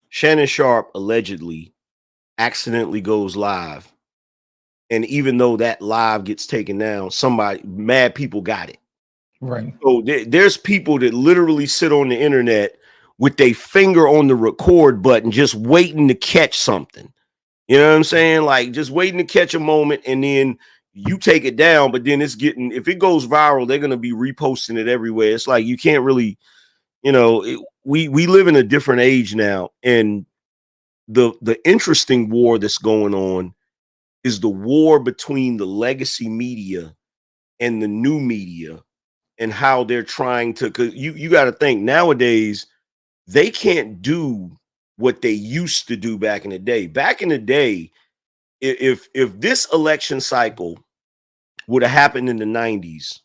Shannon Sharp allegedly accidentally goes live, and even though that live gets taken down, mad people got it. Right. So there's people that literally sit on the internet with their finger on the record button, just waiting to catch something. You know what I'm saying? Like, just waiting to catch a moment, and then you take it down, but then if it goes viral, they're going to be reposting it everywhere. It's like, you can't really, we live in a different age now. And the interesting war that's going on is the war between the legacy media and the new media, and how they're trying to, cause you got to think nowadays, they can't do what they used to do back in the day. Back in the day, if this election cycle would have happened in the 90s,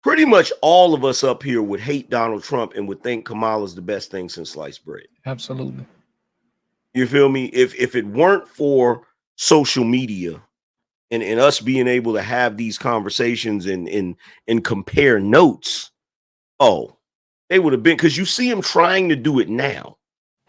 pretty much all of us up here would hate Donald Trump and would think Kamala's the best thing since sliced bread. Absolutely. You feel me? If it weren't for social media and us being able to have these conversations and compare notes, they would have been, because you see them trying to do it now.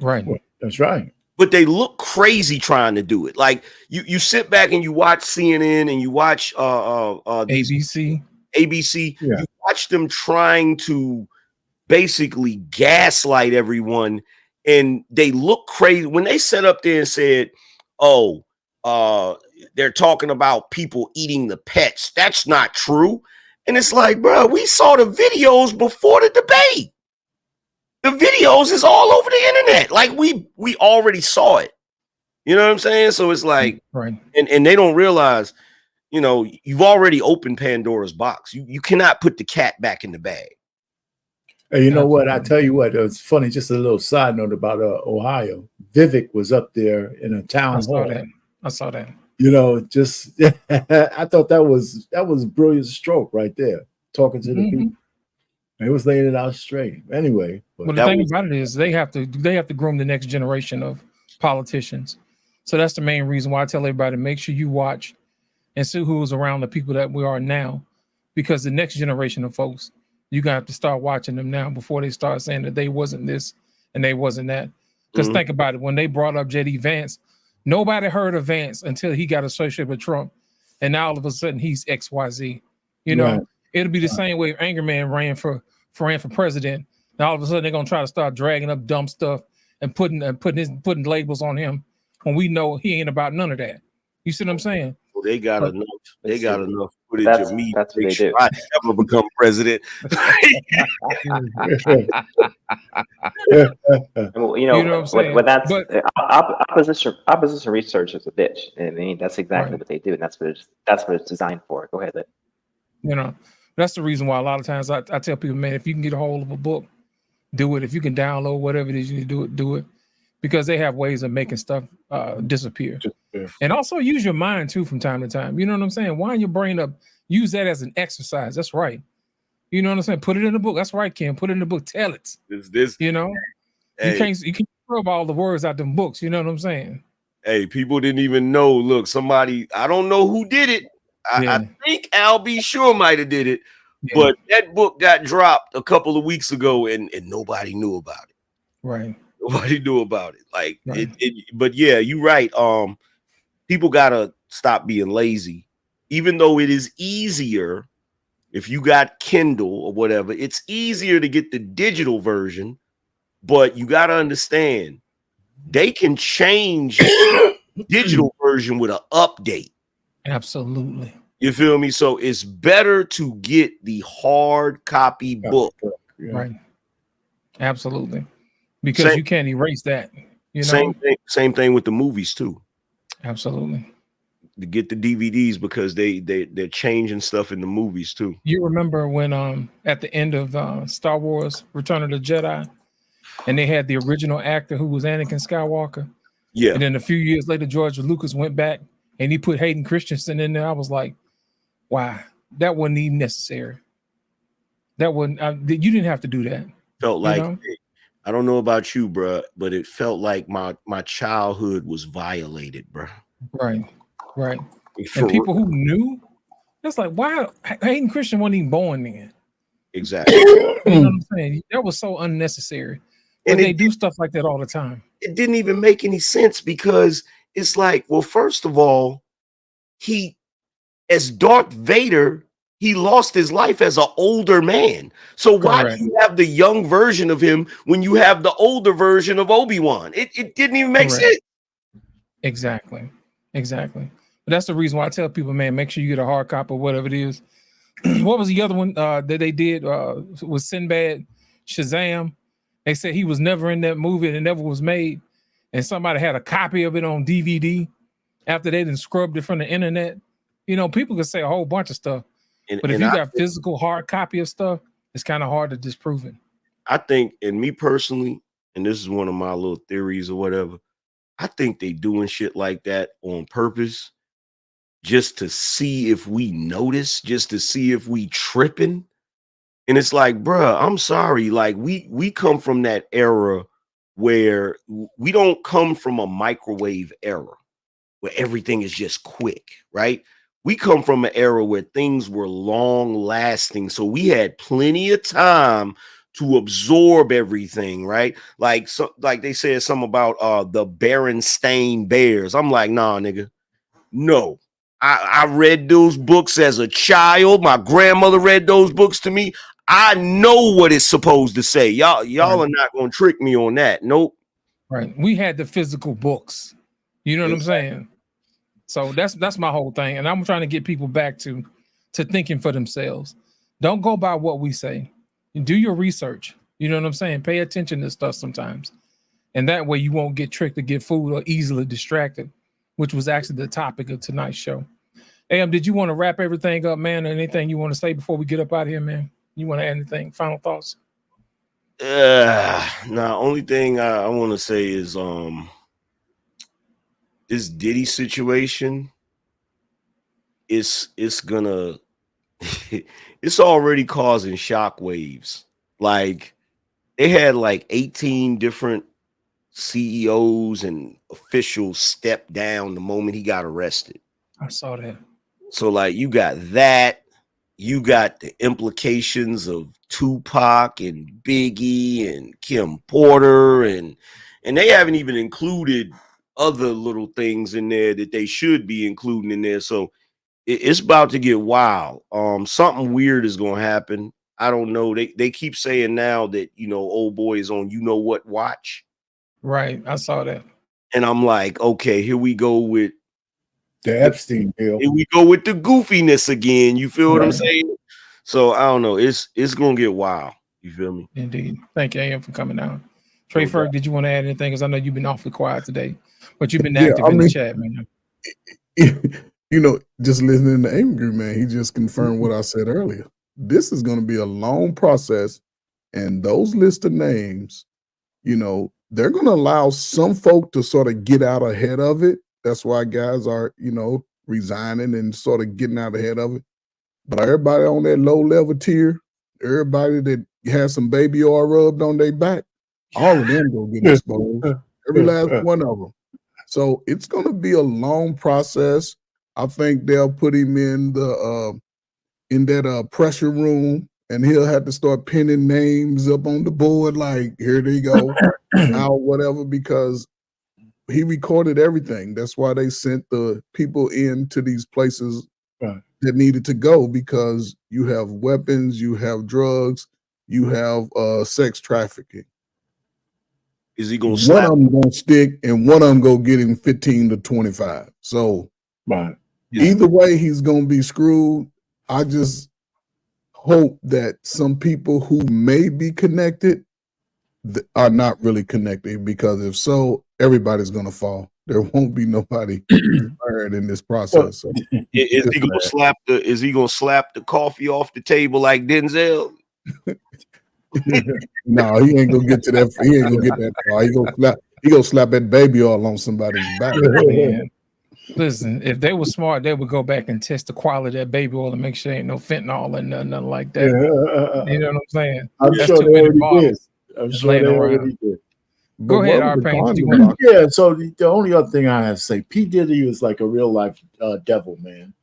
Right. That's right. But they look crazy trying to do it. Like, you sit back and you watch CNN and you watch ABC. Yeah. You watch them trying to basically gaslight everyone, and they look crazy when they sat up there and said, they're talking about people eating the pets. That's not true. And it's like, bro, we saw the videos before the debate. The videos is all over the internet. Like, we already saw it. You know what I'm saying? So it's like, right. And they don't realize, you've already opened Pandora's box. You cannot put the cat back in the bag. Hey, you know what? I tell you what, it's funny. Just a little side note about Ohio. Vivek was up there in a town hall. I saw that. Just I thought that was a brilliant stroke right there, talking to the people. It was laying it out straight. Anyway, but the thing about it is they have to groom the next generation of politicians. So that's the main reason why I tell everybody, make sure you watch and see who's around the people that we are now, because the next generation of folks, you got to start watching them now before they start saying that they wasn't this and they wasn't that. Because think about it, when they brought up J.D. Vance, nobody heard of Vance until he got associated with Trump, and now all of a sudden he's XYZ. Right. It'll be the same way if Angerman ran for president. Now all of a sudden they're gonna try to start dragging up dumb stuff and putting labels on him when we know he ain't about none of that. You see what I'm saying? Well, they got But- enough. They got enough footage That's- of me that's to what make they sure do. I never become president. Well, You know what I'm saying? what that's But- opposition research is a bitch. I mean, that's exactly Right. what they do, and that's what it's designed for. Go ahead. Lit. You know, that's the reason why a lot of times I tell people, man, if you can get a hold of a book, do it. If you can download whatever it is you need to do it, because they have ways of making stuff disappear. And also use your mind too from time to time. You know what I'm saying? Wind your brain up. Use that as an exercise. That's right. You know what I'm saying? Put it in the book. That's right, Kim. Put it in the book. Tell it. This, you know, hey. you can't rub all the words out them books. You know what I'm saying? Hey, people didn't even know. Look, somebody, I don't know who did it. I think Al B. Sure might have did it, but that book got dropped a couple of weeks ago, and nobody knew about it. Right. Nobody knew about it. Like but yeah, you're right. People gotta stop being lazy, even though it is easier. If you got Kindle or whatever, it's easier to get the digital version, but you got to understand they can change digital version with an update. Absolutely. You feel me? So it's better to get the hard copy book. Right. Absolutely. Because you can't erase that. You know? Same thing with the movies too. Absolutely. To get the DVDs because they're changing stuff in the movies too. You remember when at the end of Star Wars Return of the Jedi, and they had the original actor who was Anakin Skywalker? Yeah. And then a few years later, George Lucas went back and he put Hayden Christensen in there. I was like, wow, that wasn't even necessary. That wasn't, you didn't have to do that. Felt like, know? I don't know about you, bro, but it felt like my childhood was violated, bro. Right. Right. And people who knew, it's like, why Hayden Christian wasn't even born then. Exactly. You know what I'm saying? That was so unnecessary. But And they do stuff like that all the time. It didn't even make any sense because it's like, well, first of all, he, as Darth Vader, he lost his life as an older man. So why do you have the young version of him when you have the older version of Obi-Wan? It didn't even make sense. Exactly. Exactly. But that's the reason why I tell people, man, make sure you get a hard copy or whatever it is. What was the other one that they did with Sinbad, Shazam? They said he was never in that movie and it never was made. And somebody had a copy of it on DVD after they didn't scrubbed it from the internet. You know, people can say a whole bunch of stuff. But if you got physical hard copy of stuff, it's kind of hard to disprove it. I think, and me personally, and this is one of my little theories or whatever, I think they doing shit like that on purpose just to see if we notice, just to see if we tripping. And it's like, bruh, I'm sorry. Like we come from that era where we don't come from a microwave era where everything is just quick, right? We come from an era where things were long lasting. So we had plenty of time to absorb everything, right? Like they said something about the Berenstain Bears. I'm like, nah, nigga. No. I read those books as a child. My grandmother read those books to me. I know what it's supposed to say. Y'all are not gonna trick me on that. Nope. Right. We had the physical books. You know what I'm saying? So that's my whole thing. And I'm trying to get people back to thinking for themselves. Don't go by what we say. Do your research. You know what I'm saying? Pay attention to stuff sometimes. And that way you won't get tricked to get fooled or easily distracted, which was actually the topic of tonight's show. Am, did you want to wrap everything up, man? Or anything you want to say before we get up out of here, man? You want to add anything? Final thoughts? Only thing I want to say is this Diddy situation it's gonna it's already causing shockwaves. Like they had like 18 different CEOs and officials step down the moment he got arrested. I saw that. So like you got that, you got the implications of Tupac and Biggie and Kim Porter and they haven't even included other little things in there that they should be including in there. So it's about to get wild. Something weird is gonna happen. I don't know. They keep saying now that old boy is on what watch. Right. I saw that. And I'm like, okay, here we go with The Epstein bill. Here we go with the goofiness again. You feel what I'm Right. saying? So I don't know. It's gonna get wild. You feel me? Indeed. Thank you, AM, for coming out. Trey Ferg, did you want to add anything? Because I know you've been awfully quiet today, but you've been active in the chat, man. You know, just listening to Angry Man, he just confirmed what I said earlier. This is going to be a long process, and those list of names, you know, they're going to allow some folk to sort of get out ahead of it. That's why guys are, you know, resigning and sort of getting out ahead of it. But everybody on that low level tier, everybody that has some baby oil rubbed on their back, all of them gonna get exposed. Every last one of them. So it's gonna be a long process. I think they'll put him in that pressure room, and he'll have to start pinning names up on the board, like here they go, out whatever, because he recorded everything. That's why they sent the people into these places that needed to go, because you have weapons, you have drugs, you have sex trafficking. Is he gonna One slap? of them gonna stick, and one of them go get him 15 to 25. So either way, he's gonna be screwed. I just hope that some people who may be connected are not really connected, because if so, everybody's gonna fall. There won't be nobody fired in this process. So Is he gonna slap the? Is he gonna slap the coffee off the table like Denzel? No, he ain't gonna get to that. He ain't gonna get that far. He gonna slap that baby all on somebody's back. Man. Listen, if they were smart, they would go back and test the quality of that baby oil and make sure ain't no fentanyl and nothing like that. You know what I'm saying? I'm That's sure too they many already bottles did. I'm just sure laying they around. already did. Go ahead, R-Pain. Yeah, so the only other thing I have to say, P. Diddy is like a real life devil, man.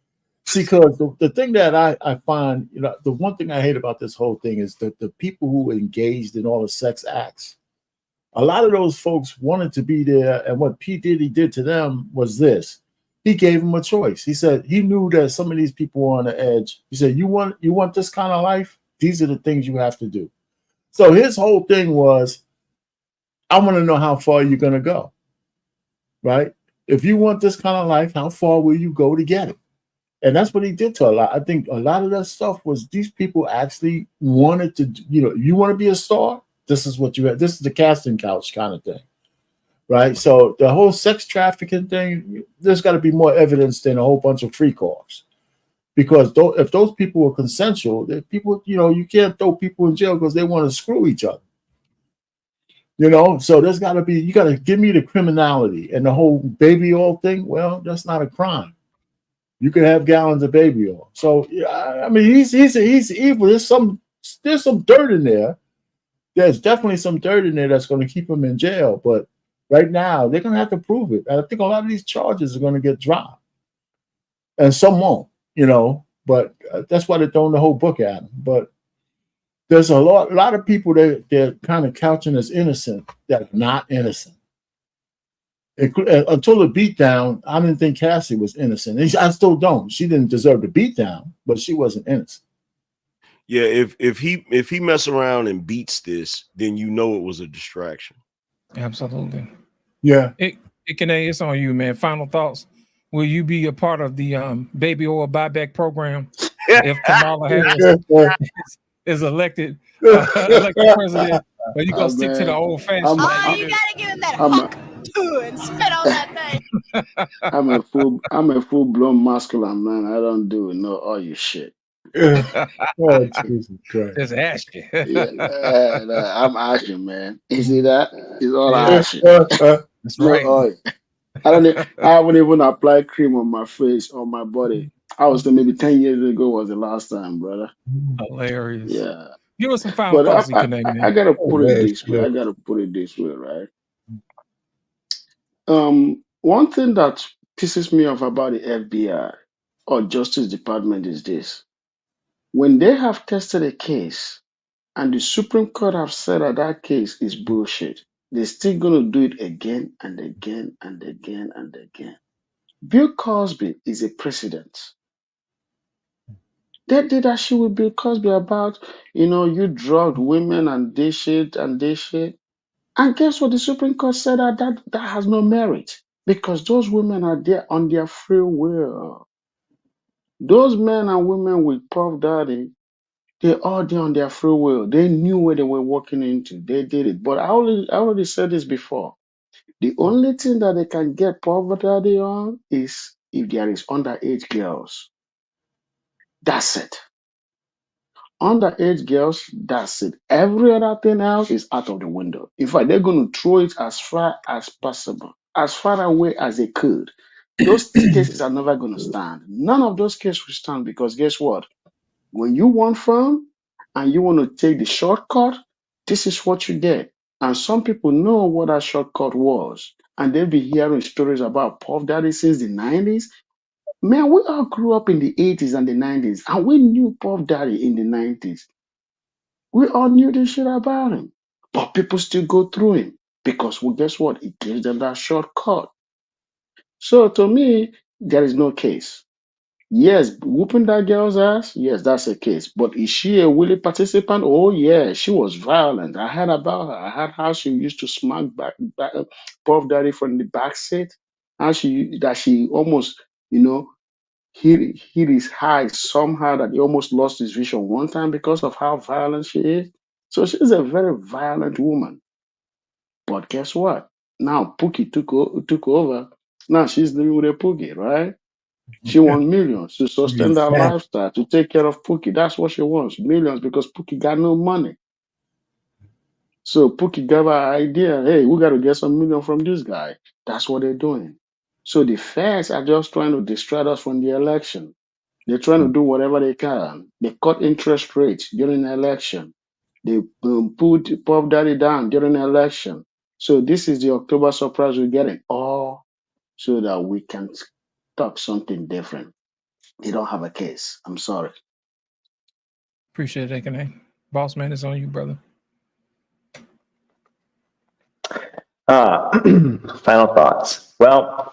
Because the thing that I find, you know, the one thing I hate about this whole thing is that the people who engaged in all the sex acts, a lot of those folks wanted to be there, and what P. Diddy did to them was this. He gave them a choice. He said he knew that some of these people were on the edge. He said, you want this kind of life? These are the things you have to do. So his whole thing was, I want to know how far you're going to go, right? If you want this kind of life, how far will you go to get it? And that's what he did to a lot. I think a lot of that stuff was these people actually wanted to, you know, you want to be a star? This is what you have. This is the casting couch kind of thing, right? So the whole sex trafficking thing, there's got to be more evidence than a whole bunch of free calls. Because if those people were consensual, people, you know, you can't throw people in jail because they want to screw each other. You know, so there's got to be, you got to give me the criminality. And the whole baby oil thing, well, that's not a crime. You can have gallons of baby oil. So yeah, I mean, he's evil. There's some dirt in there. There's definitely some dirt in there that's going to keep him in jail. But right now, they're going to have to prove it. I think a lot of these charges are going to get dropped, and some won't. You know, but that's why they're throwing the whole book at him. But there's a lot of people that they're kind of couching as innocent that are not innocent. Until the beatdown, I didn't think Cassie was innocent. I still don't. She didn't deserve the beatdown, but she wasn't innocent. Yeah, if he mess around and beats this, then you know it was a distraction. Absolutely. Yeah. It's on you, man. Final thoughts. Will you be a part of the baby oil buyback program if Kamala Harris is elected president? Or you gonna stick to the old fashioned? You gotta give him that hawk too and spit on that thing. I'm a full blown masculine man. I don't do no all your shit. Oh, Jesus Christ. It's ashy. I'm ashy, man. You see that? It's all Yeah. ashy. That's No right. oil. I haven't even applied cream on my face, on my body. I was maybe 10 years ago was the last time, brother. Hilarious. Yeah. Give us some final thoughts, I gotta put it this way. I gotta put it this way, right? One thing that pisses me off about the FBI or Justice Department is this. When they have tested a case and the Supreme Court have said that that case is bullshit, they're still gonna do it again and again and again and again. Bill Cosby is a precedent. They did that shit with Bill Cosby about, you drugged women and this shit and this shit. And guess what? The Supreme Court said that has no merit. because those women are there on their free will. Those men and women with Puff Daddy, they all there on their free will. They knew where they were walking into. They did it. But I already said this before. The only thing that they can get Puff Daddy on is if there is underage girls. That's it. Underage girls, that's it. Every other thing else is out of the window. In fact, they're going to throw it as far as possible, as far away as they could. Those cases are never going to stand. None of those cases will stand because guess what? When you want fun and you want to take the shortcut, this is what you get. And some people know what that shortcut was. And they've been hearing stories about Puff Daddy since the 90s. Man, we all grew up in the 80s and the 90s, and we knew Puff Daddy in the 90s. We all knew this shit about him. But people still go through him because, well, guess what? It gives them that shortcut. So to me, there is no case. Yes, whooping that girl's ass, yes, that's a case. But is she a willing participant? Oh, yeah, she was violent. I heard about her. I heard how she used to smack back Puff Daddy from the back seat. How she almost, hit his eyes somehow that he almost lost his vision one time because of how violent she is. So she's a very violent woman. But guess what? Now Pookie took over. Now she's living with a Pookie, right? She wants millions to sustain that Exactly. lifestyle, to take care of Pookie. That's what she wants, millions, because Pookie got no money. So Pookie gave her an idea, hey, we got to get some million from this guy. That's what they're doing. So the feds are just trying to distract us from the election. They're trying to do whatever they can. They cut interest rates during the election. They put Puff Daddy down during the election. So this is the October surprise we're getting, all so that we can talk something different. They don't have a case. I'm sorry. Appreciate it, Ekene. Boss man, it's on you, brother. Final thoughts. Well,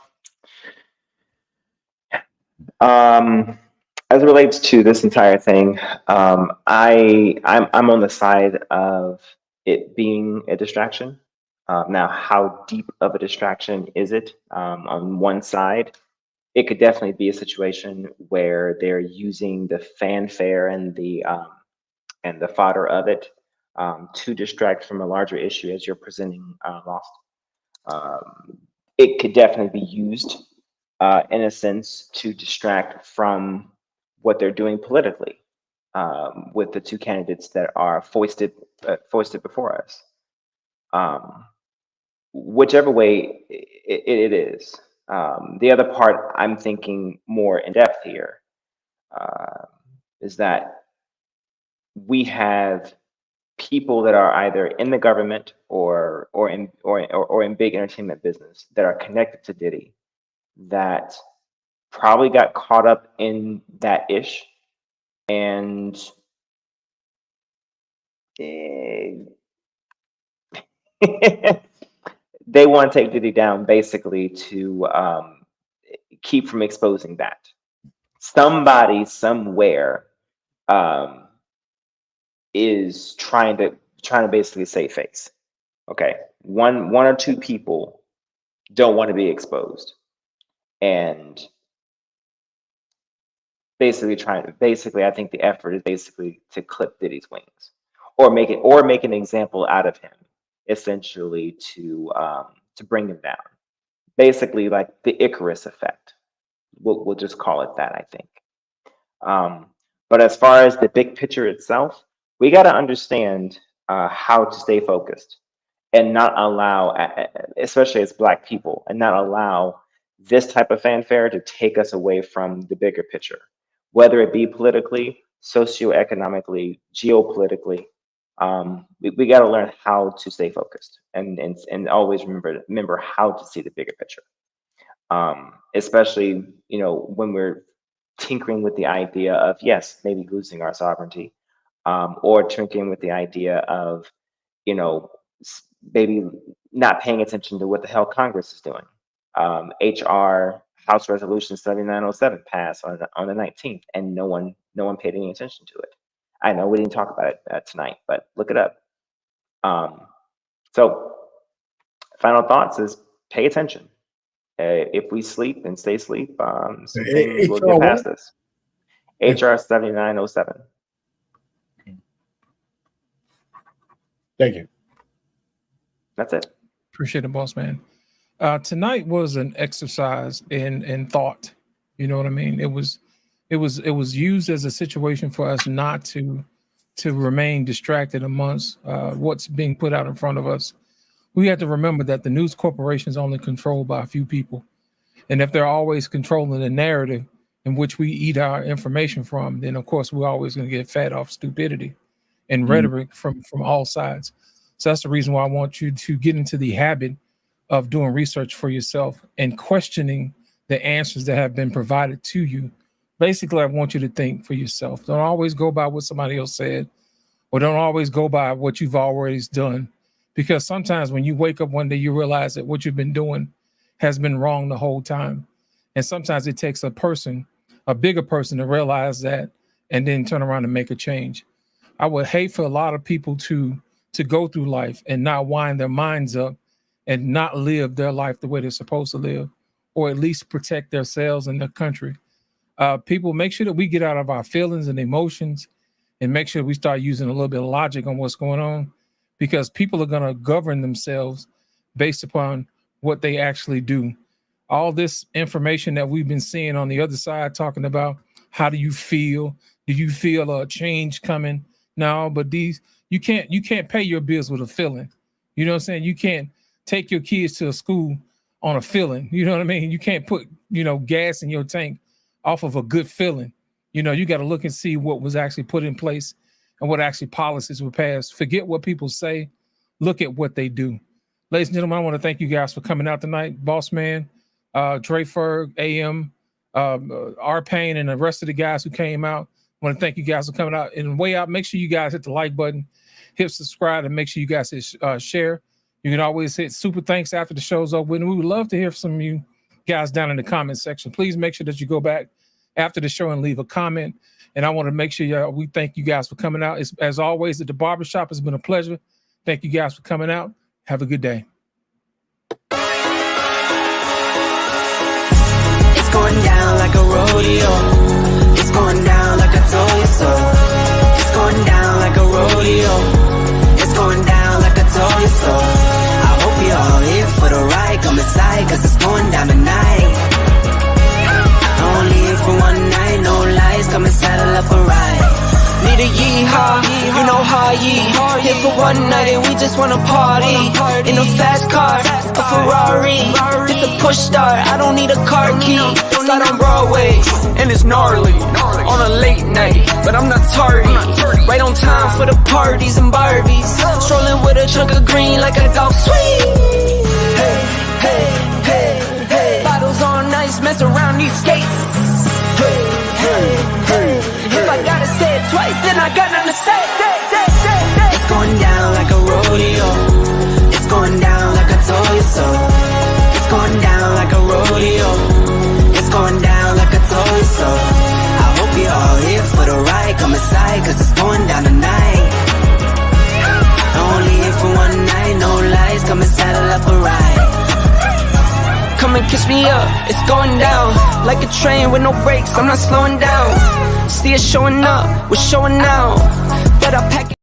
as it relates to this entire thing, I'm on the side of it being a distraction. Now, how deep of a distraction is it? On one side, it could definitely be a situation where they're using the fanfare and the fodder of it to distract from a larger issue as you're presenting Lost. It could definitely be used in a sense to distract from what they're doing politically with the two candidates that are foisted before us. Whichever way it is. The other part I'm thinking more in depth here is that we have people that are either in the government or in big entertainment business that are connected to Diddy that probably got caught up in that ish and they want to take Diddy down basically to keep from exposing that. Somebody somewhere is trying to basically save face. Okay, one or two people don't want to be exposed, and basically I think the effort is basically to clip Diddy's wings, or make an example out of him, essentially to bring him down. Basically, like the Icarus effect. We'll just call it that, I think. But as far as the big picture itself, we got to understand how to stay focused and not allow, especially as Black people, and not allow this type of fanfare to take us away from the bigger picture, whether it be politically, socioeconomically, geopolitically. We got to learn how to stay focused and always remember how to see the bigger picture. Especially, when we're tinkering with the idea of, yes, maybe losing our sovereignty, or tinkering with the idea of, maybe not paying attention to what the hell Congress is doing. HR House Resolution 7907 passed on the 19th, and no one paid any attention to it. I know we didn't talk about it tonight, but look it up. So final thoughts is pay attention. If we sleep and stay asleep, some H- things will HR get what? past us. HR 7907. Thank you. That's it. Appreciate it, boss man. Tonight was an exercise in thought. You know what I mean? It was used as a situation for us not to remain distracted amongst what's being put out in front of us. We have to remember that the news corporation is only controlled by a few people. And if they're always controlling the narrative in which we eat our information from, then of course we're always going to get fed off stupidity and rhetoric from all sides. So that's the reason why I want you to get into the habit of doing research for yourself and questioning the answers that have been provided to you. Basically, I want you to think for yourself. Don't always go by what somebody else said, or don't always go by what you've already done. Because sometimes when you wake up one day, you realize that what you've been doing has been wrong the whole time. And sometimes it takes a person, a bigger person, to realize that and then turn around and make a change. I would hate for a lot of people to go through life and not wind their minds up and not live their life the way they're supposed to live, or at least protect themselves and their country. People, make sure that we get out of our feelings and emotions and make sure we start using a little bit of logic on what's going on, because people are going to govern themselves based upon what they actually do. All this information that we've been seeing on the other side, talking about how do you feel? Do you feel a change coming? No, but you can't pay your bills with a feeling. You know what I'm saying? You can't take your kids to a school on a feeling. You know what I mean? You can't put, gas in your tank off of a good feeling. You got to look and see what was actually put in place and what actually policies were passed. Forget what people say. Look at what they do. Ladies and gentlemen, I want to thank you guys for coming out tonight. Boss Man, Dre Ferg, AM, R Payne, and the rest of the guys who came out. I want to thank you guys for coming out. And way out, make sure you guys hit the like button, hit subscribe, and make sure you guys hit share. You can always hit super thanks after the show's over. And we would love to hear from you guys down in the comment section. Please make sure that you go back after the show and leave a comment. And I want to make sure we thank you guys for coming out. As always, at the barbershop, it's been a pleasure. Thank you guys for coming out. Have a good day. It's going down like a rodeo. It's going down like I told you so. It's going down like a rodeo. It's going down like I told you so. I hope you're all here for the ride. Come inside, cause it's going down tonight. Only here for one night, no lies. Come and saddle up a ride. Need a yeehaw, you know how ye. Here for one night and we just wanna party. In a fast car, a Ferrari. Just a push start, I don't need a car key. It's out on Broadway, and it's gnarly. On a late night, but I'm not tardy. Right on time for the parties and Barbies. Strolling with a chunk of green like a golf swing. Hey, hey, hey, hey. Bottles on ice, mess around these skates. Hey, hey, hey. If I gotta say it twice, then I got nothing to say. It's going down like a rodeo. It's going down like I told you so. It's going down like a rodeo. It's going down like I told you so. I hope you're all here for the ride. Come inside, cause it's going down tonight. Only here for one night, no lies. Come and saddle up a ride. Come and kiss me up, it's going down. Like a train with no brakes, I'm not slowing down. See it showing up, we're showing out. But I pack it.